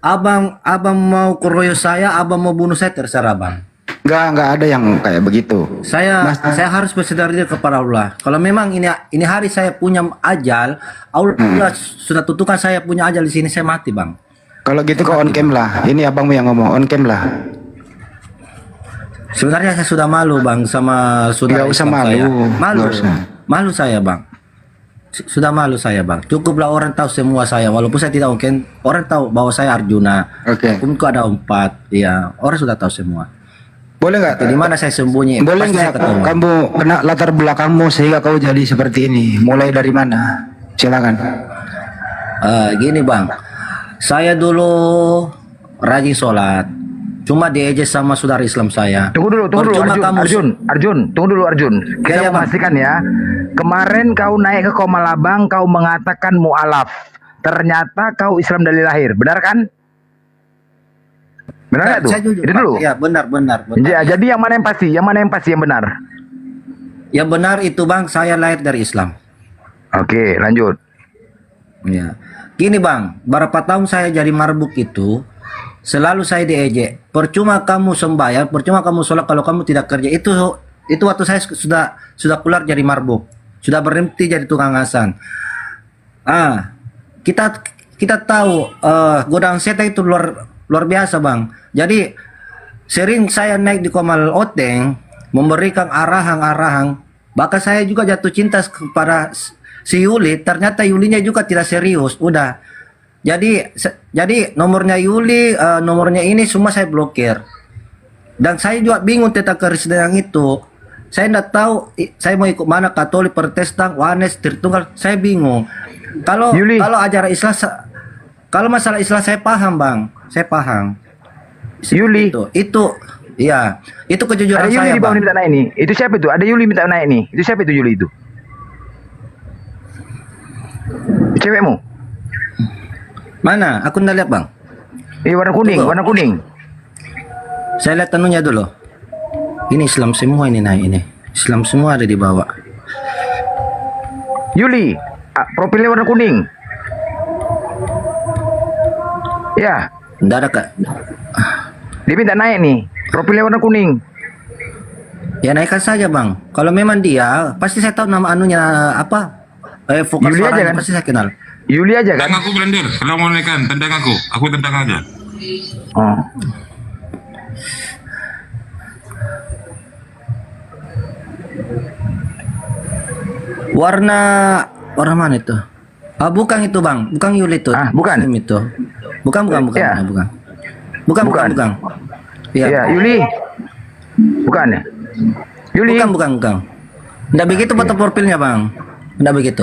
Abang mau keroyok saya, abang mau bunuh saya, terserah bang. Enggak ada yang kayak begitu. Saya harus bersedar diri kepada Allah. Kalau memang ini hari saya punya ajal, Allah sudah tentukan saya punya ajal di sini, saya mati bang. Kalau gitu kau on cam lah. Ini abangmu yang ngomong, on cam lah. Sebenarnya saya sudah malu bang sama saudara. Nggak usah Islam malu. saya. Malu, Nggak usah. malu saya bang. Sudah malu saya bang. Cukuplah orang tahu semua saya. Walaupun saya tidak mungkin orang tahu bahwa saya Arjuna. Oke. Hukumku ada 4. Ya orang sudah tahu semua. Boleh nggak? Di mana saya sembunyi? Boleh Pasti saya nggak ketemu. kamu kena latar belakangmu sehingga kau jadi seperti ini? Mulai dari mana? Silakan. Gini bang, saya dulu rajin sholat. Cuma diejek sama saudara Islam saya. Tunggu dulu Percuma Arjun, tunggu dulu Arjun. Kita Ya, Bang. pastikan ya. Kemarin kau naik ke Komalabang, kau mengatakan mu'alaf. Ternyata kau Islam dari lahir, benar kan? Benar nggak tuh? Saya jujur, Itu Bang. dulu. Ya benar. Ya, jadi yang mana yang pasti? Yang mana yang pasti yang benar? Yang benar itu bang, saya lahir dari Islam. Oke, lanjut. Ya, gini bang, berapa tahun saya jadi marbuk itu, selalu saya diejek. Percuma kamu sembahyang, percuma kamu sholat kalau kamu tidak kerja. Itu waktu saya sudah keluar jadi marbuk, sudah berhenti jadi tukang asan. Kita tahu godaan setan itu luar biasa bang. Jadi sering saya naik di Komal Oteng memberikan arahan. Bahkan saya juga jatuh cinta kepada si Yuli. Ternyata Yulinya juga tidak serius. Udah. Jadi nomornya Yuli, nomornya ini semua saya blokir. Dan saya juga bingung tentang Kristen itu. Saya tidak tahu saya mau ikut mana, Katolik, Protestan, Wanes, Tritunggal. Saya bingung. Kalau ajaran Islam, kalau masalah Islam saya paham bang. Saya paham. Yuli. Itu iya. Itu kejujuran Ada Yuli saya di bawah bang. ini minta naik nih. Itu siapa itu? Ada Yuli minta naik nih. Itu siapa itu Yuli itu? Cewekmu? Mana? Aku nggak lihat bang. Warna kuning, Tunggu. warna kuning. Saya lihat tanunya dulu. Ini Islam semua ini naik ini. Islam semua ada di bawah. Yuli, profilnya warna kuning. Ya. Nggak ada kak. Dia minta naik nih. Profilnya warna kuning. Ya naikkan saja bang. Kalau memang dia, pasti saya tahu nama anunya apa. Fokus Yuli aja suaranya kan? pasti saya kenal. Yuli aja kan? Tendang aku blender. Kalau mau naikkan, tendang aku. Aku tendang aja. Oh. Warna mana itu? Bukan itu bang, bukan Yuli itu. Bukan. Muslim itu. Bukan. Ya. Bukan. Iya. Ya, Yuli. Bukan ya? Yuli. Bukan. Nggak begitu foto profilnya bang. Nggak begitu.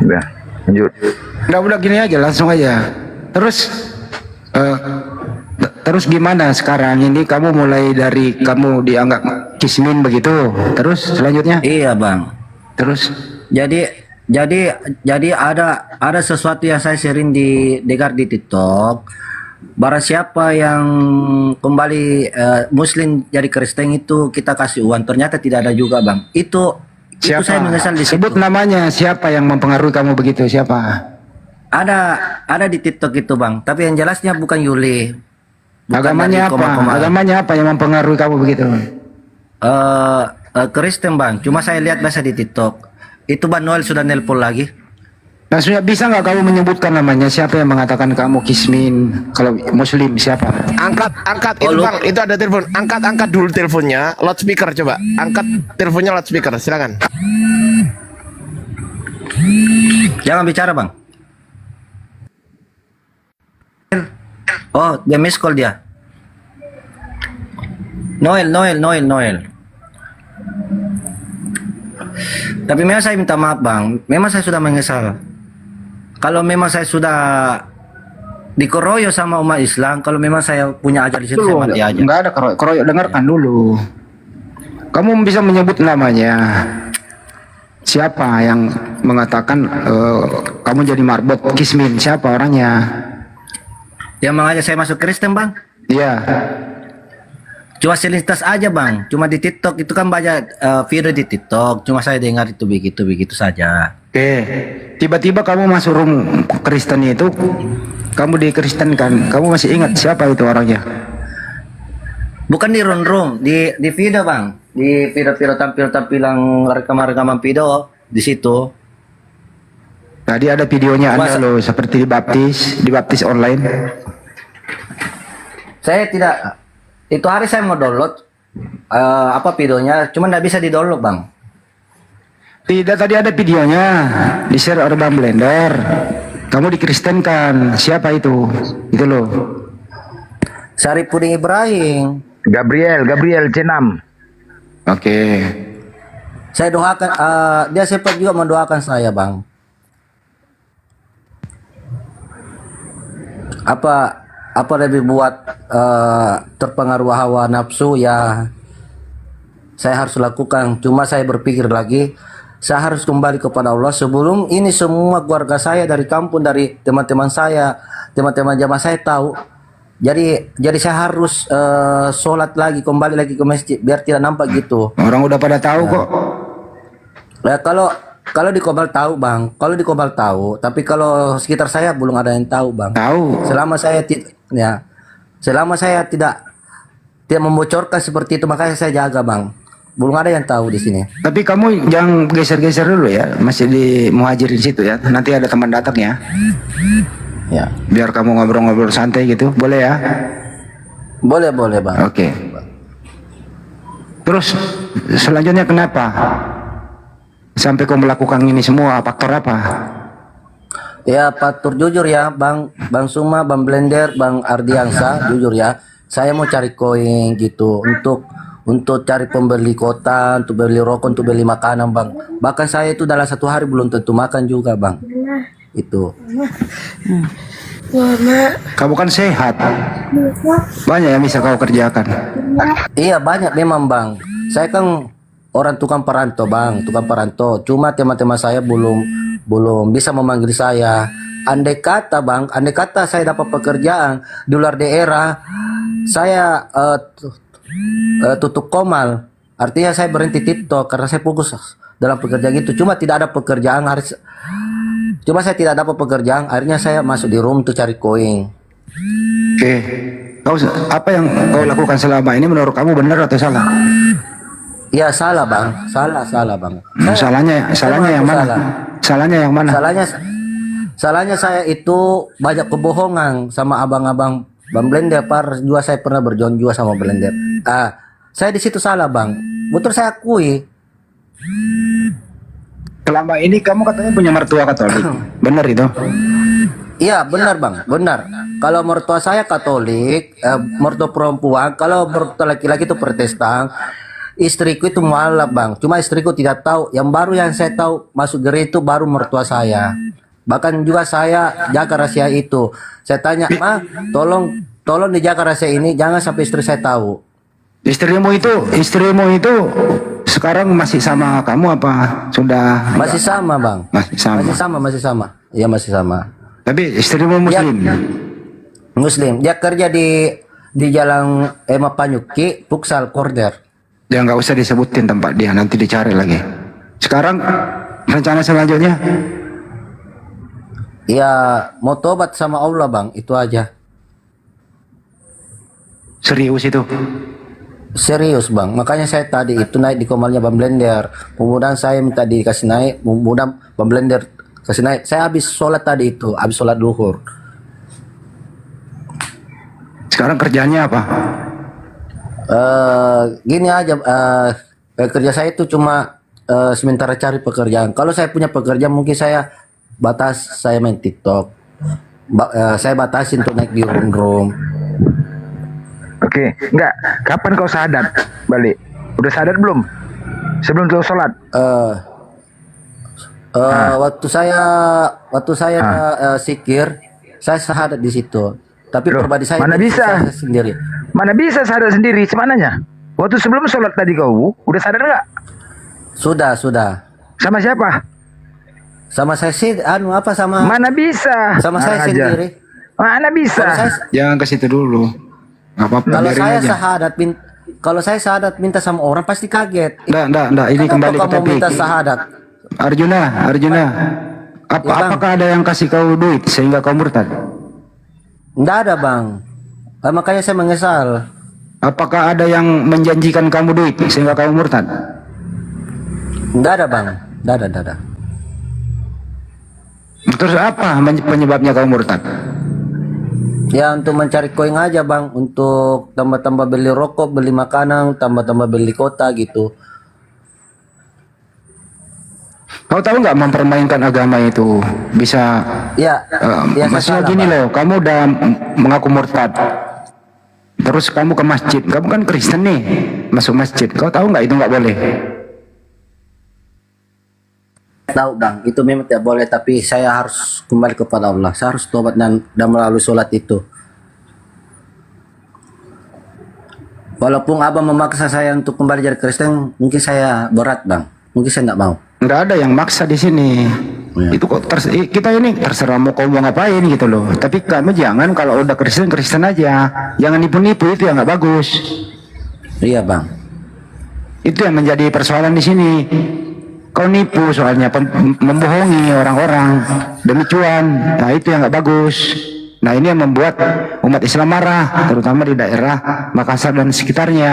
Udah, lanjut. Udah gini aja, langsung aja. Terus gimana sekarang ini kamu mulai dari kamu dianggap kismin begitu, terus selanjutnya? Iya bang. Terus? Jadi ada sesuatu yang saya sering dengar di TikTok. Barang siapa yang kembali Muslim jadi Kristen itu kita kasih uang. Ternyata tidak ada juga bang. Itu saya menyesal di situ. Sebut namanya, siapa yang mempengaruhi kamu begitu? Siapa? Ada di TikTok itu bang. Tapi yang jelasnya bukan Yuli. Bukan Agamanya dari apa? Koma-Koma. Agamanya apa yang mempengaruhi kamu begitu? Kristen bang. Cuma saya lihat biasa di TikTok. Itu Bang Noel sudah nelpon lagi. Nah, sudah bisa nggak kamu menyebutkan namanya? Siapa yang mengatakan kamu kismin? Kalau Muslim siapa? Angkat itu bang, itu ada telepon. Angkat dulu teleponnya, loudspeaker coba. Angkat teleponnya loudspeaker, silakan. Jangan bicara bang. Oh, dia miss call dia. Noel. Tapi memang saya minta maaf bang. Memang saya sudah menyesal. Kalau memang saya sudah dikeroyok sama umat Islam, kalau memang saya punya ajar di situ, saya mati aja. Nggak ada keroyok, dengarkan dulu. Kamu bisa menyebut namanya. Siapa yang mengatakan kamu jadi marbot kismin? Siapa orangnya? Yang mengajak saya masuk Kristen bang? Iya. Cuma selintas aja bang. Cuma di TikTok itu kan banyak video di TikTok. Cuma saya dengar itu begitu saja. Oke. Tiba-tiba kamu masuk room Kristen itu, kamu dikristenkan. Kamu masih ingat siapa itu orangnya? Bukan di room, di video bang. Di video tampilan rekaman video di situ. Tadi ada videonya Anda Masa- loh, seperti dibaptis online. Saya tidak, itu hari saya mau download videonya, cuman nggak bisa di-download bang. Tidak, tadi ada videonya di-share oleh Bang Blender. Kamu dikristenkan. Siapa itu? Itu loh. Syarifudin Ibrahim. Gabriel C6. Oke. Saya doakan, dia sempat juga mendoakan saya bang. Apa lebih buat terpengaruh hawa nafsu ya, saya harus lakukan. Cuma saya berpikir lagi, saya harus kembali kepada Allah sebelum ini semua keluarga saya dari kampung, dari teman-teman saya, teman-teman jamaah saya tahu. Jadi saya harus sholat lagi, kembali lagi ke masjid biar tidak nampak gitu. Orang udah pada tahu kok. Ya kalau di Kobal tahu bang, kalau di Kobal tahu, tapi kalau sekitar saya belum ada yang tahu bang. Tahu. Selama saya tidak membocorkan seperti itu, makanya saya jaga bang. Belum ada yang tahu di sini. Tapi kamu jangan geser-geser dulu ya, masih di Muhajirin situ ya. Nanti ada teman datang ya. Ya. Biar kamu ngobrol-ngobrol santai gitu, boleh ya? Boleh bang. Oke. Terus selanjutnya kenapa sampai kau melakukan ini semua? Faktor apa? Ya faktor jujur ya bang Suma, bang Blender, bang Ardiansa, jujur ya. Saya mau cari koin gitu untuk cari pembeli kota, untuk beli rokok, untuk beli makanan bang. Bahkan saya itu dalam satu hari belum tentu makan juga bang. Itu. Kamu kan sehat. Banyak yang bisa kau kerjakan. Iya banyak memang bang. Saya kan orang tukang perantau bang, tukang perantau. Cuma teman-teman saya belum bisa memanggil saya. Andai kata saya dapat pekerjaan di luar daerah, saya tutup Komal. Artinya saya berhenti TikTok karena saya fokus dalam pekerjaan itu. Cuma tidak ada pekerjaan Cuma saya tidak dapat pekerjaan, akhirnya saya masuk di room untuk cari koin. Oke. Apa yang kau lakukan selama ini menurut kamu benar atau salah? Ya salah bang, salah bang. Salahnya yang mana? Salahnya yang mana? Salahnya saya itu banyak kebohongan sama abang-abang Bang Blender. Juga saya pernah berjuang juga sama Blender. Saya di situ salah bang. Betul saya akui. Selama ini kamu katanya punya mertua Katolik, benar itu? Iya benar bang, benar. Kalau mertua saya Katolik, mertua perempuan. Kalau mertua laki-laki itu Protestan. Istriku itu mualaf bang. Cuma istriku tidak tahu. Yang baru yang saya tahu masuk gereja itu baru mertua saya. Bahkan juga saya jaga rahasia itu. Saya tanya, Ma, tolong dijaga rahasia ini, jangan sampai istri saya tahu. Istrimu itu sekarang masih sama kamu apa sudah? Masih sama bang. Masih sama. Iya masih sama. Tapi istrimu Muslim. Muslim. Dia kerja di Jalan Ema Panyuki, Puksal Korder. Ya nggak usah disebutin tempat dia, nanti dicari lagi. Sekarang rencana selanjutnya? Ya mau tobat sama Allah bang, itu aja. Serius itu? Serius bang, makanya saya tadi itu naik di komalnya Bang Blender. Kemudian saya minta dikasih naik, kemudian Bang Blender kasih naik. Saya habis sholat tadi itu, habis sholat duhur. Sekarang kerjanya apa? Gini aja, kerja saya itu cuma sementara cari pekerjaan. Kalau saya punya pekerjaan mungkin saya main TikTok. Saya batasi untuk naik di room. Oke, enggak. Kapan kau sadat balik? Udah sadat belum? Sebelum kau sholat? Waktu saya sikir, saya sahadat di situ. Tapi pribadi saya mana bisa saya sendiri. Mana bisa sadat sendiri? Semananya? Waktu sebelum sholat tadi kau udah sadar nggak? Sudah. Sama siapa? Sama saya sih, sama. Mana bisa? Sama saya sendiri. Mana bisa? Jangan ke situ dulu. Nggak apa-apa. Kalau saya sahadat minta sama orang pasti kaget. Nggak. Ini kembali ke topik. Minta sahadat. Arjuna. Apakah ada yang kasih kau duit sehingga kau murtad? Nggak ada bang. Makanya saya menyesal. Apakah ada yang menjanjikan kamu duit sehingga kamu murtad? Nggak ada bang. Nggak ada. Terus apa penyebabnya kau murtad? Ya untuk mencari koin aja bang, untuk tambah-tambah beli rokok, beli makanan, tambah-tambah beli kota gitu. Kau tahu nggak mempermainkan agama itu bisa? Ya, ya maksudnya gini loh, kamu udah mengaku murtad, terus kamu ke masjid, kamu kan Kristen nih, masuk masjid, kau tahu nggak itu nggak boleh? Tahu bang, itu memang tidak boleh, tapi saya harus kembali kepada Allah. Saya harus tobat dan melalui sholat itu. Walaupun abang memaksa saya untuk kembali jadi Kristen, mungkin saya berat bang, mungkin saya tidak mau. Nggak ada yang maksa di sini. Ya. Itu kok kita ini terserah mau kau mau ngapain gitu loh. Tapi kamu jangan kalau udah Kristen Kristen aja, jangan nipu-nipu, itu yang nggak bagus. Iya bang. Itu yang menjadi persoalan di sini. Kau nipu soalnya, membohongi orang-orang demi cuan. Nah itu yang nggak bagus. Nah ini yang membuat umat Islam marah, terutama di daerah Makassar dan sekitarnya.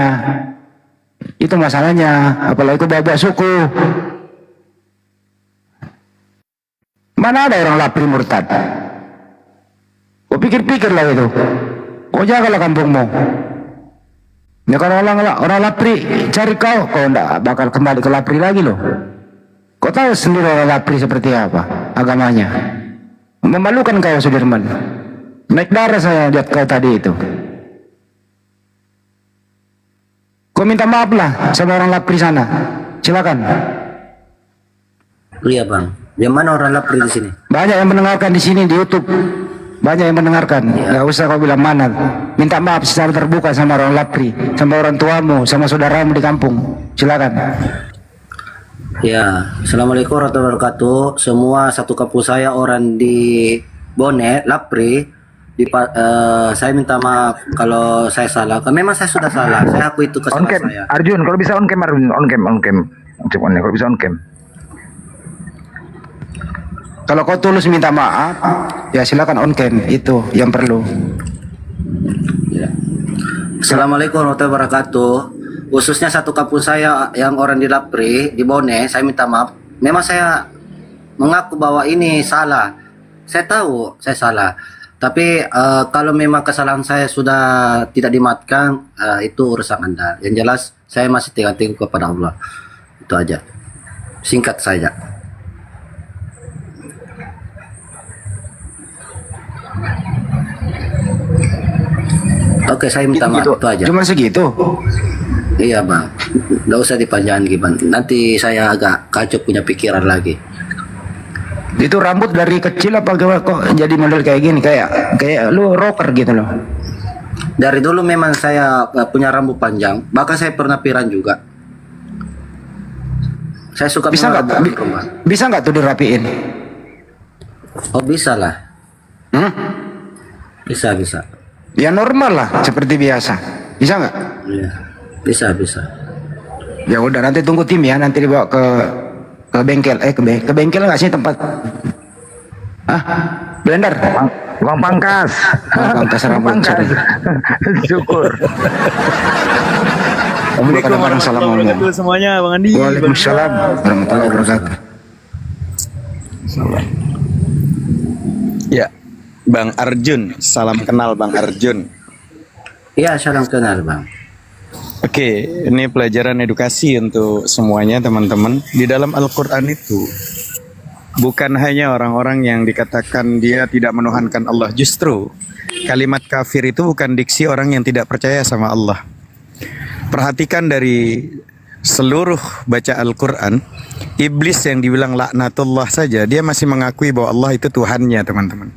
Itu masalahnya. Apalagi kau bawa suku. Mana ada orang lapri murtad? Kau pikir-pikirlah itu. Kau jagalah kampungmu. Ya kalau orang lapri cari kau ndak bakal kembali ke lapri lagi loh. Kau tahu sendiri orang lapri seperti apa agamanya. Memalukan kau Sudirman. Naik darah saya lihat kau tadi itu. Kau minta maaf lah sama orang lapri sana. Silakan. Iya bang. Yang mana orang lapri di sini? Banyak yang mendengarkan di sini di YouTube. Banyak yang mendengarkan. Gak usah kau bilang mana. Minta maaf secara terbuka sama orang lapri, sama orang tuamu, sama saudaramu di kampung. Silakan. Ya, assalamualaikum warahmatullahi wabarakatuh. Semua satu kampung saya orang di Bone, Lapri. Saya minta maaf kalau saya salah. Memang saya sudah salah. Saya akui itu kesalahan saya. Arjun, kalau bisa on cam, Arjun, on cam. Coba nih, kalau bisa on cam. Kalau kau tulus minta maaf, ya silakan on cam, itu yang perlu. Ya. Assalamualaikum warahmatullahi wabarakatuh. Khususnya satu kampung saya yang orang di Lapri, di Bone, saya minta maaf. Memang saya mengaku bahwa ini salah. Saya tahu saya salah. Tapi kalau memang kesalahan saya sudah tidak dimaafkan, itu urusan Anda. Yang jelas saya masih teguh kepada Allah. Itu aja. Singkat saja. Oke, saya minta maaf itu aja. Cuma segitu. Iya bang, nggak usah dipanjangin gimana. Nanti saya agak kacau punya pikiran lagi. Itu rambut dari kecil apa kok jadi model kayak gini, kayak lu rocker gitu loh? Dari dulu memang saya punya rambut panjang, bahkan saya pernah pirang juga. Saya suka bisa nggak tuh dirapiin? Oh bisa lah. Bisa. Ya normal lah, seperti biasa. Bisa nggak? Iya. Bisa. Ya udah nanti tunggu tim ya, nanti dibawa ke bengkel. Ke bengkel nggak sih tempat? Blender. Bang Pangkas. Pangkas rambut. Syukur. Assalamualaikum warahmatullahi wabarakatuh semuanya, Bang Andi. Waalaikumsalam warahmatullahi wabarakatuh. Ya, Bang Arjun. Salam kenal Bang Arjun. Iya, salam kenal Bang. Oke, ini pelajaran edukasi untuk semuanya teman-teman. Di dalam Al-Quran itu bukan hanya orang-orang yang dikatakan dia tidak menuhankan Allah. Justru kalimat kafir itu bukan diksi orang yang tidak percaya sama Allah. Perhatikan dari seluruh baca Al-Quran, iblis yang dibilang laknatullah saja, dia masih mengakui bahwa Allah itu Tuhannya teman-teman.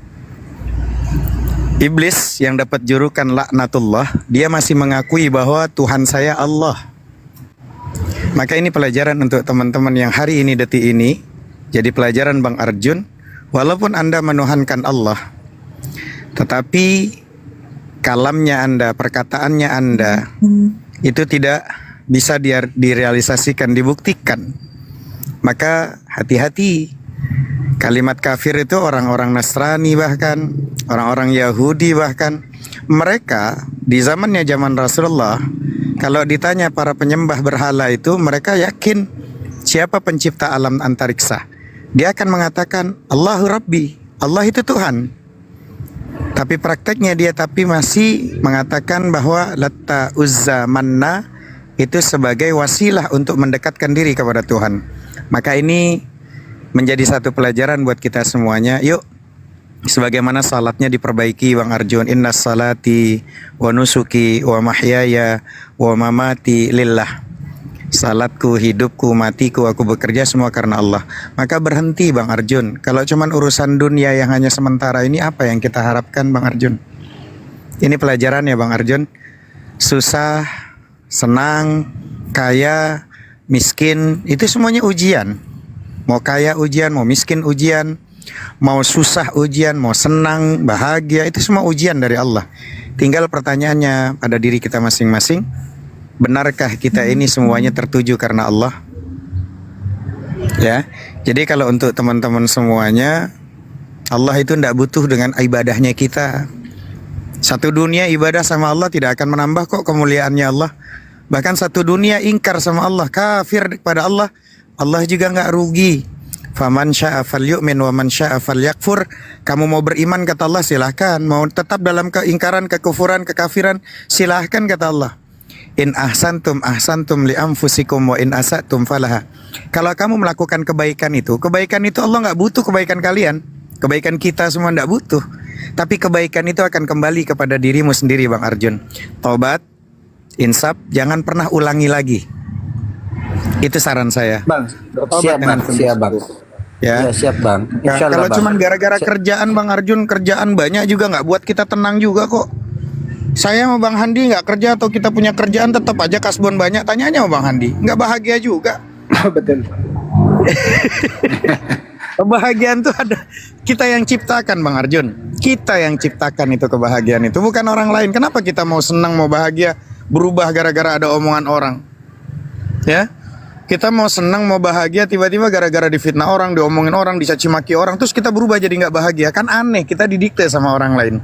Iblis yang dapat julukan laknatullah, dia masih mengakui bahwa Tuhan saya Allah. Maka ini pelajaran untuk teman-teman yang hari ini detik ini. Jadi pelajaran Bang Arjun, walaupun Anda menuhankan Allah, tetapi kalamnya Anda, perkataannya Anda itu tidak bisa direalisasikan, dibuktikan. Maka hati-hati. Kalimat kafir itu orang-orang Nasrani, bahkan orang-orang Yahudi, bahkan mereka di zamannya zaman Rasulullah, kalau ditanya para penyembah berhala itu, mereka yakin siapa pencipta alam antariksa. dia akan mengatakan Allahu Rabbi, Allah itu Tuhan. Tapi prakteknya dia masih mengatakan bahwa Latta, Uzza, Manna itu sebagai wasilah untuk mendekatkan diri kepada Tuhan. Maka ini menjadi satu pelajaran buat kita semuanya. Yuk, sebagaimana salatnya diperbaiki Bang Arjun. Inna salati wa nusuki wa mahyaya wa mamati lillah. Salatku, hidupku, matiku, aku bekerja semua karena Allah. Maka berhenti Bang Arjun. Kalau cuman urusan dunia yang hanya sementara ini, apa yang kita harapkan Bang Arjun? Ini pelajaran ya Bang Arjun. Susah, senang, kaya, miskin, itu semuanya ujian. Mau kaya ujian, mau miskin ujian, mau susah ujian, mau senang, bahagia, itu semua ujian dari Allah. Tinggal pertanyaannya pada diri kita masing-masing. Benarkah kita ini semuanya tertuju karena Allah? Ya, jadi kalau untuk teman-teman semuanya, Allah itu tidak butuh dengan ibadahnya kita. Satu dunia ibadah sama Allah tidak akan menambah kok kemuliaannya Allah. Bahkan satu dunia ingkar sama Allah, kafir kepada Allah, Allah juga nggak rugi. Faman syaa falyu'min wa man syaa falyakfur. Kamu mau beriman kata Allah silahkan, mau tetap dalam keingkaran, kekufuran, kekafiran silahkan kata Allah. In ahsantum li anfusikum wa in asatum falaha. Kalau kamu melakukan kebaikan itu Allah nggak butuh kebaikan kalian. Kebaikan kita semua nggak butuh. Tapi kebaikan itu akan kembali kepada dirimu sendiri Bang Arjun. Tobat, insaf, jangan pernah ulangi lagi. Itu saran saya. Bang, siap Bang, siap Bang. Ya, siap Bang. Nah, kalau cuma gara-gara kerjaan Bang Arjun, kerjaan banyak juga nggak buat kita tenang juga kok. Saya sama Bang Handi nggak kerja atau kita punya kerjaan tetap aja kasbon banyak, tanyanya sama Bang Handi, nggak bahagia juga. Betul. Kebahagiaan tuh ada, kita yang ciptakan Bang Arjun. Kita yang ciptakan itu kebahagiaan itu, bukan orang lain. Kenapa kita mau senang, mau bahagia, berubah gara-gara ada omongan orang? Ya, kita mau senang, mau bahagia, tiba-tiba gara-gara difitnah orang, diomongin orang, dicaci maki orang, terus kita berubah jadi nggak bahagia. Kan aneh, kita didikte sama orang lain.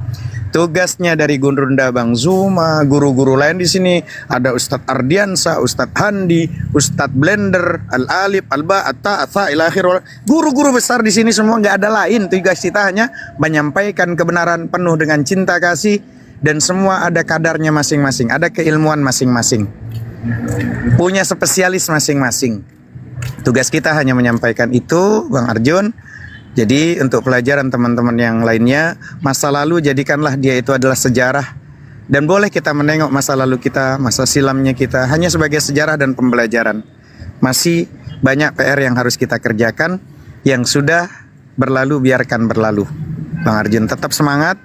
Tugasnya dari Gurunda Bang Zuma, guru-guru lain di sini ada Ustadz Ardiansa, Ustadz Handi, Ustadz Blender, Al-Alif, Alba, Atta, Atha, Ilakhir. Guru-guru besar di sini semua nggak ada lain. Tugas kita hanya menyampaikan kebenaran penuh dengan cinta kasih, dan semua ada kadarnya masing-masing, ada keilmuan masing-masing, punya spesialis masing-masing. Tugas kita hanya menyampaikan itu Bang Arjun. Jadi untuk pelajaran teman-teman yang lainnya, masa lalu jadikanlah dia itu adalah sejarah. Dan boleh kita menengok masa lalu kita, masa silamnya kita, hanya sebagai sejarah dan pembelajaran. Masih banyak PR yang harus kita kerjakan. Yang sudah berlalu biarkan berlalu. Bang Arjun tetap semangat.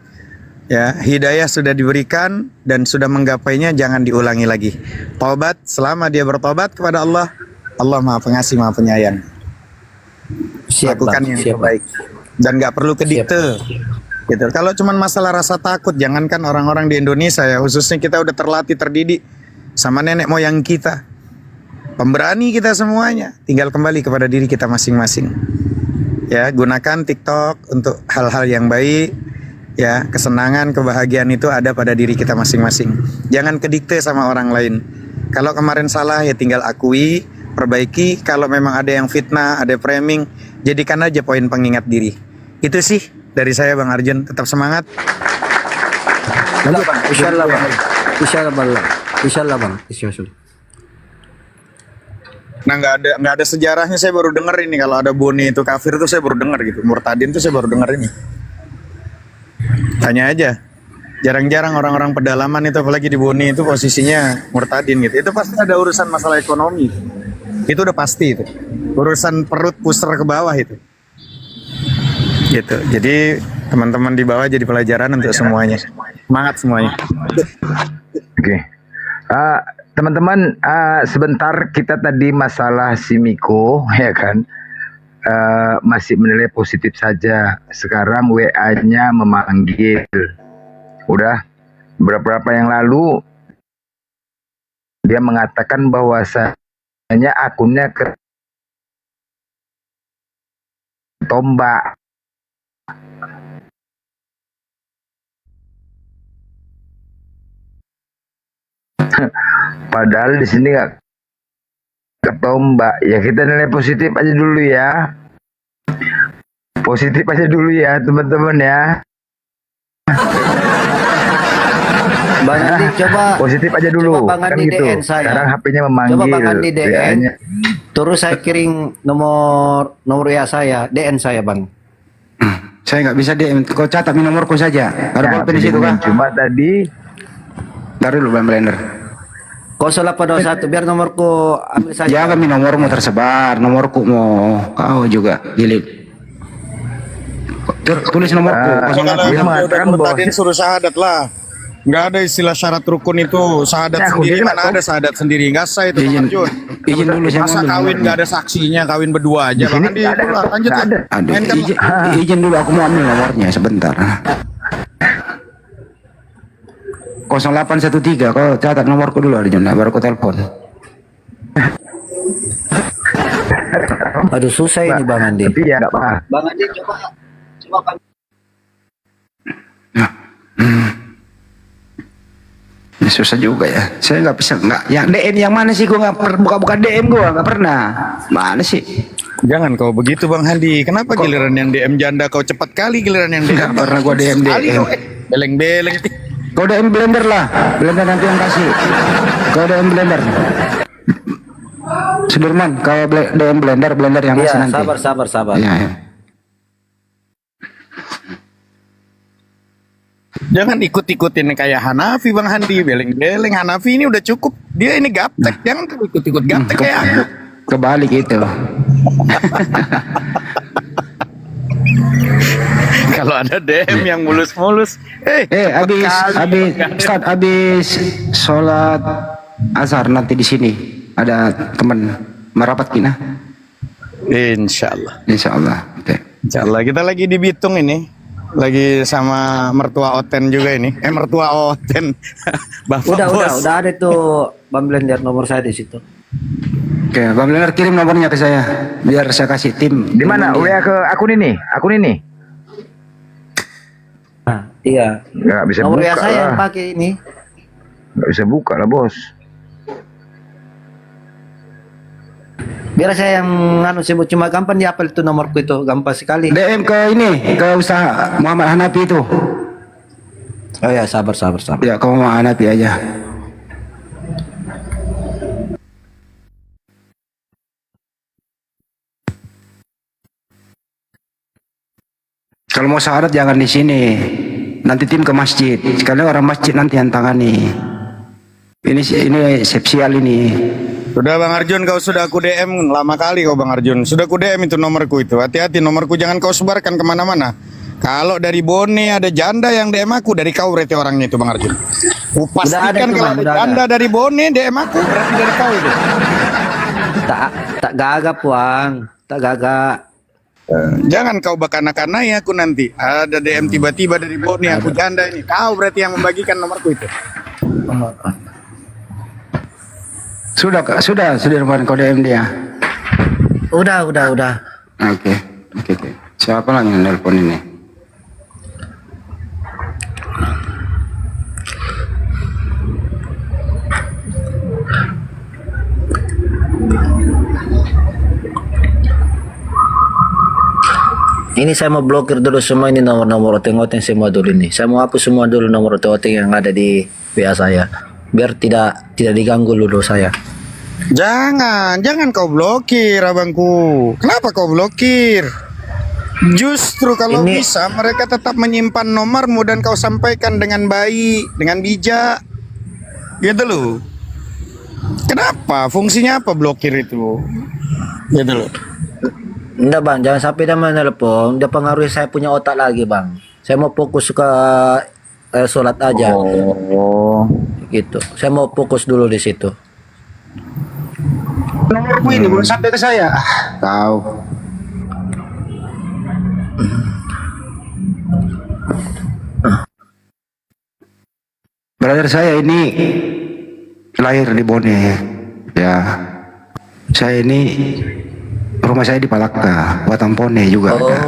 Ya, hidayah sudah diberikan dan sudah menggapainya, jangan diulangi lagi. Taubat, selama dia bertobat kepada Allah, Allah Maha Pengasih, Maha Penyayang. Lakukan yang terbaik dan nggak perlu kedikte gitu. Kalau cuma masalah rasa takut, jangankan orang-orang di Indonesia ya, khususnya kita udah terlatih, terdidik sama nenek moyang kita, pemberani kita semuanya. Tinggal kembali kepada diri kita masing-masing. Ya, gunakan TikTok untuk hal-hal yang baik. Ya, kesenangan, kebahagiaan itu ada pada diri kita masing-masing. Jangan kedikte sama orang lain. Kalau kemarin salah ya tinggal akui, perbaiki. Kalau memang ada yang fitnah, ada framing, jadikan aja poin pengingat diri. Itu sih dari saya Bang Arjun. Tetap semangat. Insyaallah Bang. Insyaallah Bang. Insyaallah Bang. Insyaallah. Nah, nggak ada sejarahnya, saya baru dengar ini kalau ada Boni itu kafir itu saya baru dengar gitu. Murtadin itu saya baru dengar ini. Tanya aja. Jarang-jarang orang-orang pedalaman itu, apalagi di Boni itu posisinya murtadin gitu. Itu pasti ada urusan masalah ekonomi. Itu udah pasti itu. Urusan perut pusar ke bawah itu. Gitu. Jadi teman-teman di bawah jadi pelajaran untuk semuanya. Semangat semuanya. Oke. Teman-teman, sebentar kita tadi masalah si Miko, ya kan, masih menilai positif saja. Sekarang WA-nya memanggil. Udah beberapa yang lalu dia mengatakan bahwasanya akunnya ke tombak. Padahal di sini nggak ketombak. Ya kita nilai positif aja dulu ya. Positif aja dulu ya teman-teman ya. Bang Andi coba Positif aja dulu. Coba Bang Kan Andi gitu. DN saya. Sekarang HP-nya memanggil. Coba Bang Andi DN. WA-nya. Terus saya kirim nomor WA saya, DN saya Bang. Saya nggak bisa DM. Kau catat nomorku saja. Ada Nah, pulpen di situ kan? Cuma tadi. Taruh dulu Bang Blender. 0821 biar nomorku ambil saja. Jangan nomormu tersebar. Nomorku mau kau juga jilid. Tulis nomorku. Tadi suruh syahadat lah. Nggak ada istilah syarat rukun itu syahadat sendiri, mana ada syahadat sendiri, nggak sah itu Bang Arjun. Izin dulu saya Masa kawin nggak ada saksinya, kawin berdua aja. Bang Andi, itulah, lanjut lah. Izin dulu aku mau ambil nomornya sebentar. 0813 kau catat nomorku dulu Arjun, baru kau telepon. Aduh susah ini Bang Andi. Tapi ya nggak apa. Bang Andi coba Bang. Ya, susah juga ya. Saya nggak bisa yang DM yang mana sih? Gua nggak buka DM gua nggak pernah. Mana sih? Jangan kau begitu Bang Handi. Kenapa giliran yang DM janda kau cepat kali, giliran yang DM nggak pernah gua DM. Beleng-beleng. Kau DM Blender lah. Blender nanti yang kasih. Kau DM Blender. Sudirman, kau DM Blender yang kasih nanti. Sabar. Ya. Jangan ikut-ikutin kayak Hanafi Bang Handi, beleng-beleng. Hanafi ini udah cukup. Dia ini gaptek, jangan ikut-ikut gaptek kayak aku. Kebalik itu. Kalau ada DM yang mulus-mulus, habis sholat asar nanti di sini ada teman merapat kina. Insya Allah. Insya Allah kita lagi di Bitung ini. Lagi sama mertua Oten juga ini. Mertua Oten. Bapak Udah ada tuh Bang Blender nomor saya di situ. Oke, Bang Blender kirim nomornya ke saya biar saya kasih tim. Di mana? WA ke akun ini. Nah, iya. Nggak bisa nomor buka WA saya lah. yang pakai ini. Nggak bisa buka lah bos. Biar saya yang sebut cuma gampang diapel itu nomorku itu gampang sekali. DM ke ini ke usaha Muhammad Hanafi itu. Oh ya sabar. Ya kamu Muhammad Hanafi aja. Kalau mau syahadat jangan di sini. Nanti tim ke masjid. Sekali orang masjid nanti yang tangani. Ini sepsial ini. Sudah Bang Arjun, kau sudah aku DM lama kali kau Bang Arjun. Sudah aku DM itu nomorku itu. Hati-hati nomorku jangan kau sebarkan kemana-mana. Kalau dari Bone ada janda yang DM aku, dari kau berarti orangnya itu Bang Arjun. Pastikan kalau ada janda dari Bone DM aku berarti dari kau itu. Tak gagap Bang, tak gagap. Jangan kau bakana-kanai aku nanti. Ada DM tiba-tiba dari Bone aku janda ini. Kau berarti yang membagikan nomorku itu. Sudah kemarin kau DM dia. Udah. Oke. Siapa lagi yang nelpon ini? Ini saya mau blokir dulu semua ini nomor oteng-oteng semua dulu ini. Saya mau hapus semua dulu nomor oteng yang ada di WA saya. Biar tidak diganggu dulu saya. Jangan kau blokir abangku. Kenapa kau blokir? Justru kalau bisa mereka tetap menyimpan nomormu dan kau sampaikan dengan baik, dengan bijak. Gitu loh. Kenapa? Fungsinya apa blokir itu? Gitu loh. Enggak Bang, jangan sampai dia menelpon, dia pengaruhi saya punya otak lagi Bang. Saya mau fokus ke sholat aja. Gitu. Saya mau fokus dulu di situ. Nomorku ini belum sampai ke saya. Tahu. Brother saya ini lahir di Bone. Ya. Saya ini rumah saya di Palaka, Watampone juga ada.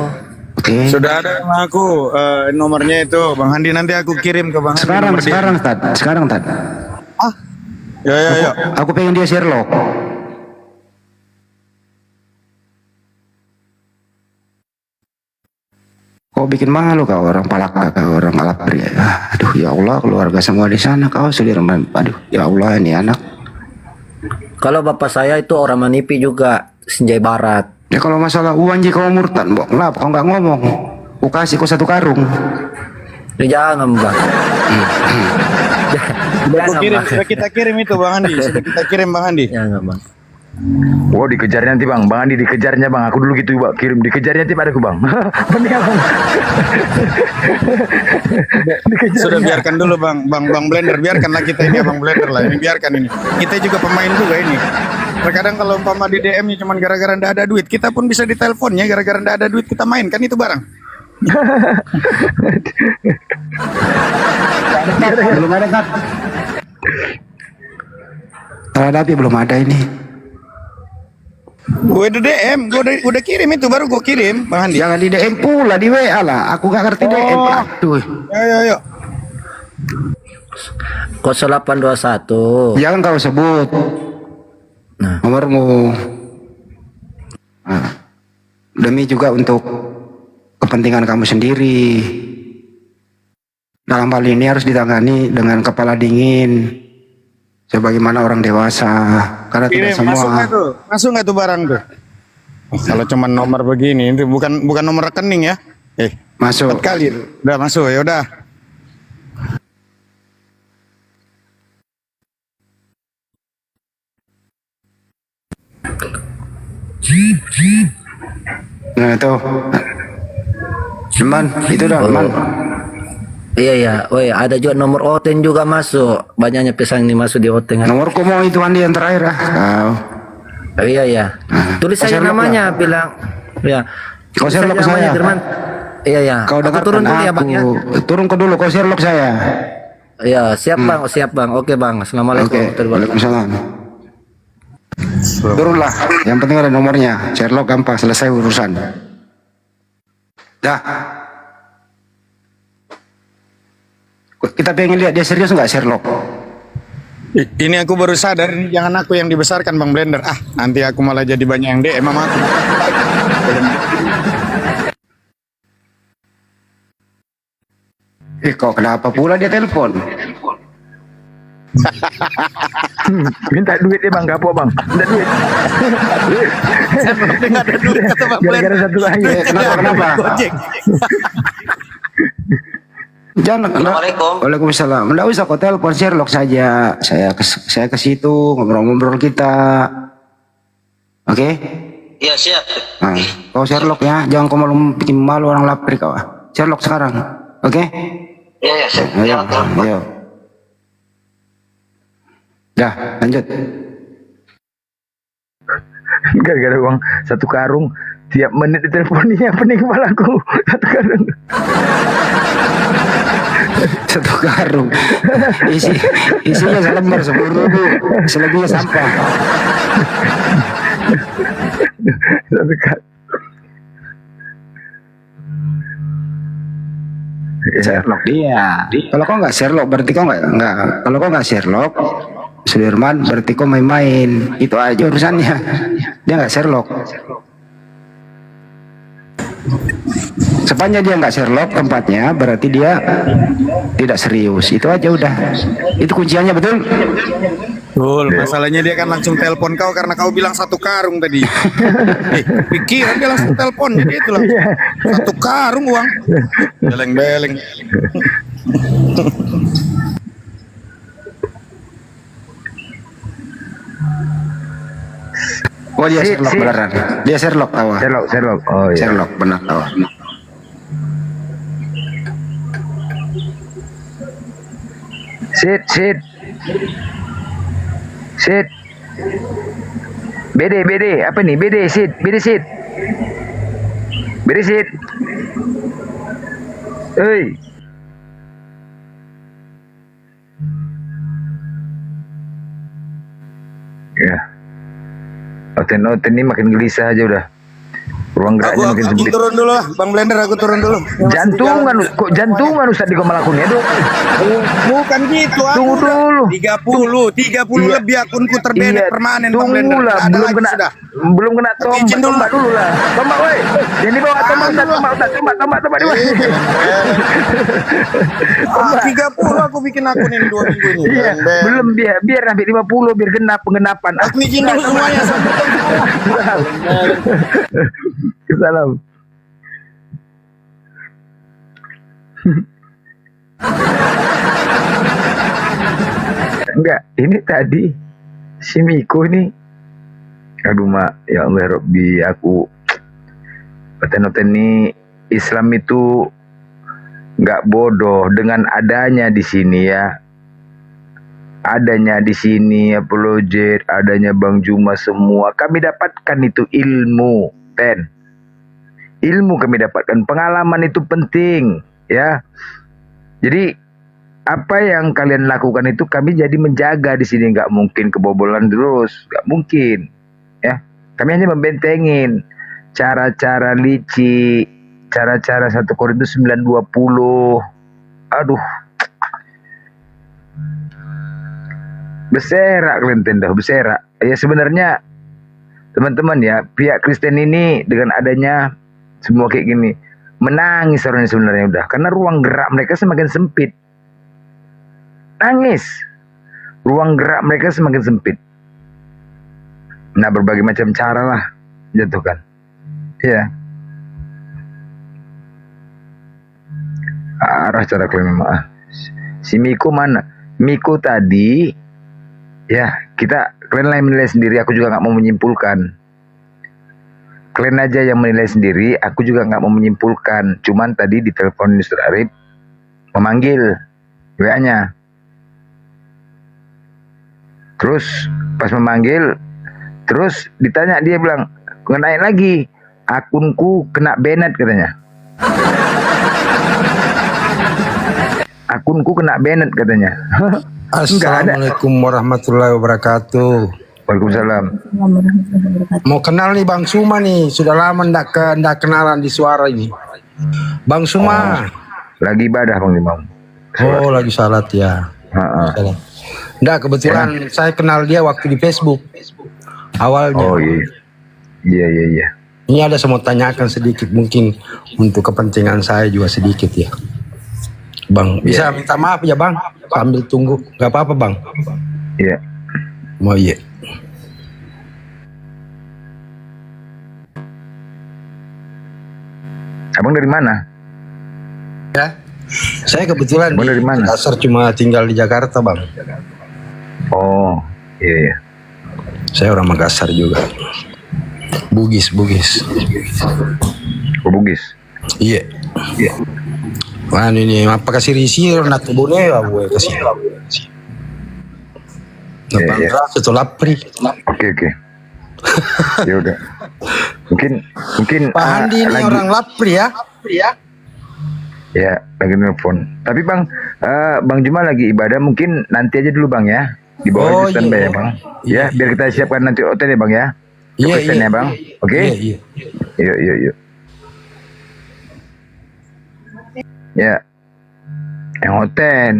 Oke. Sudah ada sama aku nomornya itu, Bang Handi nanti aku kirim ke Bang Handi. Sekarang Tad. Ya. Aku pengen dia Sherlock. Kau bikin malu kau orang Palaka, kau orang Alapri. Aduh ya Allah, keluarga semua di sana kau Sudirman. Aduh ya Allah ini anak. Kalau bapak saya itu orang Manipi juga, Sinjai Barat. Ya kalau masalah uang kau murtad, Bang. Kenapa kau nggak ngomong? Ku kasih kau 1 karung. Ya jangan bang. Sudah kita kirim itu Bang Andi. Sudah kita kirim Bang Andi. Jangan bang. Wow, dikejar nanti bang, Bang Andi dikejarnya bang. Aku dulu gitu bang, kirim dikejarnya nanti padaku bang. Mendingan bang. Sudah biarkan dulu Bang Blender, biarkanlah kita ini Bang Blender lah. Ini biarkan ini. Kita juga pemain juga ini. Terkadang kalau umpama di DM-nya cuma gara-gara ndak ada duit, kita pun bisa diteleponnya gara-gara ndak ada duit kita main kan itu barang. Belum ada kan? Tapi belum ada ini. Gue udah DM, gue udah kirim itu baru gue kirim Bang Andi. Jangan di DM pula di WA lah. Aku gak ngerti DM. Aduh. Ayo. 0821. Jangan kau sebut. Nomormu. Demi juga untuk kepentingan kamu sendiri. Dalam hal ini harus ditangani dengan kepala dingin, sebagaimana orang dewasa. Karena tidak semua. Masuk nggak tuh barang tuh? Kalau cuma nomor begini, itu bukan nomor rekening ya? Masuk. 4 kali, udah masuk ya udah. Nah itu. Teman, itu dah teman. Iya, woi ada juga nomor Oten juga masuk. Banyaknya pesan ini masuk di Oten. Nomorku mau itu Andi yang terakhir kau. Iya. Tulis saja namanya, bilang. Ya. Kau Sherlock saya. Iya. Kau Aku turun dulu ya bang ya. Turun ke dulu, kau Sherlock saya. Iya, siap bang. Oke bang. Assalamualaikum. Waalaikumsalam. Turunlah. Yang penting ada nomornya. Sherlock gampang, selesai urusan. Dah. Kita pengen lihat dia serius nggak Sherlock? Ini aku baru sadar, ini jangan aku yang dibesarkan Bang Blender. Nanti aku malah jadi banyak yang DM sama aku. Kok kenapa pula dia telepon? Minta duit ya bang, gapo bang. Minta duit. Nggak ada duit kata Bang Blender. Gara-gara satu lagi. Kenapa? Jangan. Waalaikumsalam. Nggak usah kau telepon Sherlock saja. Saya ke situ ngobrol-ngobrol kita. Oke? Iya siap. Nah, kau Sherlock ya, jangan kau bikin malu orang lapri kau. Sherlock sekarang, oke? Iya siap. Ayo. Dah, lanjut. Gara-gara uang 1 karung, tiap menit diteleponnya pening kepalaku. 1 karung. 1 karung. Isinya selembar 10.000, selebihnya sampah. 1 karung. Sherlock dia. Kalau kau nggak Sherlock, berarti kau nggak. Kalau kau nggak Sherlock, Sudirman, berarti kau main-main. Itu aja urusannya. Dia nggak Sherlock. Sepanjang dia nggak Sherlock tempatnya, berarti dia tidak serius. Itu aja udah. Itu kunciannya, betul? Betul. Masalahnya dia kan langsung telepon kau karena kau bilang 1 karung tadi. Pikiran dia langsung telepon, jadi itu lah. 1 karung uang. Beleng-beleng. Oh dia Sherlock beneran. Dia Sherlock tahu. Sherlock. Oh iya. Sherlock benar tahu. Sit. BD, apa nih? BD sit. Hei. Ya. Oten ini makin gelisah aja udah. Ruang geraknya makin sempit. Aku turun dulu lah, Bang Blender, aku turun dulu. Jantungan Ustaz di melakukannya tuh. Bukan gitu. Tunggu dulu. 30 lebih akunku terdenek permanen Bang Blender. Tunggu lah, belum kena tombak dulu lah. Tombak woi. Jadi bawa tombak tombak di bawah. 30 aku bikin akun ini 2 minggu ini. Iya, belum biar sampai 50 biar genap penggenapan. Aku bikin dulu semuanya sampai Salam. Enggak, ini tadi si Miko ini, aduh mak, ya Allah Robbi, aku noten ini Islam itu nggak bodoh dengan adanya di sini ya, adanya di sini apologet, adanya Bang Juma, semua kami dapatkan itu ilmu, ilmu kami dapatkan, pengalaman itu penting ya. Jadi apa yang kalian lakukan itu kami jadi menjaga di sini, nggak mungkin kebobolan terus, nggak mungkin ya. Kami hanya membentengin cara-cara licik, cara-cara 1 Korintus 9:20. Aduh, berserak kalian tendah, berserak. Ya sebenarnya teman-teman ya, pihak Kristen ini dengan adanya semua kayak gini menangis orangnya sebenarnya udah, karena ruang gerak mereka semakin sempit. Nangis, ruang gerak mereka semakin sempit. Nah, berbagai macam cara lah jatuhkan. Ya. Arah cara kalian memang. Si Miko mana? Miko tadi, ya kalian lah yang menilai sendiri. Aku juga nggak mau menyimpulkan. Kalian aja yang menilai sendiri. Aku juga nggak mau menyimpulkan. Cuman tadi di telepon Mr. Arif memanggil WA-nya. Terus pas memanggil, terus ditanya, dia bilang, kenain lagi, akunku kena banned katanya. Akunku kena banned katanya. Assalamualaikum warahmatullahi wabarakatuh. Waalaikumsalam. Mau kenal nih Bang Suma nih, sudah lama ndak kenalan di suara ini. Bang Suma. Lagi ibadah Bang Imam. Oh, lagi salat ya. Salat. Nggak, kebetulan saya kenal dia waktu di Facebook awalnya. Oh iya. Ini ada saya mau tanyakan sedikit, mungkin untuk kepentingan saya juga sedikit ya, Bang. Bisa minta maaf ya Bang, sambil tunggu, nggak apa-apa Bang? Iya. Oh iya. Abang dari mana? Ya, saya kebetulan dari mana? Dasar cuma tinggal di Jakarta Bang. Oh iya. Saya orang Makassar juga. Bugis. Oh, Bugis. Iya. Wah ini apa kasih risi nak bone ya gue kasih. Iya. Setelah pri. Oke. Ya udah. Mungkin Pak Handi ini orang Lapri ya. Ya, lagi nelfon. Tapi Bang, Bang Juma lagi ibadah, mungkin nanti aja dulu Bang ya. Di bawah standby ya Bang. Ya, biar kita siapkan nanti hotel ya Bang ya. Iya. Ya Bang. Oke? Iya. Yuk. Ya. Yang hotel.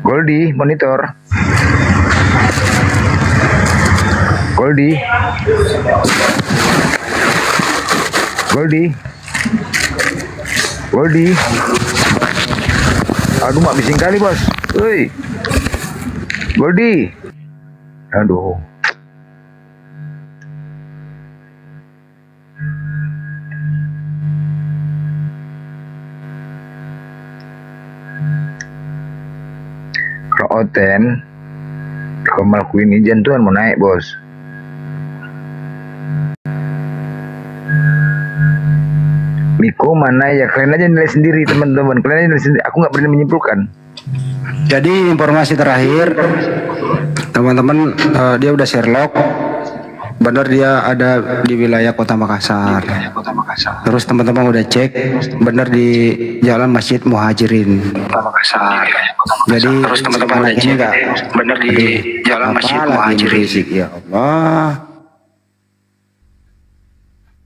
Goldie, monitor. Goldie. Aduh mak bising kali bos. Woi. Goldie. Aduh. Kalau Oten, kalau melakukan izin tuh mau naik bos. Miko mana ya, kalian aja nilai sendiri teman-teman, kalian aja nilai sendiri. Aku nggak berani menyimpulkan. Jadi informasi terakhir, teman-teman, dia udah Sherlock. Benar dia ada di wilayah Kota Makassar. Terus teman-teman udah cek, benar di Jalan Masjid Muhajirin. Kota Makassar. Jadi terus teman-teman udah cek, benar di Jalan Masjid Muhajirin. Ya Allah.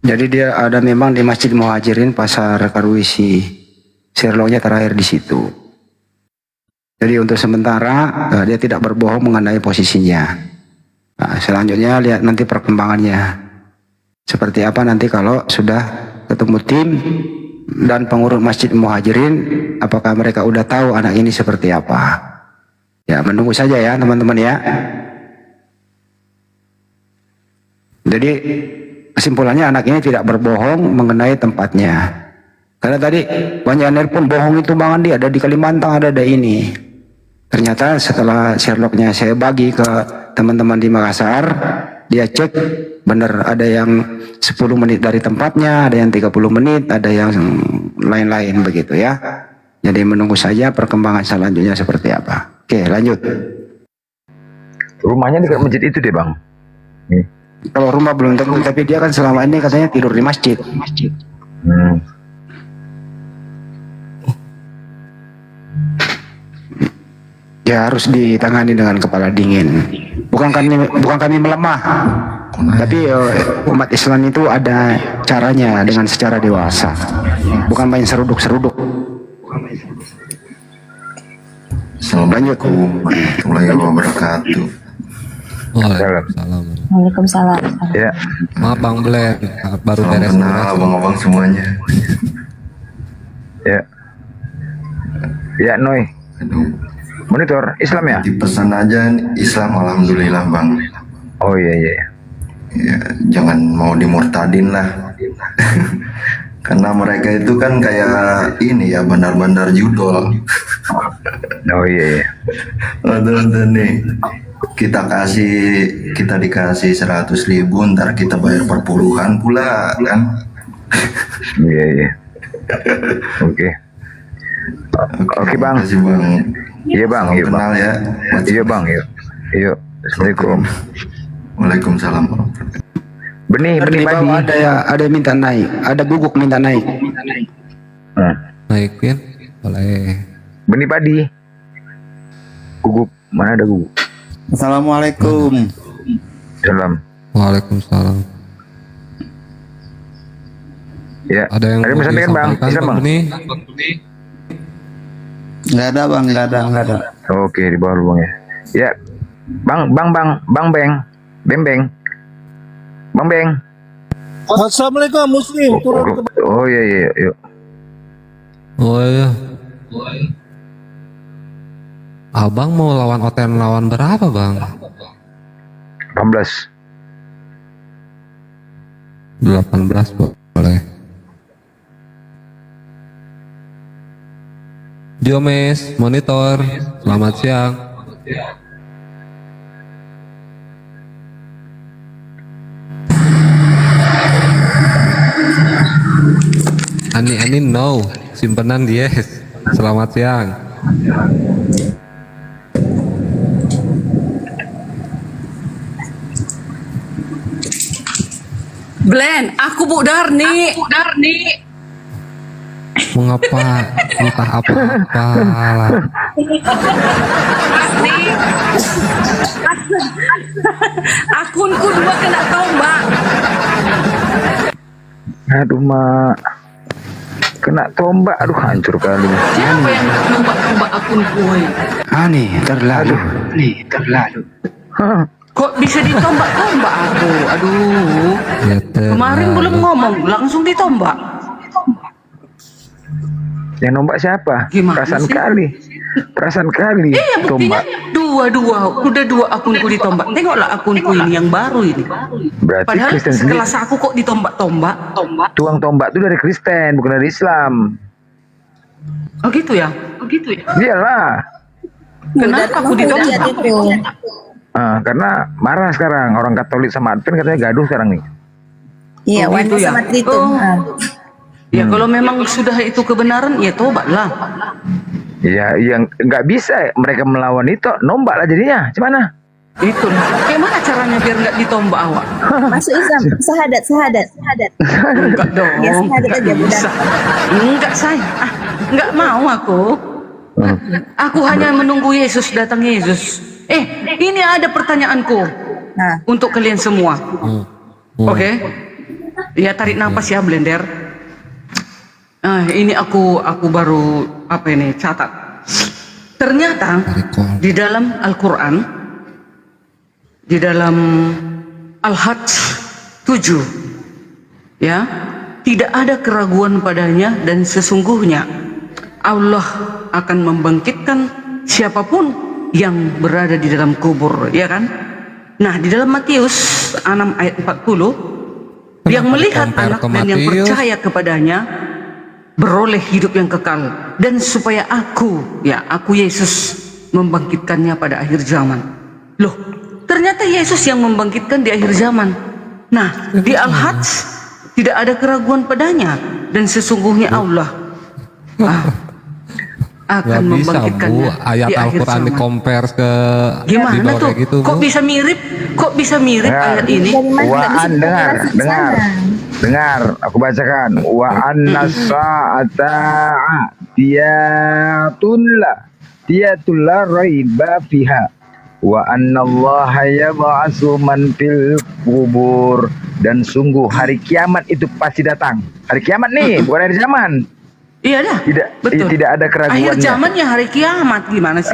Jadi dia ada memang di Masjid Muhajirin Pasar Karwisi. Sherlocknya terakhir di situ. Jadi untuk sementara dia tidak berbohong mengenai posisinya. Nah, selanjutnya lihat nanti perkembangannya seperti apa nanti kalau sudah ketemu tim dan pengurus Masjid Muhajirin, apakah mereka udah tahu anak ini seperti apa. Ya, menunggu saja ya teman-teman ya. Jadi kesimpulannya anak ini tidak berbohong mengenai tempatnya. Karena tadi banyak nelpon bohong itu Bang Andi, ada di Kalimantan, ada ini. Ternyata setelah Sherlocknya saya bagi ke teman-teman di Makassar, dia cek benar ada yang 10 menit dari tempatnya, ada yang 30 menit, ada yang lain-lain begitu ya. Jadi menunggu saja perkembangan selanjutnya seperti apa. Oke, lanjut. Rumahnya dekat masjid itu deh Bang. Kalau rumah belum tentu, tapi dia kan selama ini katanya tidur di masjid. Ya harus ditangani dengan kepala dingin. Bukan kami melemah, tapi umat Islam itu ada caranya dengan secara dewasa. Bukan main seruduk-seruduk. Assalamualaikum warahmatullahi wabarakatuh. Waalaikumsalam. Waalaikumsalam. Ya. Maaf Bang Blen, baru Salam beres. kenal abang-abang semuanya. Ya. Ya Noy. Monitor Islam ya? Dipesan aja Islam, alhamdulillah Bang. Oh iya iya. Ya, jangan mau dimurtadin lah. Karena mereka itu kan kayak ini ya, benar-benar judol. Oh iya iya. Ada nih. Kita dikasih 100.000, ntar kita bayar per puluhan pula kan. Iya iya. Oke. Oke Bang. Terima kasih Bang. Iya Bang, iya Bang. Kenal ya. Iya Bang, yuk. Yuk. Assalamualaikum. Waalaikumsalam. Benih Di padi. bawah ada yang minta naik, ada guguk minta naik. Naikin boleh. Benih padi. Guguk, mana ada guguk? Assalamualaikum. Salam. Waalaikumsalam. Ya. Ada yang mau pesan kan Bang? disampaikan, Bisa Bang? Benih? Nggak ada Bang, nggak ada. Oke, di bawah Bang ya. Ya. Bang Beng. Beng. Bang Beng. Assalamualaikum Muslim. Turun ke Oh iya iya, yuk. Oh iya. Abang mau lawan Oten lawan berapa Bang? 18. 18 boleh. Diomes, monitor, selamat siang. Ani no, simpenan yes. Selamat siang. Blen, aku Bu Darni. Mengapa entah apa-apa lah. Akunku 2 kena tombak. Aduh Mak. Kena tombak, aduh hancur kali. Siapa yang tombak akunku? Nih, terlalu. Kok bisa ditombak-tombak aku? Aduh. Ya, Kemarin belum ngomong, langsung ditombak. Yang nombak siapa? Perasaan kali. Iya, buktinya tombak. udah 2 akunku ditombak. Tengoklah akunku ini yang baru ini. Berarti Padahal Kristen sendiri. sekelas aku kok ditombak-tombak. Tuang tombak itu dari Kristen, bukan dari Islam. Oh gitu ya? Iyalah. Kenapa aku ditombak? Karena marah sekarang orang Katolik sama Advent katanya gaduh sekarang nih. Iya, Oh, Wanda gitu ya? sama Tritum. Oh. Ya kalau memang sudah itu kebenaran, ya tobatlah. Ya, yang nggak bisa mereka melawan itu, nombak lah jadinya. Gimana? Itu gimana caranya biar nggak ditombak awak? Masuk Islam, sahadat. Enggak dong. Ya sahadat aja budak. Enggak saya, enggak mau aku. Aku hanya menunggu Yesus datang Yesus. Ini ada pertanyaanku untuk kalian semua. Oke? Ya tarik nafas ya Blender. Ini aku baru catat. Ternyata di dalam Al-Quran, di dalam Al-Hajj 7, ya, tidak ada keraguan padanya dan sesungguhnya Allah akan membangkitkan siapapun yang berada di dalam kubur, ya kan? Nah, di dalam Matius 6 ayat 40, yang melihat anak dan yang percaya kepadanya beroleh hidup yang kekal, dan supaya aku Yesus membangkitkannya pada akhir zaman. Loh, ternyata Yesus yang membangkitkan di akhir zaman. Nah, di Al-Hajj tidak ada keraguan padanya dan sesungguhnya Allah akan membangkitkannya ayat di akhir Al-Quran zaman. di-compare ke Gimana tuh? gitu, Kok bisa mirip? Ayat ini? Dengar, aku bacakan. Wa annas sa'ata tiyatul la raiba fiha. Wa annallaha yab'atsu man fil kubur. Dan sungguh hari kiamat itu pasti datang. Hari kiamat nih, bukan hari zaman. Iya dah. Tidak ada keraguannya. Akhir zamannya hari kiamat, gimana sih?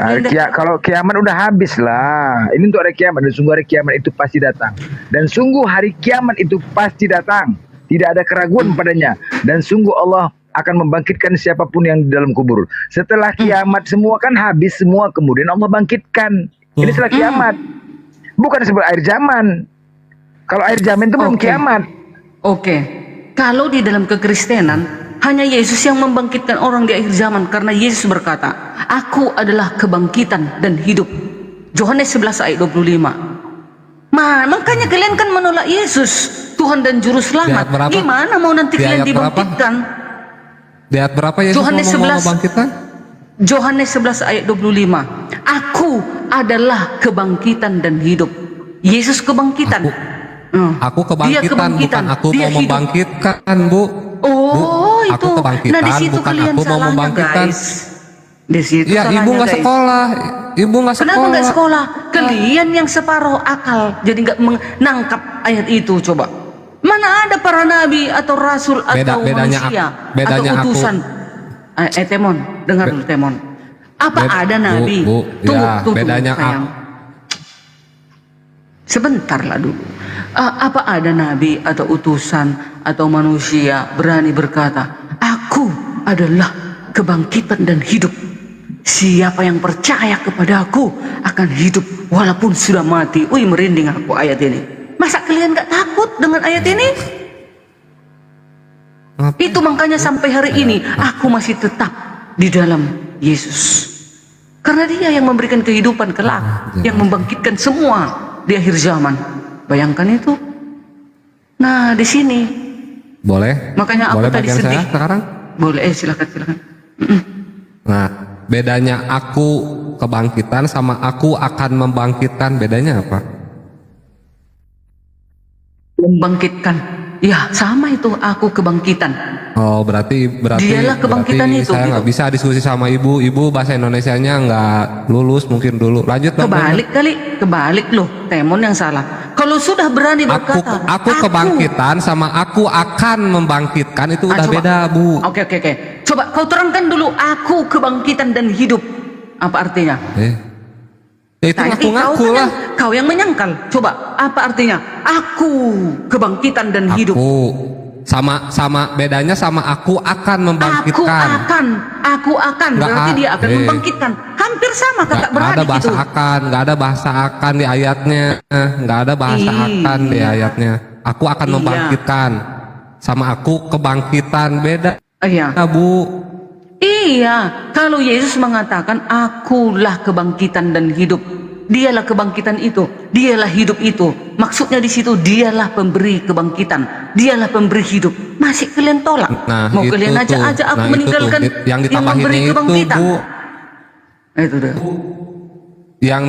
Kalau kiamat udah habis lah. Ini untuk hari kiamat, dan sungguh hari kiamat itu pasti datang. Dan sungguh hari kiamat itu pasti datang. Tidak ada keraguan padanya. Dan sungguh Allah akan membangkitkan siapapun yang di dalam kubur. Setelah kiamat semua kan habis semua, kemudian Allah bangkitkan. Ini setelah kiamat. Bukan sebelum akhir zaman. Kalau akhir zaman itu belum kiamat. Kalau di dalam kekristenan hanya Yesus yang membangkitkan orang di akhir zaman, karena Yesus berkata, "Aku adalah kebangkitan dan hidup." Yohanes 11 ayat 25. Makanya kalian kan menolak Yesus, Tuhan dan Juru Selamat. Gimana mau nanti kalian dibangkitkan? Di ayat berapa Yesus Yohanes mau 11 membangkitkan? Yohanes 11 ayat 25. Aku adalah kebangkitan dan hidup. Yesus kebangkitan. Aku kebangkitan, bukan aku mau membangkitkan, Bu. Itu. Aku kebangkitan, Nah, di situ bukan kalian aku mau salahnya, membangkitkan. guys. Di situ Ya, salahnya, ibu nggak guys. sekolah. Ibu nggak sekolah. Kenapa nggak sekolah? Kalian yang separuh akal, jadi nggak menangkap ayat itu. Coba, mana ada para nabi atau rasul atau manusia atau utusan? Temon, dengar dulu Temon. Apa ada nabi? Tunggu, bedanya sayang. Sebentar lah dulu. Apa ada nabi atau utusan atau manusia berani berkata, "Aku adalah kebangkitan dan hidup. Siapa yang percaya kepadaku akan hidup walaupun sudah mati." Wih, merinding aku ayat ini. Masa kalian gak takut dengan ayat ini? Itu makanya sampai hari ini aku masih tetap di dalam Yesus. Karena Dia yang memberikan kehidupan kelak, yang membangkitkan semua di akhir zaman. Bayangkan itu. Nah, di sini. Boleh? Makanya aku Boleh tadi bagian sedih. saya sekarang? Boleh, silakan. Nah, bedanya aku kebangkitan sama aku akan membangkitkan, bedanya apa? Membangkitkan. Ya, sama itu, aku kebangkitan. Oh, berarti Dialah kebangkitan berarti itu, saya gitu. nggak bisa diskusi sama ibu. Ibu bahasa Indonesianya nggak lulus mungkin dulu. Lanjut. Kebalik loh, Temon yang salah. Kalau sudah berani berkata, aku kebangkitan sama aku akan membangkitkan, itu udah coba. beda, Bu. Oke. Coba kau terangkan dulu, aku kebangkitan dan hidup. Apa artinya? Itu ngaku-ngaku lah. Kau yang menyangkal. Coba, apa artinya? Aku kebangkitan dan hidup. Sama bedanya sama aku akan membangkitkan. Aku akan. Berarti dia akan membangkitkan. Hampir sama kakak beradik ada bahasa itu. nggak ada bahasa akan di ayatnya. Nggak ada bahasa akan di ayatnya. Aku akan membangkitkan. Sama aku kebangkitan, beda. Iya. Bu. Iya, kalau Yesus mengatakan akulah kebangkitan dan hidup, Dialah kebangkitan itu, Dialah hidup itu. Maksudnya di situ Dialah pemberi kebangkitan, Dialah pemberi hidup. Masih kalian tolak? Mau kalian aja aku meninggalkan yang memberi kebangkitan. Bu. Itu deh. Yang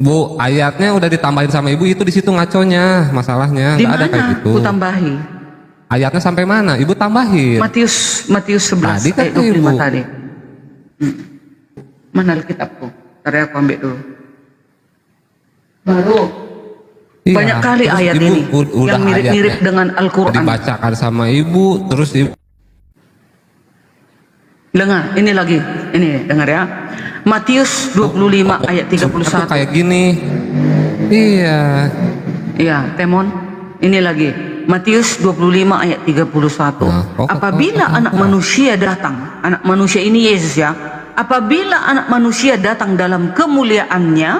Bu, ayatnya udah ditambahin sama ibu, itu di situ ngaconya masalahnya. Di nggak ada kayak mana? gitu. Ku tambahi. Ayatnya sampai mana? Ibu tambahin. Matius 11 Tadi kan ayat 25 Ibu. tadi. Mana Alkitabku? Ntar aku ambil dulu. Baru. Iya, Banyak kali terus ayat ibu ini udah yang mirip-mirip ayatnya dengan Al-Quran. dibacakan sama ibu, terus ibu Dengar, ini lagi. Ini dengar ya. Matius 25 ayat 31. Kayak gini. Iya. Iya, Temon. Ini lagi. Matius 25 ayat 31. Apabila anak manusia datang, anak manusia ini Yesus ya. Apabila anak manusia datang dalam kemuliaannya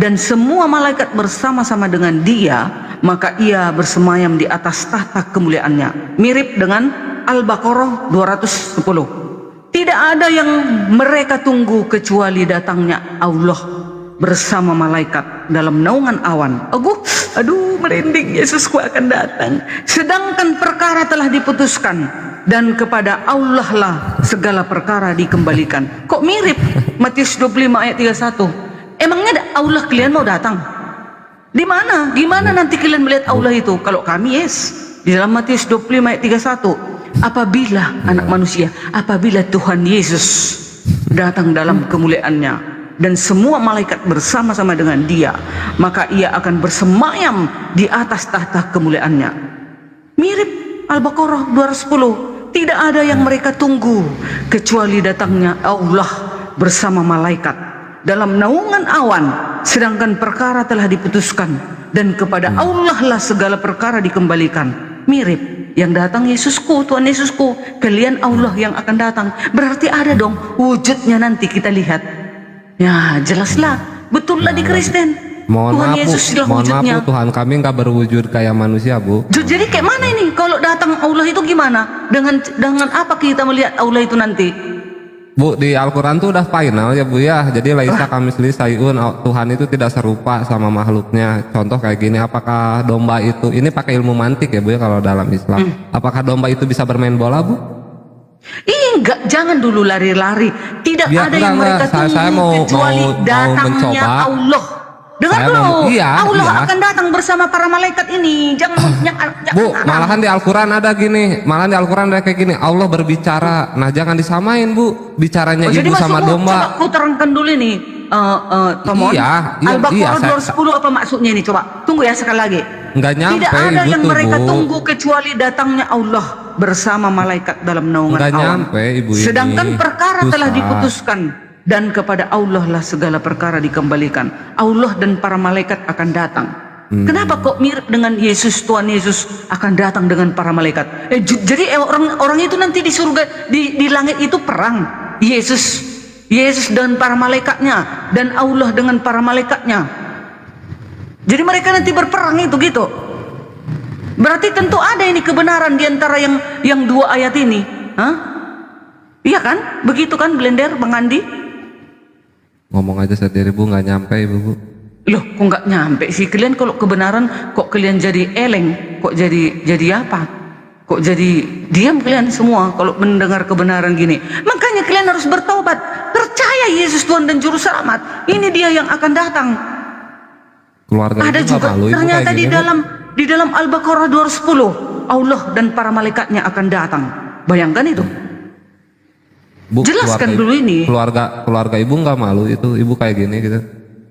dan semua malaikat bersama-sama dengan dia, maka ia bersemayam di atas tahta kemuliaannya. Mirip dengan Al-Baqarah 210. Tidak ada yang mereka tunggu kecuali datangnya Allah bersama malaikat dalam naungan awan. Aduh, merinding, Yesusku akan datang. Sedangkan perkara telah diputuskan dan kepada Allah lah segala perkara dikembalikan. Kok mirip Matius 25 ayat 31? Emangnya Allah kalian mau datang? Di mana? Gimana nanti kalian melihat Allah itu? Kalau kami di dalam Matius 25 ayat 31. Apabila anak manusia, apabila Tuhan Yesus datang dalam kemuliaannya dan semua malaikat bersama-sama dengan dia, maka ia akan bersemayam di atas tahta kemuliaannya. Mirip Al-Baqarah 210. Tidak ada yang mereka tunggu kecuali datangnya Allah bersama malaikat dalam naungan awan, sedangkan perkara telah diputuskan dan kepada Allah lah segala perkara dikembalikan. Mirip yang datang Yesusku, Tuhan Yesusku, kalian Allah yang akan datang. Berarti ada dong wujudnya, nanti kita lihat. Ya jelaslah, betul lah di Kristen. Tuhan Yesus lah wujudnya. Bu, Tuhan kami nggak berwujud kayak manusia, Bu. Jadi kayak mana ini? Kalau datang Allah itu gimana? Dengan apa kita melihat Allah itu nanti? Bu, di Al-Quran tuh udah final ya Bu ya. Jadi laisa kamisli sayun, Tuhan itu tidak serupa sama makhluknya. Contoh kayak gini, apakah domba itu, ini pakai ilmu mantik ya Bu ya kalau dalam Islam. Apakah domba itu bisa bermain bola Bu? Enggak, jangan dulu lari-lari. Tidak ada yang mereka tunggu kecuali datangnya Allah. Dengar dulu, Allah akan datang bersama para malaikat ini. Jangan Bu, malahan di Al-Quran ada gini, malahan di Al-Quran ada kayak gini, Allah berbicara. Nah jangan disamain Bu, bicaranya ibu sama domba. Coba ku terangkan dulu ini, Tomon. Al-Baqarah 210 apa maksudnya ini? Coba tunggu ya sekali lagi. Nggak nyampe, tidak ada ibu yang tuh, mereka Bu. tunggu kecuali datangnya Allah bersama malaikat dalam naungan Nggak awan. nyampe, Ibu ini. Sedangkan perkara telah Susah. diputuskan dan kepada Allah lah segala perkara dikembalikan. Allah dan para malaikat akan datang. Kenapa kok mirip dengan Yesus? Tuhan Yesus akan datang dengan para malaikat. Jadi orang itu nanti di surga, di langit itu perang. Yesus dan para malaikatnya, dan Allah dengan para malaikatnya. Jadi mereka nanti berperang itu gitu. Berarti tentu ada ini kebenaran di antara yang dua ayat ini. Hah? Iya kan? Begitu kan Blender, Bang Andi? Ngomong aja sendiri Bu, nggak nyampe Ibu Bu. Loh, kok nggak nyampe sih kalian? Kalau kebenaran kok kalian jadi eleng? Kok jadi apa? Kok jadi diam kalian semua kalau mendengar kebenaran gini? Makanya kalian harus bertobat. Percaya Yesus Tuhan dan Juru Selamat. Ini dia yang akan datang. Keluarga Ada itu juga malu, Ibu, ternyata kayak di gini, Bu. dalam Al-Baqarah 210, Allah dan para malaikatnya akan datang. Bayangkan itu. Bu, Jelaskan dulu ini. Keluarga Ibu nggak malu itu, Ibu kayak gini gitu.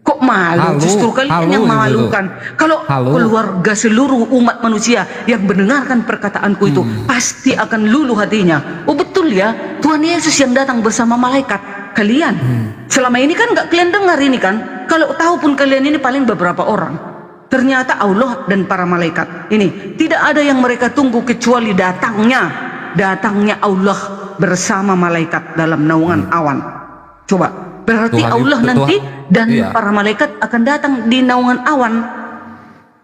Kok malu? Justru kalian yang memalukan. Kalau keluarga seluruh umat manusia yang mendengarkan perkataanku itu pasti akan luluh hatinya. Oh betul ya, Tuhan Yesus yang datang bersama malaikat. Kalian selama ini kan nggak kalian dengar ini kan? Kalau tahu pun kalian ini paling beberapa orang. Ternyata Allah dan para malaikat ini tidak ada yang mereka tunggu kecuali datangnya Allah bersama malaikat dalam naungan awan. Coba, berarti Tuhan Allah itu, nanti dan iya. para malaikat akan datang di naungan awan.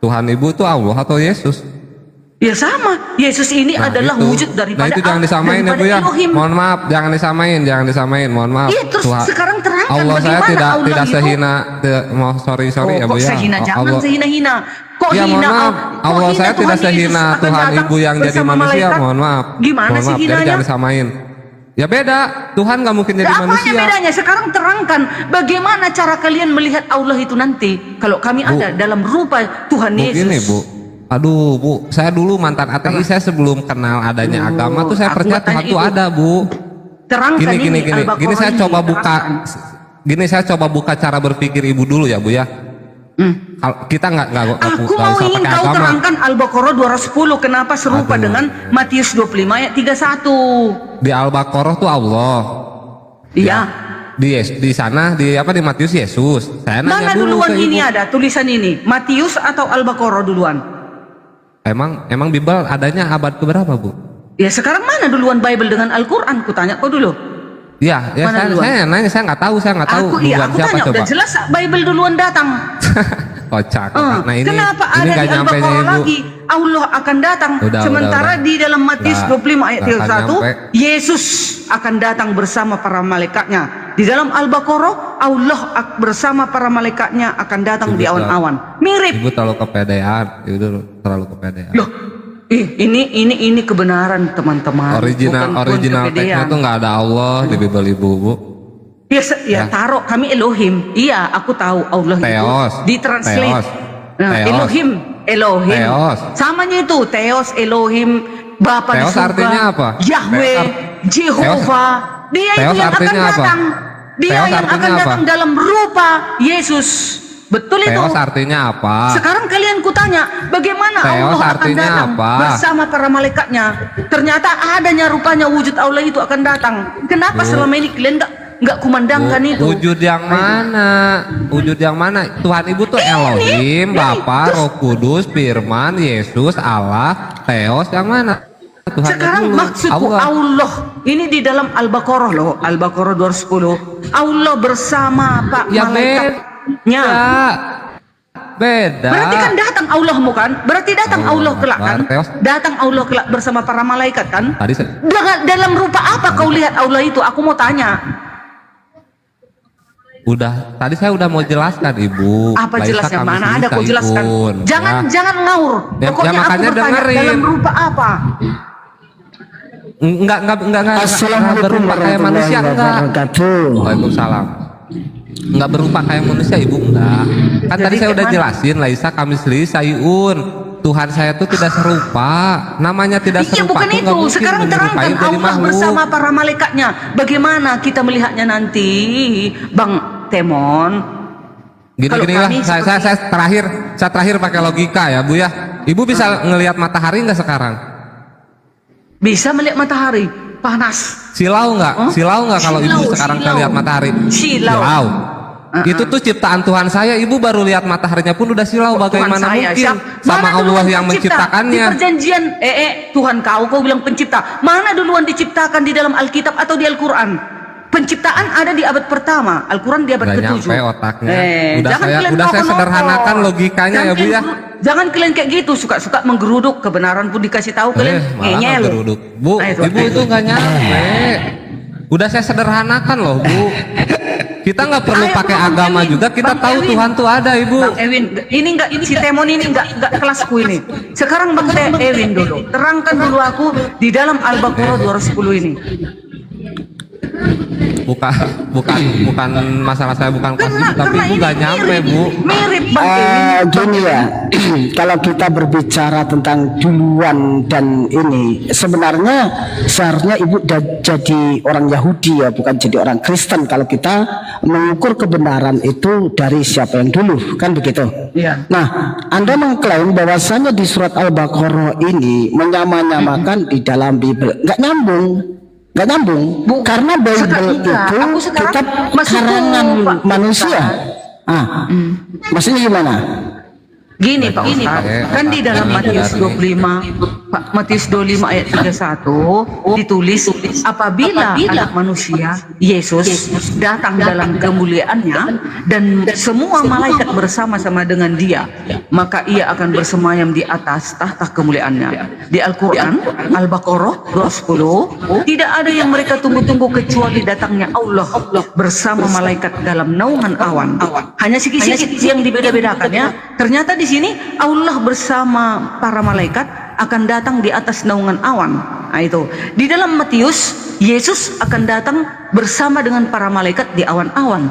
Tuhan Ibu itu Allah atau Yesus? Ya sama, Yesus ini adalah itu. wujud daripada Nah itu jangan disamain ya Bu ya. Elohim. Mohon maaf, jangan disamain, mohon maaf. Iya, terus sekarang terangkan Allah saya bagaimana tidak Allah itu? sehina, mau sorry Oh, ya Bu kok ya. sehina? Jangan Allah, sehina-hina. Kok ya, mohon hina? maaf, Kok Allah hina saya tidak Tuhan sehina Yesus akan Tuhan datang Ibu yang jadi bersama manusia, malaikat? mohon maaf. Gimana Mohon sih maaf, jadi hinanya? jangan disamain. Ya beda, Tuhan nggak mungkin jadi Apanya manusia. bedanya? Sekarang terangkan bagaimana cara kalian melihat Allah itu nanti. Kalau kami ada dalam rupa Tuhan Yesus. Begini Bu, aduh Bu, saya dulu mantan ateis, saya sebelum kenal adanya agama tuh saya aku percaya tanya Tuhan tuh itu. ada Bu. Terangkan Gini Al-Baqarah saya ini, coba buka, terangkan. gini saya coba buka cara berpikir Ibu dulu ya Bu ya. Kita nggak Aku mau usah ingin pakai kau agama. terangkan Al-Baqarah 210 kenapa serupa dengan Matius 25 ayat 31. Di Al-Baqarah tuh Allah. Iya. Di sana di Matius Yesus. Saya nanya Mana dulu duluan ke ini ibu. ada tulisan ini? Matius atau Al-Baqarah duluan? Emang Bible adanya abad keberapa, Bu? Ya sekarang mana duluan Bible dengan Al-Quran? Ku tanya kau dulu. Ya Mana duluan? saya nanya, saya nggak tahu Aku duluan siapa tanya, coba. udah jelas Bible duluan datang. Kocak. Nah ini Kenapa ini ada nggak di nyampe Al-Baqarah Ibu. lagi? Allah akan datang. Udah, Sementara udah. di dalam Matius Nggak 25 ayat akan 31, nyampe. Yesus akan datang bersama para malaikatnya. Di dalam Al-Baqarah, Allah bersama para malaikatnya akan datang di awan-awan. Mirip. Ibu terlalu kepedean. Ibu terlalu kepedean. Loh, ini kebenaran teman-teman. Original Bukan teksnya kepedean. tuh nggak ada Allah di Bible Ibu, Bu. Ya, taruh kami Elohim. Iya, aku tahu Allah Theos. itu ditranslate. Theos. Nah, Theos. Elohim. Theos. Samanya itu Theos, Elohim, Bapa di Theos surga. artinya apa? Yahweh, Jehovah. Dia Theos itu yang akan artinya apa? datang. Dia Theos yang artinya akan apa? datang dalam rupa Yesus. Betul itu. Theos artinya apa? Sekarang kalian kutanya, bagaimana Theos Allah akan artinya datang apa? bersama para malaikatnya? Ternyata adanya rupanya wujud Allah itu akan datang. Kenapa selama ini kalian nggak kumandangkan itu? Wujud yang mana? Wujud yang mana? Tuhan Ibu tuh Elohim, Bapa, Roh Kudus, Firman, Yesus, Allah, Theos yang mana? Tuhan Sekarang dulu. maksudku Allah. Ini di dalam Al-Baqarah loh, Al-Baqarah 210. Allah bersama Pak malaikatnya. Beda. Berarti kan datang Allahmu kan? Berarti datang Allah kelak kan? Theos. Datang Allah kelak bersama para malaikat kan? Tadi Dalam rupa apa kau lihat Allah itu? Aku mau tanya. tadi saya udah mau jelaskan Ibu. Apa Laisa jelasnya? kami Mana ada kau Ibu. jelaskan? Jangan ngawur. Ya, Pokoknya aku makanya bertanya dengerin. dalam rupa apa? Enggak Assalamualaikum berupa kayak manusia warahmatullahi enggak. wabarakatuh. Waalaikumsalam. Enggak berupa kayak manusia Ibu enggak. Kan Jadi tadi saya udah gimana? jelasin Laisa kamisli sayun. Tuhan saya tuh tidak serupa. Namanya tidak Iya serupa bukan tuh itu. nggak mungkin Sekarang terangkan menyerupai jadi Allah makhluk. bersama para malaikatnya. Bagaimana kita melihatnya nanti, Bang Temon? Kalau Gini lah, kami saya terakhir pakai logika ya Bu ya. Ibu bisa ngelihat matahari nggak sekarang? Bisa melihat matahari panas. Silau nggak? Silau nggak kalau Ibu sekarang silau. lihat matahari? Silau. Itu tuh ciptaan Tuhan saya. Ibu baru lihat mataharinya pun udah silau. Bagaimana Tuhan saya, mungkin sama Mana Allah duluan yang pencipta? menciptakannya? Di perjanjian Tuhan kau bilang pencipta. Mana duluan diciptakan di dalam Alkitab atau di Al-Quran? Penciptaan ada di abad pertama, Al-Quran di abad Nggak ke-7. nyampe otaknya. Udah jangan saya kalian sederhanakan nokok-nokok. logikanya ya Bu ya. Jangan kalian kayak gitu, suka-suka menggeruduk, kebenaran pun dikasih tahu kalian Malah ngeyel. geruduk. Bu, Nah, Ibu itu nggak nyampe. Udah saya sederhanakan loh Bu. Kita nggak perlu Ayo, pakai Bang agama Ewin, juga, kita Bang tahu Ewin. Tuhan tuh ada Ibu. Bang Ewin, ini si Temon ini enggak kelasku ini. Sekarang Bang Ewin dulu, terangkan dulu aku di dalam Al-Baqarah 210 ini. Bukan masalah saya bukan kelas Ibu, tapi Ibu nggak nyampe Bu. Mirip Bang Ewin. Gini ya, kalau kita berbicara tentang duluan dan ini, sebenarnya seharusnya ibu jadi orang Yahudi ya, bukan jadi orang Kristen. Kalau kita mengukur kebenaran itu dari siapa yang dulu, kan begitu? Iya. Nah, Anda mengklaim bahwasanya di surat Al-Baqarah ini menyamakan di dalam Bible, nggak nyambung. Nggak nyambung, karena Bible itu kitab karangan manusia. Maksudnya gimana? Gini Pak Ustaz, kan di dalam Matius 25 ayat 31 ditulis apabila anak manusia Yesus datang dalam kemuliaannya dan semua malaikat bersama-sama dengan dia, maka ia akan bersemayam di atas tahta kemuliaannya. Di Al-Quran Al-Baqarah 210 tidak ada yang mereka tunggu-tunggu kecuali datangnya Allah bersama malaikat dalam naungan awan. Hanya sikit-sikit yang dibeda-bedakan ya. Ternyata di sini Allah bersama para malaikat akan datang di atas naungan awan. Nah itu. Di dalam Matius, Yesus akan datang bersama dengan para malaikat di awan-awan.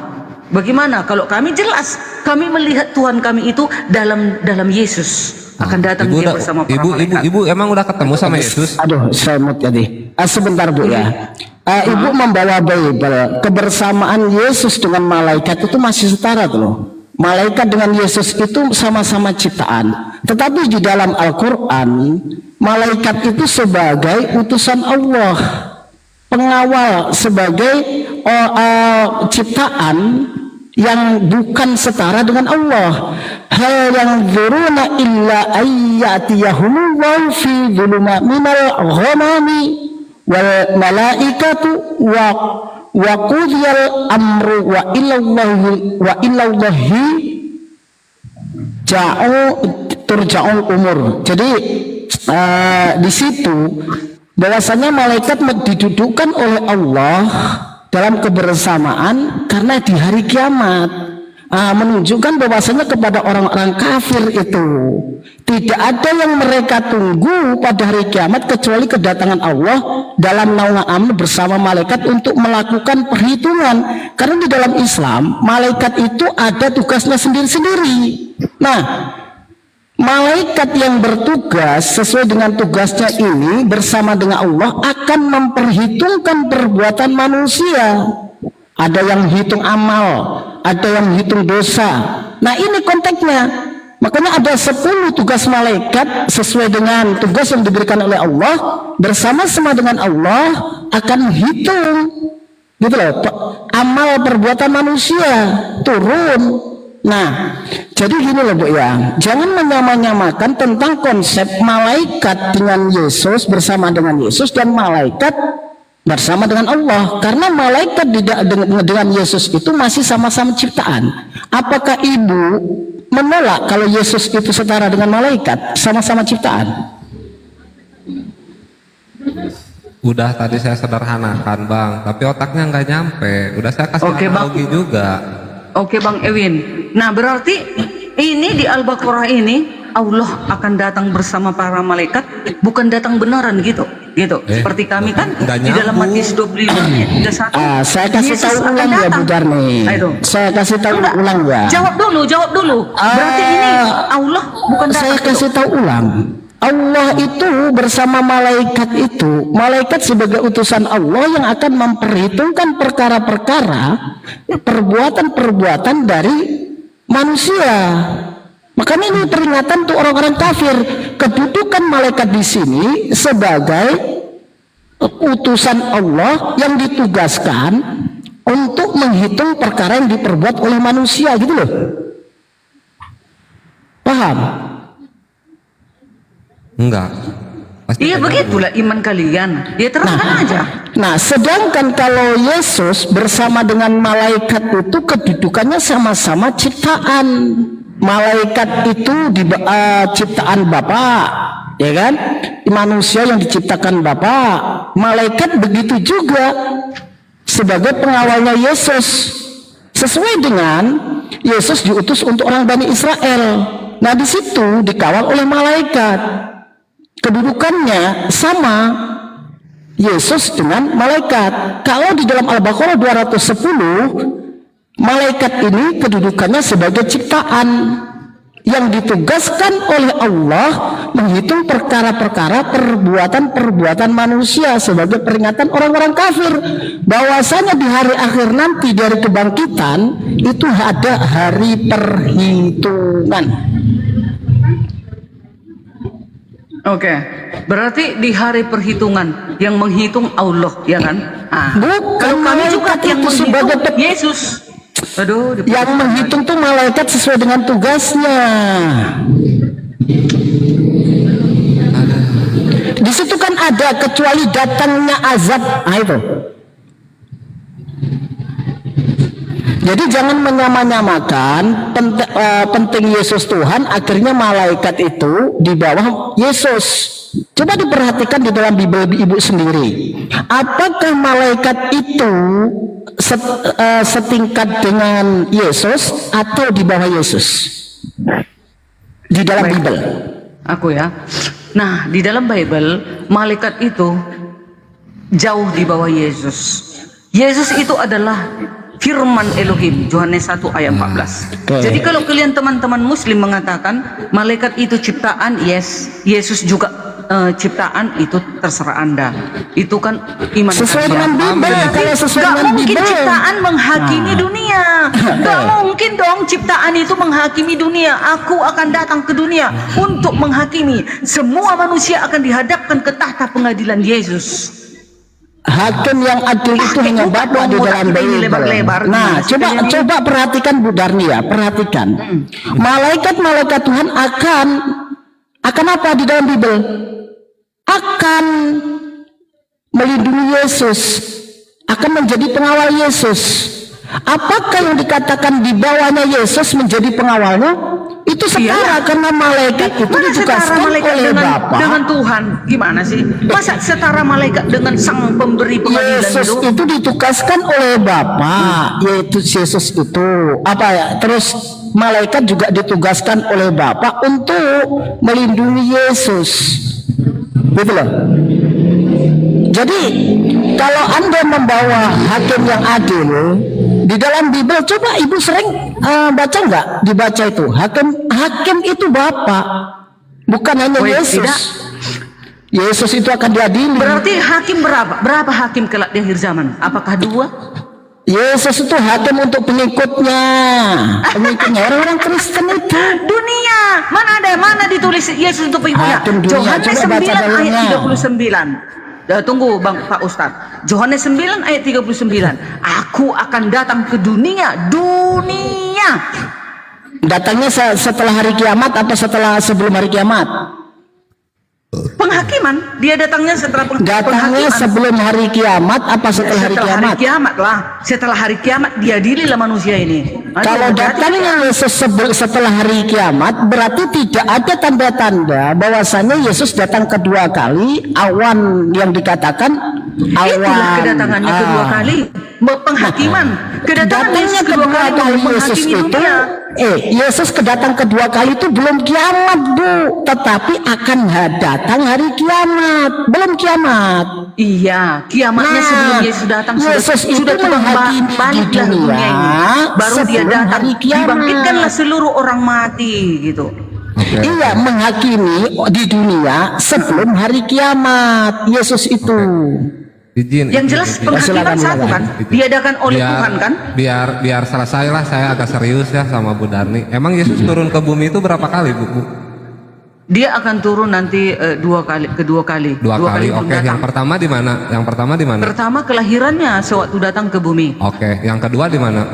Bagaimana kalau kami jelas kami melihat Tuhan kami itu dalam Yesus akan datang dia bersama para malaikat. Ibu emang udah ketemu sama Yesus? Aduh, saya mut tadi. Sebentar Bu ya. Ibu membawa Bible, kebersamaan Yesus dengan malaikat itu masih setara tuh loh. malaikat dengan Yesus itu sama-sama ciptaan. Tetapi di dalam Al-Quran, malaikat itu sebagai utusan Allah, pengawal, sebagai ciptaan yang bukan setara dengan Allah. Hal yang zuruna illa ayyatiyahumullahu fi dhuluma minal ghamami wal malaikatu wa qudiyal amru wa ilallahi turja'ul umur. Jadi di situ bahwasanya malaikat didudukkan oleh Allah dalam kebersamaan karena di hari kiamat, menunjukkan bahwasanya kepada orang-orang kafir itu tidak ada yang mereka tunggu pada hari kiamat kecuali kedatangan Allah dalam naungan bersama malaikat untuk melakukan perhitungan. Karena di dalam Islam malaikat itu ada tugasnya sendiri-sendiri. Nah, malaikat yang bertugas sesuai dengan tugasnya ini bersama dengan Allah akan memperhitungkan perbuatan manusia. Ada yang hitung amal, ada yang hitung dosa. Nah, ini konteksnya. Makanya ada 10 tugas malaikat sesuai dengan tugas yang diberikan oleh Allah, bersama-sama dengan Allah akan hitung, gitu loh, amal perbuatan manusia turun. Nah, jadi gini loh Bu ya, jangan menyamakan tentang konsep malaikat dengan Yesus, bersama dengan Yesus, dan malaikat bersama dengan Allah. Karena malaikat dengan Yesus itu masih sama-sama ciptaan. Apakah Ibu menolak kalau Yesus itu setara dengan malaikat, sama-sama ciptaan? Udah tadi saya sederhanakan Bang, tapi otaknya nggak nyampe. Udah saya kasih analogi juga. Oke Bang Ewin. Nah berarti ini di Al-Baqarah ini Allah akan datang bersama para malaikat, bukan datang beneran gitu. Seperti kami kan di dalam Matius 25 ayat 1. Saya kasih tahu ulang ya Bu Darni. Saya kasih tahu ulang ya. Jawab dulu. Berarti ini Allah bukan datang. Saya kasih tahu ulang. Allah itu bersama malaikat itu, malaikat sebagai utusan Allah yang akan memperhitungkan perkara-perkara, perbuatan-perbuatan dari manusia. Makanya ini peringatan untuk orang-orang kafir. Kedudukan malaikat di sini sebagai utusan Allah yang ditugaskan untuk menghitung perkara yang diperbuat oleh manusia, gitu loh. Paham? Enggak. Iya begitulah iman kalian. Ya terangkan aja. Nah, sedangkan kalau Yesus bersama dengan malaikat itu kedudukannya sama-sama ciptaan. Malaikat itu ciptaan Bapa, ya kan? Manusia yang diciptakan Bapa. Malaikat begitu juga sebagai pengawalnya Yesus. Sesuai dengan Yesus diutus untuk orang Bani Israel. Nah, di situ dikawal oleh malaikat. Kedudukannya sama Yesus dengan malaikat. Kalau di dalam Al-Baqarah 210, malaikat ini kedudukannya sebagai ciptaan yang ditugaskan oleh Allah menghitung perkara-perkara perbuatan-perbuatan manusia sebagai peringatan orang-orang kafir bahwasanya di hari akhir nanti dari kebangkitan itu ada hari perhitungan. Oke, berarti di hari perhitungan yang menghitung Allah, ya kan? Kalau kami juga yang menghitung Yesus. Aduh, yang menghitung tuh malaikat sesuai dengan tugasnya. Di situ kan ada kecuali datangnya azab. Nah itu. Jadi jangan menyamakan penting Yesus Tuhan, akhirnya malaikat itu di bawah Yesus. Coba diperhatikan di dalam Bible Ibu sendiri. Apakah malaikat itu setingkat dengan Yesus atau di bawah Yesus? Di dalam Bible. Aku ya. Nah, di dalam Bible malaikat itu jauh di bawah Yesus. Yesus itu adalah firman Elohim, Yohanes 1 ayat 14. Jadi kalau kalian teman-teman muslim mengatakan malaikat itu ciptaan, yes, Yesus juga ciptaan, itu terserah Anda. Itu kan iman sesuai dengan Bible. Kalau sesuai dengan mungkin Bible, ciptaan menghakimi dunia. Gak mungkin dong ciptaan itu menghakimi dunia. Aku akan datang ke dunia untuk menghakimi. Semua manusia akan dihadapkan ke tahta pengadilan Yesus. Hakim yang adil itu hanya Bapa di dalam Bible. Nah, coba perhatikan Bu Darni ya, perhatikan. Malaikat-malaikat Tuhan akan apa di dalam Bible? Akan melindungi Yesus, akan menjadi pengawal Yesus. Apakah yang dikatakan di bawahnya Yesus menjadi pengawalnya? Itu setara karena malaikat itu ditugaskan oleh Bapa dengan Tuhan. Gimana sih? Masa setara malaikat dengan sang pemberi pengadilan Yesus itu ditugaskan oleh Bapa, yaitu Yesus itu apa ya? Terus malaikat juga ditugaskan oleh Bapa untuk melindungi Yesus. Gitu loh. Jadi kalau Anda membawa hakim yang adil di dalam Bible, coba Ibu sering baca nggak? Dibaca itu hakim itu Bapa, bukan hanya Yesus. Tidak. Yesus itu akan diadili. Berarti hakim berapa? Berapa hakim kelak di akhir zaman? Apakah 2? Yesus itu hakim untuk pengikutnya orang-orang Kristen itu. Dunia mana ditulis Yesus untuk pengikutnya? Yohanes 9 ayat 39. Tunggu Pak Ustadz. Yohanes 9 ayat 39. Aku akan datang ke dunia. Datangnya setelah hari kiamat atau sebelum hari kiamat? Penghakiman. Dia datangnya setelah Datangnya sebelum hari kiamat apa setelah hari kiamat? Hari kiamat lah. Setelah hari kiamat diadililah manusia ini. Kalau datangnya Yesus setelah hari kiamat, berarti tidak ada tanda-tanda bahwasanya Yesus datang kedua kali. Awan yang dikatakan itulah kedatangannya kedua kali. Penghakiman. Kedatangannya kedua kali Yesus itu Yesus kedatang kedua kali itu belum kiamat, Bu, tetapi akan datang hari kiamat, belum kiamat. Iya, kiamatnya sebelum Yesus datang sudah menghakimi di dunia ini. Baru dia datang, kiamat. Dibangkitkanlah seluruh orang mati gitu. Iya, menghakimi di dunia sebelum hari kiamat. Yesus itu. Yang jelas penghakiman satu kan, diadakan oleh Tuhan kan? Biar selesai lah, saya agak serius ya sama Bu Darni. Emang Yesus turun ke bumi itu berapa kali, Bu? Dia akan turun nanti kedua kali. Dua kali. Oke. Yang pertama di mana? Pertama kelahirannya sewaktu datang ke bumi. Oke. Yang kedua di mana?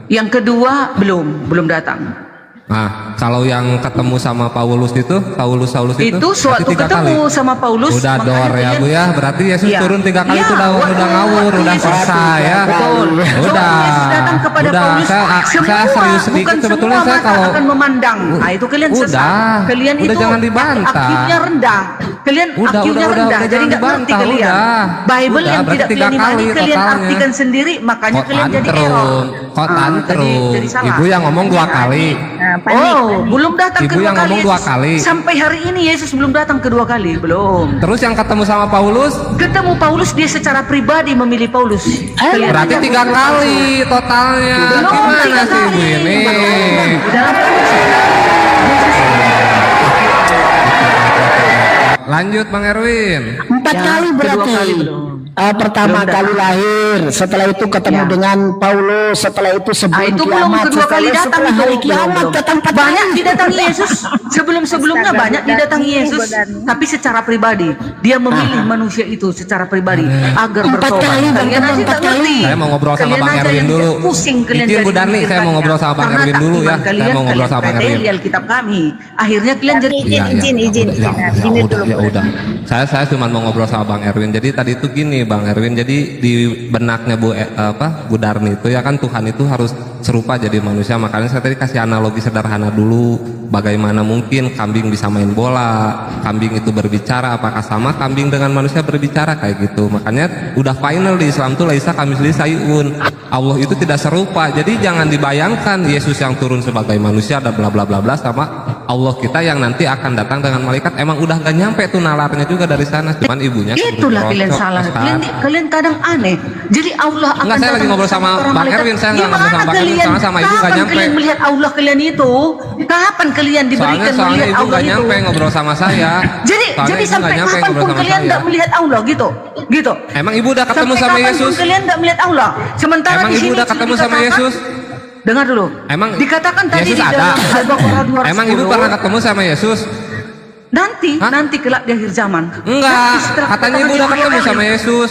Yang kedua belum datang. Nah, kalau yang ketemu sama Paulus itu, Saulus itu suatu ketemu sama Paulus. Udah dor ya Bu ya, berarti Yesus turun 3 kali itu udah ngawur, udah selesai ya. Betul. Udah. Datang kepada Paulus. Saya serius sedikit sebetulnya saya kalau akan memandang. Nah, itu kalian sesat. Kalian udah itu jangan dibantah. IQ-nya rendah. Kalian IQ-nya rendah. Jadi nggak ngerti kalian. Bible yang tidak kalian imani, kalian artikan sendiri, makanya kalian jadi error. Kok tantrum? Ibu yang ngomong 2 kali. Belum datang Ibu kedua yang kali. ngomong 2 kali. Sampai hari ini Yesus belum datang kedua kali, belum. Terus yang ketemu sama Paulus? Ketemu Paulus, dia secara pribadi memilih Paulus. Berarti 3 kali totalnya. Gimana sih Ibu ini? Lanjut Bang Erwin. 4 kali berarti. Pertama kali lahir, setelah itu ketemu dengan Paulus, setelah itu sebelum itu kiamat, belum kedua kali datang, setelah hari kiamat datang 4 banyak kali. didatangi Yesus. Sebelumnya banyak didatangi Yesus, tapi secara pribadi dia memilih manusia itu secara pribadi agar bertobat. Kalian aja tak ngerti. Saya mau ngobrol sama Bang Erwin dulu. Pusing kalian. Izin Bu Darni, saya mau ngobrol sama Bang Erwin dulu ya. Saya mau ngobrol sama Bang Erwin. Lihat kitab kami. Akhirnya kalian jadi izin. Ya udah. Saya cuma mau ngobrol sama Bang Erwin. Jadi tadi itu gini Bang Erwin, jadi di benaknya Bu Darni itu ya kan Tuhan itu harus serupa jadi manusia. Makanya saya tadi kasih analogi sederhana dulu, bagaimana mungkin kambing bisa main bola, kambing itu berbicara, apakah sama kambing dengan manusia berbicara kayak gitu. Makanya udah final di Islam tuh laisa kamitslihi syai'un. Allah itu tidak serupa. Jadi jangan dibayangkan Yesus yang turun sebagai manusia dan bla bla bla bla sama Allah kita yang nanti akan datang dengan malaikat. Emang udah gak nyampe tuh nalarnya juga dari sana, cuman ibunya itulah kalian salah. Kalian kadang aneh. Jadi Allah akan saya lagi ngobrol sama Bang Erwin, saya nggak ngobrol sama Bang Erwin, sama ibu gak nyampe. Kalian melihat Allah kalian itu? Kapan kalian diberikan soalnya melihat ibu Allah gak itu? nyampe ngobrol sama saya. Jadi sampai kapan pun kalian nggak melihat Allah gitu? Emang ibu udah ketemu sama Yesus? Kalian nggak melihat Allah. Sementara emang di ibu sini udah ketemu sama Yesus? Dengar dulu. Emang dikatakan tadi Yesus di ada? dalam Al-Baqarah 210. Emang ibu pernah ketemu sama Yesus? Nanti kelak di akhir zaman. Enggak, katanya ibu udah ketemu sama Yesus.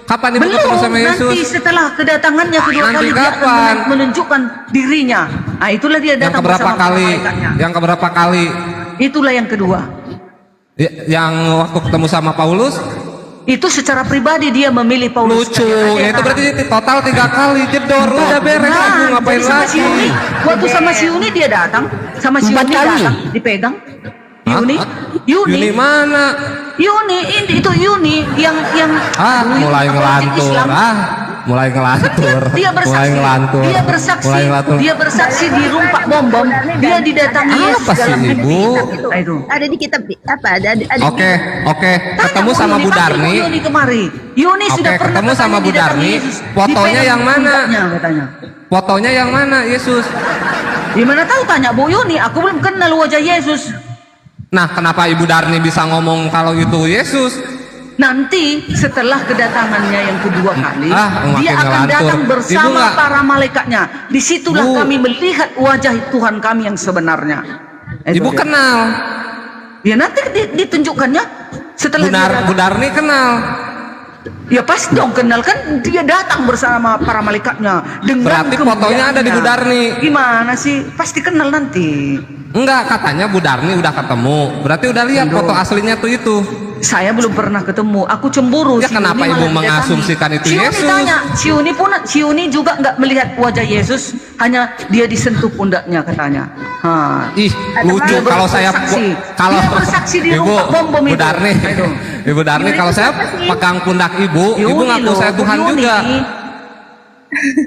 Kapan ibu ketemu sama Yesus? Nanti setelah kedatangannya kedua Nanti kali dia kapan? akan menunjukkan dirinya. Nah, itulah dia Yang datang keberapa bersama para kali? malaikatnya. Yang keberapa kali? Itulah yang kedua. Yang waktu ketemu sama Paulus? Itu secara pribadi dia memilih Paulus. Lucu, ya itu berarti total 3 kali jedor. Udah beres, ibu ngapain jadi sama si lagi? Yuni, waktu sama si Yuni dia datang, sama si 4 Yuni kali? datang, dipegang. Yuni Yuni mana? Yuni, ini itu Yuni yang Mulai ngelantur, Islam. mulai ngelantur, Dia mulai bersaksi, ngelantur, dia bersaksi, mulai ngelantur. dia bersaksi di rumpak bom, dia didatangi Yesus Apa sih, dalam mimpi. Ibu? Itu. Ada di kitab apa? Ada Oke, ketemu sama Bu Darni. Yuni kemari. Yuni Oke, sudah pernah ketemu sama Bu didatangi Darni. Yesus. Fotonya Dipegang yang mana? pundaknya, katanya. Fotonya yang mana, Yesus? Gimana tahu, tanya Bu Yuni, aku belum kenal wajah Yesus. Nah, kenapa Ibu Darni bisa ngomong kalau itu Yesus? Nanti setelah kedatangannya yang kedua kali, makin dia akan ngelantur. datang Ibu bersama nggak- para malaikatnya. Disitulah Bu. kami melihat wajah Tuhan kami yang sebenarnya. Itu Ibu dia. kenal? Ya nanti ditunjukkannya setelah Bu Darni kenal? Ya pasti dong kenal, kan dia datang bersama para malaikatnya dengan Berarti fotonya ada di Bu Darni. Gimana sih? Pasti kenal nanti. Enggak, katanya Bu Darni udah ketemu. Berarti udah lihat foto aslinya tuh itu. Saya belum pernah ketemu. Aku cemburu. Ya Si kenapa Yuni Ibu malah mengasumsikan didatangi. itu Si Yuni Yesus? tanya, si Yuni juga nggak melihat wajah Yesus, hanya dia disentuh pundaknya katanya. Ih, lucu Dia kalau saya bersaksi. kalau Dia bersaksi di Ibu rumah bom Bu itu. Darni, Ibu Darni kalau saya pegang pundak Ibu, Ibu Yuni ngaku loh, saya Bu Tuhan Yuni. juga.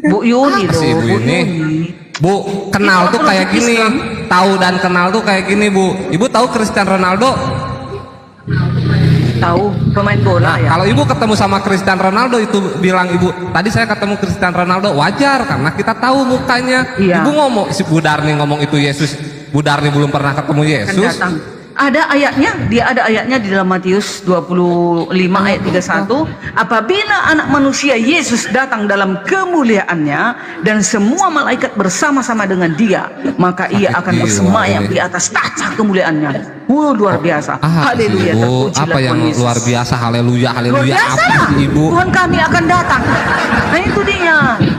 Bu Yuni Apa loh, sih Ibu Bu ini? Yuni. Bu, kenal Itu tuh kayak apologi gini. Islam. Tahu dan kenal tuh kayak gini, Bu. Ibu tahu Cristiano Ronaldo? Tahu pemain bola ya. Kalau Ibu ketemu sama Cristiano Ronaldo itu bilang Ibu, tadi saya ketemu Cristiano Ronaldo, wajar karena kita tahu mukanya. Iya. Ibu ngomong, si Bu Darni ngomong itu Yesus. Bu Darni belum pernah ketemu Akan Yesus. datang. Ada ayatnya di dalam Matius 25 ayat 31, apabila anak manusia Yesus datang dalam kemuliaannya dan semua malaikat bersama-sama dengan dia, maka ia akan bersemayam di atas tahta kemuliaannya. Luar biasa. Haleluya, Ibu, terpujilah apa yang Tuhan Yesus. luar biasa? Haleluya, Luar haleluya. biasa Apa lah. sih Ibu? Tuhan kami akan datang. Nah itu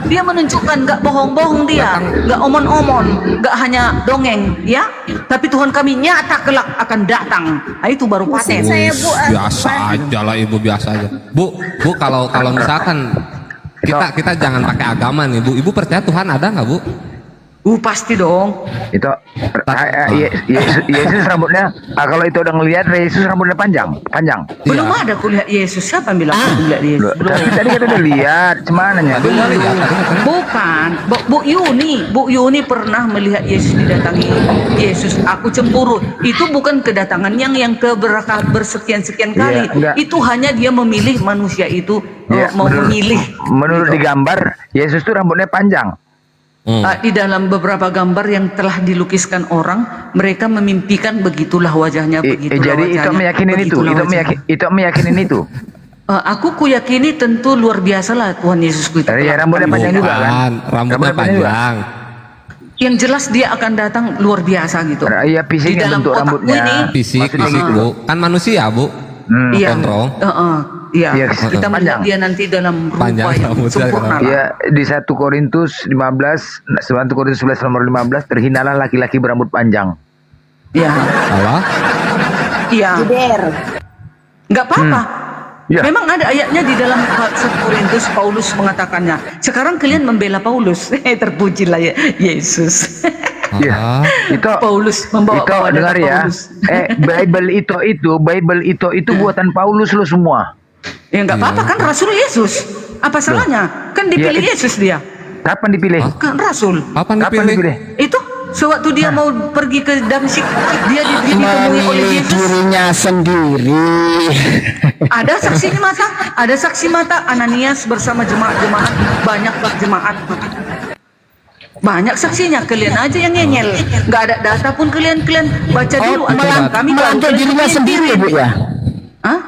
dia menunjukkan nggak bohong-bohong dia, nggak omon-omon, nggak hanya dongeng ya, tapi Tuhan kami nyata kelak akan datang. Nah itu baru paten. Biasa aja lah Ibu, biasa aja. Bu, kalau misalkan kita jangan pakai agama nih Bu. Ibu percaya Tuhan ada nggak Bu? Pasti dong. Itu Yesus rambutnya, kalau itu udah ngelihat Yesus rambutnya panjang. Belum ada kuliah Yesus. Siapa yang bilang kuliah Yesus? Belum. Tadi kita udah lihat, cuman ya. Bukan, Bu Yuni pernah melihat Yesus didatangi Yesus. Aku cemburu. Itu bukan kedatangan yang bersekian-sekian kali. enggak. Itu hanya dia memilih manusia itu mau memilih. Menurut di gambar, Yesus tuh rambutnya panjang. Di dalam beberapa gambar yang telah dilukiskan orang, mereka memimpikan begitulah wajahnya, begitulah Jadi wajahnya. itu meyakinin itu, begitulah itu wajahnya. meyakinin itu. Aku kuyakini tentu luar biasa lah Tuhan Yesus itu. Ya, rambutnya panjang juga kan? Rambutnya panjang. Yang jelas dia akan datang luar biasa gitu. Iya, Di fisiknya dalam bentuk otakku rambutnya. ini, Fisik Bu. Kan manusia Bu. Iya. Gondrong. Iya. Iya, Kita melihat dia nanti dalam rupa Panjang yang rambutnya, sempurna. Iya, di 1 Korintus 15, 1 Korintus 11 nomor 15, terhinalah laki-laki berambut panjang. Iya. Allah. Iya. Nggak apa-apa. Ya. Memang ada ayatnya di dalam 1 Korintus, Paulus mengatakannya. Sekarang kalian membela Paulus. Terpujilah ya Yesus. Iya, itu Paulus membawa itu dengar ya. Bible itu buatan Paulus lo semua. Ya nggak apa-apa kan Rasul Yesus. Apa salahnya? Kan dipilih Ya, Yesus dia. Kapan dipilih? Kan Rasul. Kapan dipilih? Itu sewaktu dia mau pergi ke Damsyik, dia ditemui oleh Yesus. dirinya sendiri. Ada saksi mata Ananias bersama jemaat-jemaat, banyak saksinya. Kalian aja yang ngeyel, nggak ada data pun kalian baca dulu. Kami melantik dirinya sendiri ya Bu ya? Hah?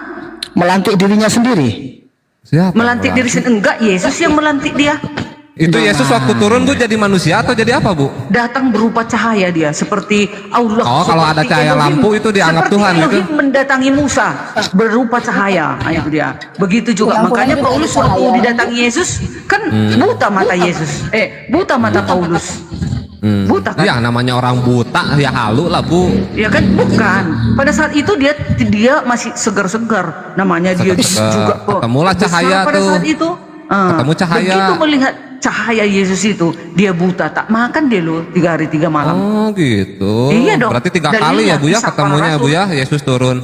Melantik dirinya sendiri? Melantik diri sendiri? Enggak, Yesus yang melantik dia. Itu Yesus waktu turun Bu jadi manusia atau jadi apa Bu? Datang berupa cahaya dia, seperti Allah. Oh, kalau ada seperti cahaya Elohim, lampu itu dianggap seperti Tuhan gitu? Elohim mendatangi Musa berupa cahaya, itu dia. Begitu juga makanya Paulus waktu didatangi Yesus kan buta mata Yesus, buta mata Paulus. Buta kan? Ya namanya orang buta ya halu lah Bu. Ya kan bukan. Pada saat itu dia masih segar-segar. Namanya dia juga ketemulah cahaya pada tuh. saat itu. Ketemu cahaya. Begitu melihat cahaya Yesus itu, dia buta, tak makan dia loh 3 hari 3 malam. Oh gitu. Iya dong. Berarti 3 Dan kali ya lihat Bu ya kisah ketemunya para Bu ya rasul. Yesus turun.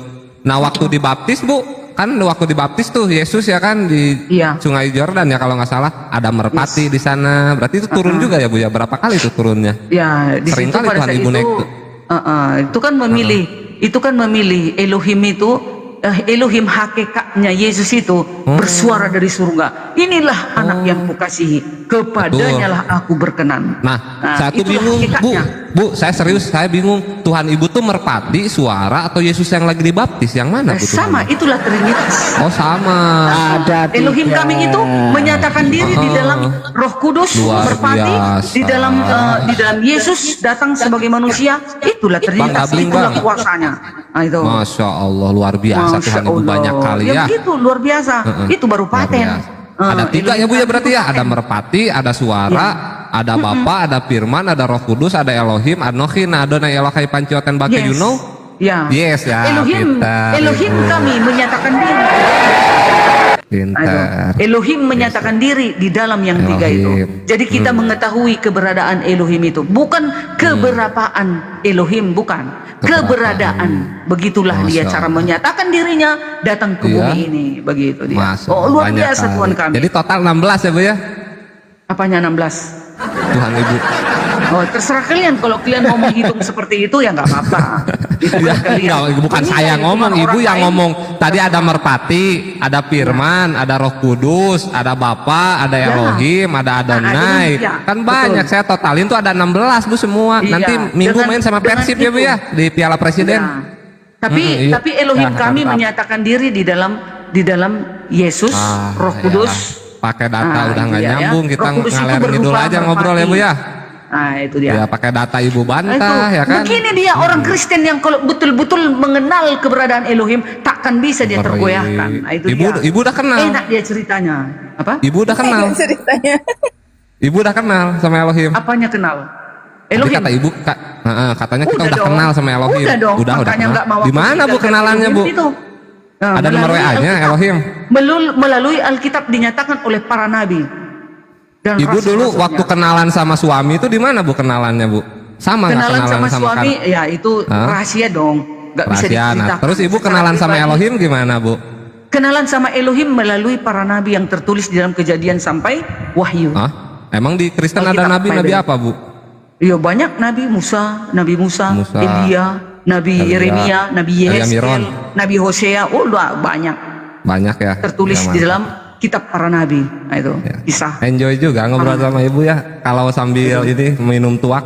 Nah waktu dibaptis Bu, kan waktu dibaptis tuh Yesus ya kan di Sungai Yordan ya kalau nggak salah ada merpati di sana. Berarti itu turun juga ya Bu ya? Berapa kali itu turunnya? Ya di Sering situ kali pada Tuhan saat Ibu itu, naik tuh. itu kan memilih Elohim itu. Elohim hakikatnya Yesus itu bersuara dari surga. Inilah anak yang kukasihi, kepadanya lah aku berkenan. Nah, saya tuh itulah bingung hakikatnya. Bu, saya serius, saya bingung. Tuhan Ibu tuh merpati, suara atau Yesus yang lagi dibaptis? Yang mana Bu? Sama, itulah Trinitas. Oh sama. Elohim kami itu menyatakan diri di dalam Roh Kudus, Luar merpati, biasa. di dalam Yesus datang sebagai manusia. Itulah Trinitas, Gabling, itulah Bang. kuasanya. Nah, itu. Masya Allah luar biasa Masya Tuhan Ibu Allah. banyak kali ya. Begitu luar biasa. Itu baru paten. Ada 3 ya Bu ya berarti ya. Ada merpati, ada suara, ada Bapa, ada Firman, ada Roh Kudus, ada Elohim, Anochi, Adonai Elohai Pancioten Bake Yes. you know? Ya. Yes ya. Elohim kami menyatakan diri. Pintar. Elohim menyatakan diri di dalam yang 3 itu. Jadi kita mengetahui keberadaan Elohim itu, bukan keberapaan Elohim, bukan keberadaan. Begitulah dia cara menyatakan dirinya datang ke bumi ini. Begitu dia. Oh luar Banyak biasa kali. Tuhan kami. Jadi total 16 ya Bu ya? Apanya 16? Tuhan Ibu. Oh terserah kalian, kalau kalian mau menghitung seperti itu ya nggak apa-apa. Enggak, bukan saya ngomong, Ibu yang ngomong. Tadi ada merpati, ada Firman, ada Roh Kudus, ada Bapa, ada Elohim, ada Adonai. Kan banyak, saya totalin tuh ada 16 Bu semua. Iya. Nanti minggu main sama Persib ya Bu ya di Piala Presiden. Tapi Elohim kami menyatakan diri di dalam Yesus, Roh Kudus. Pakai data udah nggak iya, nyambung, kita Roh Kudus itu ngalir ngidul berupa aja ngobrol ya Bu ya. Nah itu dia. Ya pakai data Ibu Nah, bantah itu. ya kan. Begini dia orang Kristen yang kalau betul-betul mengenal keberadaan Elohim takkan bisa dia tergoyahkan. Nah, itu dia. Ibu udah kenal. Enak dia ceritanya. Apa? Ibu udah kenal. Ceritanya. Ibu udah kenal sama Elohim. Apanya kenal? Jadi Elohim. kata Ibu, katanya kita udah dong. kenal sama Elohim. Udah dong. Udah Makanya kenal. nggak mau Di mana Bu kenalannya Bu? Itu. Nah, Ada nomor melalui WA-nya Alkitab. Elohim. Melalui Alkitab dinyatakan oleh para nabi. Dan Ibu dulu rasul-rasulnya. waktu kenalan sama suami itu di mana Bu kenalannya Bu? Sama nggak Kenalan sama suami, kan? ya itu Hah? rahasia dong. Nggak bisa Rahasia. Nah, diceritakan. terus Ibu kenalan sama Secara Elohim gimana Bu? Kenalan sama Elohim melalui para nabi yang tertulis di dalam Kejadian sampai Wahyu. Hah? Emang di Kristen ada Alkitab nabi-nabi Bible. apa Bu? Iya banyak Nabi Musa, Elia, Nabi Elia, Yeremia, Nabi Elia Miron. Yehezkel, Nabi Hosea. Oh banyak Banyak ya. tertulis Ya, di mantap. dalam kitab para nabi. Nah, itu kisah. Enjoy juga ngobrol sama Ibu ya. Kalau sambil ini minum tuak.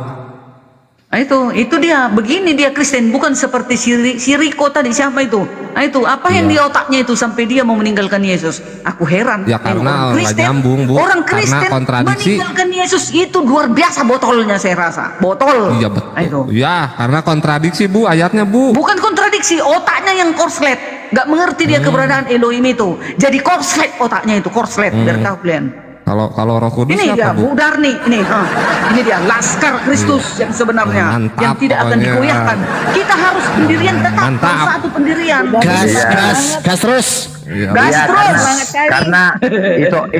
Nah, itu dia begini dia Kristen, bukan seperti Siriko tadi. Siapa itu? Nah, itu apa yang di otaknya itu sampai dia mau meninggalkan Yesus? Aku heran. Ya karena Orang nggak nyambung Bu. orang Karena Kristen kontradiksi. meninggalkan Yesus itu luar biasa botolnya saya rasa. Botol. Iya betul. Ya karena kontradiksi Bu ayatnya Bu. Bukan kontradiksi, otaknya yang korslet. Nggak mengerti dia keberadaan Elohim itu. Jadi korslet otaknya itu, korslet. Biar tahu kalian. Kalau Roh Kudus Ini dia siapa Bu? Bu Darni, ini dia laskar Kristus yang sebenarnya, Mantap yang tidak akan pokoknya. digoyahkan. Kita harus pendirian tetap, Mantap. satu pendirian. Gas terus. Gas Iya, terus.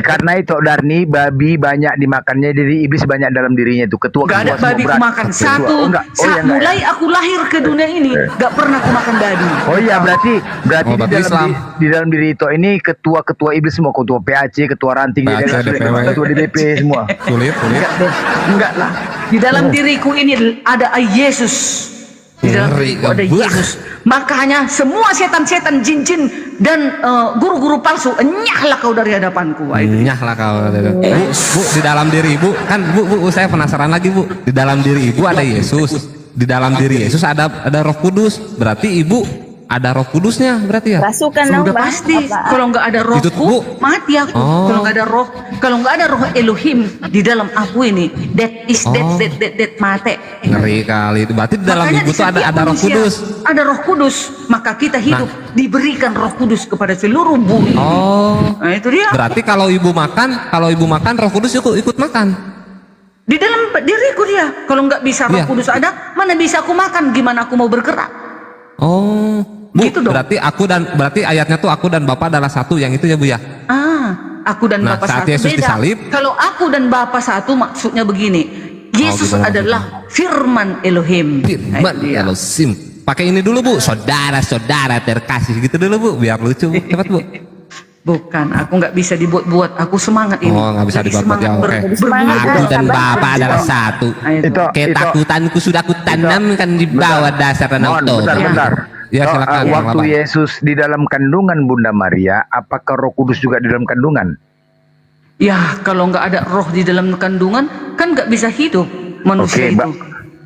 Karena itu Darni babi banyak dimakannya dari iblis banyak dalam dirinya itu ketua. Gak ada semua babi berat. kumakan. Ketua. Oh, enggak. Oh, iya, enggak, Mulai ya. aku lahir ke dunia ini, gak pernah kumakan babi. Oh iya berarti Oh, di berarti dalam Islam. di dalam diri itu ini ketua iblis semua, ketua PAC, ketua ranting, PAC, DPW. ketua DPP semua. Sulit. Enggak lah. Di dalam diriku ini ada Yesus. Di dalam diriku ada Yesus. Makanya semua setan-setan, jin-jin dan guru-guru palsu, enyahlah kau dari hadapanku. Wah, itu. Nyah lah kau. Bu, di dalam diri Ibu kan Bu, saya penasaran lagi Bu. Di dalam diri Ibu ada Yesus. Di dalam diri Yesus ada Roh Kudus. Berarti Ibu ada Roh Kudusnya berarti ya? Rasukan Sudah pasti. Kalau nggak ada rohku, mati aku. Oh. Kalau nggak ada roh Elohim di dalam aku ini, that mati. Ngeri kali itu. Berarti di dalam Makanya ibu di tuh ada setiap Roh manusia Kudus. Ada Roh Kudus, maka kita hidup diberikan Roh Kudus kepada seluruh bumi. Oh. Nah, itu dia. Berarti kalau ibu makan Roh Kudus ikut makan. Di dalam diriku dia. Kalau nggak bisa Roh Kudus ada, mana bisa aku makan? Gimana aku mau bergerak? Oh, Bu, Gitu dong. berarti ayatnya tuh aku dan Bapa adalah satu, yang itu ya Bu ya. Aku dan Nah, Bapa saat satu Yesus beda. disalib. Kalau aku dan Bapa satu maksudnya begini. Yesus gitu. adalah firman Elohim. Firman Elohim. Pakai ini dulu Bu, saudara-saudara terkasih gitu dulu Bu, biar lucu Bu. Cepat Bu. Bukan, aku nggak bisa dibuat-buat. Aku semangat ini. Oh, nggak bisa Jadi dibuat-buat ya. semangat Oke. Aku dan Bapa adalah satu. Ketakutanku sudah kutanamkan di bawah dasar danau Toba. Bentar. Ya silakan. Bang Waktu Labang. Yesus di dalam kandungan Bunda Maria, apakah Roh Kudus juga di dalam kandungan? Ya, kalau nggak ada roh di dalam kandungan, kan nggak bisa hidup manusia itu.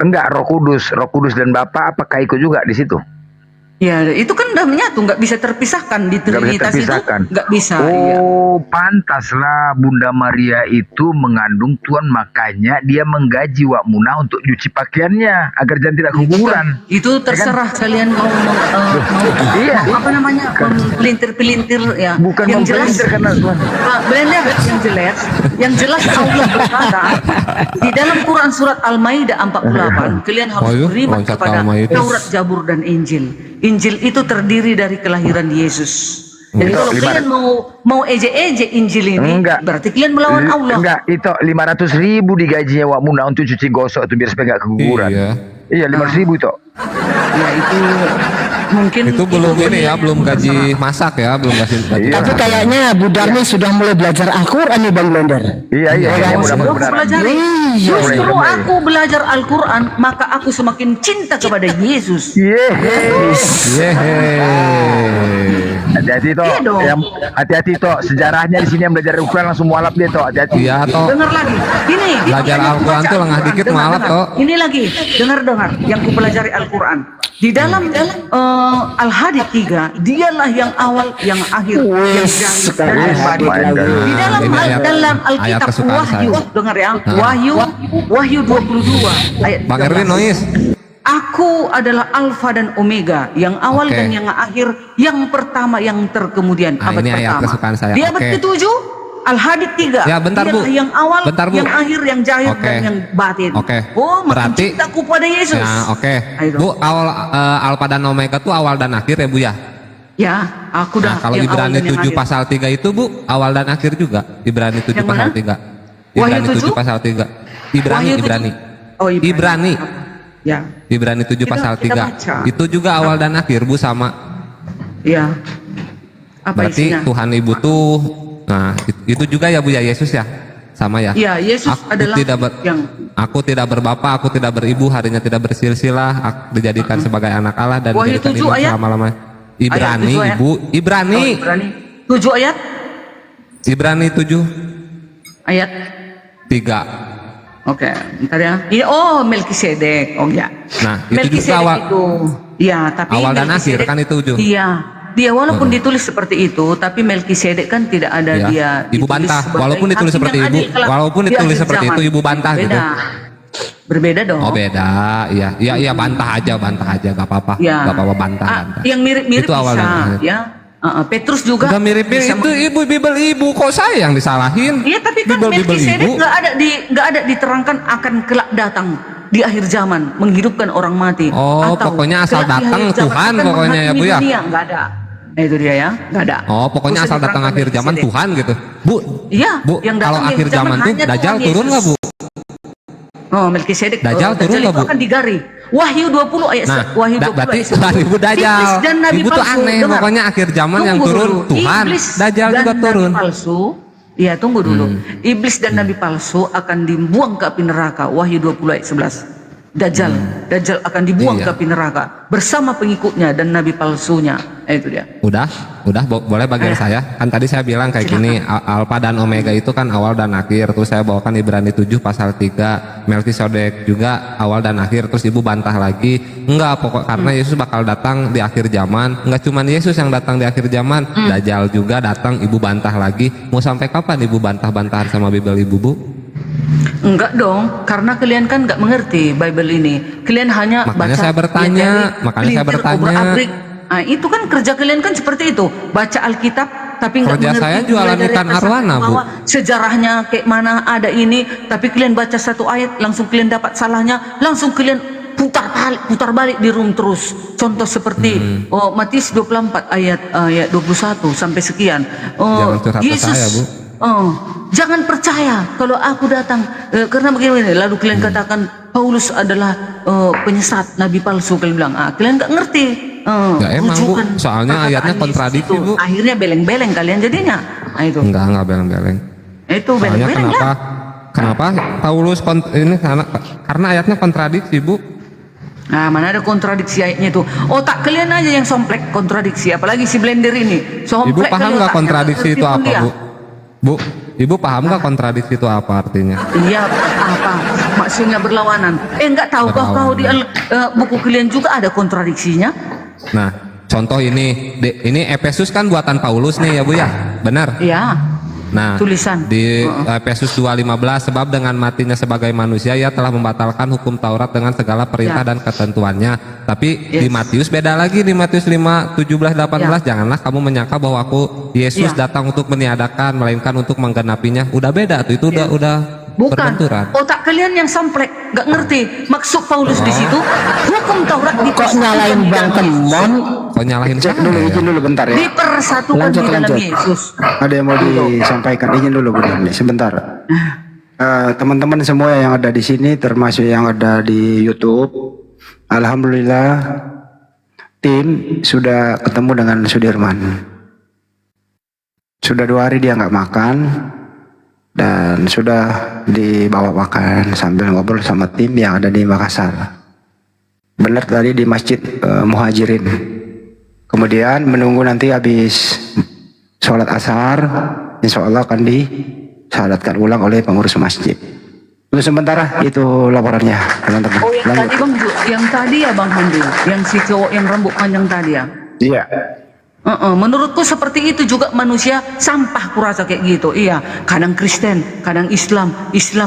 Enggak, Roh Kudus dan Bapa apakah ikut juga di situ? Ya, itu kan udah menyatu, nggak bisa terpisahkan di Trinitas itu. Nggak bisa. Oh, pantaslah Bunda Maria itu mengandung Tuhan, makanya dia menggaji Wak Munah untuk cuci pakaiannya agar jangan tidak keguguran. Itu terserah kalian mau apa namanya, pelintir-pelintir ya. Bukan yang jelas mempelintir karena blender yang jelas Allah berkata di dalam Quran surat Al-Maidah 48, kalian harus beriman loncat kepada Al-Maidah. Taurat, Zabur dan Injil. Injil itu terdiri dari kelahiran Yesus. Jadi kalau kalian mau eje-eje Injil ini, berarti kalian melawan Allah. Enggak, itu 500.000 digajinya Wak Munah untuk cuci gosok itu biar supaya nggak keguguran. Iya, 500.000 itu. Ya itu mungkin itu belum ini ya, belum gaji masak ya, belum gaji. Tapi kayaknya Bu Darni sudah mulai belajar Al-Quran nih Bang Blender. Iya, mudah-mudahan. Justru aku belajar Al-Quran, maka aku semakin cinta kepada Yesus. Hati-hati toh, hati-hati toh, sejarahnya di sini yang belajar Al-Quran langsung mualaf dia toh, hati-hati. Iya toh. Dengar lagi, ini belajar Al-Quran tuh lengah dikit mualaf toh. Ini lagi, dengar yang ku pelajari Al-Quran. Di dalam Al-Hadid 3, dialah yang awal, yang akhir, yang jahit dan yang batin. Di dalam Alkitab Wahyu, dengar ya, Wahyu 22 ayat 13. Bang Erwin noise. Aku adalah Alfa dan Omega, yang awal dan yang akhir, yang pertama, yang terkemudian. Abad ini ayat pertama. kesukaan saya. Di abad ke-7, Al-Hadid 3. Ya, bentar, Bu. Yang awal, Bentar, Bu. yang akhir, yang jahit dan yang batin. Oh, berarti cintaku pada Yesus. Ya, Bu, awal Alfa dan Omega tuh awal dan akhir ya Bu ya? Ya, aku dah. Kalau Ibrani 7 pasal 3 itu Bu, awal dan akhir juga. Ibrani 7 pasal 3. Ibrani 7 pasal 3. Ibrani. Oh, Ibrani. Ya. Ibrani 7 pasal 3. Itu juga awal dan akhir Bu, sama. Ya. Apa berarti isinya? Tuhan Ibu tuh, nah itu juga ya Bu ya, Yesus ya? Sama ya? Ya, Yesus adalah aku tidak berbapa, aku tidak beribu, harinya tidak bersilsilah, aku dijadikan sebagai anak Allah dan Wahyu dijadikan 7 ibu ayat? selama-lamanya. Ibrani, Ayat 7 Ibu, Ibrani. 7 ayat? Ibrani 7 Ayat 3. Oke, bentar ya. Ini Melkisedek. Oh ya. Nah, itu juga awal. Ya, tapi awal dan akhir kan itu ujung. Iya. Dia walaupun ditulis seperti itu, tapi Melkisedek kan tidak ada dia. Ibu bantah, walaupun ditulis seperti ibu, walaupun ditulis seperti itu ibu bantah gitu. Berbeda dong. Oh beda, iya bantah aja, gak apa-apa, Ya. gak apa-apa bantah. Yang mirip-mirip Itu awal dan bisa, akhir. ya. Petrus juga. Gak mirip-mirip, itu ibu Bibel ibu, kok saya yang disalahin? Iya, tapi kan Melkisedek nggak ada diterangkan akan kelak datang di akhir zaman menghidupkan orang mati. Oh, pokoknya asal datang Tuhan pokoknya ya Bu ya. Nggak ada. Nah, itu dia ya, nggak ada. Oh, pokoknya asal datang akhir zaman Tuhan gitu. Bu, iya, Bu, yang kalau datang akhir zaman tuh hanya Dajjal Tuhan turun Yesus. nggak Bu? Oh, Melkisedek. Dajjal turun itu nggak, Bu? akan digari. Wahyu 20 ayat Wahyu 20 berarti ayat 1. Ibu Dajjal. Iblis dan nabi Ibu tuh palsu. aneh, Dengar. pokoknya akhir zaman yang Tunggu turun dulu. Tuhan. Iblis Dajjal dan juga nabi turun. palsu. Iya, tunggu dulu. Iblis dan nabi palsu akan dibuang ke api neraka. Wahyu 20 ayat 11. Dajjal. Dajjal akan dibuang Iya. ke api neraka bersama pengikutnya dan nabi palsunya. Itu dia. Udah boleh bagian saya. Kan tadi saya bilang kayak gini, Alfa dan Omega itu kan awal dan akhir. Terus saya bawakan Ibrani 7 pasal 3, Melkisedek juga awal dan akhir. Terus ibu bantah lagi, enggak pokok karena Yesus bakal datang di akhir zaman. Enggak cuma Yesus yang datang di akhir zaman, Dajjal juga datang. Ibu bantah lagi. Mau sampai kapan ibu bantah-bantahan sama Bible ibu, Bu? Enggak dong, karena kalian kan nggak mengerti Bible ini. Kalian hanya Makanya baca, saya bertanya, pelintir, Nah, itu kan kerja kalian kan seperti itu, baca Alkitab tapi nggak Kerja mengerti. saya jualan mulai dari ikan atas arwana, sampai Bu. bawah, sejarahnya kayak mana ada ini, tapi kalian baca satu ayat langsung kalian dapat salahnya, langsung kalian putar balik di room terus. Contoh seperti Matius 24 ayat 21 sampai sekian. Jangan curhat ke saya, Bu. Jangan percaya kalau aku datang karena begini, lalu kalian katakan Paulus adalah penyesat, nabi palsu. Kalian bilang, kalian nggak ngerti. Ya emang, Bu, rujukan soalnya ayatnya perkataan kontradiksi, Yesus itu. Bu. Akhirnya beleng-beleng kalian jadinya. Nah, itu. Enggak beleng-beleng. Itu Soalnya beleng-beleng ya. kenapa Paulus ini karena ayatnya kontradiksi, Bu. Nah, mana ada kontradiksi ayatnya itu? Otak kalian aja yang somplek kontradiksi, apalagi si blender ini. Ibu Somplek paham kali nggak otaknya, kontradiksi ngerti itu pun apa, dia. Bu? Bu, ibu paham nggak kontradiksi itu apa artinya? Iya, apa? Maksudnya berlawanan. Enggak tahu kau di buku kalian juga ada kontradiksinya? Nah, contoh ini Efesus kan buatan Paulus nih ya, Bu ya, benar? Iya. Nah, tulisan di Efesus 2:15, sebab dengan matinya sebagai manusia ia telah membatalkan hukum Taurat dengan segala perintah dan ketentuannya. Tapi di Matius beda lagi, di Matius 5:17-18, janganlah kamu menyangka bahwa aku Yesus datang untuk meniadakan, melainkan untuk menggenapinya. Udah beda tuh, itu udah Bukan, berbenturan. otak kalian yang samplek, nggak ngerti maksud Paulus di situ. Hukum Taurat Kok nyalain Bang Temon? Kok nyalahin Cek dulu, izin dulu bentar ya. dipersatukan di dalam Yesus. Ada yang mau disampaikan, izin dulu benar nih, sebentar. Teman-teman semua yang ada di sini, termasuk yang ada di YouTube, alhamdulillah tim sudah ketemu dengan Sudirman. Sudah 2 hari dia nggak makan dan sudah dibawa makan sambil ngobrol sama tim yang ada di Makassar. Benar tadi di Masjid Muhajirin. Kemudian menunggu nanti habis sholat asar, insya Allah akan disalatkan ulang oleh pengurus masjid. Untuk sementara itu laporannya, teman-teman. Oh, yang tadi Bang, yang tadi ya Bang Hamdi, yang si cowok yang rambut panjang tadi ya. Iya. Menurutku seperti itu juga manusia sampah, kurasa kayak gitu. Iya, kadang Kristen, kadang Islam,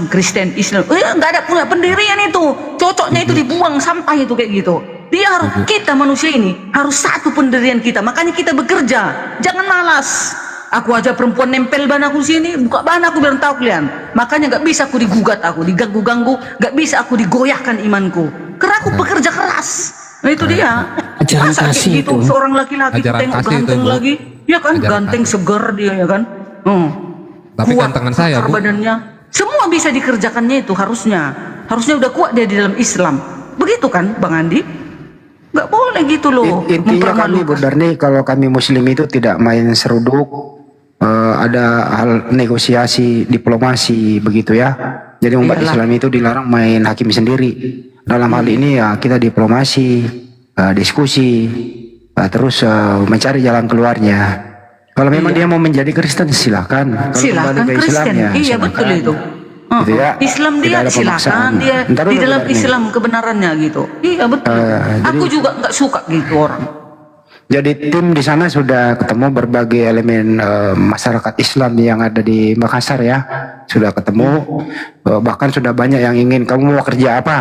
Kristen, Islam. Nggak ada punya pendirian itu. Cocoknya itu dibuang sampah itu kayak gitu. Dia harus, kita manusia ini harus satu pendirian kita. Makanya kita bekerja, jangan malas. Aku aja perempuan nempel ban aku sini, buka ban aku biar tahu kalian. Makanya nggak bisa aku digugat, aku diganggu-ganggu, nggak bisa aku digoyahkan imanku. Karena aku bekerja keras. Nah itu dia. Ajaran Masa kayak kasih gitu itu. seorang laki-laki Ajaran tengok kasih itu, ganteng Bu. lagi, ya kan, Ajaran ganteng segar dia ya kan. Tapi Kuat gantengan saya, Bu. badannya, semua bisa dikerjakannya itu harusnya udah kuat dia di dalam Islam. Begitu kan, Bang Andi? Nggak boleh gitu loh. Intinya kami Bu Darni, kalau kami Muslim itu tidak main seruduk. Ada hal negosiasi, diplomasi begitu ya. Jadi umat Islam itu dilarang main hakim sendiri. Dalam hal ini ya kita diplomasi, diskusi, terus mencari jalan keluarnya. Kalau memang dia mau menjadi Kristen silahkan. Kalau Silakan kembali ke Kristen, Islam, ya iya silakan. betul itu. Gitu ya. Islam Tidak dia ada silakan, pemaksaan. dia Ntar di dulu, dalam Bu Darni. Islam kebenarannya gitu. Iya betul. Aku juga nggak suka gitu orang. Jadi tim di sana sudah ketemu berbagai elemen masyarakat Islam yang ada di Makassar ya, sudah ketemu, bahkan sudah banyak yang ingin, kamu mau kerja apa?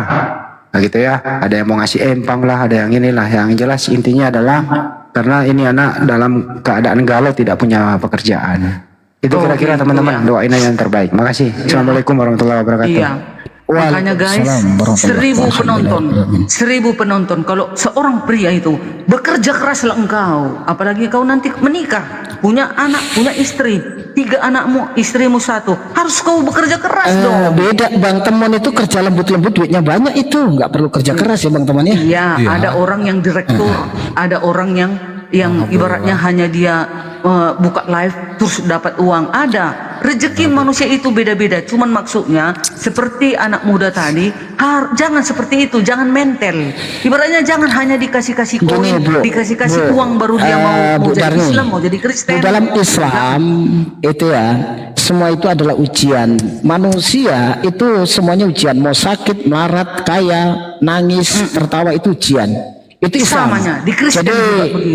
Nah gitu ya, ada yang mau ngasih empang lah, ada yang inilah, yang jelas intinya adalah karena ini anak dalam keadaan galau tidak punya pekerjaan. Itu kira-kira teman-teman, doain aja yang terbaik. Makasih. Assalamualaikum warahmatullahi wabarakatuh. Iya. Makanya guys, 1000 penonton. Kalau seorang pria itu bekerja keraslah engkau, apalagi kau nanti menikah, punya anak, punya istri, 3 anakmu, istrimu 1, harus kau bekerja keras dong. Beda Bang Temon itu kerja lembut-lembut, duitnya banyak itu, nggak perlu kerja keras ya Bang Temon ya. Iya, ada orang yang direktur, ada orang yang ibaratnya hanya dia buka live terus dapat uang, ada rezeki manusia itu beda-beda. Cuman maksudnya seperti anak muda tadi, jangan seperti itu, jangan mental. Ibaratnya jangan hanya dikasih-kasih koin, dikasih-kasih uang baru dia mau jadi Islam, mau jadi Kristen. Dalam Islam itu ya, semua itu adalah ujian. Manusia itu semuanya ujian. Mau sakit, melarat, kaya, nangis, tertawa, itu ujian. Itu Islam. Samanya, di Kristen. Jadi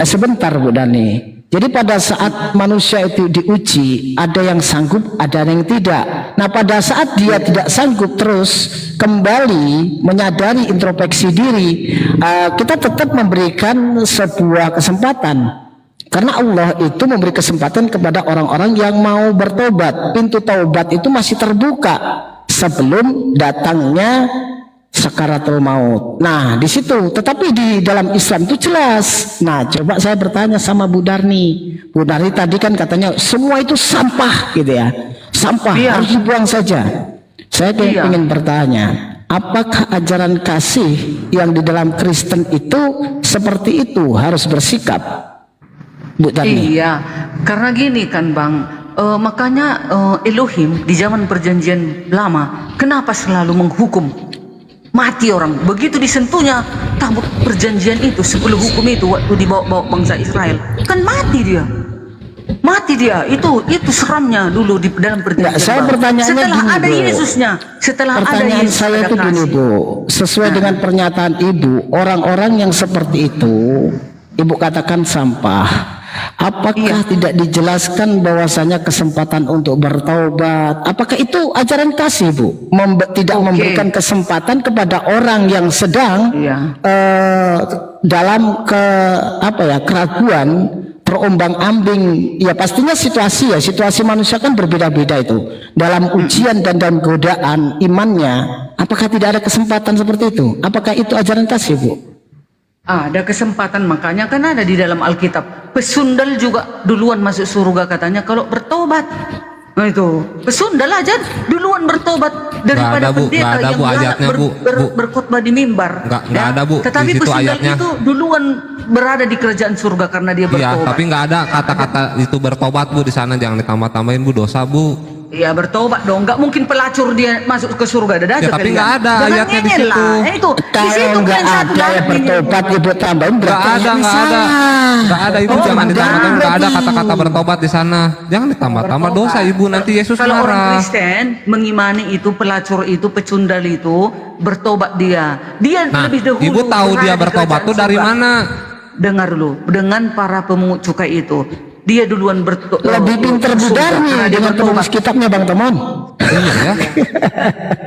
sebentar Bu Dani. Jadi pada saat manusia itu diuji, ada yang sanggup, ada yang tidak. Nah pada saat dia tidak sanggup terus kembali menyadari introspeksi diri, kita tetap memberikan sebuah kesempatan. Karena Allah itu memberi kesempatan kepada orang-orang yang mau bertobat. Pintu taubat itu masih terbuka sebelum datangnya sakaratul maut. Nah, di situ. Tetapi di dalam Islam itu jelas. Nah, coba saya bertanya sama Bu Darni. Bu Darni tadi kan katanya semua itu sampah gitu ya. Sampah harus dibuang saja. Saya ingin bertanya, apakah ajaran kasih yang di dalam Kristen itu seperti itu harus bersikap? Bu Darni. Iya, karena gini kan Bang, makanya Elohim di zaman perjanjian lama kenapa selalu menghukum mati orang? Begitu disentuhnya tabut perjanjian itu, 10 hukum itu waktu dibawa-bawa bangsa Israel, kan mati dia. Itu seramnya dulu di dalam perjanjian. Saya pertanyaannya setelah gini, ada Bu. Yesusnya, setelah Pertanyaan ada Yesus, saya ada itu gini kasih. Bu, sesuai dengan pernyataan Ibu, orang-orang yang seperti itu Ibu katakan sampah. Apakah tidak dijelaskan bahwasanya kesempatan untuk bertaubat? Apakah itu ajaran kasih, Bu? Tidak memberikan kesempatan kepada orang yang sedang dalam keraguan, terombang-ambing. Ya pastinya situasi manusia kan berbeda-beda itu. Dalam ujian dan dalam godaan imannya, apakah tidak ada kesempatan seperti itu? Apakah itu ajaran kasih, Bu? Ada kesempatan, makanya kan ada di dalam Alkitab. Pesundal juga duluan masuk surga katanya kalau bertobat. Nah itu, pesundal aja duluan bertobat daripada pendeta yang berkhotbah di mimbar. Nggak ada Bu. Tetapi Di situ pesundal ayatnya. itu duluan berada di kerajaan surga karena dia Iya, bertobat. tapi nggak ada kata-kata itu bertobat Bu di sana, jangan ditambah-tambahin Bu, dosa Bu. Iya bertobat dong, nggak mungkin pelacur dia masuk ke surga. Ya, tapi nggak ada ayatnya di situ. Kalau nggak ada yang bertobat Ibu tambahin Nggak ada Ibu, jangan ditambah-tambah. Nggak ada kata-kata bertobat di sana, jangan ditambah-tambah dosa Ibu, nanti Yesus Kalau orang marah. Kristen mengimani itu, pelacur itu, pecundal itu, bertobat dia lebih dahulu. Ibu tahu dia bertobat tuh dari mana? Dengar dulu, dengan para pemungut cukai itu, dia duluan bertobat. Lebih pinter Bu Darni dengan penulis kitabnya Bang Temon. Iya ya.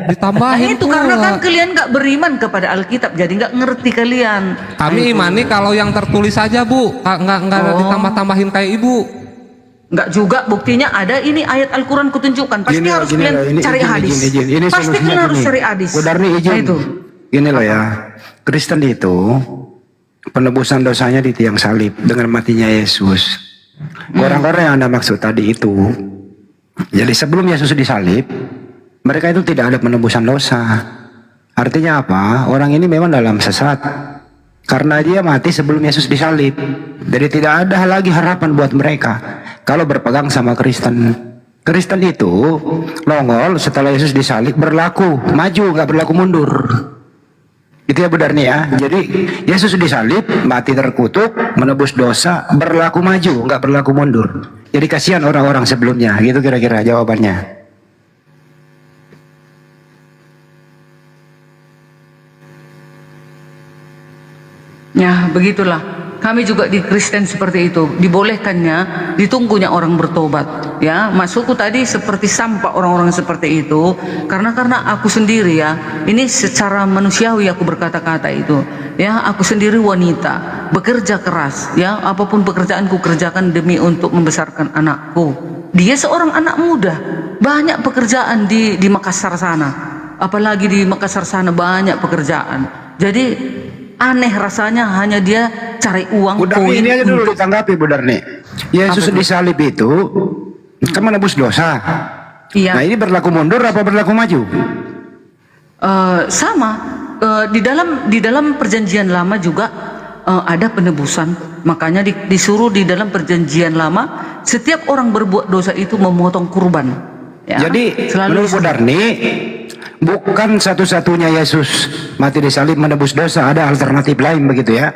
Ditambahin itu karena kan kalian nggak beriman kepada Alkitab, jadi nggak ngerti kalian. Kami imani kalau yang tertulis saja Bu, nggak ditambah-tambahin kayak Ibu. Nggak juga, buktinya ada ini ayat Al-Quran kutunjukkan. Pasti harus kalian cari hadis. Ini Pasti solusinya kalian harus gini. cari hadis. Bu Darni izin. Nah, itu. Ini loh ya, Kristen itu penebusan dosanya di tiang salib dengan matinya Yesus. Orang-orang yang Anda maksud tadi itu, jadi sebelum Yesus disalib, mereka itu tidak ada penebusan dosa. Artinya apa? Orang ini memang dalam sesat karena dia mati sebelum Yesus disalib. Jadi tidak ada lagi harapan buat mereka kalau berpegang sama Kristen. Kristen itu nongol setelah Yesus disalib, berlaku maju, nggak berlaku mundur. Itu ya Bu Darni ya. Jadi Yesus disalib, mati terkutuk, menebus dosa, berlaku maju, nggak berlaku mundur. Jadi kasihan orang-orang sebelumnya. Gitu kira-kira jawabannya. Ya begitulah. Kami juga di Kristen seperti itu, dibolehkannya, ditunggunya orang bertobat. Ya, maksudku tadi seperti sampah orang-orang seperti itu, karena aku sendiri ya, ini secara manusiawi aku berkata-kata itu. Ya, aku sendiri wanita, bekerja keras. Ya, apapun pekerjaanku kerjakan demi untuk membesarkan anakku. Dia seorang anak muda, banyak pekerjaan di Makassar sana. Apalagi di Makassar sana banyak pekerjaan. Jadi aneh rasanya hanya dia cari uang. Bu Darni ini aja dulu ditanggapi Bu Darni. Yesus disalib itu kan menebus dosa. Iya. Nah ini berlaku mundur apa berlaku maju? Sama. Di dalam perjanjian lama juga ada penebusan. Makanya disuruh di dalam perjanjian lama setiap orang berbuat dosa itu memotong kurban. Ya, Jadi selalu menurut Bu Darni bukan satu-satunya Yesus mati di salib menebus dosa, ada alternatif lain begitu ya?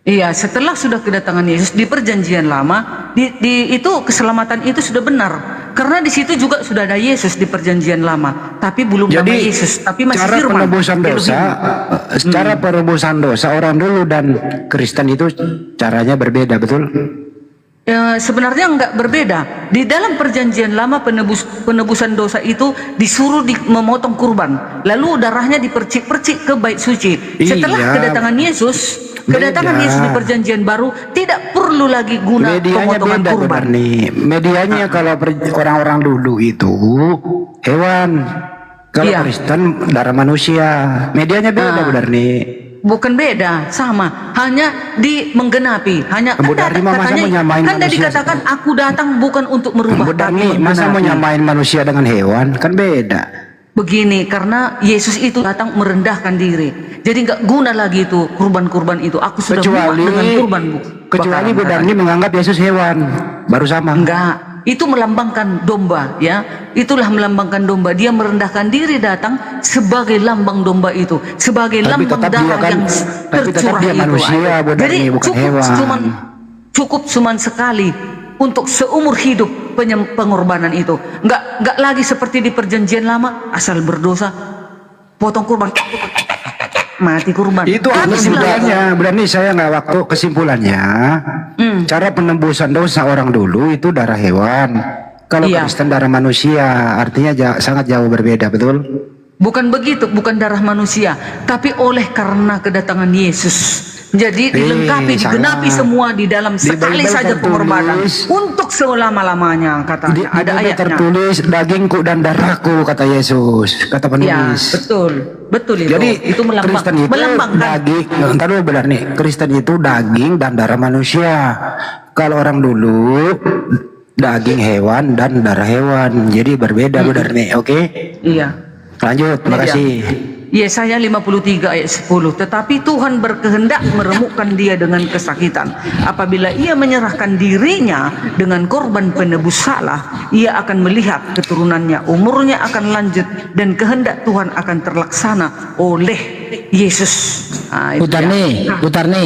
Iya, setelah sudah kedatangan Yesus di perjanjian lama, itu keselamatan itu sudah benar. Karena di situ juga sudah ada Yesus di perjanjian lama, tapi belum nama Yesus, tapi masih cara firman. penebusan dosa, cara penebusan dosa orang dulu dan Kristen itu caranya berbeda, betul? Sebenarnya enggak berbeda. Di dalam perjanjian lama penebusan dosa itu disuruh memotong kurban, lalu darahnya dipercik-percik ke bait suci. Setelah kedatangan Yesus di perjanjian baru tidak perlu lagi guna pemotongan kurban. Medianya kalau orang-orang dulu itu hewan, kalau Kristen darah manusia. Medianya beda, Bu Darni. Bukan beda, sama. Hanya menggenapi. Hanya kan dikatakan aku datang bukan untuk merubah. Bu Darni, masa mau nyamain manusia dengan hewan? Kan beda. Begini, karena Yesus itu datang merendahkan diri. Jadi nggak guna lagi itu kurban-kurban itu. Aku sudah muak dengan kurban, Bu. Kecuali Bu Darni menganggap Yesus hewan, baru sama. Enggak. Itu melambangkan domba, ya. Itulah melambangkan domba. Dia merendahkan diri datang sebagai lambang domba itu, sebagai lambang darah yang tercurah itu. Manusia, jadi bukan hewan. cukup cuman sekali untuk seumur hidup pengorbanan itu. Enggak lagi seperti di perjanjian lama, asal berdosa potong kurban, mati kurban. Itu kesimpulannya. Berarti saya nggak waktu kesimpulannya. Cara penembusan dosa orang dulu itu darah hewan. Kalau Kristen darah manusia, artinya sangat jauh berbeda, betul? Bukan begitu, bukan darah manusia, tapi oleh karena kedatangan Yesus. Jadi dilengkapi, digenapi semua di dalam sekali saja pengorbanan untuk selama-lamanya, katanya. Ada ayatnya. Tertulis dagingku dan darahku, kata Yesus, kata penulis. Ya, betul itu. Jadi itu Kristen itu daging. Entar dulu benar nih, Kristen itu daging dan darah manusia. Kalau orang dulu daging hewan dan darah hewan, jadi berbeda benar nih, oke? Iya. Lanjut, makasih. Yesaya 53 ayat 10. Tetapi Tuhan berkehendak meremukkan dia dengan kesakitan. Apabila ia menyerahkan dirinya dengan korban penebus salah, ia akan melihat keturunannya, umurnya akan lanjut, dan kehendak Tuhan akan terlaksana oleh Yesus. Bu Tarni,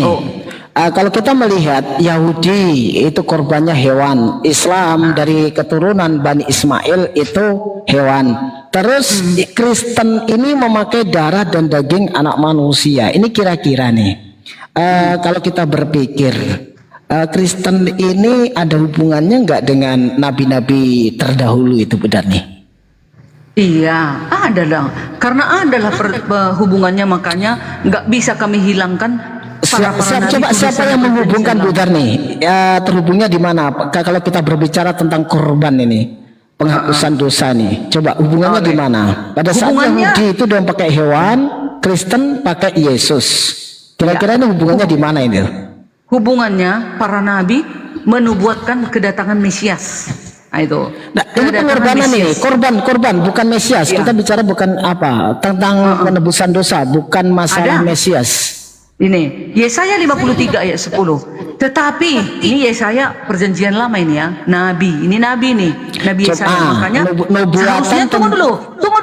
kalau kita melihat Yahudi itu korbannya hewan, Islam dari keturunan Bani Ismail itu hewan. Terus Kristen ini memakai darah dan daging anak manusia. Ini kira-kira nih, kalau kita berpikir, Kristen ini ada hubungannya nggak dengan nabi-nabi terdahulu itu, benar nih? Iya, ada dong. Karena adalah hubungannya, makanya nggak bisa kami hilangkan. Siapa yang menghubungkan, Bu Darni? Terhubungnya di mana? Kalau kita berbicara tentang korban ini, penghapusan dosa nih, coba hubungannya di mana? Pada saat Yahudi itu dia pakai hewan, Kristen pakai Yesus. Kira-kira ini hubungannya di mana ini? Hubungannya para nabi menubuatkan kedatangan Mesias. Itu. Nah, ini pengorbanan nih, korban bukan Mesias. Kita bicara bukan apa? Tentang penebusan dosa, bukan masalah Mesias. Ini Yesaya 53 ayat 10. Tetapi ini Yesaya perjanjian lama ini ya, nabi. Ini nabi nih, Nabi Yesaya. Makanya seharusnya tunggu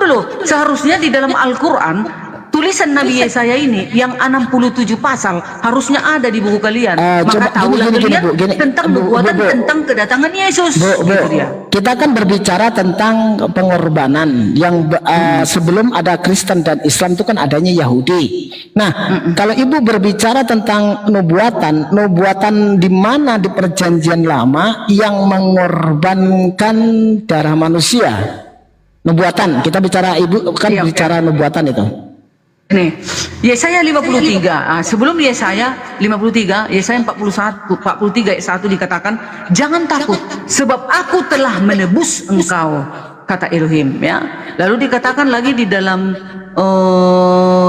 dulu. Seharusnya di dalam Al-Qur'an tulisan Nabi Yesaya ini yang 67 pasal harusnya ada di buku kalian. Maka tahulah kalian tentang nubuatan tentang kedatangan Yesus. Kita kan berbicara tentang pengorbanan yang sebelum ada Kristen dan Islam itu kan adanya Yahudi. Nah, kalau Ibu berbicara tentang nubuatan di mana di perjanjian lama yang mengorbankan darah manusia? Nubuatan, kita bicara Ibu kan bicara nubuatan itu. Nih, Yesaya 53. Sebelum Yesaya 53, Yesaya 43 ayat 1 dikatakan, "Jangan takut, sebab aku telah menebus engkau," kata Elohim, ya. Lalu dikatakan lagi di dalam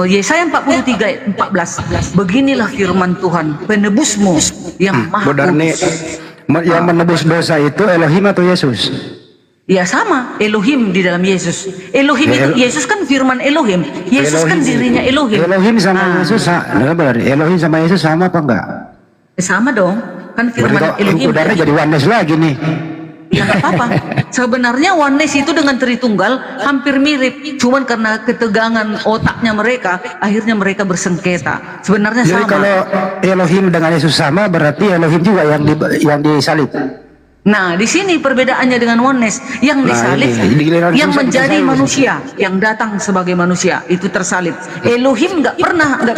Yesaya 43 ayat 14, "Beginilah firman Tuhan, penebusmu yang maha kudus." Yang menebus dosa itu Elohim atau Yesus? Ya sama, Elohim di dalam Yesus. Elohim itu, Yesus kan firman Elohim. Yesus kan dirinya Elohim. Elohim sama Yesus, Elohim sama Yesus sama apa enggak? Sama dong, kan firman Elohim. Udarnya jadi oneness lagi nih. Ya nggak apa-apa. Sebenarnya oneness itu dengan Tritunggal hampir mirip, cuman karena ketegangan otaknya mereka, akhirnya mereka bersengketa. Sebenarnya Jadi sama. kalau Elohim dengan Yesus sama, berarti Elohim juga yang disalib. Nah, di sini perbedaannya dengan oneness, yang disalib, yang menjadi manusia, yang datang sebagai manusia itu tersalib. Elohim nggak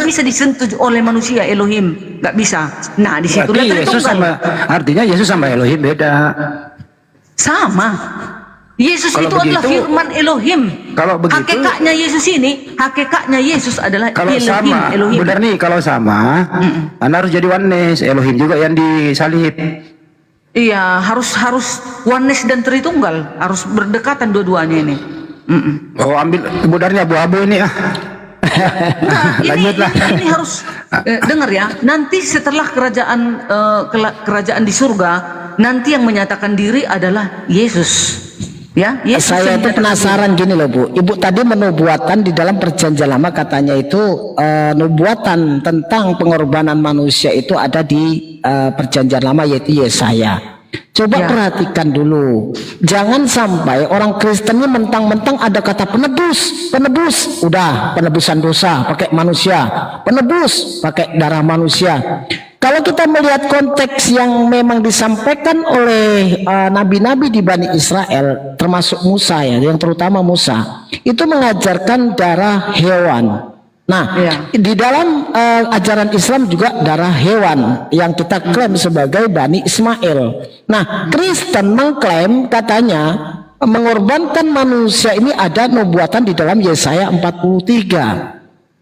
bisa disentuh oleh manusia. Elohim nggak bisa. Nah, di situ Yesus sama, artinya Yesus sama Elohim beda. Sama. Yesus Kalau itu adalah begitu, firman Elohim. Kalau begitu, hakikatnya Yesus adalah kalau Elohim. sama, Elohim. benar nih, kalau sama, Anda harus jadi oneness. Elohim juga yang disalib. Iya, harus oneness dan Tritunggal, harus berdekatan dua-duanya ini. Oh, ambil budarnya abu-abu ini ah. Lanjutlah. Ini harus dengar ya. Nanti setelah kerajaan di surga, nanti yang menyatakan diri adalah Yesus. Ya, Yesus. Saya itu penasaran gini loh Bu. Ibu tadi menubuatan di dalam perjanjian lama katanya itu nubuatan tentang pengorbanan manusia itu ada di perjanjian lama yaitu Yesaya. Coba perhatikan dulu. Jangan sampai orang Kristen ini mentang-mentang ada kata penebus. Penebus, udah penebusan dosa pakai manusia. Penebus pakai darah manusia. Kalau kita melihat konteks yang memang disampaikan oleh nabi-nabi di Bani Israel, termasuk Musa ya, yang terutama Musa, itu mengajarkan darah hewan. Nah, di dalam ajaran Islam juga darah hewan yang kita klaim sebagai Bani Ismail. Nah, Kristen mengklaim katanya mengorbankan manusia ini ada nubuatan di dalam Yesaya 43.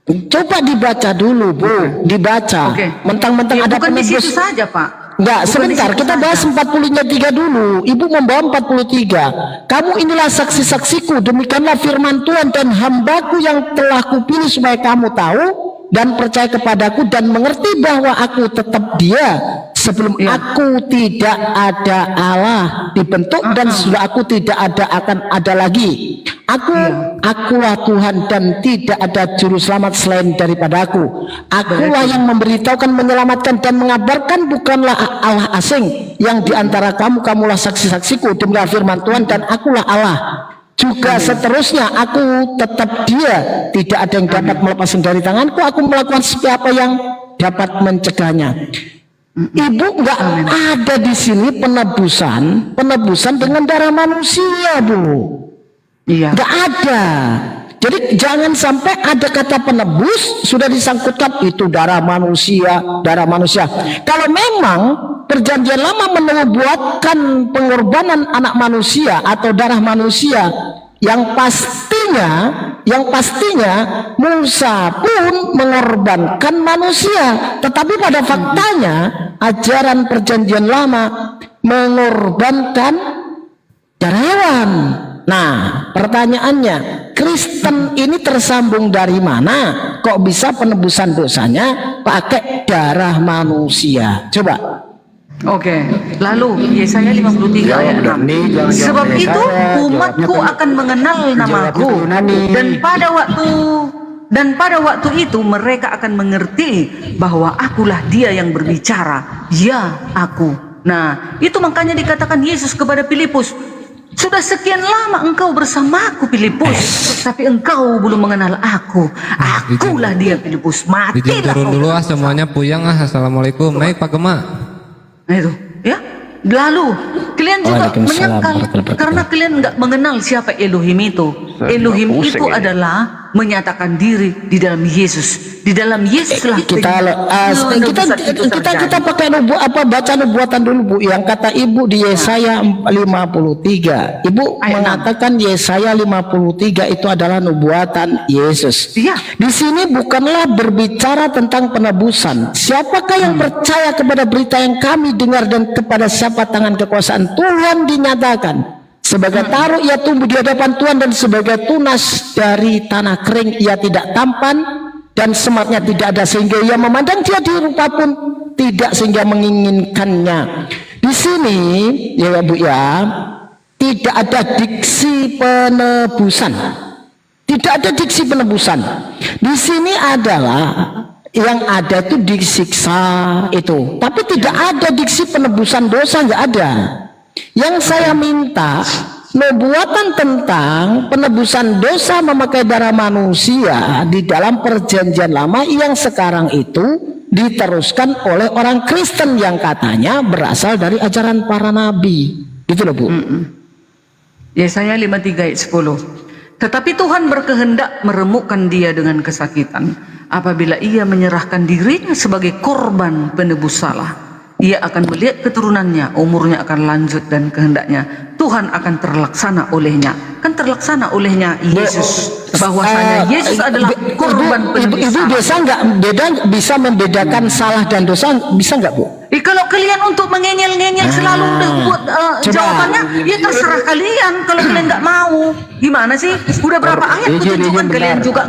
Coba dibaca dulu Bu, dibaca. Mentang-mentang ada bukan di penebus. situ saja Pak. Enggak, sebentar, kita bahas 40-nya dulu. Ibu membawa 43. Kamu inilah saksi-saksiku, demikianlah firman Tuhan, dan hambaku yang telah kupilih supaya kamu tahu dan percaya kepadaku dan mengerti bahwa aku tetap Dia. Sebelum aku tidak ada Allah dibentuk dan sudah aku tidak ada akan ada lagi. Akulah Tuhan dan tidak ada juru selamat selain daripada aku. Akulah yang memberitahukan, menyelamatkan dan mengabarkan, bukanlah Allah asing yang diantara kamu. Kamulah saksi-saksiku, demikian firman Tuhan, dan akulah Allah. Juga seterusnya, aku tetap Dia, tidak ada yang dapat melepaskan dari tanganku. Aku melakukan setiap apa yang dapat mencegahnya. Ibu nggak ada di sini penebusan dengan darah manusia Bu. Iya. Nggak ada. Jadi jangan sampai ada kata penebus sudah disangkutkan itu darah manusia, darah manusia. Kalau memang perjanjian lama menubuatkan pengorbanan anak manusia atau darah manusia, yang pastinya Musa pun mengorbankan manusia, tetapi pada faktanya ajaran perjanjian lama mengorbankan darah hewan. Nah, pertanyaannya, Kristen ini tersambung dari mana? Kok bisa penebusan dosanya pakai darah manusia? Coba. Oke, lalu Yesaya 53 ayat 6. Sebab itu umatku akan mengenal namaku, dan pada waktu itu mereka akan mengerti bahwa akulah Dia yang berbicara, ya aku. Nah, itu makanya dikatakan Yesus kepada Filipus, sudah sekian lama engkau bersamaku Filipus, tapi engkau belum mengenal aku. Akulah Dia Filipus. Matilah turun dulu semuanya puyang Assalamualaikum. Naik Pak Gema. Nah itu, ya. Lalu kalian juga menyangkal karena kalian nggak mengenal siapa Elohim itu. Elohim itu adalah menyatakan diri di dalam Yesus. Di dalam Yesus lah kita pakai baca nubuatan dulu Bu, yang kata Ibu di Yesaya 53. Ibu mengatakan Yesaya 53 itu adalah nubuatan Yesus. Di sini bukanlah berbicara tentang penebusan. Siapakah yang percaya kepada berita yang kami dengar dan kepada siapa tangan kekuasaan Tuhan dinyatakan? Sebagai taruh ia tumbuh di hadapan Tuhan, dan sebagai tunas dari tanah kering ia tidak tampan, dan sematnya tidak ada sehingga ia memandang dia di rupa pun tidak sehingga menginginkannya. Di sini ya Bu ya, tidak ada diksi penebusan. Tidak ada diksi penebusan. Di sini adalah yang ada itu disiksa itu, tapi tidak ada diksi penebusan dosa, nggak ada. Yang saya minta nubuatan tentang penebusan dosa memakai darah manusia di dalam perjanjian lama yang sekarang itu diteruskan oleh orang Kristen yang katanya berasal dari ajaran para nabi. Gitu loh Bu. Yesaya 53 ayat 10. Tetapi Tuhan berkehendak meremukkan dia dengan kesakitan. Apabila ia menyerahkan dirinya sebagai korban penebus salah, ia akan melihat keturunannya, umurnya akan lanjut dan kehendaknya Tuhan akan terlaksana olehnya. Kan terlaksana olehnya Yesus, bahwasanya Yesus adalah korban penebus Ibu bisa membedakan salah dan dosa, bisa nggak Bu? Kalau kalian untuk mengengel-ngengel selalu buat jawabannya, ya terserah kalian. Kalau kalian nggak mau, gimana sih? Udah berapa ayat kutunjukkan kalian juga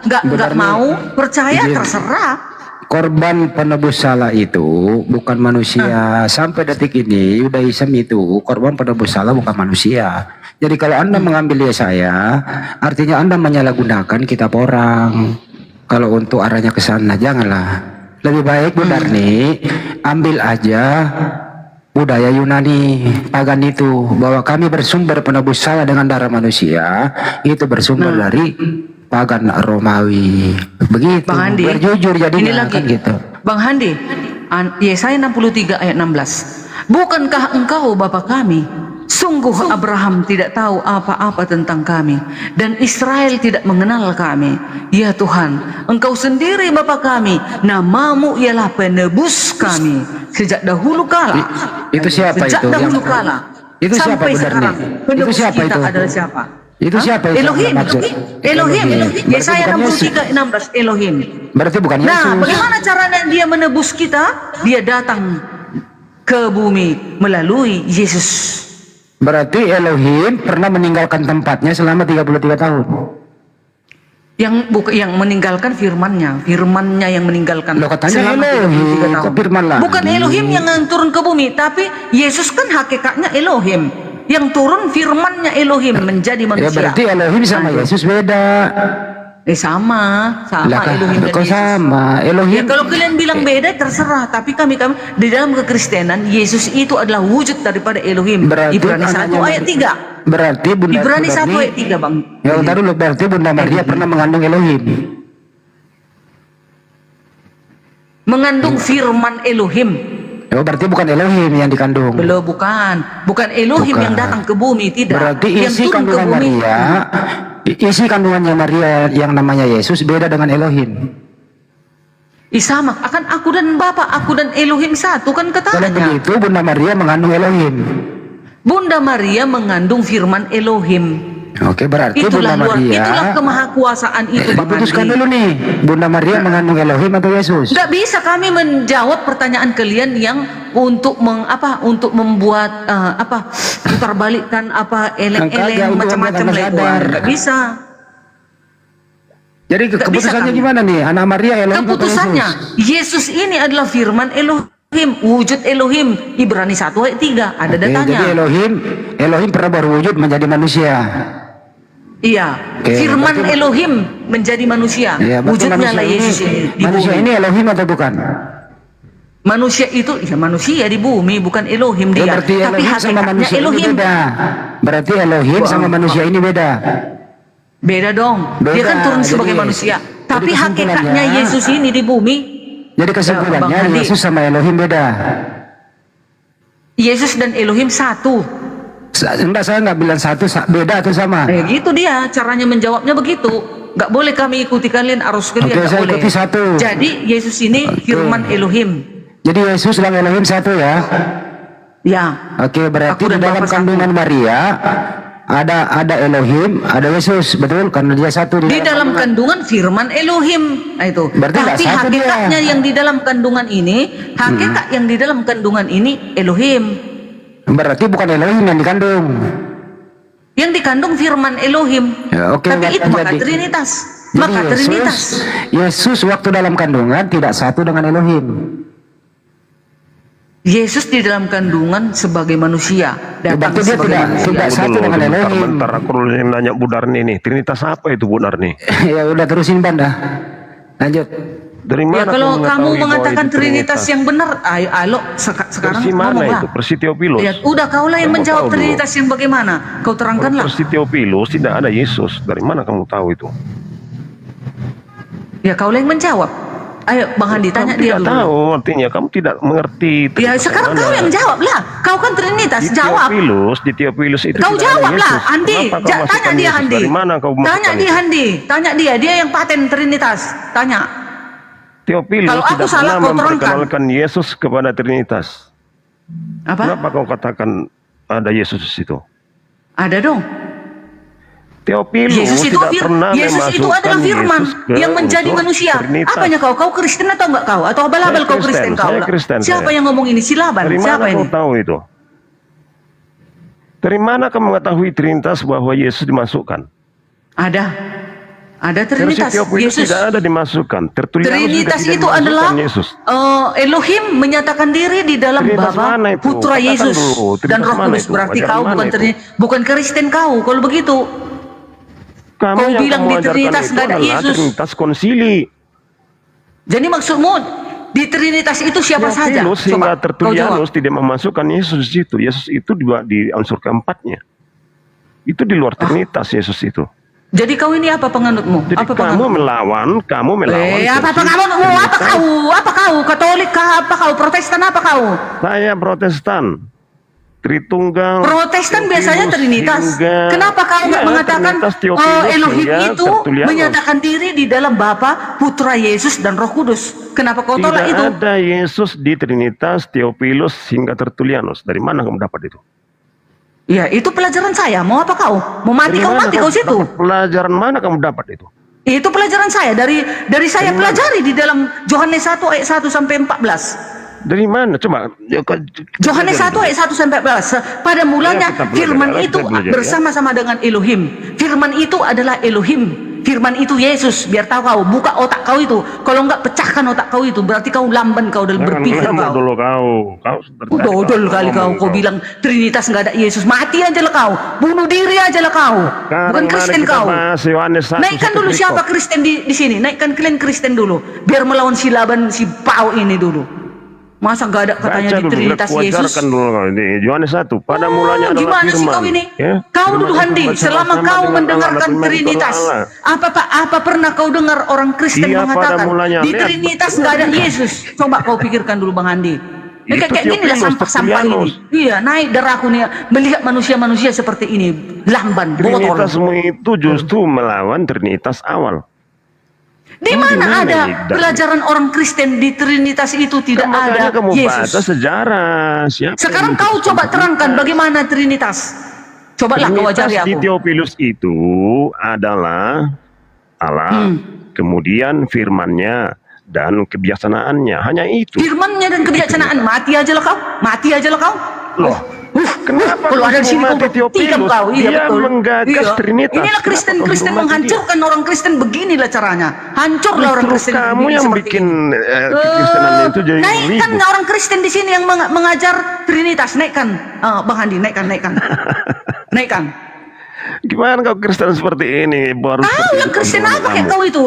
nggak mau percaya, terserah. Korban penebus salah itu bukan manusia. Sampai detik ini Yudaism itu korban penebus salah bukan manusia. Jadi kalau Anda mengambil Yesaya, artinya Anda menyalahgunakan kitab orang. Kalau untuk arahnya ke sana, janganlah. Lebih baik Bu Darni ambil aja budaya Yunani pagan itu, bahwa kami bersumber penebus salah dengan darah manusia, itu bersumber dari pagan Romawi. Begitu. Bang Handi, biar jujur jadinya ini lagi, kan gitu. Bang Handi, Yesaya 63 ayat 16. Bukankah engkau Bapa kami? Sungguh Abraham tidak tahu apa-apa tentang kami, dan Israel tidak mengenal kami. Ya Tuhan, Engkau sendiri Bapa kami, namamu ialah penebus kami sejak dahulu kala. Itu siapa sejak itu? dahulu kala Itu siapa sampai benar sekarang. nih? Penebus Itu siapa kita itu? adalah siapa? Itu siapa itu? Elohim. Elohim. Yesaya 63 16 Elohim. Berarti bukan Yesus. Nah, bagaimana caranya dia menebus kita? Dia datang ke bumi melalui Yesus. Berarti Elohim pernah meninggalkan tempatnya selama 33 tahun. Yang meninggalkan firman-Nya yang meninggalkan. Loh, katanya selama Elohim, 33 tahun. kok firman lagi? Bukan Elohim yang turun ke bumi, tapi Yesus kan hakikatnya Elohim. Yang turun firman-Nya Elohim menjadi manusia. Ya berarti Elohim sama Yesus beda. Sama Elohim dan kok Yesus. sama Ya Elohim. kalau kalian bilang beda terserah, tapi kami di dalam kekristenan Yesus itu adalah wujud daripada Elohim. Berarti Ibrani 1 ayat 3. Berarti Bunda Ibrani 1 ayat 3 Bang. Ya bentar dulu, berarti Bunda Maria pernah mengandung Elohim. Mengandung firman Elohim. Oh, berarti bukan Elohim yang dikandung. Belum, bukan Elohim Bukan. yang datang ke bumi, tidak. Berarti yang isi turun ke kandungan bumi. isi kandungannya Maria yang namanya Yesus beda dengan Elohim. Sama, akan aku dan Bapa, aku dan Elohim satu kan Kalau katanya. begitu Bunda Maria mengandung Elohim. Bunda Maria mengandung firman Elohim. Oke, berarti Itulah Bunda Maria itulah kemahakuasaan itu Bang diputuskan Andi. dulu nih, Bunda Maria mengandung Elohim atau Yesus? Nggak bisa kami menjawab pertanyaan kalian yang untuk membuat putarbalikkan eleng-eleng macam-macam lebar. Nggak bisa. Jadi Nggak keputusannya bisa gimana nih? Anak Maria Elohim atau Keputusannya Yesus? Yesus ini adalah firman Elohim, wujud Elohim. Ibrani 1 ayat 3 ada datanya. Jadi Elohim pernah berwujud menjadi manusia. Iya, firman Elohim menjadi manusia. Ya, berarti Wujudnya manusia lah Yesus ini di Manusia bumi. ini Elohim atau bukan? Manusia itu ya manusia di bumi, bukan Elohim Ya, dia. berarti Tapi Elohim sama hakikatnya manusia ini Elohim. beda. Berarti Elohim sama manusia ini beda. Beda dong. Dia Beda. kan turun sebagai Jadi- manusia. jadi Tapi kesimpulannya- hakikatnya Yesus ini di bumi. Jadi Bang kesimpulannya Handi, Yesus sama Elohim beda. Yesus dan Elohim satu. Enggak, saya nggak bilang satu, beda atau sama. Gitu dia caranya menjawabnya begitu. Nggak boleh kami ikuti kalian, arus kalian Oke, nggak saya boleh. ikuti satu. Jadi Yesus ini firman Elohim. Jadi Yesus dan Elohim satu ya? Ya. Oke, berarti Aku di dan dalam Bapa kandungan Maria ada Elohim, ada Yesus, betul? Karena dia satu Di dalam kandungan firman Elohim. Nah itu. Berarti nggak Tapi satu dia. hakikatnya yang di dalam kandungan ini, hakikat yang di dalam kandungan ini Elohim. Berarti bukan Elohim yang dikandung. Yang dikandung firman Elohim. Ya, oke, Tapi itu maka jadi- Trinitas. Jadi Maka Trinitas. Yesus waktu dalam kandungan tidak satu dengan Elohim. Yesus di dalam kandungan sebagai manusia. Datang Berarti dia sebagai manusia. tidak satu dengan Elohim. Bentar, aku dulu nanya Bu Darni nih. Trinitas apa itu Bu Darni? Ya udah terusin Banda. Lanjut. Dari Ya mana kalau kamu mengetahui bahwa mengatakan itu Trinitas yang benar, ayo sekarang Versi mana ngomonglah. itu? Versi Theophilus. Ya, udah kaulah yang Kamu menjawab tahu dulu. Trinitas yang bagaimana. Kau terangkanlah. Versi Theophilus tidak ada Yesus. Dari mana kamu tahu itu? Ya kaulah yang menjawab. Ayo Bang Handi tanya Kamu dia tidak dulu. tahu artinya. Kamu tidak mengerti. Ya sekarang kau yang jawab lah. Kau kan Trinitas, jawab. Di Theophilus itu Kau tidak ada jawab lah, Yesus. Andi. Kenapa kau Tanya masukkan dia Yesus? Andi. Dari mana kau Tanya masukkan dia Yesus? Andi. Tanya dia yang paten Trinitas. Tanya. Theophilus Kalau aku tidak salah, pernah kau terangkan. memperkenalkan Yesus kepada Trinitas. Apa? Kenapa kau katakan ada Yesus di situ? Ada dong. Theophilus Yesus itu tidak pernah Yesus itu memasukkan adalah firman Yesus ke yang menjadi unsur manusia. Trinitas. Apanya kau? Kau Kristen atau enggak kau? Atau abal-abal Saya kau Kristen kau? saya lah? Kristen, Siapa saya. yang ngomong ini? Silaban. Dari Siapa mana ini? kau tahu itu? Dari mana kamu mengetahui Trinitas bahwa Yesus dimasukkan? Ada Versi Trinitas. Theophilus Yesus. tidak ada dimasukkan. Tertulianus Trinitas juga tidak itu adalah dimasukkan Yesus. Elohim menyatakan diri di dalam Trinitas Bapa, mana itu? Putra Katakan Yesus dulu, dan Trinitas Roh mana Kudus. itu? Berarti Ajaran kau mana bukan itu? bukan Kristen kau. Kalau begitu, Kamu kau yang bilang kamu di ajarkan Trinitas itu nggak ada adalah Yesus. Trinitas konsili. Jadi maksudmu di Trinitas itu siapa saja? Theophilus Coba hingga kau jawab. Tertulianus tidak memasukkan Yesus di situ. Yesus itu di unsur keempatnya. Itu di luar Trinitas Yesus itu. Jadi kau ini apa penganutmu? Jadi Apa kamu melawan apa versi penganutmu? Apa Trinitas. kau? Apa kau? Katolik kah? Apa kau? Protestan apa kau? Saya Protestan. Tritunggal. Protestan biasanya Trinitas. hingga- Kenapa kau nggak Iya, mengatakan Trinitas Theophilus Elohim hingga itu Tertulianus. menyatakan diri di dalam Bapa, Putra Yesus dan Roh Kudus? Kenapa kau tolak itu? Tidak ada Yesus di Trinitas, Theophilus hingga Tertulianus. Dari mana kamu dapat itu? Ya itu pelajaran saya. Mau apa kau? Mau mati Dari kau mana mati kau situ. dapat pelajaran mana kamu dapat itu? Itu pelajaran saya dari saya Dari mana? pelajari di dalam Yohanes 1 ayat 1 sampai 14. Dari mana? Coba. Yohanes 1 ayat 1 sampai 14. Pada mulanya Ya, kita belajar, firman kita itu belajar, ya. bersama-sama dengan Elohim. Firman itu adalah Elohim. Firman itu Yesus. Biar tahu kau, buka otak kau itu. Kalau enggak pecahkan otak kau itu, berarti kau lamban kau dalam berpikir Jangan kau. dulu kau. Dodol kali kau bilang Trinitas nggak ada Yesus. Mati aja lah kau. Bunuh diri aja lah kau. Bukan Kristen kau. Naikkan dulu siapa Kristen di sini. Naikkan kalian Kristen dulu. Biar melawan si Laban si Pau ini dulu. Masa nggak ada katanya Baca di dulu, Trinitas Yesus? wajarkan dulu kau. Ini Yohanes 1. Pada mulanya adalah Gimana sih firman. kau ini? Ya? Kau Firman dulu itu Handi, bersama-sama selama kau dengan mendengarkan Allah, firman itu Trinitas, Allah. apa pernah kau dengar orang Kristen Iya, pada mengatakan mulanya. di Lihat, Trinitas nggak ada Yesus? Coba kau pikirkan dulu Bang Handi. Itu Kayak gini lah Theophilus, sampah-sampah ini. Tertulianus. Iya, naik darahku nih melihat manusia-manusia seperti ini, lamban, botol. Trinitasmu itu justru melawan Trinitas awal. Di mana ada ini? pelajaran orang Kristen di Trinitas itu tidak ada Makanya kamu baca Yesus? sejarah. Siapa Sekarang yang kau memutuskan coba Trinitas? terangkan bagaimana Trinitas. Cobalah kau Trinitas ajari di aku. Theophilus itu adalah Allah, kemudian firman-Nya dan kebijaksanaannya. Hanya itu. Firman-Nya dan kebijaksanaan. Mati aja lah kau. Mati aja lah kau. Loh, kenapa kalau ada di sini mati kau tikam Theophilus? kau. Iya Dia betul. menggagas Trinitas. Inilah Kenapa Kristen kau mati menghancurkan orang Kristen, beginilah caranya. Hancurlah orang Justru Kristen. kamu begini yang seperti bikin ini. kekristenan itu jadi Naikkan ribut. orang Kristen di sini yang mengajar Trinitas. Naikkan, Bang Handi. Naikkan. Naikkan. Gimana kau Kristen seperti ini? Baru Kau seperti yang itu Kristen kamu apa kayak ngomong. kau itu?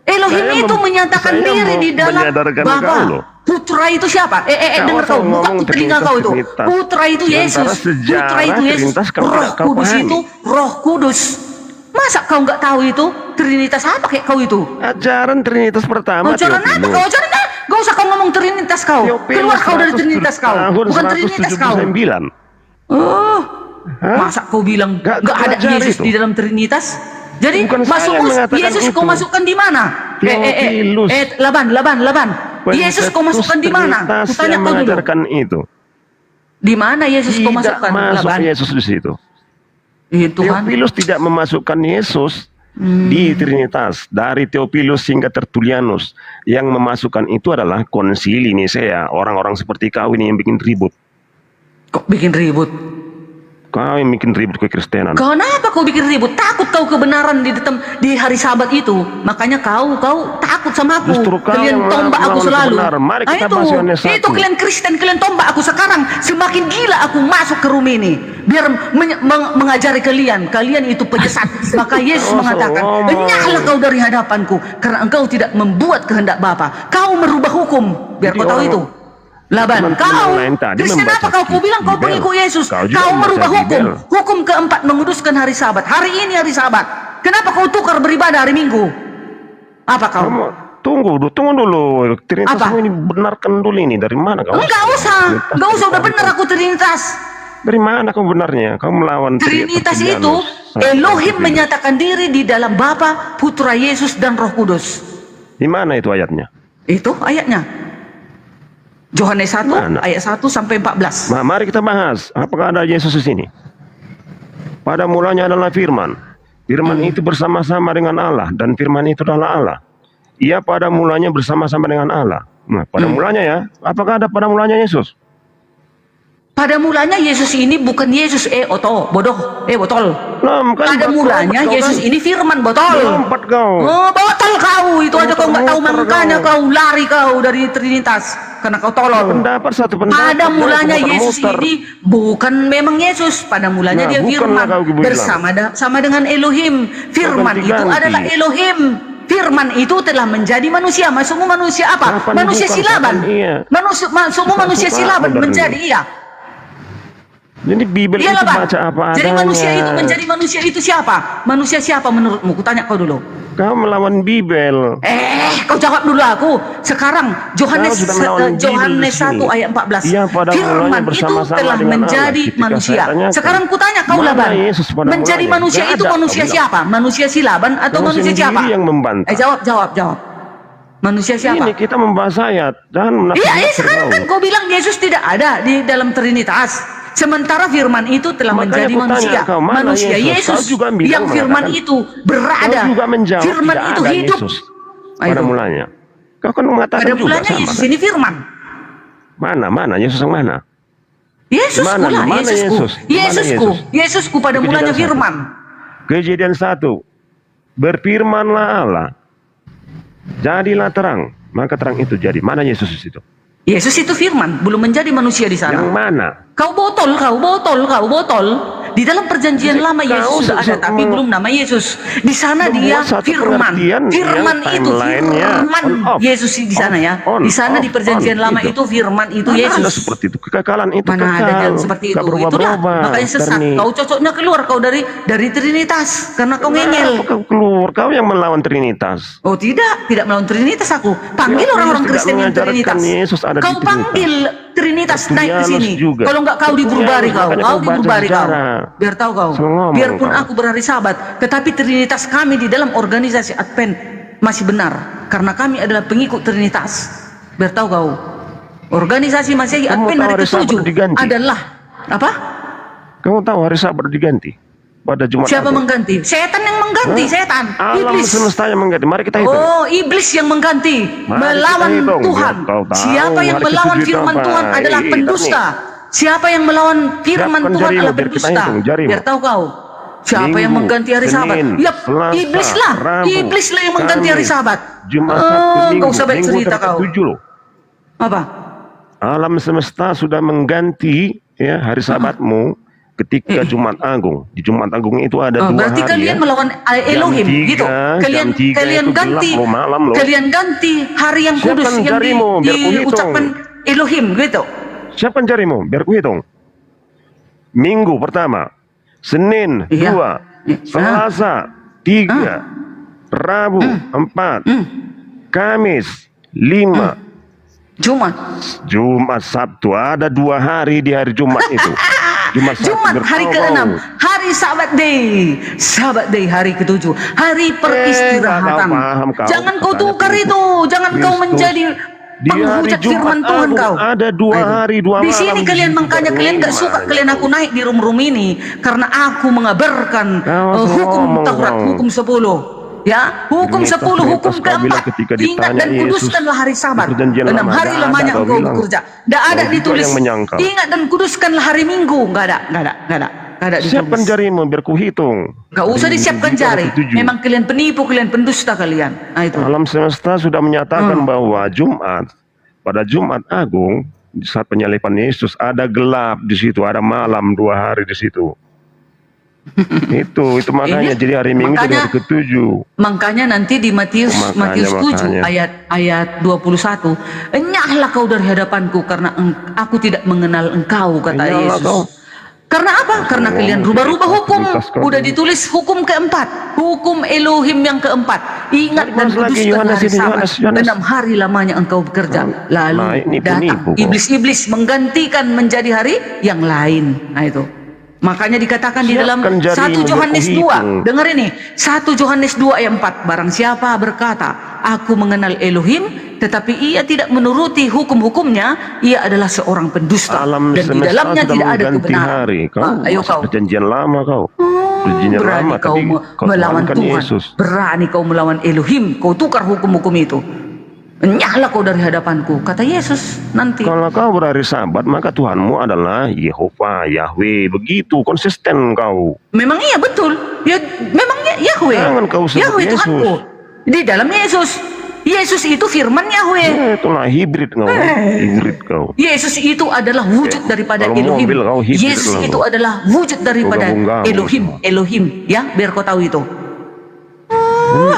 Elohim Saya itu menyatakan saya diri di dalam menyadarkan Bapa. kau loh. Putra itu siapa? Dengar Kau kau, buka ngomong telinga kau itu. Trinitas. Putra itu Di antara Yesus. sejarah Putra itu Yesus. Trinitas kau Roh tidak kau Kudus pahami. itu Roh Kudus. Masa kau nggak tahu itu? Trinitas apa kayak kau itu? Ajaran Trinitas pertama. Ajaran apa Theophilus. kau? Ajaran apa? Gak usah kau ngomong Trinitas kau. Keluar kau dari Trinitas kau. Tahun Bukan Trinitas kau. 179. Oh, masa kau bilang nggak ada pelajari Yesus itu. di dalam Trinitas? Jadi Bukan saya masuk mengatakan Yesus itu. kau masukkan di mana? Theophilus. Laban. Yesus kau masukkan di mana? Trinitas Kutanya yang kau dulu. mengajarkan itu. Di mana Yesus kau Tidak masukkan? masuk Laban. Yesus di situ. Tuhan. Theophilus tidak memasukkan Yesus di Trinitas. Dari Theophilus hingga Tertulianus. Yang memasukkan itu adalah konsili Nisea. Orang-orang seperti kau ini yang bikin ribut. Kok bikin ribut? Kau yang bikin ribut kekristenan. Kenapa kau bikin ribut? Takut kau kebenaran di hari Sabat itu. Makanya kau takut sama aku. Justru kau Kalian yang tombak aku melawan selalu. kebenaran. Mari kita itu, bahas Yohanes 1. itu kalian Kristen, kalian tombak aku sekarang. Semakin gila aku masuk ke room ini. Biar mengajari kalian. Kalian itu penyesat. Maka Yesus mengatakan, "Enyahlah kau dari hadapanku, karena engkau tidak membuat kehendak Bapa. Kau merubah hukum." Biar kau tahu itu. Laban, kau Kristen apa kau bilang kau pengikut Yesus, kau merubah hukum keempat menguduskan hari Sabat. Hari ini hari Sabat, kenapa kau tukar beribadah hari Minggu? Apa kau? Tunggu dulu. Trinitas ini benarkan dulu ini. Dari mana kau? Enggak usah, udah benar aku Trinitas. Dari mana kau benarnya? Kau melawan Trinitas itu Elohim menyatakan diri di dalam Bapa, Putra Yesus dan Roh Kudus. Di mana itu ayatnya? Itu ayatnya. Yohanes 1 ayat 1 sampai 14. Nah, mari kita bahas. Apakah ada Yesus di sini? Pada mulanya adalah firman. Firman itu bersama-sama dengan Allah, dan firman itu adalah Allah. Ia pada mulanya bersama-sama dengan Allah. Nah, pada mulanya ya. Apakah ada pada mulanya Yesus? Pada mulanya Yesus ini bukan Yesus botol. Pada mulanya Yesus ini firman botol. Botol kau itu aja kau nggak tahu, makanya kau lari kau dari Trinitas karena kau tolol. Pada mulanya Yesus ini bukan memang Yesus. Pada mulanya dia firman bersama dengan Elohim. Firman itu adalah Elohim. Firman itu telah menjadi manusia. Semua manusia apa? Manusia silaban. Semua manusia silaban menjadi Jadi Bibel itu baca apa adanya. Jadi manusia itu menjadi manusia itu siapa? Manusia siapa menurutmu? Kutanya kau dulu. Kau melawan Bibel. Kau jawab dulu aku. Sekarang Yohanes 1 ayat 14. Firman itu telah menjadi manusia. Sekarang kutanya kau Laban. Menjadi manusia itu manusia siapa? Manusia silaban atau manusia siapa? Yang membantah. Jawab. Manusia siapa? Ini kita membahas ayat. Iya, sekarang kan kau bilang Yesus tidak ada di dalam Trinitas. Sementara firman itu telah menjadi manusia. Manusia Yesus yang firman itu berada. Firman itu hidup. Pada mulanya. Kau kan mengatakan pada mulanya Yesus ini firman. Mana? Yesus yang mana? Yesusku lah, Yesusku pada mulanya firman. Kejadian 1. Berfirmanlah Allah. Jadilah terang. Maka terang itu jadi. Mana Yesus itu? Yesus itu firman, belum menjadi manusia di sana. Yang mana? Kau botol. Di dalam perjanjian lama Yesus sudah ada, tapi belum nama Yesus. Di sana dia firman. Firman itu firman Yesus di sana ya. Di sana di perjanjian lama itu firman itu Yesus. Ada seperti itu, kekekalan itu mana kekal. ada yang seperti itu. Itulah makanya sesat. Kau cocoknya keluar kau dari Trinitas karena kau ngeyel. Kau keluar, kau yang melawan Trinitas. Oh tidak melawan Trinitas aku. Panggil orang-orang Kristen yang Trinitas. Kau panggil Trinitas naik ke sini. Kalau enggak kau diburbari kau diburbari kau. Biar tahu kau. Biarpun aku berhari Sabat, tetapi Trinitas kami di dalam organisasi Advent masih benar karena kami adalah pengikut Trinitas. Biar tahu kau. Organisasi Masehi Advent hari ke-7 adalah apa? Kamu tahu hari Sabat diganti pada Jumat. Siapa mengganti? Setan yang mengganti, setan. Alam semesta yang mengganti. Mari kita hitung. Oh, iblis yang mengganti, melawan Tuhan. Siapa yang melawan firman Tuhan adalah pendusta. Siapa yang melawan firman Tuhan adalah pendusta. Biar tahu kau. Siapa yang mengganti hari Sabat? Ya, iblis lah yang mengganti hari Sabat. Enggak usah baik cerita kau. Apa? Alam semesta sudah mengganti ya hari Sabatmu. Ketika Jumat Agung, di Jumat Agung itu ada 2 hari. Berarti kalian melawan Elohim, gitu. Kalian ganti hari yang kudus yang diucapkan Elohim, gitu. Siapkan jarimu, biar ku hitung. Minggu pertama, Senin 2, Selasa 3, Rabu 4, Kamis 5, Jumat Sabtu. Ada 2 hari di hari Jumat itu. Jumat hari ke-6, hari Sabat Day hari ke-7, hari peristirahatan. Jangan kau tukar itu, jangan kau menjadi penghujat firman Tuhan kau. Ada 2 hari 2 malam. Di sini kalian makanya kalian gak suka kalian aku naik di room ini karena aku mengabarkan hukum Taurat, hukum 10. Ya, hukum 10, hukum ke-4. Ingat dan kuduskanlah hari Sabat. 6 hari lamanya engkau bekerja. Tidak ada ditulis. Ingat dan kuduskanlah hari Minggu. Nggak ada. Kada Siapkan ditulis. jarimu biar kuhitung. Gak usah disiapkan jari. Memang kalian penipu, kalian pendusta kalian. Nah, itu. Alam semesta sudah menyatakan bahwa pada Jumat Agung, di saat penyaliban Yesus, ada gelap di situ, ada malam 2 hari di situ. itu makanya jadi hari Minggu jadi hari ke-7. Makanya nanti di Matius 7 ayat 21, enyahlah kau dari hadapanku karena aku tidak mengenal engkau, kata Yesus. Karena apa? Karena kalian rubah-rubah hukum. Udah ditulis hukum keempat, hukum Elohim yang keempat. Ingat dan kuduskan hari Sabat. 6 hari lamanya engkau bekerja. Lalu datang iblis-iblis menggantikan menjadi hari yang lain. Nah itu. Makanya dikatakan di dalam 1 Yohanes 2, dengar ini, 1 Yohanes 2 ayat 4, barang siapa berkata, aku mengenal Elohim, tetapi ia tidak menuruti hukum-hukumnya, ia adalah seorang pendusta. Alam dan di dalamnya tidak ada kebenaran. Ayo kau. Perjanjian lama kau. Perjanjian Berani lama kau melawan Tuhan, Yesus. berani kau melawan Elohim, kau tukar hukum-hukum itu. Nyahlah kau dari hadapanku, kata Yesus nanti. Kalau kau berhari Sabat, maka Tuhanmu adalah Yehova, Yahweh. Begitu konsisten kau. Memang iya betul. Ya, memang Yahweh. Jangan kau sebut Yahweh Yesus. Tuhanku. Di dalam Yesus. Yesus itu firman Yahweh. Itulah hibrid kau. Hibrid kau. Yesus itu adalah wujud daripada Kalau Elohim. mobil kau hibrid Yesus lah itu kau. adalah wujud daripada Gabung-gabung Elohim. Elohim, ya, biar kau tahu itu.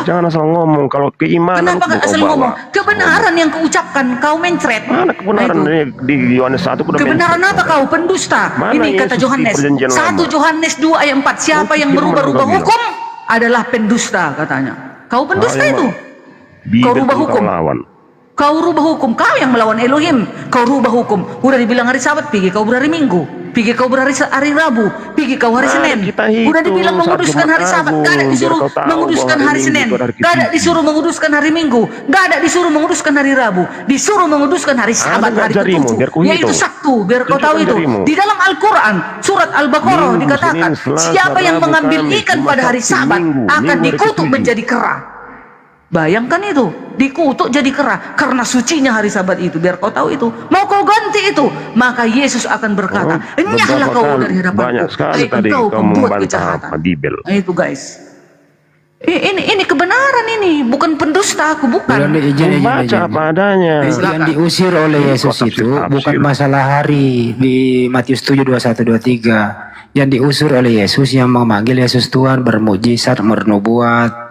Jangan asal ngomong. Kalau keimanan Kenapa gak asal ngomong? Kebenaran yang kau ucapkan, kau mencret. Mana kebenaran di Yohanes 1? Kebenaran apa kau? Pendusta. Mana Ini kata Yesus di Yohanes. perjanjian 1 lama? Yohanes 2 ayat 4. Siapa yang merubah-rubah bilang. hukum adalah pendusta, katanya. Kau pendusta itu. Kau rubah hukum. Kau rubah hukum. Kau yang melawan Elohim. Kau rubah hukum. Udah dibilang hari Sabat, pergi kau berhari Minggu. Pergi kau berhari Rabu. Pergi kau hari Senin. Udah dibilang menguduskan hari Sabat. Gak ada disuruh menguduskan hari Senin. Gak ada disuruh menguduskan hari Minggu. Gak ada disuruh menguduskan hari Rabu. Disuruh menguduskan hari Sabat, hari ke-7, yaitu Sabtu. Biar kau tahu itu. Di dalam Al-Quran, surat Al-Baqarah dikatakan, siapa yang mengambil ikan pada hari Sabat akan dikutuk menjadi kera. Bayangkan itu, dikutuk jadi kera karena sucinya hari Sabat itu. Biar kau tahu itu. Mau kau ganti itu, maka Yesus akan berkata, enyahlah kau dari hadapanku. Banyak sekali tadi Engkau kau pembuat membantah kejahatan. Bibel. Nah, itu guys. Ini kebenaran ini, bukan pendusta aku, bukan. Baca apa adanya. Yang diusir oleh Yesus itu bukan masalah hari di Matius 7, 21, 23. Yang diusir oleh Yesus, yang memanggil Yesus Tuhan, bermujizat, bernubuat,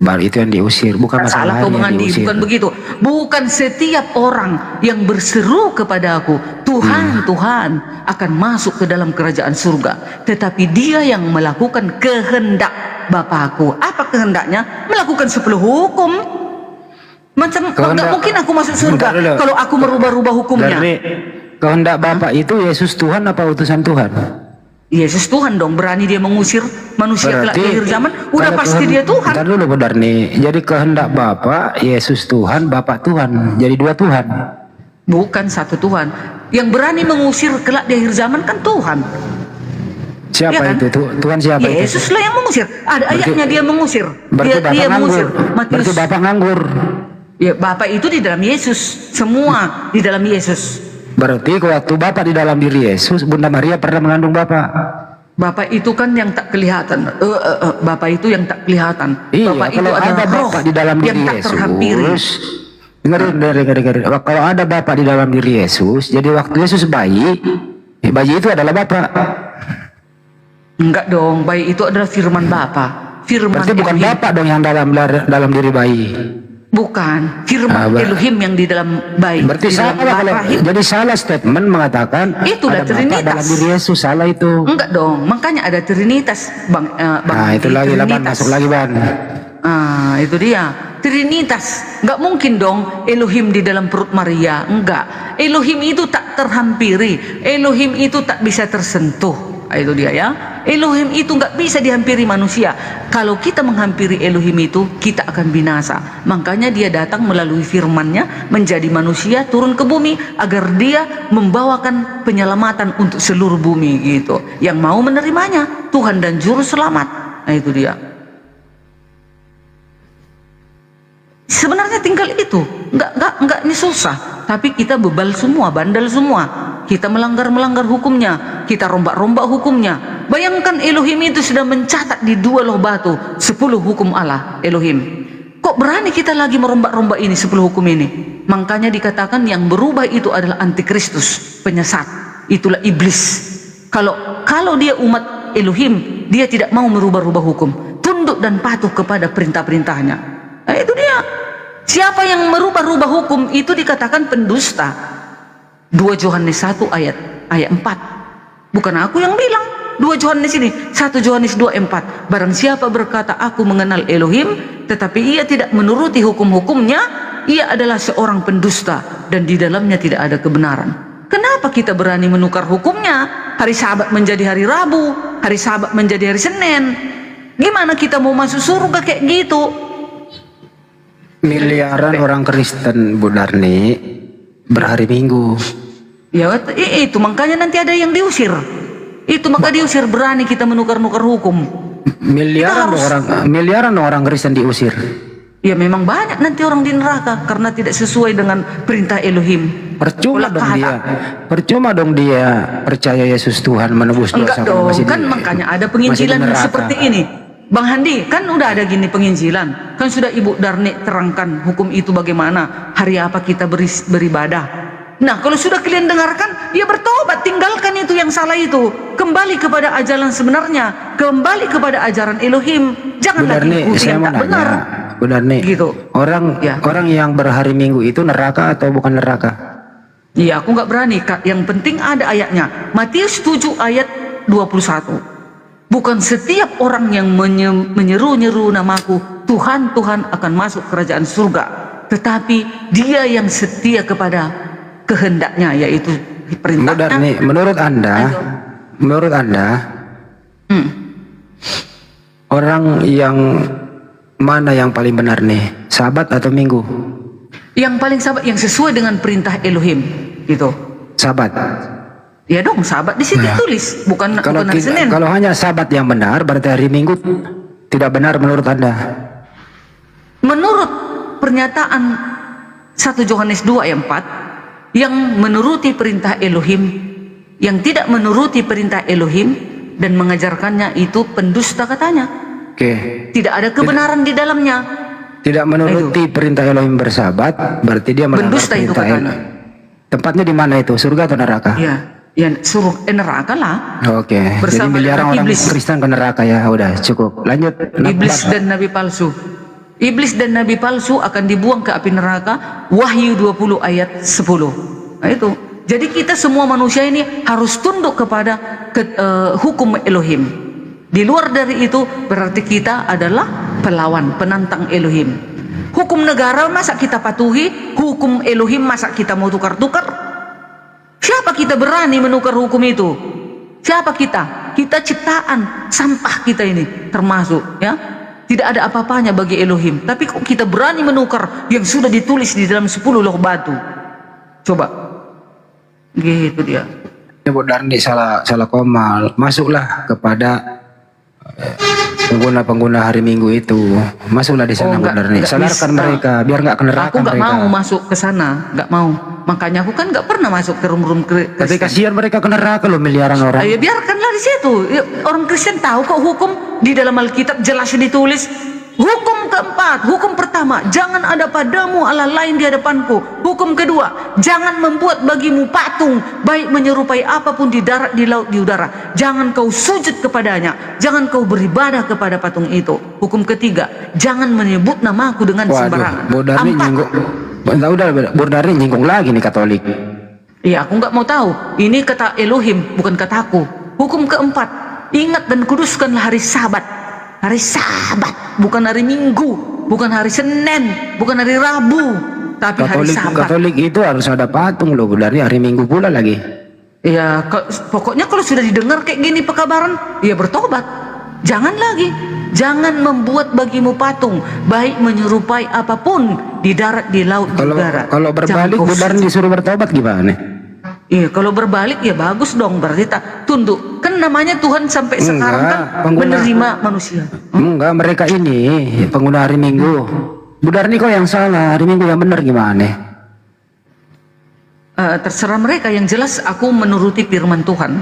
baru itu yang diusir, bukan masalah Salah kau hari yang mengandi, diusir. bukan begitu. Bukan setiap orang yang berseru kepada aku, Tuhan, Tuhan, akan masuk ke dalam kerajaan surga. Tetapi dia yang melakukan kehendak Bapakku. Apa kehendaknya? Melakukan 10 hukum. Macam nggak mungkin aku masuk surga kalau aku merubah-rubah hukumnya. Dari kehendak Bapak itu Yesus Tuhan apa utusan Tuhan? Yesus Tuhan dong, berani dia mengusir manusia kelak di akhir zaman. Udah pasti dia Tuhan. Bentar dulu benar nih. Jadi kehendak Bapak Yesus Tuhan, Bapak Tuhan. Jadi 2 Tuhan. Bukan 1 Tuhan. Yang berani mengusir kelak di akhir zaman kan Tuhan. Siapa Ya kan? itu? Tuhan siapa itu? Yesus lah yang mengusir. Ada ayatnya dia mengusir. Berarti Bapak Dia mengusir. nganggur. Berarti Bapak nganggur. Ya, Bapak itu di dalam Yesus. Semua di dalam Yesus. Berarti waktu Bapak di dalam diri Yesus, Bunda Maria pernah mengandung Bapak. Bapak itu kan yang tak kelihatan. Bapak itu yang tak kelihatan. Iya, Bapak itu kalau adalah ada roh Bapak di dalam yang diri tak terhampiri. Yesus. Dengar. Kalau ada Bapak di dalam diri Yesus, jadi waktu Yesus bayi itu adalah Bapak. Enggak dong, bayi itu adalah firman Bapa. Firman Berarti bukan Elohim. Bapak dong yang dalam diri bayi. Bukan, firman Elohim yang di dalam bayi. Berarti di salah dalam kalau rahim. jadi salah statement mengatakan Itulah ada Bapak Trinitas. dalam diri Yesus, salah itu. Enggak dong, makanya ada Trinitas, Bang. Nah, itu lagi lah, Ban. Masuk lagi, Ban. Ah, itu dia. Trinitas. Enggak mungkin dong Elohim di dalam perut Maria. Enggak. Elohim itu tak terhampiri. Elohim itu tak bisa tersentuh. Itu dia ya. Elohim itu nggak bisa dihampiri manusia. Kalau kita menghampiri Elohim itu, kita akan binasa. Makanya dia datang melalui firman-Nya menjadi manusia, turun ke bumi agar dia membawakan penyelamatan untuk seluruh bumi gitu. Yang mau menerimanya, Tuhan dan Juru Selamat. Nah, itu dia. Sebenarnya tinggal itu, nggak ini susah. Tapi kita bebal semua, bandel semua. Kita melanggar hukumnya, kita rombak-rombak hukumnya. Bayangkan Elohim itu sudah mencatat di 2 loh batu 10 hukum Allah Elohim. Kok berani kita lagi merombak-rombak ini 10 hukum ini? Makanya dikatakan yang berubah itu adalah antikristus, penyesat. Itulah iblis. Kalau dia umat Elohim, dia tidak mau merubah-rubah hukum, tunduk dan patuh kepada perintah-perintahnya. Nah, itu dia. Siapa yang merubah-rubah hukum itu dikatakan pendusta. 2 Yohanes 1 ayat 4. Bukan aku yang bilang. 2 Yohanes ini, 1 Yohanes 2:4. Barang siapa berkata aku mengenal Elohim, tetapi ia tidak menuruti hukum-hukumnya, ia adalah seorang pendusta dan di dalamnya tidak ada kebenaran. Kenapa kita berani menukar hukumnya? Hari Sabat menjadi hari Rabu, hari Sabat menjadi hari Senin. Gimana kita mau masuk surga kayak gitu? Miliaran orang Kristen, Bu Darni, berhari Minggu. Ya itu makanya nanti ada yang diusir. Itu maka diusir, berani kita menukar-nukar hukum. Miliaran orang Kristen diusir. Ya memang banyak nanti orang di neraka karena tidak sesuai dengan perintah Elohim. Percuma dong dia percaya Yesus Tuhan, menebus dosa. Enggak dong, kan makanya ada penginjilan seperti ini. Bang Handi, kan udah ada gini penginjilan. Kan sudah Ibu Darni terangkan hukum itu bagaimana, hari apa kita beribadah. Nah, kalau sudah kalian dengarkan, ya bertobat, tinggalkan itu yang salah itu. Kembali kepada ajaran sebenarnya, kembali kepada ajaran Elohim. Jangan lagi ikuti yang tak benar. Bu Darni, gitu. Orang yang berhari Minggu itu neraka atau bukan neraka? Iya, aku nggak berani, Kak. Yang penting ada ayatnya. Matius 7 ayat 21. Bukan setiap orang yang menyeru-nyeru namaku, Tuhan, Tuhan akan masuk kerajaan surga. Tetapi dia yang setia kepada kehendaknya, yaitu perintahnya. Menurut Anda, orang yang mana yang paling benar nih, Sabat atau Minggu? Yang paling Sabat, yang sesuai dengan perintah Elohim, gitu. Sabat. Ya dong, Sabat di situ tulis, bukan hari Senin. Kalau hanya Sabat yang benar, berarti hari Minggu tidak benar menurut Anda? Menurut pernyataan 1 Yohanes 2 ayat 4, yang menuruti perintah Elohim, yang tidak menuruti perintah Elohim dan mengajarkannya itu pendusta katanya. Tidak ada kebenaran di dalamnya. Tidak menuruti perintah Elohim bersabat, berarti dia melanggar perintah Elohim. Tempatnya di mana itu? Surga atau neraka? Ya surga, neraka lah. Jadi miliaran orang Kristen ke neraka ya. Udah cukup. Lanjut. Iblis dan nabi palsu. Iblis dan nabi palsu akan dibuang ke api neraka. Wahyu 20 ayat 10. Nah itu. Jadi kita semua manusia ini harus tunduk kepada hukum Elohim. Di luar dari itu berarti kita adalah pelawan, penantang Elohim. Hukum negara masa kita patuhi, hukum Elohim masa kita mau tukar-tukar? Siapa kita berani menukar hukum itu? Siapa kita? Kita ciptaan, sampah kita ini termasuk, ya. Tidak ada apa-apanya bagi Elohim. Tapi kok kita berani menukar yang sudah ditulis di dalam 10 loh batu? Coba. Gitu dia. Bu Darni salah koma. Masuklah kepada pengguna hari Minggu itu, masuklah di sana. Bu Darni, sadarkan mereka biar nggak ke neraka. Aku nggak mau masuk ke sana, nggak mau. Makanya aku kan nggak pernah masuk ke rum-rum Kristen. Tapi kasihan mereka ke neraka loh, miliaran orang. Ya biarkanlah di situ. Orang Kristen tahu kok hukum di dalam Alkitab jelas ditulis. Hukum keempat, hukum pertama, jangan ada padamu Allah lain di hadapanku. Hukum kedua, jangan membuat bagimu patung, baik menyerupai apapun di darat, di laut, di udara. Jangan kau sujud kepadanya, jangan kau beribadah kepada patung itu. Hukum ketiga, jangan menyebut namaku dengan sembarangan. Bu Darni nyinggung, Bu Darni nyinggung lagi nih Katolik. Iya, aku nggak mau tahu. Ini kata Elohim, bukan kataku. Hukum keempat, ingat dan kuduskanlah hari Sabat. Hari Sabat, bukan hari Minggu, bukan hari Senin, bukan hari Rabu, tapi hari Sabat. Katolik itu harus ada patung loh, dari hari Minggu pula lagi. Ya, pokoknya kalau sudah didengar kayak gini pekabaran, ya bertobat. Jangan lagi, jangan membuat bagimu patung, baik menyerupai apapun di darat, di laut, di udara. Kalau berbalik, benar disuruh bertobat gimana? Iya, kalau berbalik ya bagus dong, berarti tak tunduk. Kan namanya Tuhan sampai sekarang kan menerima manusia. Enggak, mereka ini pengguna hari Minggu. Bu Darni kok yang salah, hari Minggu yang benar gimana? Terserah mereka, yang jelas aku menuruti firman Tuhan.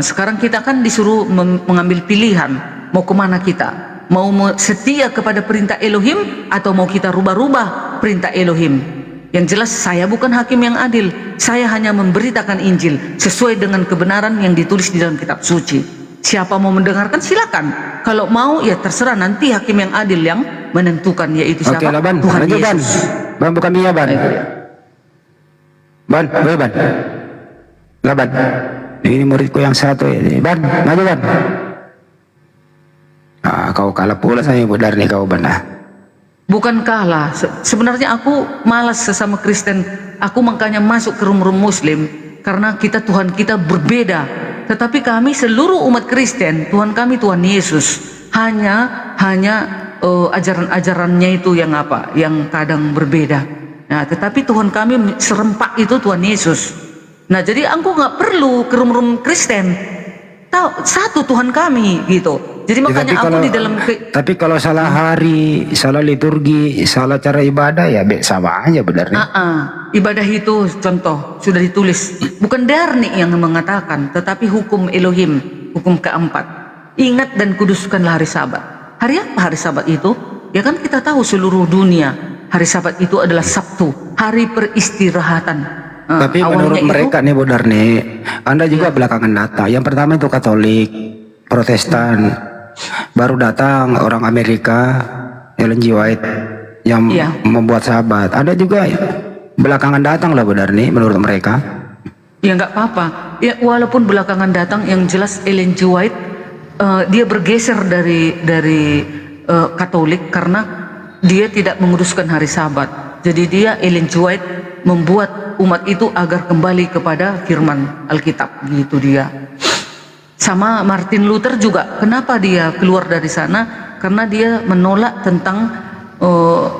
Sekarang kita kan disuruh mengambil pilihan mau kemana kita. Mau setia kepada perintah Elohim atau mau kita rubah-rubah perintah Elohim. Yang jelas saya bukan hakim yang adil. Saya hanya memberitakan Injil sesuai dengan kebenaran yang ditulis di dalam kitab suci. Siapa mau mendengarkan silakan. Kalau mau ya terserah, nanti hakim yang adil yang menentukan, yaitu siapa? Oke lah, Ban. Tuhan Lanjut, Ban. Yesus. Ban, bukan Mia, Ban. Ban, boleh, Ban. Lah, Ban. Ini muridku yang satu ini. Ban, maju, Ban. Kau kalah pula sama Ibu Darni, kau, Ban. Bukan kalah. Sebenarnya aku malas sesama Kristen. Aku makanya masuk ke room-room Muslim karena Tuhan kita berbeda. Tetapi kami seluruh umat Kristen, Tuhan kami Tuhan Yesus. Hanya ajaran-ajarannya itu yang apa? Yang kadang berbeda. Nah, tetapi Tuhan kami serempak itu Tuhan Yesus. Nah, jadi aku nggak perlu ke room-room Kristen. Tahu satu Tuhan kami gitu. Jadi makanya aku di dalam tapi kalau salah hari, salah liturgi, salah cara ibadah ya sama aja benar. Ibadah itu contoh sudah ditulis. Bukan Darni yang mengatakan, tetapi hukum Elohim, hukum keempat. Ingat dan kuduskanlah hari Sabat. Hari apa hari Sabat itu? Ya kan kita tahu seluruh dunia hari Sabat itu adalah Sabtu, hari peristirahatan. Tapi menurut mereka nih Bu Darni, Anda juga belakangan datang. Yang pertama itu Katolik, Protestan, baru datang orang Amerika, Ellen G. White yang membuat Sabat. Ada juga belakangan datang lah Bu Darni menurut mereka. Ya nggak apa-apa. Ya walaupun belakangan datang, yang jelas Ellen G. White dia bergeser dari Katolik karena dia tidak menguduskan hari Sabat. Jadi dia Ellen G. White membuat umat itu agar kembali kepada firman Alkitab, gitu dia. Sama Martin Luther juga, kenapa dia keluar dari sana? Karena dia menolak tentang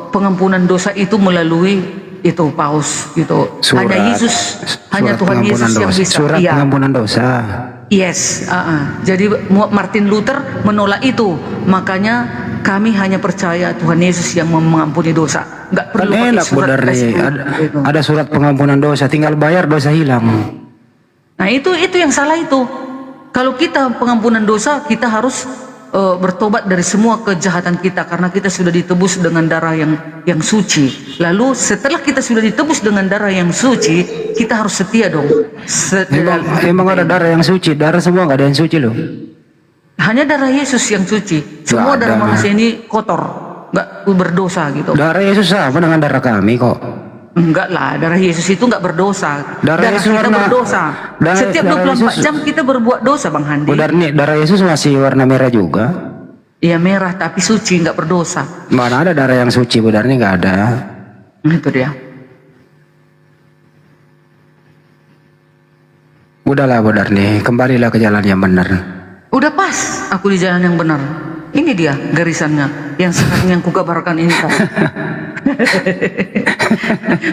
pengampunan dosa itu melalui itu paus gitu. Hanya Yesus, hanya Tuhan Yesus yang bisa. Surat pengampunan dosa. Yes, jadi Martin Luther menolak itu, makanya kami hanya percaya Tuhan Yesus yang mengampuni dosa. Nggak perlu pakai enak surat ada surat pengampunan dosa, tinggal bayar dosa hilang. Nah itu yang salah itu. Kalau kita pengampunan dosa, kita harus bertobat dari semua kejahatan kita karena kita sudah ditebus dengan darah yang suci. Lalu setelah kita sudah ditebus dengan darah yang suci, kita harus setia dong. Emang ada darah yang suci? Darah semua nggak ada yang suci loh. Hanya darah Yesus yang suci. Semua darah manusia ini kotor, nggak berdosa gitu. Darah Yesus sama dengan darah kami kok. Enggak lah, darah Yesus itu enggak berdosa. Darah Yesus kita berdosa. Setiap 24 jam kita berbuat dosa, Bang Handi. Darah Yesus masih warna merah juga. Iya merah, tapi suci, enggak berdosa. Mana ada darah yang suci, Bu Darni? Enggak ada. Itu dia. Udahlah Bu Darni, kembalilah ke jalan yang benar. Udah pas aku di jalan yang benar. Ini dia garisannya yang sekarang yang kukabarkan ini.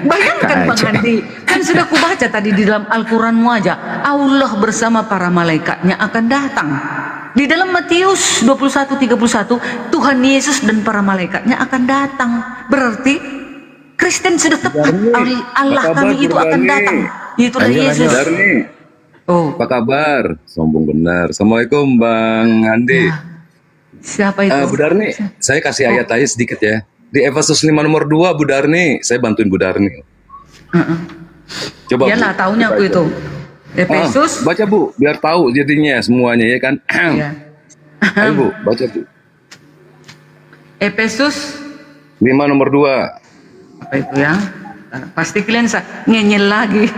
Bayangkan Bang Handi, kan sudah kubaca tadi di dalam Al-Quranmu aja, Allah bersama para malaikatnya akan datang. Di dalam Matius 21:31, Tuhan Yesus dan para malaikatnya akan datang. Berarti Kristen sudah tepat, Allah kami itu akan datang. Itulah Yesus. Oh, apa kabar? Sombong benar. Assalamualaikum Bang Handi. Siapa itu? Bu Darni, saya kasih ayat aja sedikit ya. Di Efesus 5 nomor 2, Bu Darni, saya bantuin Bu Darni. Coba. Iyalah, taunya aku itu. Efesus. Baca Bu, biar tahu jadinya semuanya ya kan. Iya. Ayo Bu, baca Bu. Efesus 5 nomor 2. Apa itu ya? Pasti kalian ngenyel lagi.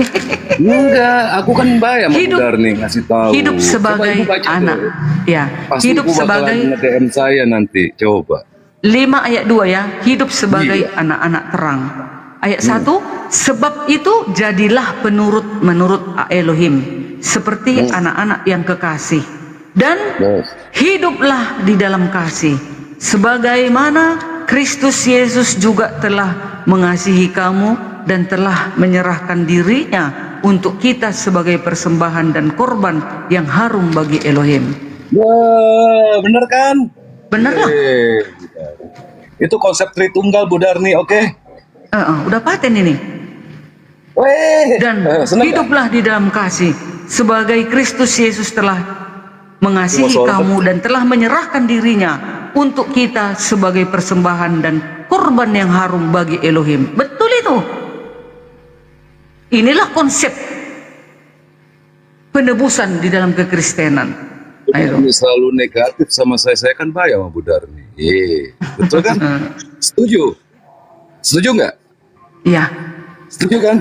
Enggak, aku kan bayar Bu Darni ngasih tahu. Hidup sebagai anak. Ya, pasti hidup sebagai nge-DM saya nanti. Coba. 5 ayat 2 ya, hidup sebagai anak-anak terang. Ayat 1, sebab itu jadilah menurut Elohim seperti anak-anak yang kekasih dan hiduplah di dalam kasih sebagaimana Kristus Yesus juga telah mengasihi kamu dan telah menyerahkan dirinya untuk kita sebagai persembahan dan korban yang harum bagi Elohim. Wah, bener kan? Bener lah. Itu konsep Tritunggal Bu Darni, oke? Udah paten ini. Dan hiduplah di dalam kasih sebagai Kristus Yesus telah mengasihi kamu dan telah menyerahkan dirinya untuk kita sebagai persembahan dan korban yang harum bagi Elohim. Betul itu. Inilah konsep penebusan di dalam kekristenan. Ayo. Selalu negatif sama saya kan bahaya sama Bu Darni. Betul kan? Setuju? Setuju nggak? Iya. Setuju kan?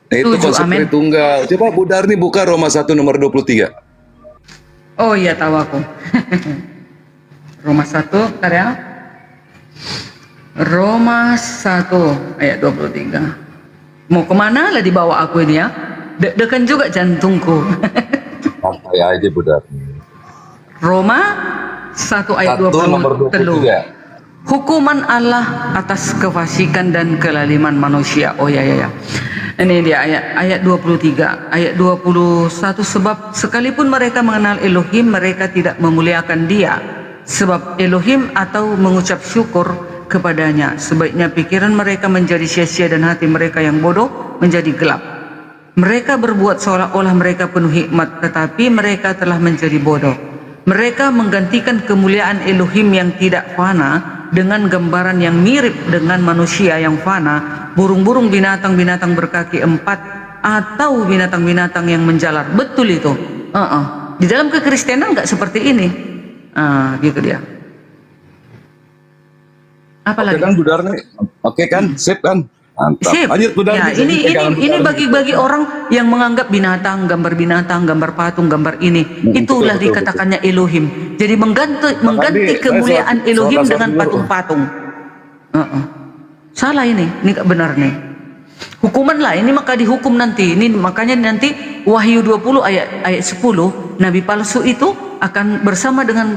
Nah, itu Setuju, konsep amin. Tritunggal. Coba Bu Darni buka Roma 1 nomor 23. Oh iya, tahu aku. Roma 1 karya Roma 1 ayat 23. Mau kemana lah dibawa aku ini ya? Deg-degan juga jantungku. Santai aja Bu Darni. Roma 1 ayat 1 nomor 23. Hukuman Allah atas kefasikan dan kelaliman manusia. Oh ya. Ini dia ayat 23, ayat 21, sebab sekalipun mereka mengenal Elohim, mereka tidak memuliakan Dia. Sebab Elohim atau mengucap syukur kepadanya. Sebaiknya pikiran mereka menjadi sia-sia dan hati mereka yang bodoh menjadi gelap. Mereka berbuat seolah-olah mereka penuh hikmat, tetapi mereka telah menjadi bodoh. Mereka menggantikan kemuliaan Elohim yang tidak fana dengan gambaran yang mirip dengan manusia yang fana, burung-burung, binatang-binatang berkaki empat, atau binatang-binatang yang menjalar. Betul itu. Di dalam kekristenan nggak seperti ini. Gitu dia. Apalagi? Oke kan Bu Darni? Oke kan? Sip kan? Mantap. Sip. Lanjut Bu Darni. Ya, ini bagi orang yang menganggap binatang, gambar patung, gambar ini, itulah betul. dikatakannya Elohim. Jadi mengganti kemuliaan Elohim dengan patung-patung. Salah ini nggak benar nih. Hukuman lah ini, maka dihukum nanti. Ini makanya nanti Wahyu 20 ayat 10, nabi palsu itu akan bersama dengan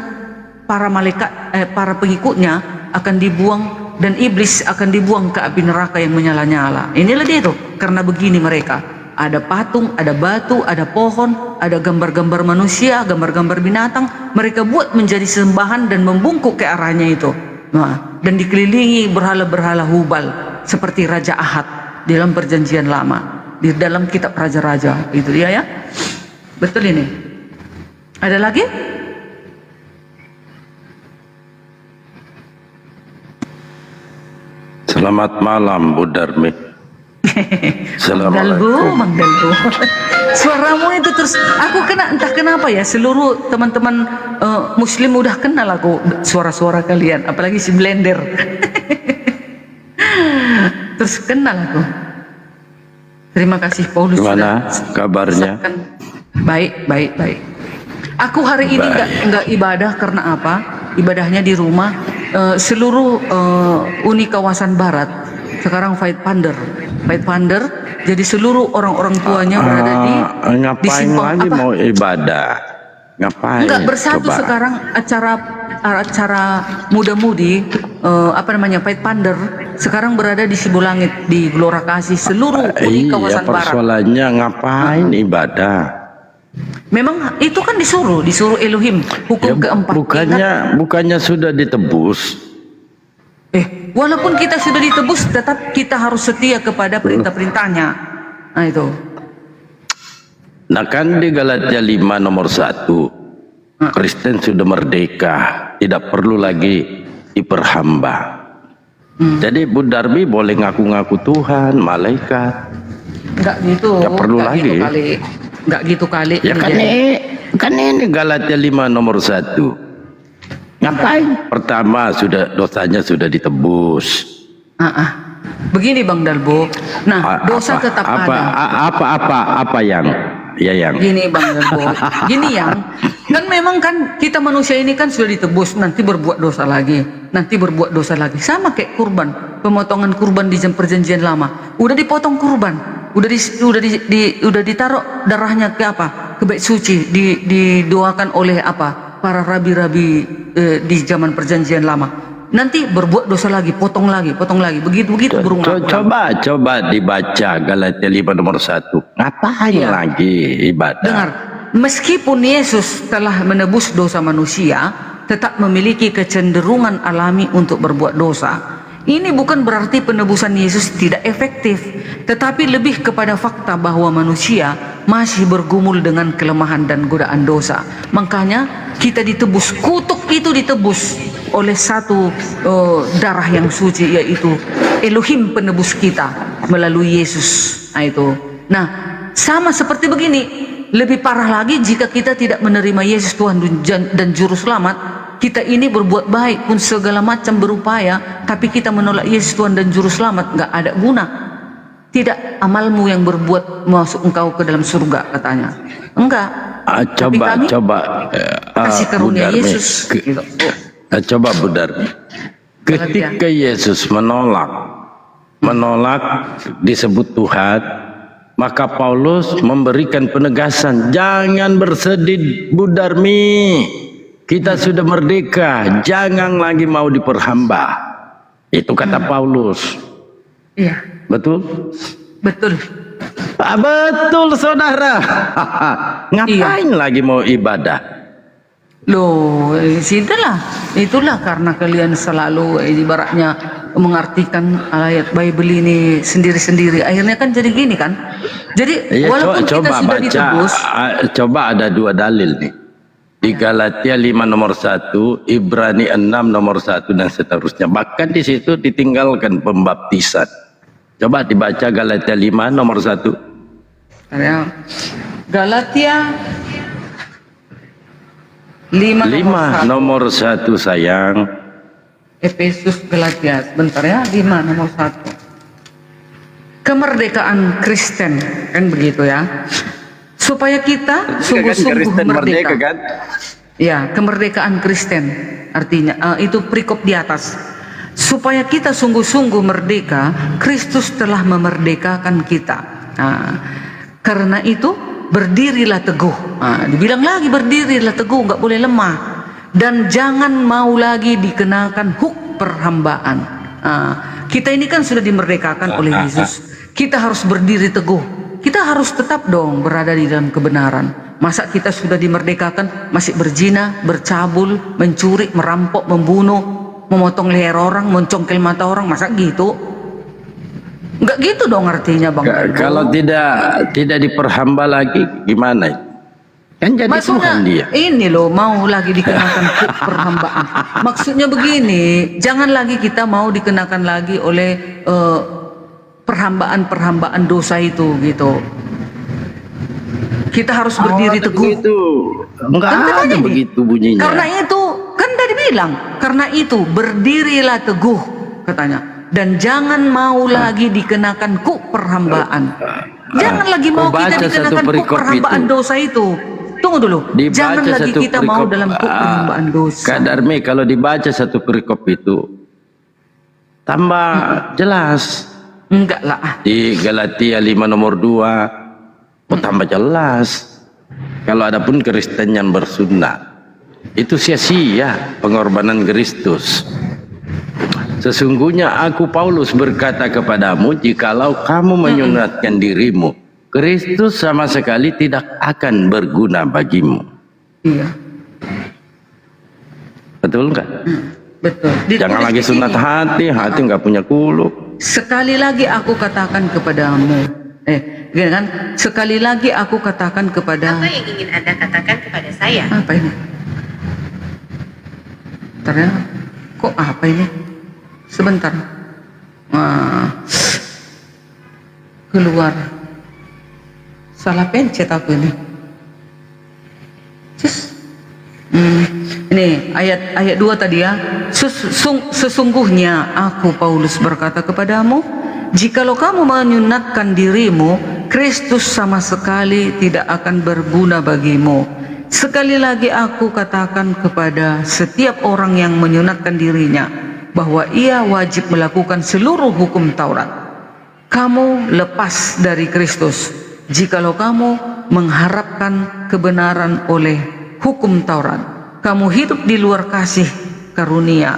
para malaikat, para pengikutnya akan dibuang, dan iblis akan dibuang ke api neraka yang menyala-nyala. Inilah dia itu. Karena begini mereka, ada patung, ada batu, ada pohon, ada gambar-gambar manusia, gambar-gambar binatang, mereka buat menjadi sembahan dan membungkuk ke arahnya itu. Dan dikelilingi berhala-berhala Hubal seperti Raja Ahad di dalam perjanjian lama, di dalam kitab raja-raja. Itu dia ya. Betul ini. Ada lagi? Selamat malam Bu Darmi. Mang Dalbu. Suaramu itu terus aku kena, entah kenapa ya, seluruh teman-teman muslim udah kenal aku suara-suara kalian, apalagi si Blender. Terus kenal aku. Terima kasih Paulus. Gimana kabarnya? Baik. Aku hari ini nggak ibadah karena apa? Ibadahnya di rumah. Seluruh uni kawasan barat sekarang fight pander. Jadi seluruh orang-orang tuanya berada di ngapain lagi mau ibadah? Ngapain? Enggak bersatu coba. Sekarang acara muda-mudi fight pander sekarang berada di Sibulangit, di Gelora Kasih, seluruh uni kawasan barat. Persoalannya ngapain ibadah? Memang itu kan disuruh Elohim, hukum keempat. Bukannya sudah ditebus. Walaupun kita sudah ditebus, tetap kita harus setia kepada perintah-perintahnya. Nah itu. Nah kan di Galatia 5 nomor 1, Kristen sudah merdeka, tidak perlu lagi diperhamba. Jadi Bu Darmi boleh ngaku-ngaku Tuhan, malaikat. Enggak gitu. Tidak perlu lagi. Enggak gitu kali. Ya kan ini Galatia 5 nomor 1. Ngapain? Pertama dosanya sudah ditebus. Begini Bang Dalbo. Nah, dosa tetap ada. Apa yang Gini Bang Dalbo. Gini yang kan memang kan kita manusia ini kan sudah ditebus, nanti berbuat dosa lagi. Sama kayak kurban. Pemotongan kurban di perjanjian lama. Udah dipotong kurban. Udah ditaruh darahnya ke apa? Ke bait suci, didoakan oleh apa? Para rabi-rabi di zaman perjanjian lama. Nanti berbuat dosa lagi, potong lagi. Begitu berulang. Coba dibaca Galatia 5 nomor 1. Ngapain lagi ibadah? Dengar, meskipun Yesus telah menebus dosa manusia, tetap memiliki kecenderungan alami untuk berbuat dosa. Ini bukan berarti penebusan Yesus tidak efektif, tetapi lebih kepada fakta bahwa manusia masih bergumul dengan kelemahan dan godaan dosa. Makanya kita ditebus, kutuk itu ditebus oleh satu darah yang suci, yaitu Elohim penebus kita melalui Yesus. Nah itu. Nah, sama seperti begini, lebih parah lagi jika kita tidak menerima Yesus Tuhan dan Juru Selamat. Kita ini berbuat baik pun segala macam berupaya, tapi kita menolak Yesus Tuhan dan Juru Selamat, nggak ada guna. Tidak amalmu yang berbuat masuk engkau ke dalam surga, katanya. Enggak. Coba kasih karunia Bu Darmi, Yesus. Gitu. Coba Bu Darmi, ketika Yesus menolak disebut Tuhan, maka Paulus memberikan penegasan, jangan bersedih Bu Darmi, kita sudah merdeka, jangan lagi mau diperhamba. Itu kata Paulus. Iya. Betul? Betul. Betul saudara. Ngapain lagi mau ibadah? Loh, itulah karena kalian selalu ibaratnya mengartikan ayat Bible ini sendiri-sendiri. Akhirnya kan jadi gini kan. Jadi walaupun kita sudah ditebus, coba ada 2 dalil nih. Di Galatia 5 nomor 1, Ibrani 6 nomor 1 dan seterusnya. Bahkan di situ ditinggalkan pembaptisan. Coba dibaca Galatia 5 nomor 1. Galatia 5 nomor 1 sayang. Efesus Galatia, sebentar ya, 5 nomor 1. Kemerdekaan Kristen, kan begitu ya. Supaya kita sungguh-sungguh merdeka. Kan? Ya, kemerdekaan Kristen artinya itu perikop di atas. Supaya kita sungguh-sungguh merdeka, Kristus telah memerdekakan kita. Nah, karena itu berdirilah teguh. Nah, dibilang lagi berdirilah teguh, nggak boleh lemah. Dan jangan mau lagi dikenakan huk perhambaan. Nah, kita ini kan sudah dimerdekakan oleh Yesus. Kita harus berdiri teguh. Kita harus tetap dong berada di dalam kebenaran. Masa kita sudah dimerdekakan masih berzina, bercabul, mencuri, merampok, membunuh, memotong leher orang, mencongkel mata orang, masa gitu? Enggak gitu dong artinya Bang. Kalau tidak diperhamba lagi gimana? Kan jadi Maksudnya, Tuhan dia. Ini loh mau lagi dikenakan perhambaan. Maksudnya begini, jangan lagi kita mau dikenakan lagi oleh perhambaan dosa itu gitu. Kita harus berdiri teguh. Enggak ada begitu bunyinya. Karena itu kan tadi bilang, karena itu berdirilah teguh katanya, dan jangan mau lagi dikenakan kuk perhambaan. Jangan lagi mau kita dikenakan kuk perhambaan dosa itu. Tunggu dulu. Jangan lagi kita mau dalam kuk perhambaan dosa. Kak Darmi, kalau dibaca satu perikop itu tambah jelas. Enggak lah. Di Galatia 5 nomor 2 tambah jelas. Kalau ada pun Kristen yang bersunat, itu sia-sia pengorbanan Kristus. Sesungguhnya aku Paulus berkata kepadamu, jikalau kamu menyunatkan dirimu, Kristus sama sekali tidak akan berguna bagimu. Iya. Betul nggak? Betul. Jangan lagi sunat hati nggak punya kuluk. Sekali lagi aku katakan kepadamu, gini kan? Sekali lagi aku katakan kepada. Apa yang ingin Anda katakan kepada saya? Apa ini? Ternyata kok apa ini? Sebentar. Keluar. Salah pencet aku ini. Ini ayat 2 tadi ya. Sesungguhnya aku Paulus berkata kepadamu, jikalau kamu menyunatkan dirimu, Kristus sama sekali tidak akan berguna bagimu. Sekali lagi aku katakan kepada setiap orang yang menyunatkan dirinya bahwa ia wajib melakukan seluruh hukum Taurat. Kamu lepas dari Kristus jikalau kamu mengharapkan kebenaran oleh hukum Taurat. Kamu hidup di luar kasih karunia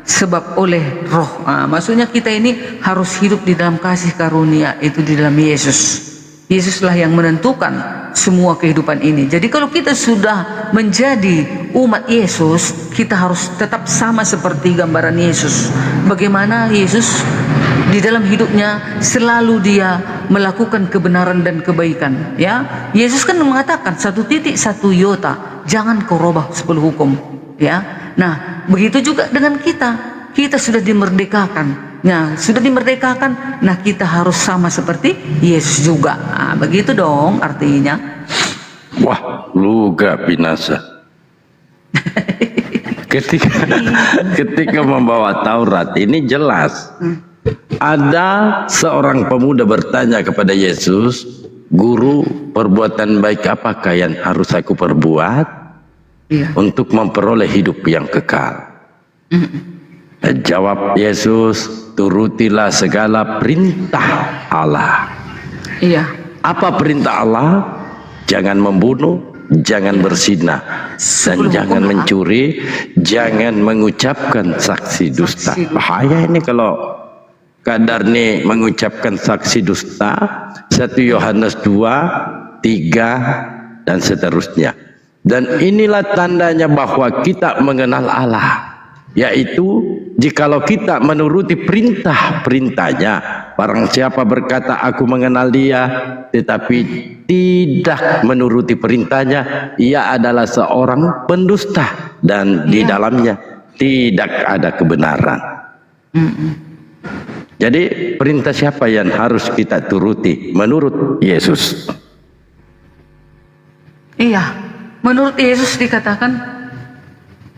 sebab oleh roh. Maksudnya kita ini harus hidup di dalam kasih karunia, itu di dalam Yesus. Yesuslah yang menentukan semua kehidupan ini. Jadi kalau kita sudah menjadi umat Yesus, kita harus tetap sama seperti gambaran Yesus. Bagaimana Yesus di dalam hidupnya selalu dia melakukan kebenaran dan kebaikan. Ya, Yesus kan mengatakan 1 titik 1 iota, jangan kau robah 10 hukum. Ya, nah begitu juga dengan kita. Kita sudah dimerdekakan. Nah, sudah dimerdekakan, nah kita harus sama seperti Yesus juga. Nah, begitu dong artinya. Wah, luga binasa. ketika membawa Taurat ini jelas. Ada seorang pemuda bertanya kepada Yesus, "Guru, perbuatan baik apakah yang harus aku perbuat untuk memperoleh hidup yang kekal?" Jawab Yesus, "Turutilah segala perintah Allah." Iya. Apa perintah Allah? Jangan membunuh, jangan berzina, dan jangan mencuri, jangan mengucapkan saksi dusta. Bahaya ini kalau kadar nih mengucapkan saksi dusta. 1 Yohanes 2, 3 dan seterusnya. Dan inilah tandanya bahwa kita mengenal Allah, yaitu jikalau kita menuruti perintah-perintahnya. Barang siapa berkata aku mengenal dia tetapi tidak menuruti perintahnya, ia adalah seorang pendusta dan di dalamnya tidak ada kebenaran. Jadi perintah siapa yang harus kita turuti menurut Yesus? Iya, menurut Yesus dikatakan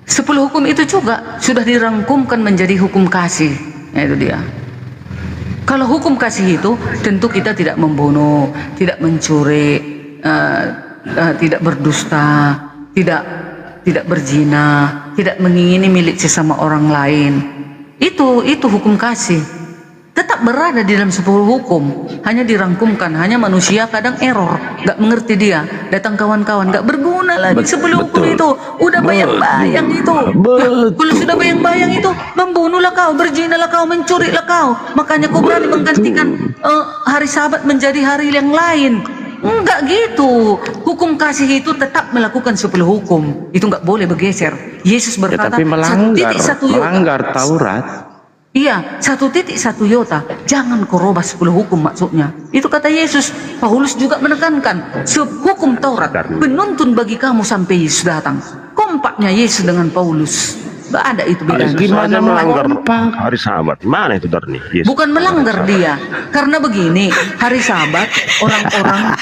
10 hukum itu juga sudah dirangkumkan menjadi hukum kasih. Nah, itu dia. Kalau hukum kasih itu tentu kita tidak membunuh, tidak mencuri, tidak berdusta, tidak berzina, tidak mengingini milik sesama orang lain. Itu hukum kasih. Tetap berada di dalam 10 hukum, hanya dirangkumkan. Hanya manusia kadang error, nggak mengerti dia. Datang kawan-kawan, nggak berguna lagi 10 hukum itu. Udah bayang-bayang itu. Nah, kalau sudah bayang-bayang itu, membunuhlah kau, berzinalah kau, mencurilah kau. Makanya kau berani menggantikan hari Sabat menjadi hari yang lain. Enggak gitu. Hukum kasih itu tetap melakukan 10 hukum. Itu nggak boleh bergeser. Yesus berkata, tapi melanggar Taurat. Iya, 1 titik 1 iota, jangan kau robah 10 hukum maksudnya. Itu kata Yesus. Paulus juga menekankan, hukum Taurat penuntun bagi kamu sampai Yesus datang. Kompaknya Yesus dengan Paulus. Gak ada itu bedanya. Gimana melanggar hari Sabat? Mana itu Darni? Yesus. Bukan melanggar dia, karena begini, hari Sabat orang-orang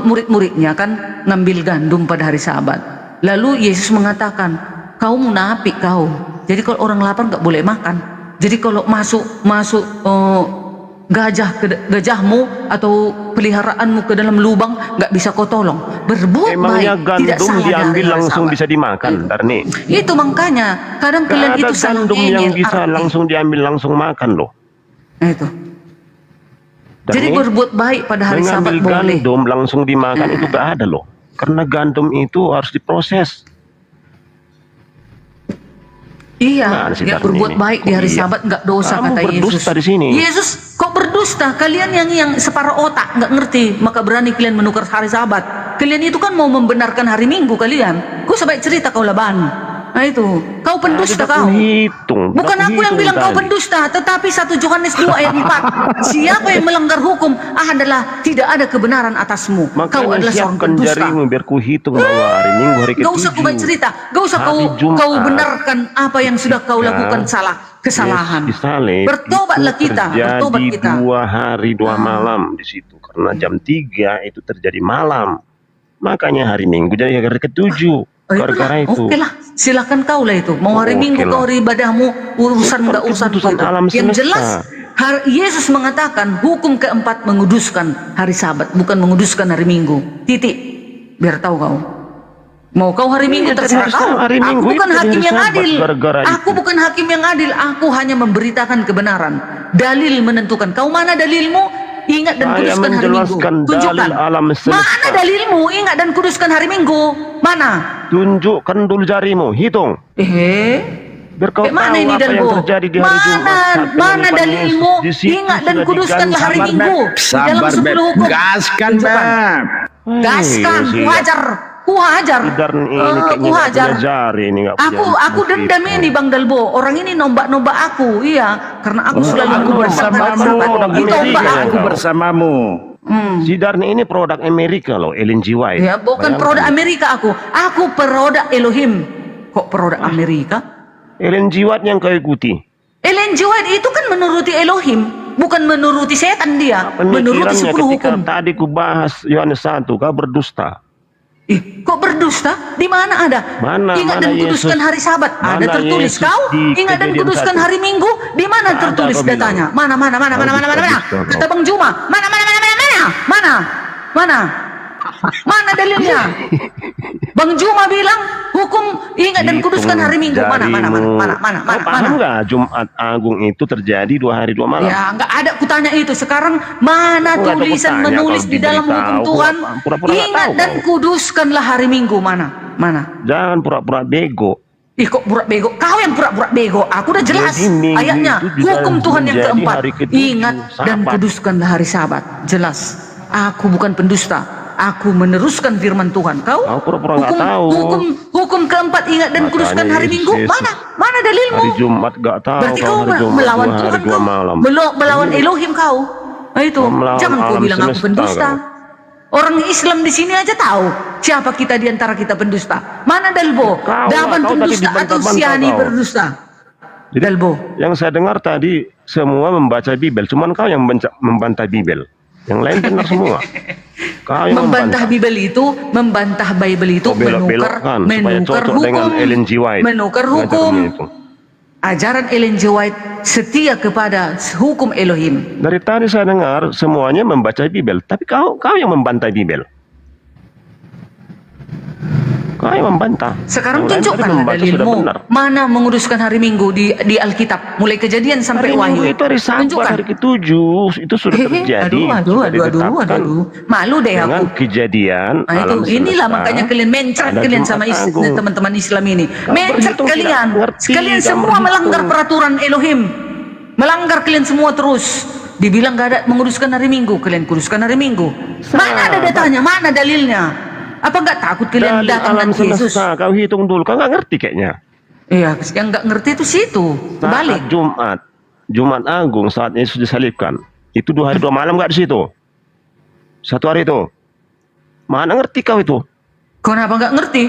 murid-muridnya kan ngambil gandum pada hari Sabat. Lalu Yesus mengatakan, kau munafik kau. Jadi kalau orang lapar nggak boleh makan. Jadi kalau masuk gajahmu atau peliharaanmu ke dalam lubang nggak bisa kau tolong. Berbuat Emangnya baik tidak gandum salah diambil dari langsung sahabat. bisa dimakan, Darni? Itu makanya kadang kalian itu salah gandum yang ngeyel bisa arti. langsung diambil langsung makan loh. Nah, itu. Jadi berbuat baik pada hari Sabat mengambil boleh. gandum langsung dimakan itu gak ada loh. Karena gandum itu harus diproses. Iya, ya berbuat baik di hari Sabat nggak dosa Kamu kata Yesus. berdusta di sini. Yesus, kok berdusta? Kalian yang separuh otak nggak ngerti, maka berani kalian menukar hari Sabat. Kalian itu kan mau membenarkan hari Minggu kalian. Kau sebaik cerita kau laban. Nah itu, kau pendusta kau. Bukan aku yang bilang kau pendusta, tetapi 1 Yohanes 2 ayat 4. Siapa yang melanggar hukum adalah tidak ada kebenaran atasmu. Kau adalah seorang pendusta. Jarimu biar ku hitung bahwa hari Minggu hari Gak usah kau baik cerita, gak usah kau benarkan apa yang sudah kau lakukan kesalahan. Bertobatlah kita, bertobat kita. 2 hari 2 malam di situ karena jam 3 itu terjadi malam. Makanya hari Minggu jadi hari ke-7. Gara-gara itu. Oke lah, silakan kau lah itu. Mau hari Minggu kau hari ibadahmu, urusan nggak urusan itu. Yang jelas Yesus mengatakan hukum keempat menguduskan hari Sabat, bukan menguduskan hari Minggu. Titik. Biar tahu kau. Mau kau hari Minggu terserah kau. Aku bukan hakim yang adil. Aku bukan hakim yang adil. Aku hanya memberitakan kebenaran. Dalil menentukan. Kau mana dalilmu? Ingat dan kuduskan hari Minggu. Tunjukkan. Mana dalilmu? Ingat dan kuduskan hari Minggu. Mana? Tunjukkan dulu jarimu. Hitung. Biar kau mana tahu ini apa dan yang terjadi di hari Jumat. Mana dalilmu? Ingat dan kuduskanlah hari Minggu. Dalam 10 hukum. Gaskan, Beb. Gaskan, wajar. ku hajar. Sidar ini Ku kayaknya nggak hajar. punya jari ini, nggak punya Aku dendam ini Bang Dalbo. Orang ini nombak-nombak aku, iya, karena aku selalu aku bersamamu. Itu ombak aku. bersamamu. Sidar ini produk Amerika loh, Ellen G. White. Ya, bukan Bayangkan. produk Amerika aku. Aku produk Elohim. Kok produk Amerika? Ellen G. White yang kau ikuti. Ellen G. White itu kan menuruti Elohim, bukan menuruti setan dia. Menuruti Pemikirannya 10 ketika hukum. tadi ku bahas Yohanes 1, kau berdusta. Kok berdusta? Di mana ada? Mana, Ingat mana dan kuduskan Yesus? hari Sabat. Ada Mana tertulis Yesus kau. di Ingat dan Kejadian kuduskan 1? hari Minggu. Di mana Ada, tertulis kau bilang. datanya? Mana? Kata Bang Juma. Mana? Mana dalilnya? Bang Juma bilang hukum ingat dan kuduskan hari Minggu. Mana? Kau paham nggak Jumat Agung itu terjadi 2 hari 2 malam? Ya, nggak ada kutanya itu. Sekarang mana Oh, nggak ada tulisan kutanya, menulis kalau di dalam hukum diberitahu, Tuhan? pura-pura nggak Ingat tahu dan kau. kuduskanlah hari Minggu. Mana? Jangan pura-pura bego. Ih, kok pura bego? Kau yang pura-pura bego. Aku udah jelas Jadi Minggu ayatnya. itu juga Hukum Tuhan yang menjadi keempat. hari ketujuh, Ingat dan Sabat. kuduskanlah hari Sabat. Jelas. Aku bukan pendusta. Aku meneruskan firman Tuhan. Kau? Pura-pura nggak tahu. Hukum keempat ingat dan kuduskan hari Minggu. Mana dalilmu? Hari Jumat nggak tahu. Berarti kau kau hari Jumat melawan 2 hari Tuhan 2 kau. malam. Melawan Elohim kau. Nah itu. Kau melawan Jangan kau alam bilang aku semesta pendusta. Orang Islam di sini aja tahu siapa kita di antara kita pendusta. Mana Dalbo? Daman kau tadi pendusta atau dibantah-bantah Siani kau. pendusta? Dalbo. Yang saya dengar tadi semua membaca Bibel, cuman kau yang membantah Bibel. Yang lain benar semua. Kau yang Membantah Bibel itu, membantah Bible itu Kau belok-belokkan supaya menukar cocok dengan hukum, Ellen G. White. menukar hukum. Pengajarannya itu. Ajaran Ellen G. White setia kepada hukum Elohim. Dari tadi saya dengar semuanya membaca Bibel, tapi kau yang membantah Bibel. Kau yang membantah. Sekarang Yang lain tadi tunjukkanlah membaca sudah dalilmu. benar. Mana menguduskan hari Minggu di Alkitab, mulai Kejadian sampai Hari Wahyu. Minggu itu hari Sabat, Tunjukkan. hari ke-7 itu sudah terjadi. Aduh. Malu deh dengan aku. kejadian Nah, itu alam inilah semesta, makanya kalian mencret ada kalian Jumat sama Agung. teman-teman Islam ini. Kamu Mencret berhitung kalian. tidak ngerti, Kalian kamu semua berhitung. melanggar peraturan Elohim. Melanggar kalian semua terus. Dibilang gak ada menguduskan hari Minggu, kalian kuduskan hari Minggu. Mana ada datanya? Mana dalilnya? Apa nggak takut kalian Dalil datang alam dan Yesus? semesta, kau hitung dulu, kau nggak ngerti kayaknya. Iya, yang nggak ngerti itu situ. Balik. Saat Jumat Agung saat Yesus disalibkan, itu 2 hari 2 malam nggak di situ? 1 hari itu. Mana ngerti kau itu? Kenapa nggak ngerti?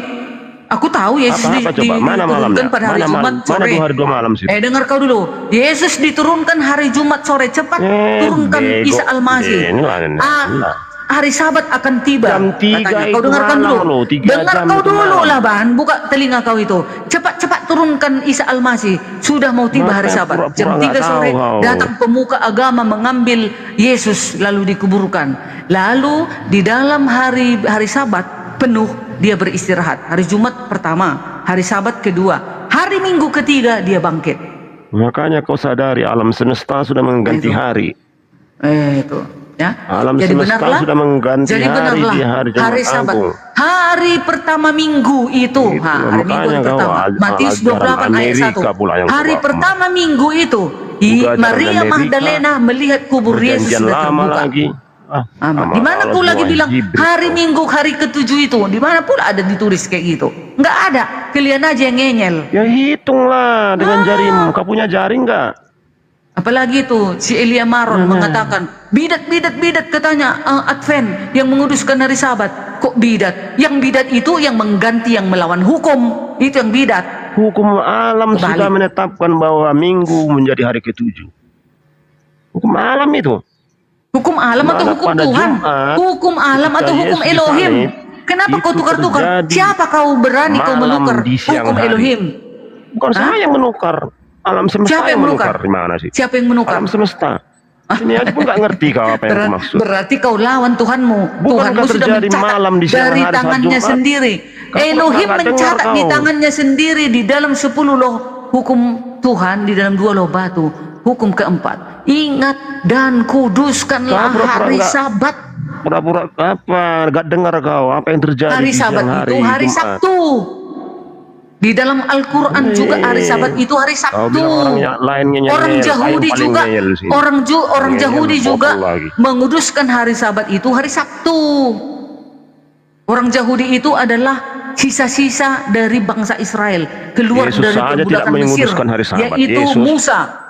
Aku tahu Yesus Apa coba? Mana malamnya? diturunkan pada hari Mana Jumat mana sore. 2 hari 2 malam sih? Dengar kau dulu. Yesus diturunkan hari Jumat sore. Cepat turunkan bego. Isa Al-Masih. Inilah. Hari Sabat akan tiba. Jam 3 katanya. Kau itu dengarkan malam dulu. loh, 3 Dengar jam kau itu dulu malam. lah, Ban. Buka telinga kau itu. Cepat-cepat turunkan Isa Al-Masih. Sudah mau tiba hari Maka Sabat. pura-pura Jam 3 nggak sore tahu kau. datang pemuka agama mengambil Yesus lalu dikuburkan. Lalu di dalam hari Sabat penuh dia beristirahat. Hari Jumat pertama, hari Sabat kedua, hari Minggu ketiga dia bangkit. Makanya kau sadari alam semesta sudah mengganti hari. Itu ya. Alam Jadi semesta benarlah. sudah mengganti Jadi hari benarlah. di hari Jumat Hari Sabat. Agung. Hari pertama minggu itu. Hari Minggu makanya yang kau pertama. Matius 28 ayat 1. Amerika pula yang Hari tua. pertama minggu itu. Juga ajaran Maria Amerika. Magdalena melihat kubur Yesus Perjanjian sudah lama terbuka. lagi. Di mana kau lagi bilang hari Minggu hari ke-7 itu? Di mana pula ada ditulis kayak gitu? Nggak ada. Kalian aja yang ngeyel. Ya hitunglah dengan jarimu. Kau punya jari nggak? Apalagi itu si Elia Maron mengatakan bidat katanya Advent yang menguduskan hari Sabat. Kok bidat? Yang bidat itu yang mengganti, yang melawan hukum. Itu yang bidat. Hukum alam Kebalik. sudah menetapkan bahwa Minggu menjadi hari ke-7. Hukum alam itu. Hukum alam atau Mana hukum pada Tuhan? Jumat, Hukum alam ketika atau hukum Yesus Elohim? disalib, Kenapa kau itu tukar-tukar? terjadi Siapa kau berani kau malam menukar di siang hukum hari. Elohim? Bukan saya yang menukar. Alam semesta Siapa yang menukar? Gimana sih? Siapa yang menukar? Alam semesta. Ini aja pun nggak ngerti kau apa yang aku maksud. Berarti kau lawan Tuhanmu. Bukankah Tuhanmu sudah terjadi mencatat malam di siang dari hari saat tangannya Jumat? sendiri. Kau Elohim nggak mencatat dengar di kau. tangannya sendiri di dalam 10 loh hukum Tuhan, di dalam 2 loh batu. Hukum keempat, ingat dan kuduskanlah Kau pura-pura hari nggak- Sabat. Pura-pura apa? Gak dengar kau apa yang terjadi Hari di siang Sabat hari itu hari Jumat. Sabtu. Di dalam Al-Quran juga hari Sabat itu hari Kau Sabtu. bilang orang lainnya nyengel, Orang kau Yahudi yang paling juga, ngeyel sini. orang Ngeyel Yahudi botol juga lagi. menguduskan hari Sabat itu hari Sabtu. Orang Yahudi itu adalah sisa-sisa dari bangsa Israel keluar Yesus dari saja tidak perbudakan Mesir, menguduskan hari Sabat. yaitu Yesus.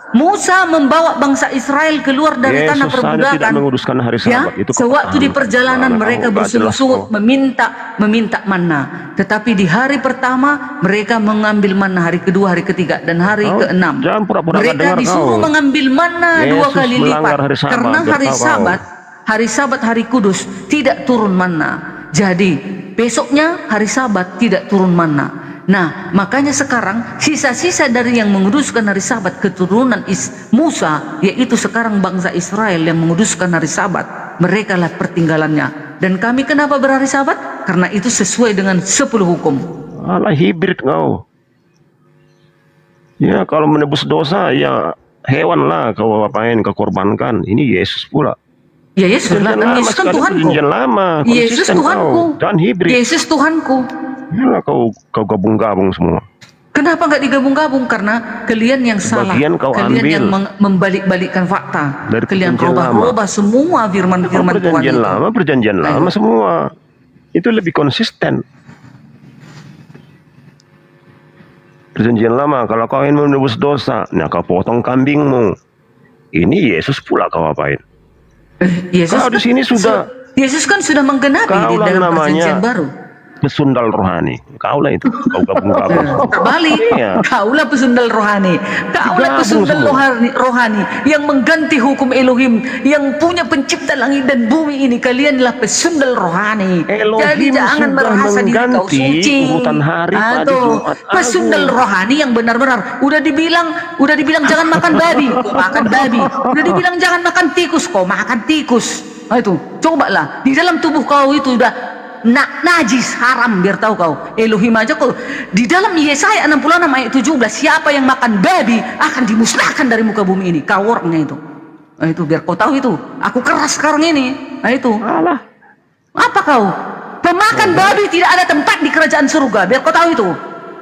Musa membawa bangsa Israel keluar dari tanah Yesus saja perbudakan. tidak menguduskan hari Ya, Sabat. Itu sewaktu di perjalanan Mana mereka kamu nggak bersungut-sungut jelas meminta manna, tetapi di hari pertama mereka mengambil manna, hari kedua, hari ketiga, dan hari keenam jangan pura-pura nggak mereka dengar disuruh kau. mengambil manna Yesus 2 kali lipat melanggar hari Sabat, karena biar tahu kau. hari Sabat hari kudus tidak turun manna. Jadi besoknya hari Sabat tidak turun manna. Nah, makanya sekarang sisa-sisa dari yang menguduskan hari Sabat keturunan Musa, yaitu sekarang bangsa Israel yang menguduskan hari Sabat, mereka lah pertinggalannya. Dan kami kenapa berhari Sabat? Karena itu sesuai dengan 10 hukum. Alah, hibrid kau. Ya, kalau menebus dosa ya hewan lah kau apain, kau korbankan. Ini Yesus pula. Ya Yesus lah, Yesus kan Tuhanku. Perjanjian lama, Yesus konsisten Tuhanku. kau. Jangan hibrid. Yesus Tuhanku. Yalah, kau gabung-gabung semua. Kenapa nggak digabung-gabung? Karena kalian yang salah, Sebagian kau kalian ambil yang membalik-balikkan fakta, dari kalian perjanjian robah-robah semua firman-firman Tuhan perjanjian itu. lama, perjanjian lama semua. Itu lebih konsisten. Perjanjian lama, kalau kau ingin menebus dosa, nah kau potong kambingmu. Ini Yesus pula kau apain? Yesus Kau di sini sudah. Yesus kan sudah menggenapi di Kaulah dalam perjanjian namanya baru. pesundal rohani. Kaulah itu, kau gabung-gabung. Terbalik, Iya. kaulah pesundal rohani, kaulah Digabung pesundal semua. rohani yang mengganti hukum Elohim, yang punya pencipta langit dan bumi ini. Kalianlah pesundal rohani. Elohim Jadi jangan sudah merasa diri kau mengganti suci. urutan hari pada Jumat Agung. Pesundal rohani yang benar-benar udah dibilang jangan makan babi, kau makan babi. Udah dibilang jangan makan tikus, kau makan tikus. Nah itu, cobalah di dalam tubuh kau itu udah najis, haram, biar tahu kau. Elohim aja kau di dalam Yesaya 66 ayat 17, siapa yang makan babi akan dimusnahkan dari muka bumi ini. Kau orangnya itu. Nah itu biar kau tahu itu. Aku keras sekarang ini. Nah itu. Alah. Apa kau? Pemakan babi tidak ada tempat di kerajaan surga. Biar kau tahu itu.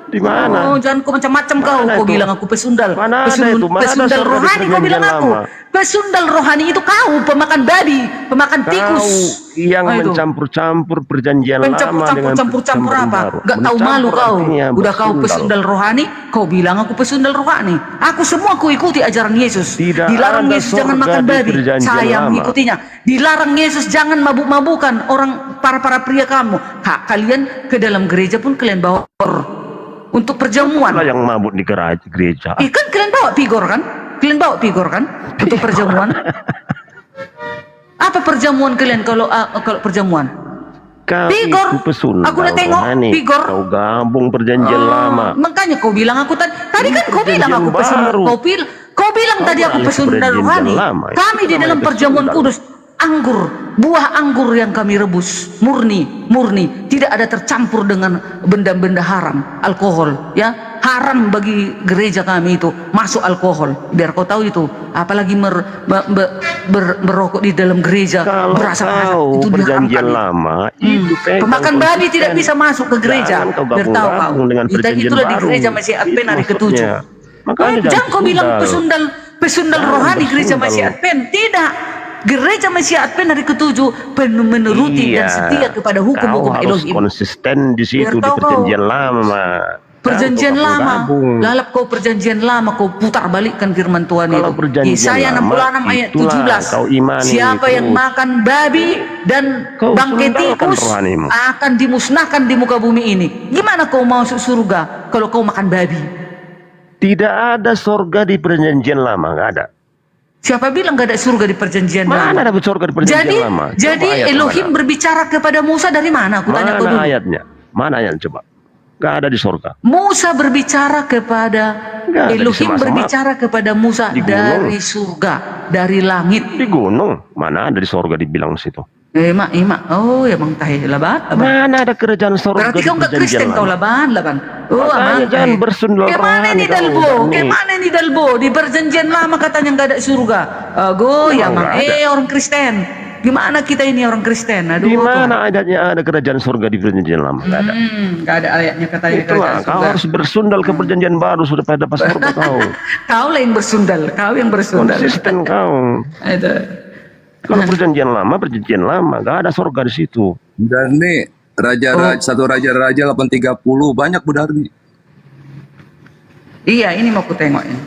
Di mana? Oh, jangan kau macam-macam kau. Mana Kau itu? bilang aku pesundal. Mana ada itu? Mana ada Pesundal surga di rohani kau bilang perjanjian aku. lama? Pesundal rohani itu kau, pemakan babi, pemakan tikus. Kau yang Nah, itu. mencampur-campur perjanjian lama dengan Campur apa? baru. Gak tahu malu Mencampur kau. artinya Udah kau bersundal. pesundal rohani, kau bilang aku pesundal rohani. Aku semua ku ikuti ajaran Yesus. Tidak Dilarang ada Yesus jangan surga makan di babi. perjanjian Saya lama. mengikutinya. Dilarang Yesus jangan mabuk-mabukan orang para pria kamu. Kalian ke dalam gereja pun kalian bawa untuk perjamuan. Lah yang mabuk di gereja. Kan kalian bawa pigor kan? Kalian bawa pigor kan? Untuk perjamuan. Apa perjamuan kalian kalau perjamuan? Kau Pigor. itu pesundal Aku udah tengok rohani. pigor. Kau gabung perjanjian lama. Makanya kau bilang aku tadi kan kau bilang aku perjanjian pesundal. baru. Kau bilang tadi aku alih pesundal perjanjian rohani. lama. Itu Kami di namanya dalam perjamuan pesundal. kudus buah anggur yang kami rebus murni, tidak ada tercampur dengan benda-benda haram, alkohol, ya. Haram bagi gereja kami itu masuk alkohol. Biar kau tahu itu. Apalagi merokok di dalam gereja, Kalau berasa kau itu perjanjian diharamkan. lama, itu pegang Pemakan babi konsisten. tidak bisa masuk ke gereja. Jangan kau Biar tahu kau. gabung-gabung dengan perjanjian Itulah di baru. gereja masih Advent hari Itu ke-7. maksudnya. Makanya Jangan kau bilang pesundal Jangan rohani gereja bersundal. masih Advent. Tidak. Gereja masih Advent hari ke-7 penuh menuruti dan setia kepada hukum-hukum Kau harus Elohim. konsisten di situ Biar di tahu kau. perjanjian lama. Perjanjian Jangan kau lama, gabung-gabung. lalap kau perjanjian lama, kau putar balikkan firman Tuhan Kalau itu. perjanjian Yesaya lama, 66 ayat itulah 17. kau imani Siapa yang terus. makan babi dan Kau bangkai sundalkan tikus rohanimu. akan dimusnahkan di muka bumi ini. Gimana kau mau masuk surga kalau kau makan babi? Tidak ada surga di perjanjian lama, nggak ada. Siapa bilang gak ada surga di perjanjian lama? Mana ada surga di perjanjian lama? Coba Jadi ayat Elohim mana? berbicara kepada Musa dari mana? Aku tanya kau Mana dulu. ayatnya? Mana ayatnya coba? Nggak ada di surga. Musa berbicara kepada Nggak ada di Elohim sama-sama. berbicara kepada Musa Di gunung. dari surga, dari langit. Di gunung, mana ada di surga dibilang situ? Emak. Oh, emang tahi laban. Mana ada kerajaan surga Berarti di kau nggak perjanjian Kristen kau lama? laban. Oh, Makanya aman. jangan bersundal Kemana rohani nih kau, Dalbo? Dani. Kemana nih Dalbo? Di perjanjian lama katanya nggak ada surga. Go ya Memang mang. nggak ada. Orang Kristen. Gimana kita ini orang Kristen? Aduh. Di mana ayatnya ada kerajaan surga di perjanjian lama? Nggak ada. Nggak ada ayatnya katanya Itulah, kerajaan kau surga. harus bersundal ke perjanjian baru sudah pada pas surga kau. Kau lah yang bersundal. Kau yang bersundal. Konsisten kau. Itu. Kalau perjanjian lama, nggak ada surga di situ. Dan nih Satu raja 830 banyak Bu Darni. Iya, ini mau ku tengok ini.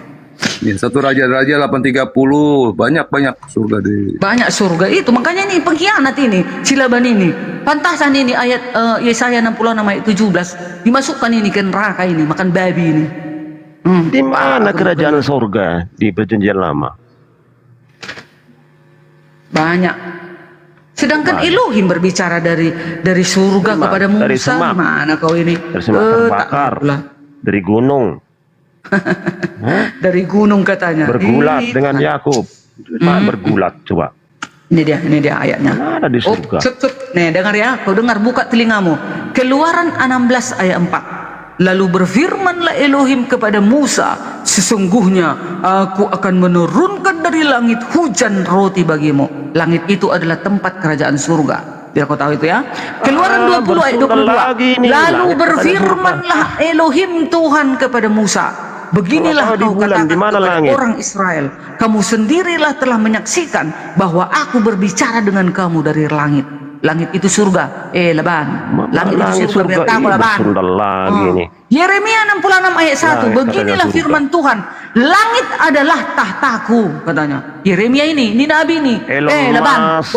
Nih, satu raja 830 banyak surga di. Banyak surga itu, makanya ini pengkhianat ini, Silaban ini. Pantasan ini ayat Yesaya 66 ayat 17 dimasukkan ini ke neraka ini, makan babi ini. Di mana kerajaan surga di perjanjian lama? Banyak. Sedangkan Elohim berbicara dari surga kepada Musa. Gimana kau ini? Dari semak terbakar, dari gunung. Dari gunung katanya. Bergulat dengan Yakub. Bergulat coba. Ini dia ayatnya. Ada di surga. Nih dengar ya, kau dengar, buka telingamu. Keluaran 16 ayat 4. Lalu berfirmanlah Elohim kepada Musa, sesungguhnya aku akan menurunkan dari langit hujan roti bagimu. Langit itu adalah tempat kerajaan surga. Biar kau tahu itu ya. Keluaran 20 ayat 22. Lalu berfirmanlah Elohim Tuhan kepada Musa, beginilah kau katakan kepada orang Israel, kamu sendirilah telah menyaksikan bahwa aku berbicara dengan kamu dari langit. Langit itu surga. Laban. Langit itu surga. Biar tahu Laban. Yeremia 66 ayat 1. Beginilah firman Tuhan. Langit adalah tahtaku, katanya. Yeremia ini Nabi ini. Laban.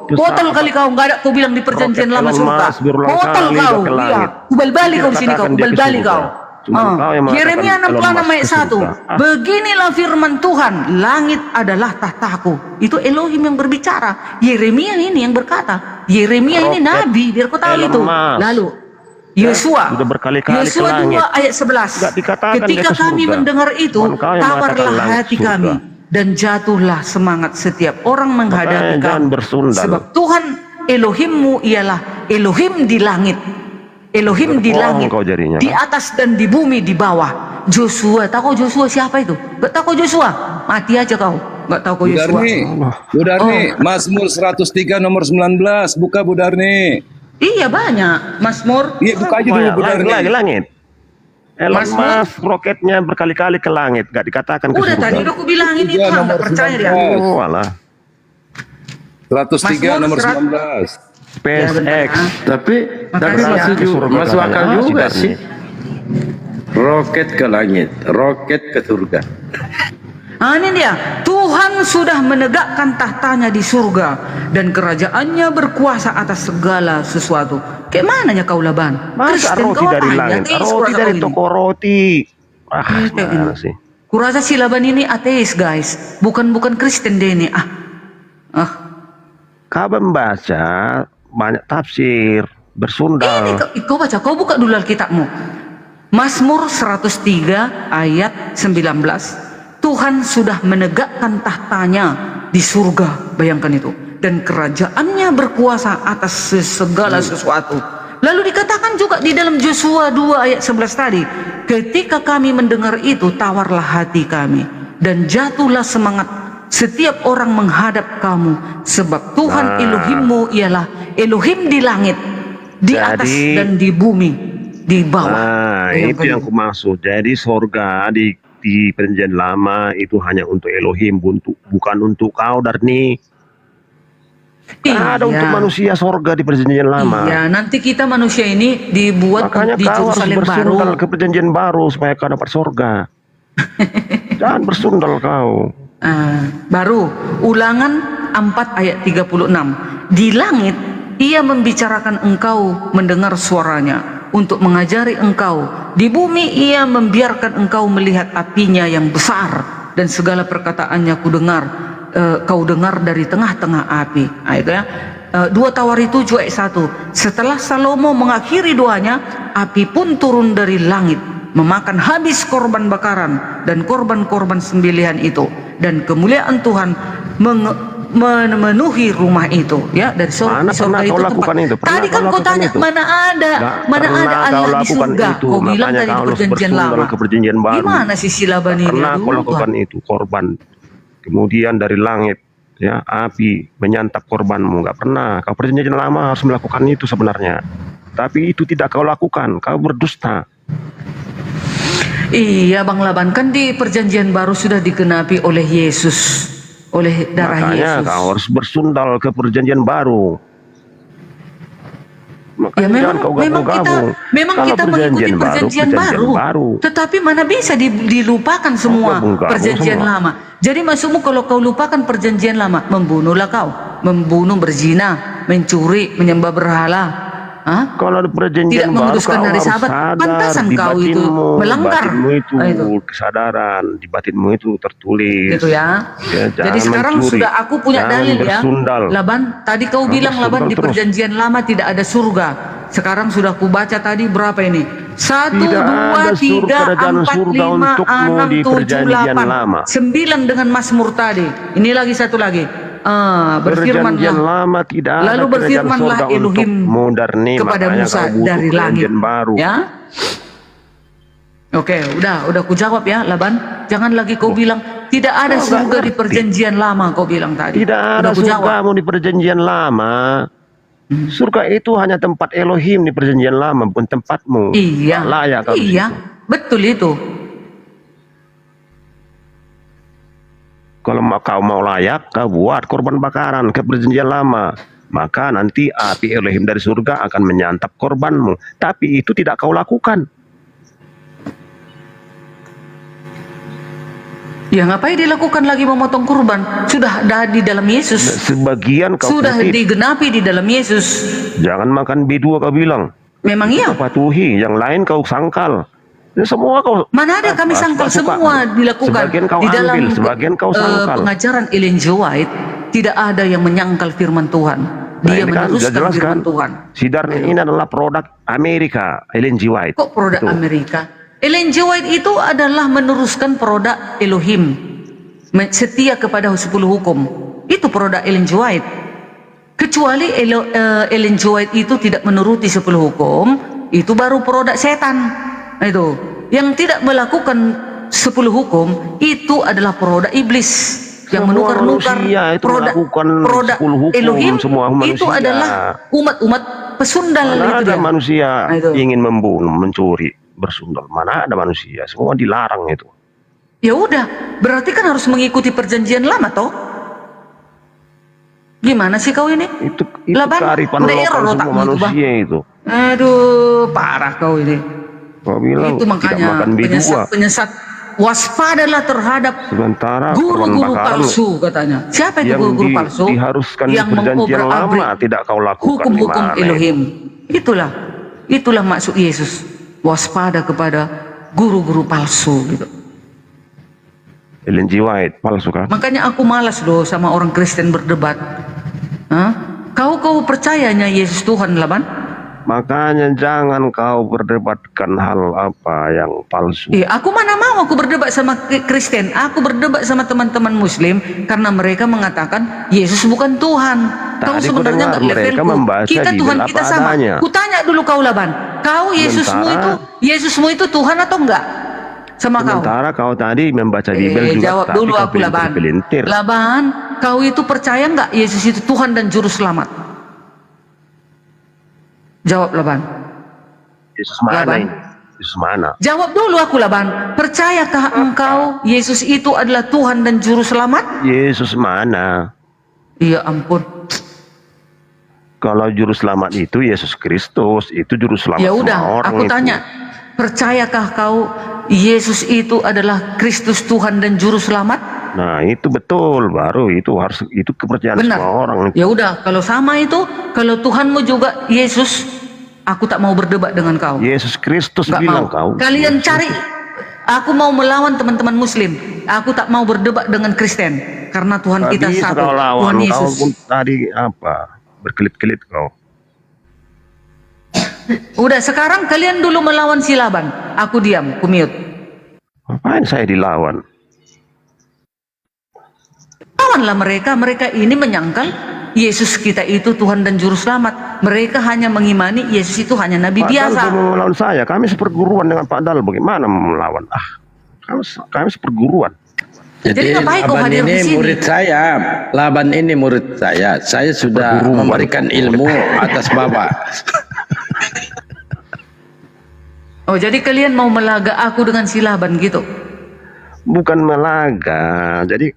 Botol kali kau, nggak ada kau bilang di perjanjian lama surga. Botol kau. Iya. Kubal balik kau di sini kau. Kubal balik kau. Yeremia 66 ayat 1. Beginilah firman Tuhan, langit adalah tahtaku. Itu Elohim yang berbicara. Yeremia ini yang berkata. Yeremia ini nabi, biar kau tahu itu. Lalu Yosua 2 ayat 11. Ketika kami mendengar itu, tawarlah hati kami dan jatuhlah semangat setiap orang menghadapi kami. Sebab Tuhan Elohimmu ialah Elohim di langit. Elohim di langit, di atas dan di bumi di bawah. Joshua, tahu Joshua siapa itu? Gak tahu Joshua? Mati aja kau. Gak tahu kau Joshua. Bu Darni, Mazmur 103 nomor 19, buka Bu Darni. Iya banyak, Mazmur. Iya buka aja dulu Bu Darni. Langit. Elon Musk roketnya berkali-kali ke langit, gak dikatakan ke surga. Udah tadi udah aku bilangin itu, gak percaya dia. Walah. 103 nomor 19. SpaceX. Tapi masuk akal juga sih. Roket ke langit, roket ke surga. Ini dia, Tuhan sudah menegakkan tahtanya di surga dan kerajaannya berkuasa atas segala sesuatu. Kayak mananya kau Laban? Masa roti dari langit? Roti dari toko roti. Mana sih? Kurasa si Laban ini ateis guys, bukan Kristen deh ini. Kau membaca banyak tafsir bersundal. Kau baca, kau buka dulu Alkitabmu. Mazmur 103 ayat 19. Tuhan sudah menegakkan tahtanya di surga, bayangkan itu, dan kerajaannya berkuasa atas segala sesuatu. Lalu dikatakan juga di dalam Joshua 2 ayat 11 tadi, ketika kami mendengar itu, tawarlah hati kami dan jatuhlah semangat setiap orang menghadap kamu, sebab Tuhan Elohimmu ialah Elohim di langit, di atas dan di bumi di bawah. Itu yang aku maksud. Jadi surga di perjanjian lama itu hanya untuk Elohim, bukan untuk kau Darni. Ada untuk manusia surga di perjanjian lama. Iya, nanti kita manusia ini dibuat makanya di kau harus Yerusalem bersundal baru. ke perjanjian baru supaya kau dapat surga. Jangan bersundal kau. Baru Ulangan 4 ayat 36. Di langit ia membicarakan engkau mendengar suaranya untuk mengajari engkau. Di bumi ia membiarkan engkau melihat apinya yang besar, dan segala perkataannya kau dengar dari tengah-tengah api. Itu ya. 2 Tawari 7 ayat 1. Setelah Salomo mengakhiri doanya, api pun turun dari langit memakan habis korban bakaran dan korban-korban sembelihan itu, dan kemuliaan Tuhan memenuhi rumah itu, ya, dari surga itu tempat. Tadi kan kau tanya mana ada Allah di surga, kau bilang dari perjanjian lama. Gimana sih Silaban ini? Karena kau lakukan itu korban, kemudian dari langit ya api menyantap korbanmu, nggak pernah. Kau perjanjian lama harus melakukan itu sebenarnya, tapi itu tidak kau lakukan, kau berdusta. Iya Bang Laban, kan di perjanjian baru sudah digenapi oleh Yesus, oleh darah Yesus. Makanya kau harus bersundal ke perjanjian baru. Makanya Ya jangan kau memang kita gabung-gabung. Kalau kita mengikuti perjanjian baru. Tetapi mana bisa dilupakan semua gabung-gabung perjanjian semua. lama. Jadi maksudmu kalau kau lupakan perjanjian lama, membunuhlah kau, membunuh, berzina, mencuri, menyembah berhala. Hah? Kalau ada perjanjian Tidak baru, menguruskan kau hari harus Sabat, sadar pantasan di kau itu batinmu, melanggar. batinmu itu Itu. kesadaran, di batinmu itu tertulis. Gitu ya. Ya, Jadi jangan sekarang mencuri, sudah aku punya jangan dalil ya. bersundal. Laban, tadi kau bilang Laban di bersundal terus. perjanjian lama tidak ada surga. Sekarang sudah aku baca tadi berapa ini? 1, Tidak 2, ada 3, kerajaan 4, surga 5, untukmu 6, di 7, perjanjian 8, lama. 9 dengan Mazmur tadi. Ini lagi satu lagi. Perjanjian Berfirmanlah. lama tidak ada Lalu kerajaan berfirmanlah surga Elohim untukmu dari kepada makanya Musa kau butuh dari langit. perjanjian baru. Ya. Oke, udah aku jawab ya, Laban. Jangan lagi kau bilang tidak ada Kau nggak surga di ngerti. perjanjian lama, kau bilang tadi. Tidak ada Udah aku jawab. surgamu di perjanjian lama. Surga itu hanya tempat Elohim di perjanjian lama, bukan tempatmu. Iya. Tak layak kau di Iya, situ. betul itu. Kalau kau mau layak, kau buat korban bakaran ke perjanjian lama. Maka nanti api Elohim dari surga akan menyantap korbanmu. Tapi itu tidak kau lakukan. Ya ngapain dilakukan lagi memotong kurban? Sudah ada di dalam Yesus. Sebagian kau Sudah kutip. digenapi di dalam Yesus. Jangan makan B2 kau bilang. Memang iya. Kau patuhi, yang lain kau sangkal. Ini semua kau. Mana ada kami sangkal, semua dilakukan. Sebagian kau di dalam ambil, sebagian kau sangkal. pengajaran Ellen G. White tidak ada yang menyangkal firman Tuhan. Dia Nah, ini kan sudah meneruskan jelas firman kan? Tuhan. Sidar ini adalah produk Amerika, Ellen G. White. Kok produk Itu. Amerika? Ellen G. White itu adalah meneruskan produk Elohim. Setia kepada 10 hukum. Itu produk Ellen G. White. Kecuali Ellen G. White itu tidak menuruti 10 hukum, itu baru produk setan. Nah, itu. Yang tidak melakukan 10 hukum, itu adalah produk iblis. Yang Semua menukar-nukar manusia itu melakukan produk 10 hukum, Elohim, semua itu manusia. adalah umat-umat pesundal. Mana itu ada dia. manusia Nah, itu. ingin membunuh, mencuri, bersundal. Mana ada manusia, semua dilarang itu. Ya udah, berarti kan harus mengikuti perjanjian lama toh? Gimana sih kau ini? Itu Laban, kearifan udah lokal error semua otakmu itu, Bang. manusia itu. Aduh, parah kau ini. Kau bilang Itu tidak makanya makan B2. penyesat waspadalah terhadap Sementara korban guru-guru bakaran palsu katanya. Siapa itu yang guru-guru palsu? diharuskan di Yang perjanjian lama mengobrak-abrik tidak kau lakukan. hukum-hukum Gimana Elohim. Itulah maksud Yesus. Waspada kepada guru-guru palsu gitu. Ellen G. White palsu kan? Makanya aku malas loh sama orang Kristen berdebat. Hah? Kau percayanya Yesus Tuhan, Laban? Makanya jangan kau berdebatkan hal apa yang palsu. Aku mana mau aku berdebat sama Kristen. Aku berdebat sama teman-teman Muslim karena mereka mengatakan Yesus bukan Tuhan. Kau Tadi sebenarnya kudengar nggak mereka levelku. membaca Kita di Tuhan apa kita sama. adanya. Kutanya dulu kau Laban. Kau Yesusmu itu Tuhan atau enggak? Sama kau. Sementara kau tadi membaca Bible juga. Jawab tapi dulu kau aku Laban. pelintir. Laban, kau itu percaya enggak Yesus itu Tuhan dan Juru Selamat? Jawab Laban. Yesus mana Laban. ini? Yesus mana? Jawab dulu aku Laban. Percayakah engkau Yesus itu adalah Tuhan dan Juru Selamat? Yesus mana? Iya ampun. Kalau juru selamat itu Yesus Kristus, itu juru selamat Ya semua udah, orang aku itu. tanya. Percayakah kau Yesus itu adalah Kristus Tuhan dan Juru Selamat? Nah itu betul, baru itu harus itu kepercayaan Benar. semua orang. Ya udah, kalau sama itu, kalau Tuhanmu juga Yesus, aku tak mau berdebat dengan kau. Yesus Kristus Nggak bilang mau. kau. Kalian cari. Aku mau melawan teman-teman Muslim. Aku tak mau berdebat dengan Kristen karena Tuhan kita Bisa satu. kau Tuhan lawan, kau Yesus. pun tadi apa? Berkelit-kelit kau. Udah, sekarang kalian dulu melawan si Laban. Aku diam, ku mute. Ngapain saya dilawan? Lawanlah mereka ini menyangkal Yesus kita itu Tuhan dan Juru Selamat. Mereka hanya mengimani Yesus itu hanya Nabi Pak Dal biasa. mau melawan saya, kami seperguruan dengan Pak Dal. Bagaimana mau melawan? Kami seperguruan. Jadi ngapain kau Laban hadir di ini sini? murid saya. Laban ini murid saya. Saya sudah memberikan ilmu atas Bapak. Oh, jadi kalian mau melaga aku dengan si Laban gitu? Bukan melaga. Jadi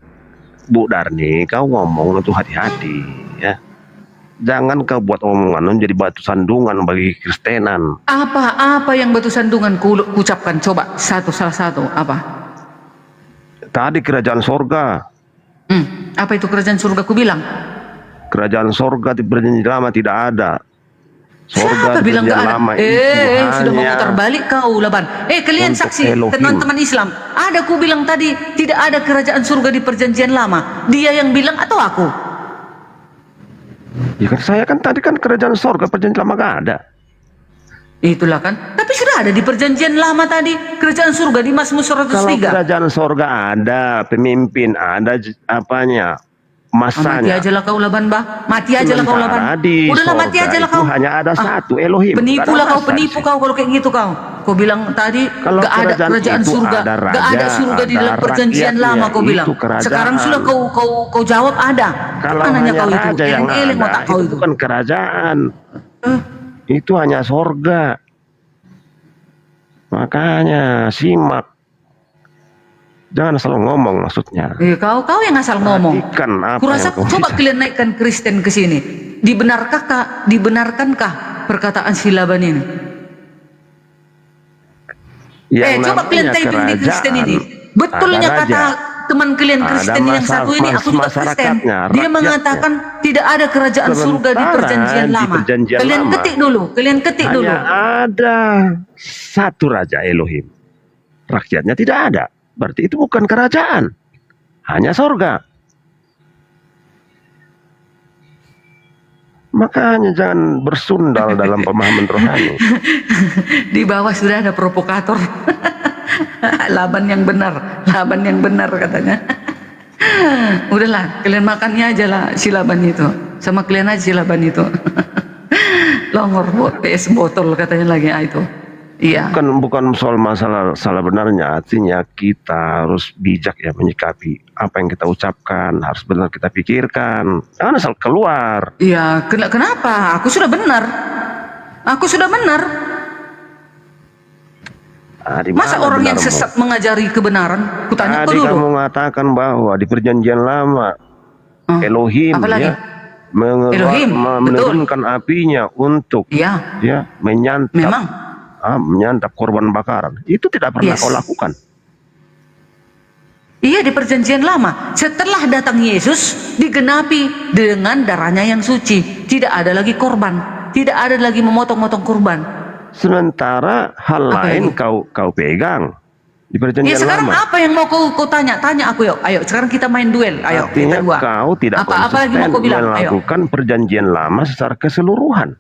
Bu Darni, kau ngomong itu hati-hati ya. Jangan kau buat omongan menjadi batu sandungan bagi Kristenan. Apa yang batu sandungan ku ucapkan? Coba salah satu apa? Tadi kerajaan sorga. Apa itu kerajaan surga ku bilang? Kerajaan sorga di perjanjian lama tidak ada. Sorga Siapa di bilang perjanjian gak ada? lama itu Sudah hanya memutar balik kau Laban. Kalian untuk saksi, Elohim. teman-teman Islam. Ada ku bilang tadi tidak ada kerajaan surga di perjanjian lama. Dia yang bilang atau aku? Ya kan saya kan tadi kan kerajaan sorga perjanjian lama gak ada. Itulah kan. Tapi sudah ada di perjanjian lama tadi. Kerajaan surga di Mazmur 103. Kalau kerajaan sorga ada, pemimpin ada, apanya, Mati masanya. aja lah kau Laban bah. Mati aja lah kau Sementara Laban. di Udahlah mati sorga aja lah itu kau. hanya ada satu Elohim. Penipu Gak lah ada kau, rasa penipu di situ. kau kalau kayak gitu kau. Kau bilang tadi Kalau gak ada kerajaan itu surga, ada raja, gak ada surga di dalam ada perjanjian rakyatnya, lama kau bilang. itu kerajaan. Sekarang sudah kau jawab ada. Kalau Mananya hanya kau itu? raja yang Eleng-eleng ada, otak kau itu itu. bukan kerajaan. Itu hanya sorga. Makanya simak. Jangan selalu ngomong maksudnya. Kau yang asal ngomong. Perhatikan apa Kurasa yang kau coba bicara. kalian naikkan Kristen ke sini. Dibenarkankah perkataan si Laban ini? Yang Coba kalian namanya typing di Kristen ini. kerajaan, Betulnya ada kata raja, teman kalian ada Kristen yang satu ini, aku juga Kristen. masyarakatnya, Dia rakyatnya. mengatakan tidak ada kerajaan surga di Sementara perjanjian di lama. perjanjian Kalian lama, ketik dulu, hanya ada satu raja Elohim. Rakyatnya tidak ada. Berarti itu bukan kerajaan. Hanya sorga. Makanya jangan bersundal dalam pemahaman rohani. Di bawah sudah ada provokator. Laban yang benar katanya. Udahlah, kalian makannya aja lah si Laban itu. Sama kalian aja si Laban itu. Longor PS botol katanya lagi itu. Iya. Bukan soal masalah salah benarnya, artinya kita harus bijak ya menyikapi apa yang kita ucapkan, harus benar kita pikirkan. Jangan asal keluar. Iya, kenapa? Aku sudah benar. Di Masa mana orang yang benarmu? sesat mengajari kebenaran? Kutanya kau Tadi dulu. kamu mengatakan bahwa di perjanjian lama Elohim apalagi? ya Elohim, menurunkan apinya untuk ya menyantap. Memang. Menyantap korban bakaran. Itu tidak pernah Yes. kau lakukan. Iya, di perjanjian lama. Setelah datang Yesus, digenapi dengan darahnya yang suci. Tidak ada lagi korban. Tidak ada lagi memotong-motong korban. Sementara hal lain kau pegang di perjanjian Sekarang lama. apa yang mau kau tanya? Tanya aku yuk. Ayo, sekarang kita main duel. Ayo, Artinya kita dua. kau tidak Apa lagi mau kau konsisten bilang? Ayo. melakukan perjanjian lama secara keseluruhan.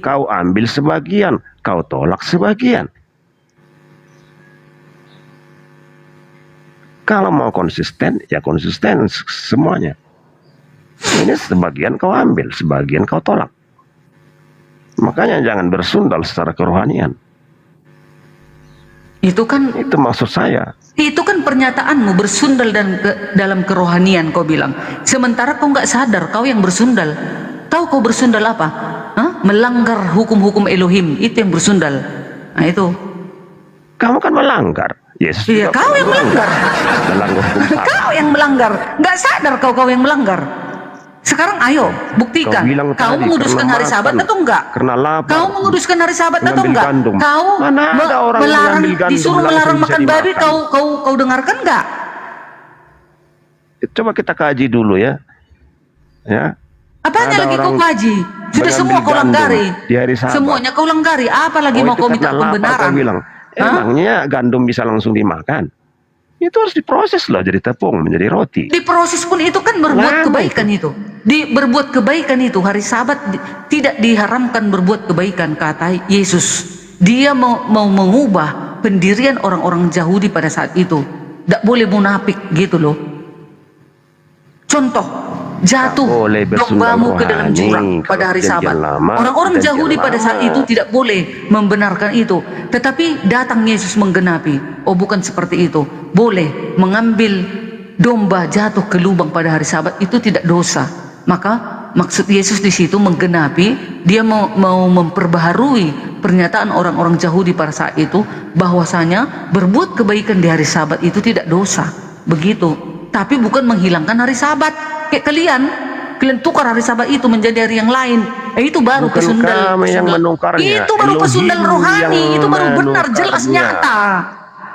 Kau ambil sebagian, kau tolak sebagian. Kalau mau konsisten, ya konsisten semuanya. Ini sebagian kau ambil, sebagian kau tolak. Makanya jangan bersundal secara kerohanian. Itu maksud saya. Itu kan pernyataanmu bersundal dalam kerohanian kau bilang. Sementara kau nggak sadar kau yang bersundal. Tahu kau bersundal apa? Melanggar hukum-hukum Elohim. Itu yang bersundal. Nah itu. Kamu kan melanggar. Yesus Iya, juga kau yang melanggar. melanggar hukum Sabat. Kau yang melanggar. Nggak sadar kau yang melanggar. Sekarang ayo buktikan. Kau bilang Kau tadi, menguduskan karena hari Sabat makan, atau enggak? Karena lapar. Kau menguduskan hari Sabat atau Mengambil enggak? gandum. Kau Mana ada orang melarang, mengambil gandum disuruh langsung melarang bisa makan babi. dimakan? Kau dengarkan enggak? Coba kita kaji dulu ya. Ya. Apanya Ada lagi kau orang kaji? Sudah mengambil semua kau gandum langgari. di hari Sabat. Semuanya kau langgari. Apa lagi mau itu kau minta karena lapar, pembenaran? kau bilang, emangnya gandum bisa langsung dimakan? Itu harus diproses loh jadi tepung menjadi roti. Diproses pun itu kan berbuat kebaikan itu. Berbuat kebaikan itu. Hari Sabat tidak diharamkan berbuat kebaikan, kata Yesus. Dia mau mengubah pendirian orang-orang Yahudi pada saat itu. Tidak boleh munafik gitu loh. Contoh, jatuh dombamu ke dalam jurang pada hari Sabat. Orang-orang Yahudi pada saat itu tidak boleh membenarkan itu. Tetapi datang Yesus menggenapi. Oh, bukan seperti itu. Boleh mengambil domba jatuh ke lubang pada hari Sabat, itu tidak dosa. Maka maksud Yesus di situ menggenapi, dia mau memperbaharui pernyataan orang-orang Yahudi pada saat itu bahwasanya berbuat kebaikan di hari Sabat itu tidak dosa. Begitu. Tapi bukan menghilangkan hari Sabat. Kayak kalian Kalian tukar hari Sabat itu menjadi hari yang lain. Itu baru Bukan pesundal. kami yang menukarnya. Itu baru pesundal Elohim rohani. yang Itu baru benar, jelas, menukarnya. nyata.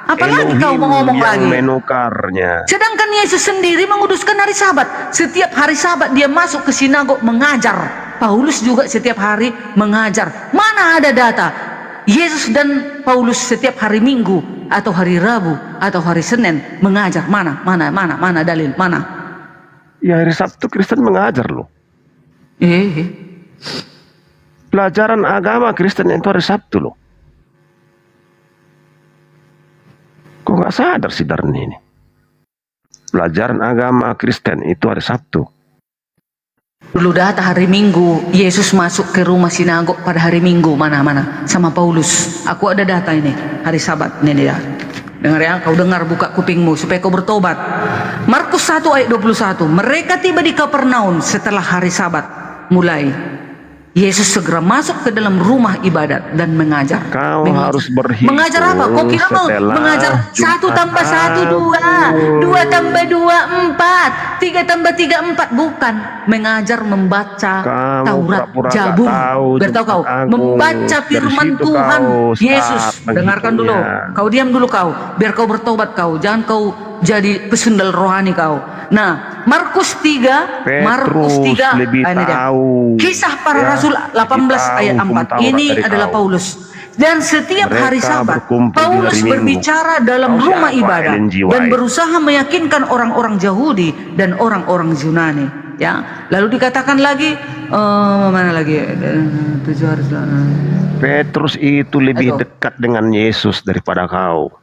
Apalagi kau mau ngomong yang lagi? menukarnya. Sedangkan Yesus sendiri menguduskan hari Sabat. Setiap hari Sabat dia masuk ke sinagog mengajar. Paulus juga setiap hari mengajar. Mana ada data Yesus dan Paulus setiap hari Minggu atau hari Rabu atau hari Senin mengajar? Mana dalil? Mana? Ya hari Sabtu Kristen mengajar loh. Pelajaran agama Kristen itu hari Sabtu loh. Kok nggak sadar sih Darni ini? Pelajaran agama Kristen itu hari Sabtu. Dulu data hari Minggu Yesus masuk ke rumah sinagog pada hari Minggu mana sama Paulus. Aku ada data ini hari Sabat ini dia. Dengar ya, kau dengar, buka kupingmu supaya kau bertobat. Markus 1 ayat 21. Mereka tiba di Kapernaum setelah hari Sabat mulai. Yesus segera masuk ke dalam rumah ibadat dan mengajar. Kau harus berhitung. Mengajar apa? Kau kira mau mengajar 1 tambah 1 2, 2 tambah 2 4, 3 tambah 3 4? Bukan. Mengajar membaca Taurat, Jabur. Bertahu kau membaca firman Tuhan Yesus. Dengarkan dulu. Kau diam dulu kau, biar kau bertobat kau. Jangan kau jadi pesundal rohani kau. Nah, Markus 3 lebih ini dia. tahu. Kisah para Rasul 18 ayat 4. Ini adalah Paulus. Dan setiap hari Sabat Paulus berbicara dalam rumah ibadat dan berusaha meyakinkan orang-orang Yahudi dan orang-orang Yunani. Ya, lalu dikatakan lagi mana lagi? 7 hari. Petrus itu lebih dekat dengan Yesus daripada kau.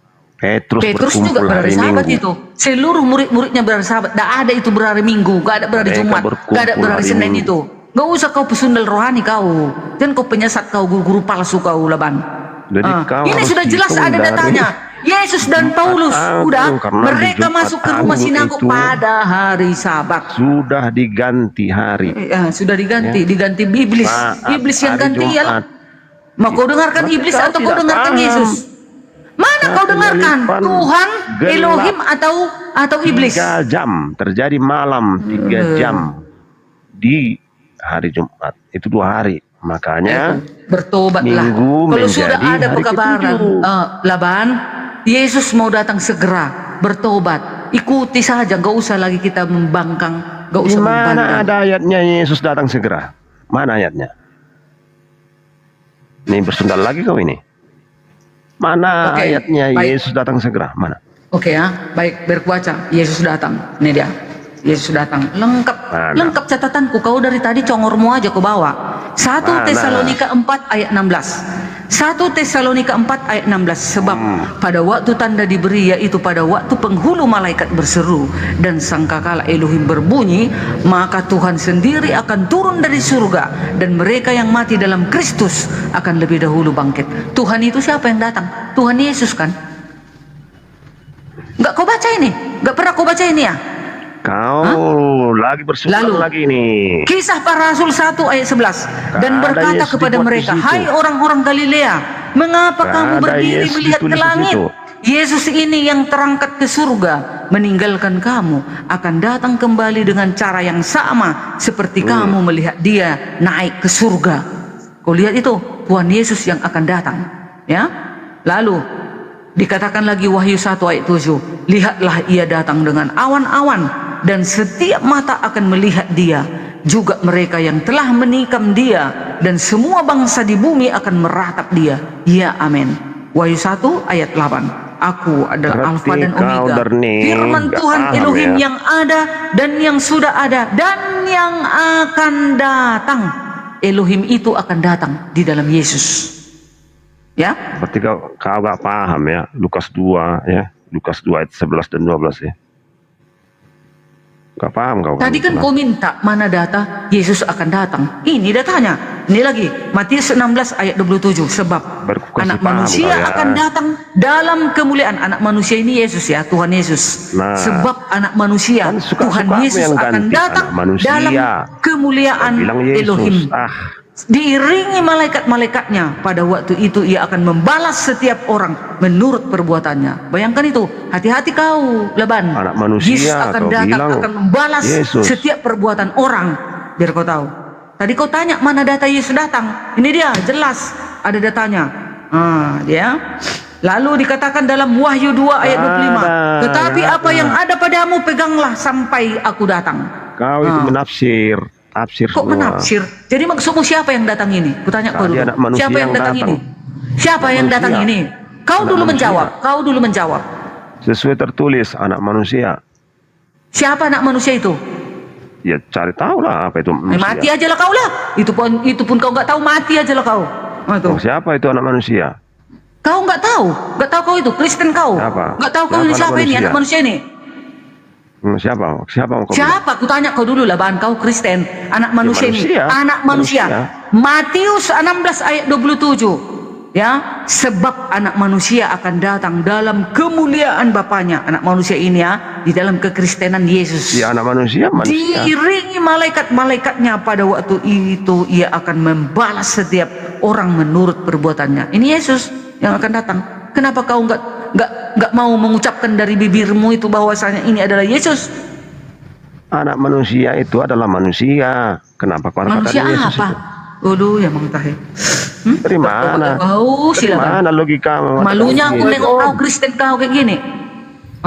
Petrus juga berhari Sabat itu. Seluruh murid-muridnya berhari Sabat. Tidak ada itu berhari Minggu, gak ada berhari Jumat, gak ada berhari Senin itu. Gak usah kau pesundal rohani kau. Dan kau penyesat kau, guru palsu kau, Laban. Ini sudah jelas ada datanya. Yesus dan Paulus mereka masuk ke rumah sinagog pada hari Sabat. Sudah diganti hari. Sudah diganti iblis. Iblis yang ganti ya. Mau kau dengarkan iblis atau kau dengarkan Yesus? Mana kau dengarkan? Tuhan, Elohim atau iblis? 3 jam terjadi malam, 3 jam di hari Jumat. Itu 2 hari. Makanya bertobatlah. Kalau sudah ada pekabaran, Laban, Yesus mau datang segera. Bertobat, ikuti saja. Gak usah lagi kita membangkang. Gak usah membangkang. Mana ada ayatnya Yesus datang segera? Mana ayatnya? Nih bersundal lagi kau ini. Mana ayatnya Yesus datang segera? Mana? Baik, berkuaca. Yesus datang. Ini dia. Yesus datang. Lengkap catatanku. Kau dari tadi congormu aja kau bawa. 1 Tesalonika 4 ayat 16. 1 Tesalonika 4 ayat 16. Sebab pada waktu tanda diberi, yaitu pada waktu penghulu malaikat berseru dan sangkakala Elohim berbunyi, maka Tuhan sendiri akan turun dari surga dan mereka yang mati dalam Kristus akan lebih dahulu bangkit. Tuhan itu siapa yang datang? Tuhan Yesus kan? Enggak kau baca ini? Enggak pernah kau baca ini ya? Kau lagi bersundal lagi nih. Kisah para Rasul 1 ayat 11. Dan berkata kepada mereka, hai orang-orang Galilea, mengapa kamu berdiri melihat ke langit? Yesus ini yang terangkat ke surga meninggalkan kamu akan datang kembali dengan cara yang sama seperti kamu melihat dia naik ke surga. Kau lihat itu, Tuhan Yesus yang akan datang. Ya. Lalu dikatakan lagi Wahyu 1 ayat 7, lihatlah ia datang dengan awan-awan dan setiap mata akan melihat dia, juga mereka yang telah menikam dia, dan semua bangsa di bumi akan meratap dia. Ya amin. Wahyu 1 ayat 8. Aku adalah Alfa dan Omega, firman Tuhan Elohim yang ada dan yang sudah ada dan yang akan datang. Elohim itu akan datang di dalam Yesus. Ya? Berarti kau gak paham ya, Lukas 2 ya, Lukas 2 ayat 11 dan 12 ya. Gak paham kau. Tadi kan kau minta mana data Yesus akan datang. Ini datanya. Ini lagi Matius 16 ayat 27. Sebab anak manusia akan datang dalam kemuliaan. Anak manusia ini Yesus ya, Tuhan Yesus. Sebab anak manusia Tuhan Yesus akan datang dalam kemuliaan Elohim. Diiringi malaikat-malaikatnya. Pada waktu itu ia akan membalas setiap orang menurut perbuatannya. Bayangkan itu. Hati-hati kau, Laban. Anak manusia Yesus akan datang, akan membalas setiap perbuatan orang biar kau tahu. Tadi kau tanya mana data Yesus datang. Ini dia, jelas ada datanya. Dia. Lalu dikatakan dalam Wahyu 2 ayat 25. Tetapi apa yang ada padamu peganglah sampai aku datang. Kau itu menafsir. Tafsir Kok semua. menafsir? Jadi maksudmu siapa yang datang ini? Kutanya kau Tadi dulu. anak manusia Siapa yang yang datang datang. ini? Siapa yang Manusia. datang ini? Kau Anak dulu manusia. menjawab. Kau dulu menjawab. Sesuai tertulis anak manusia. Siapa anak manusia itu? Ya cari tahu lah apa itu manusia. Mati aja lah kau lah. Itu pun kau nggak tahu, mati aja lah kau. Oh, siapa itu anak manusia? Kau nggak tahu kau itu Kristen kau. Siapa? Nggak tahu kau ini siapa ini anak manusia ini. Siapa? Siapa mau kau bilang? Siapa? Kutanya kau dulu lah, bahan kau Kristen. Anak manusia ini. manusia. Anak manusia. Matius 16 ayat 27. Ya, sebab anak manusia akan datang dalam kemuliaan Bapaknya. Anak manusia ini ya, di dalam kekristenan Yesus. Ya anak manusia. Diiringi malaikat-malaikatnya, pada waktu itu ia akan membalas setiap orang menurut perbuatannya. Ini Yesus yang akan datang. Kenapa kau nggak mau mengucapkan dari bibirmu itu bahwasanya ini adalah Yesus? Anak manusia itu adalah manusia. Kenapa kau Manusia katakan Yesus apa? itu? Waduh, ya Mang Tahe. Dari mana? Oh, Dari silakan. mana logika? Malunya aku begini? nengok kau Kristen kau kayak gini.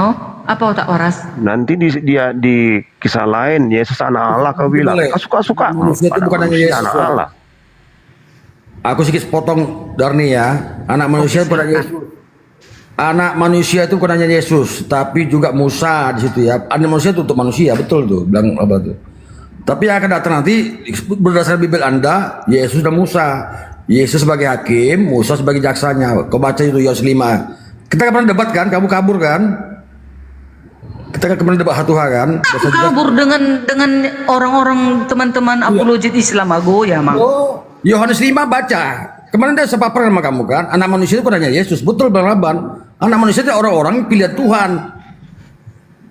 Oh, apa tak waras? Nanti dia di kisah lain Yesus anak Allah kau bilang. Boleh. Kau suka-suka. Manusia itu bukan hanya Manusia Yesus. anak ya. Allah. Aku sedikit potong Darni ya. Anak manusia bukan hanya Yesus. Anak manusia itu bukan hanya Yesus, tapi juga Musa di situ ya. Anak manusia itu untuk manusia, betul tuh, bilang apa tuh. Tapi yang akan datang nanti berdasarkan Bible Anda, Yesus dan Musa. Yesus sebagai hakim, Musa sebagai jaksanya. Kau baca itu Yohanes 5. Kita pernah debat kan, kamu kabur kan? Kita kan kemarin debat satu hal kan? Aku kabur dengan orang-orang teman-teman apologet Islam aku ya, Mang. Oh, Yohanes 5 baca. Kemarin dia sepaper sama kamu kan? Anak manusia itu bukan hanya Yesus, betul Bang Laban. Anak manusia itu orang-orang pilihan Tuhan.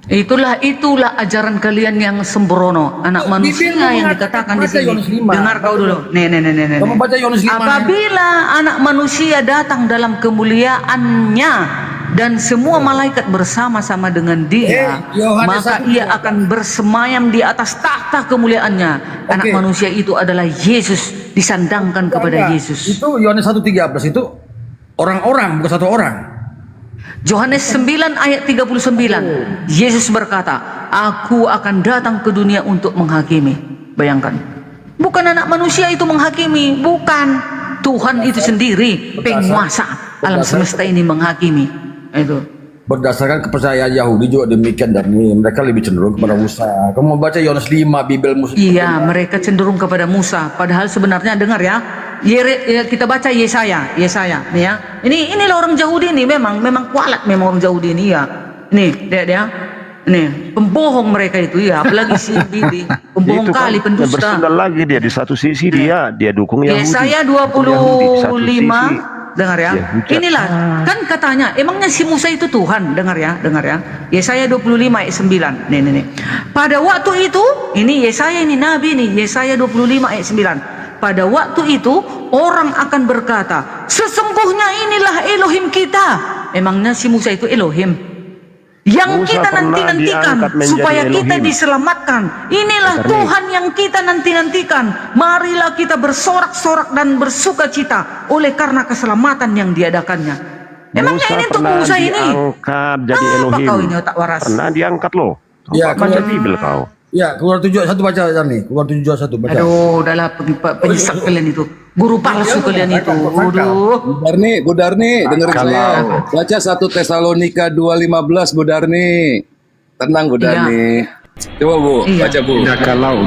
Itulah ajaran kalian yang sembrono. Anak manusia yang dikatakan di sini. Dengar kau dulu. Nih. Kamu baca Yohanes 5. Apabila anak manusia datang dalam kemuliaannya dan semua malaikat bersama-sama dengan dia, Yohanes maka 1. ia akan bersemayam di atas tahta kemuliaannya. Anak manusia itu adalah Yesus, disandangkan kepada Yesus. Itu Yohanes 1:13 itu orang-orang, bukan satu orang. Yohanes 9 ayat 39. Yesus berkata, aku akan datang ke dunia untuk menghakimi. Bayangkan. Bukan anak manusia itu menghakimi, bukan. Tuhan itu sendiri penguasa alam semesta ini menghakimi. Itu. Berdasarkan kepercayaan Yahudi juga demikian, dan mereka lebih cenderung kepada Musa. Kamu baca Yohanes 5 Bible Musa. Iya, mereka cenderung kepada Musa. Padahal sebenarnya dengar ya, kita baca Yesaya nih ya. Inilah orang Yahudi ini memang kualat memang orang Yahudi ini ya. Dia. Nih, pembohong mereka itu ya, apalagi si Bibi, pembohong Itu kali, kan, pendusta. bersandar lagi dia di satu sisi dia dukung Yahudi. Yesaya Yahudi di satu 25, sisi. dengar ya. hujat. Inilah kan katanya, emangnya si Musa itu Tuhan, dengar ya. Yesaya 25 ayat 9. Nih. Pada waktu itu, ini Yesaya, ini nabi nih, Yesaya 25 ayat 9. Pada waktu itu orang akan berkata, sesungguhnya inilah Elohim kita. Emangnya si Musa itu Elohim? Yang Musa kita pernah nanti-nantikan diangkat menjadi supaya kita Elohim. diselamatkan. Inilah Karena- Tuhan yang kita nanti-nantikan. Marilah kita bersorak-sorak dan bersuka cita oleh karena keselamatan yang diadakannya. Emangnya Musa ini untuk pernah Musa ini? diangkat jadi Apa Elohim. kau ini otak waras? Pernah diangkat loh. Ya, Baca Bible kau. Ya, keluar 7:1 baca nih. Keluar 7:1 baca. Aduh, udahlah penyisak kalian itu. Guru palsu kalian itu. Aduh. Bu Darni, dengerin saya. Baca 1 Tesalonika 2:15, Bu Darni. Tenang, Bu Darni. Coba Bu, baca Bu. Ya kalau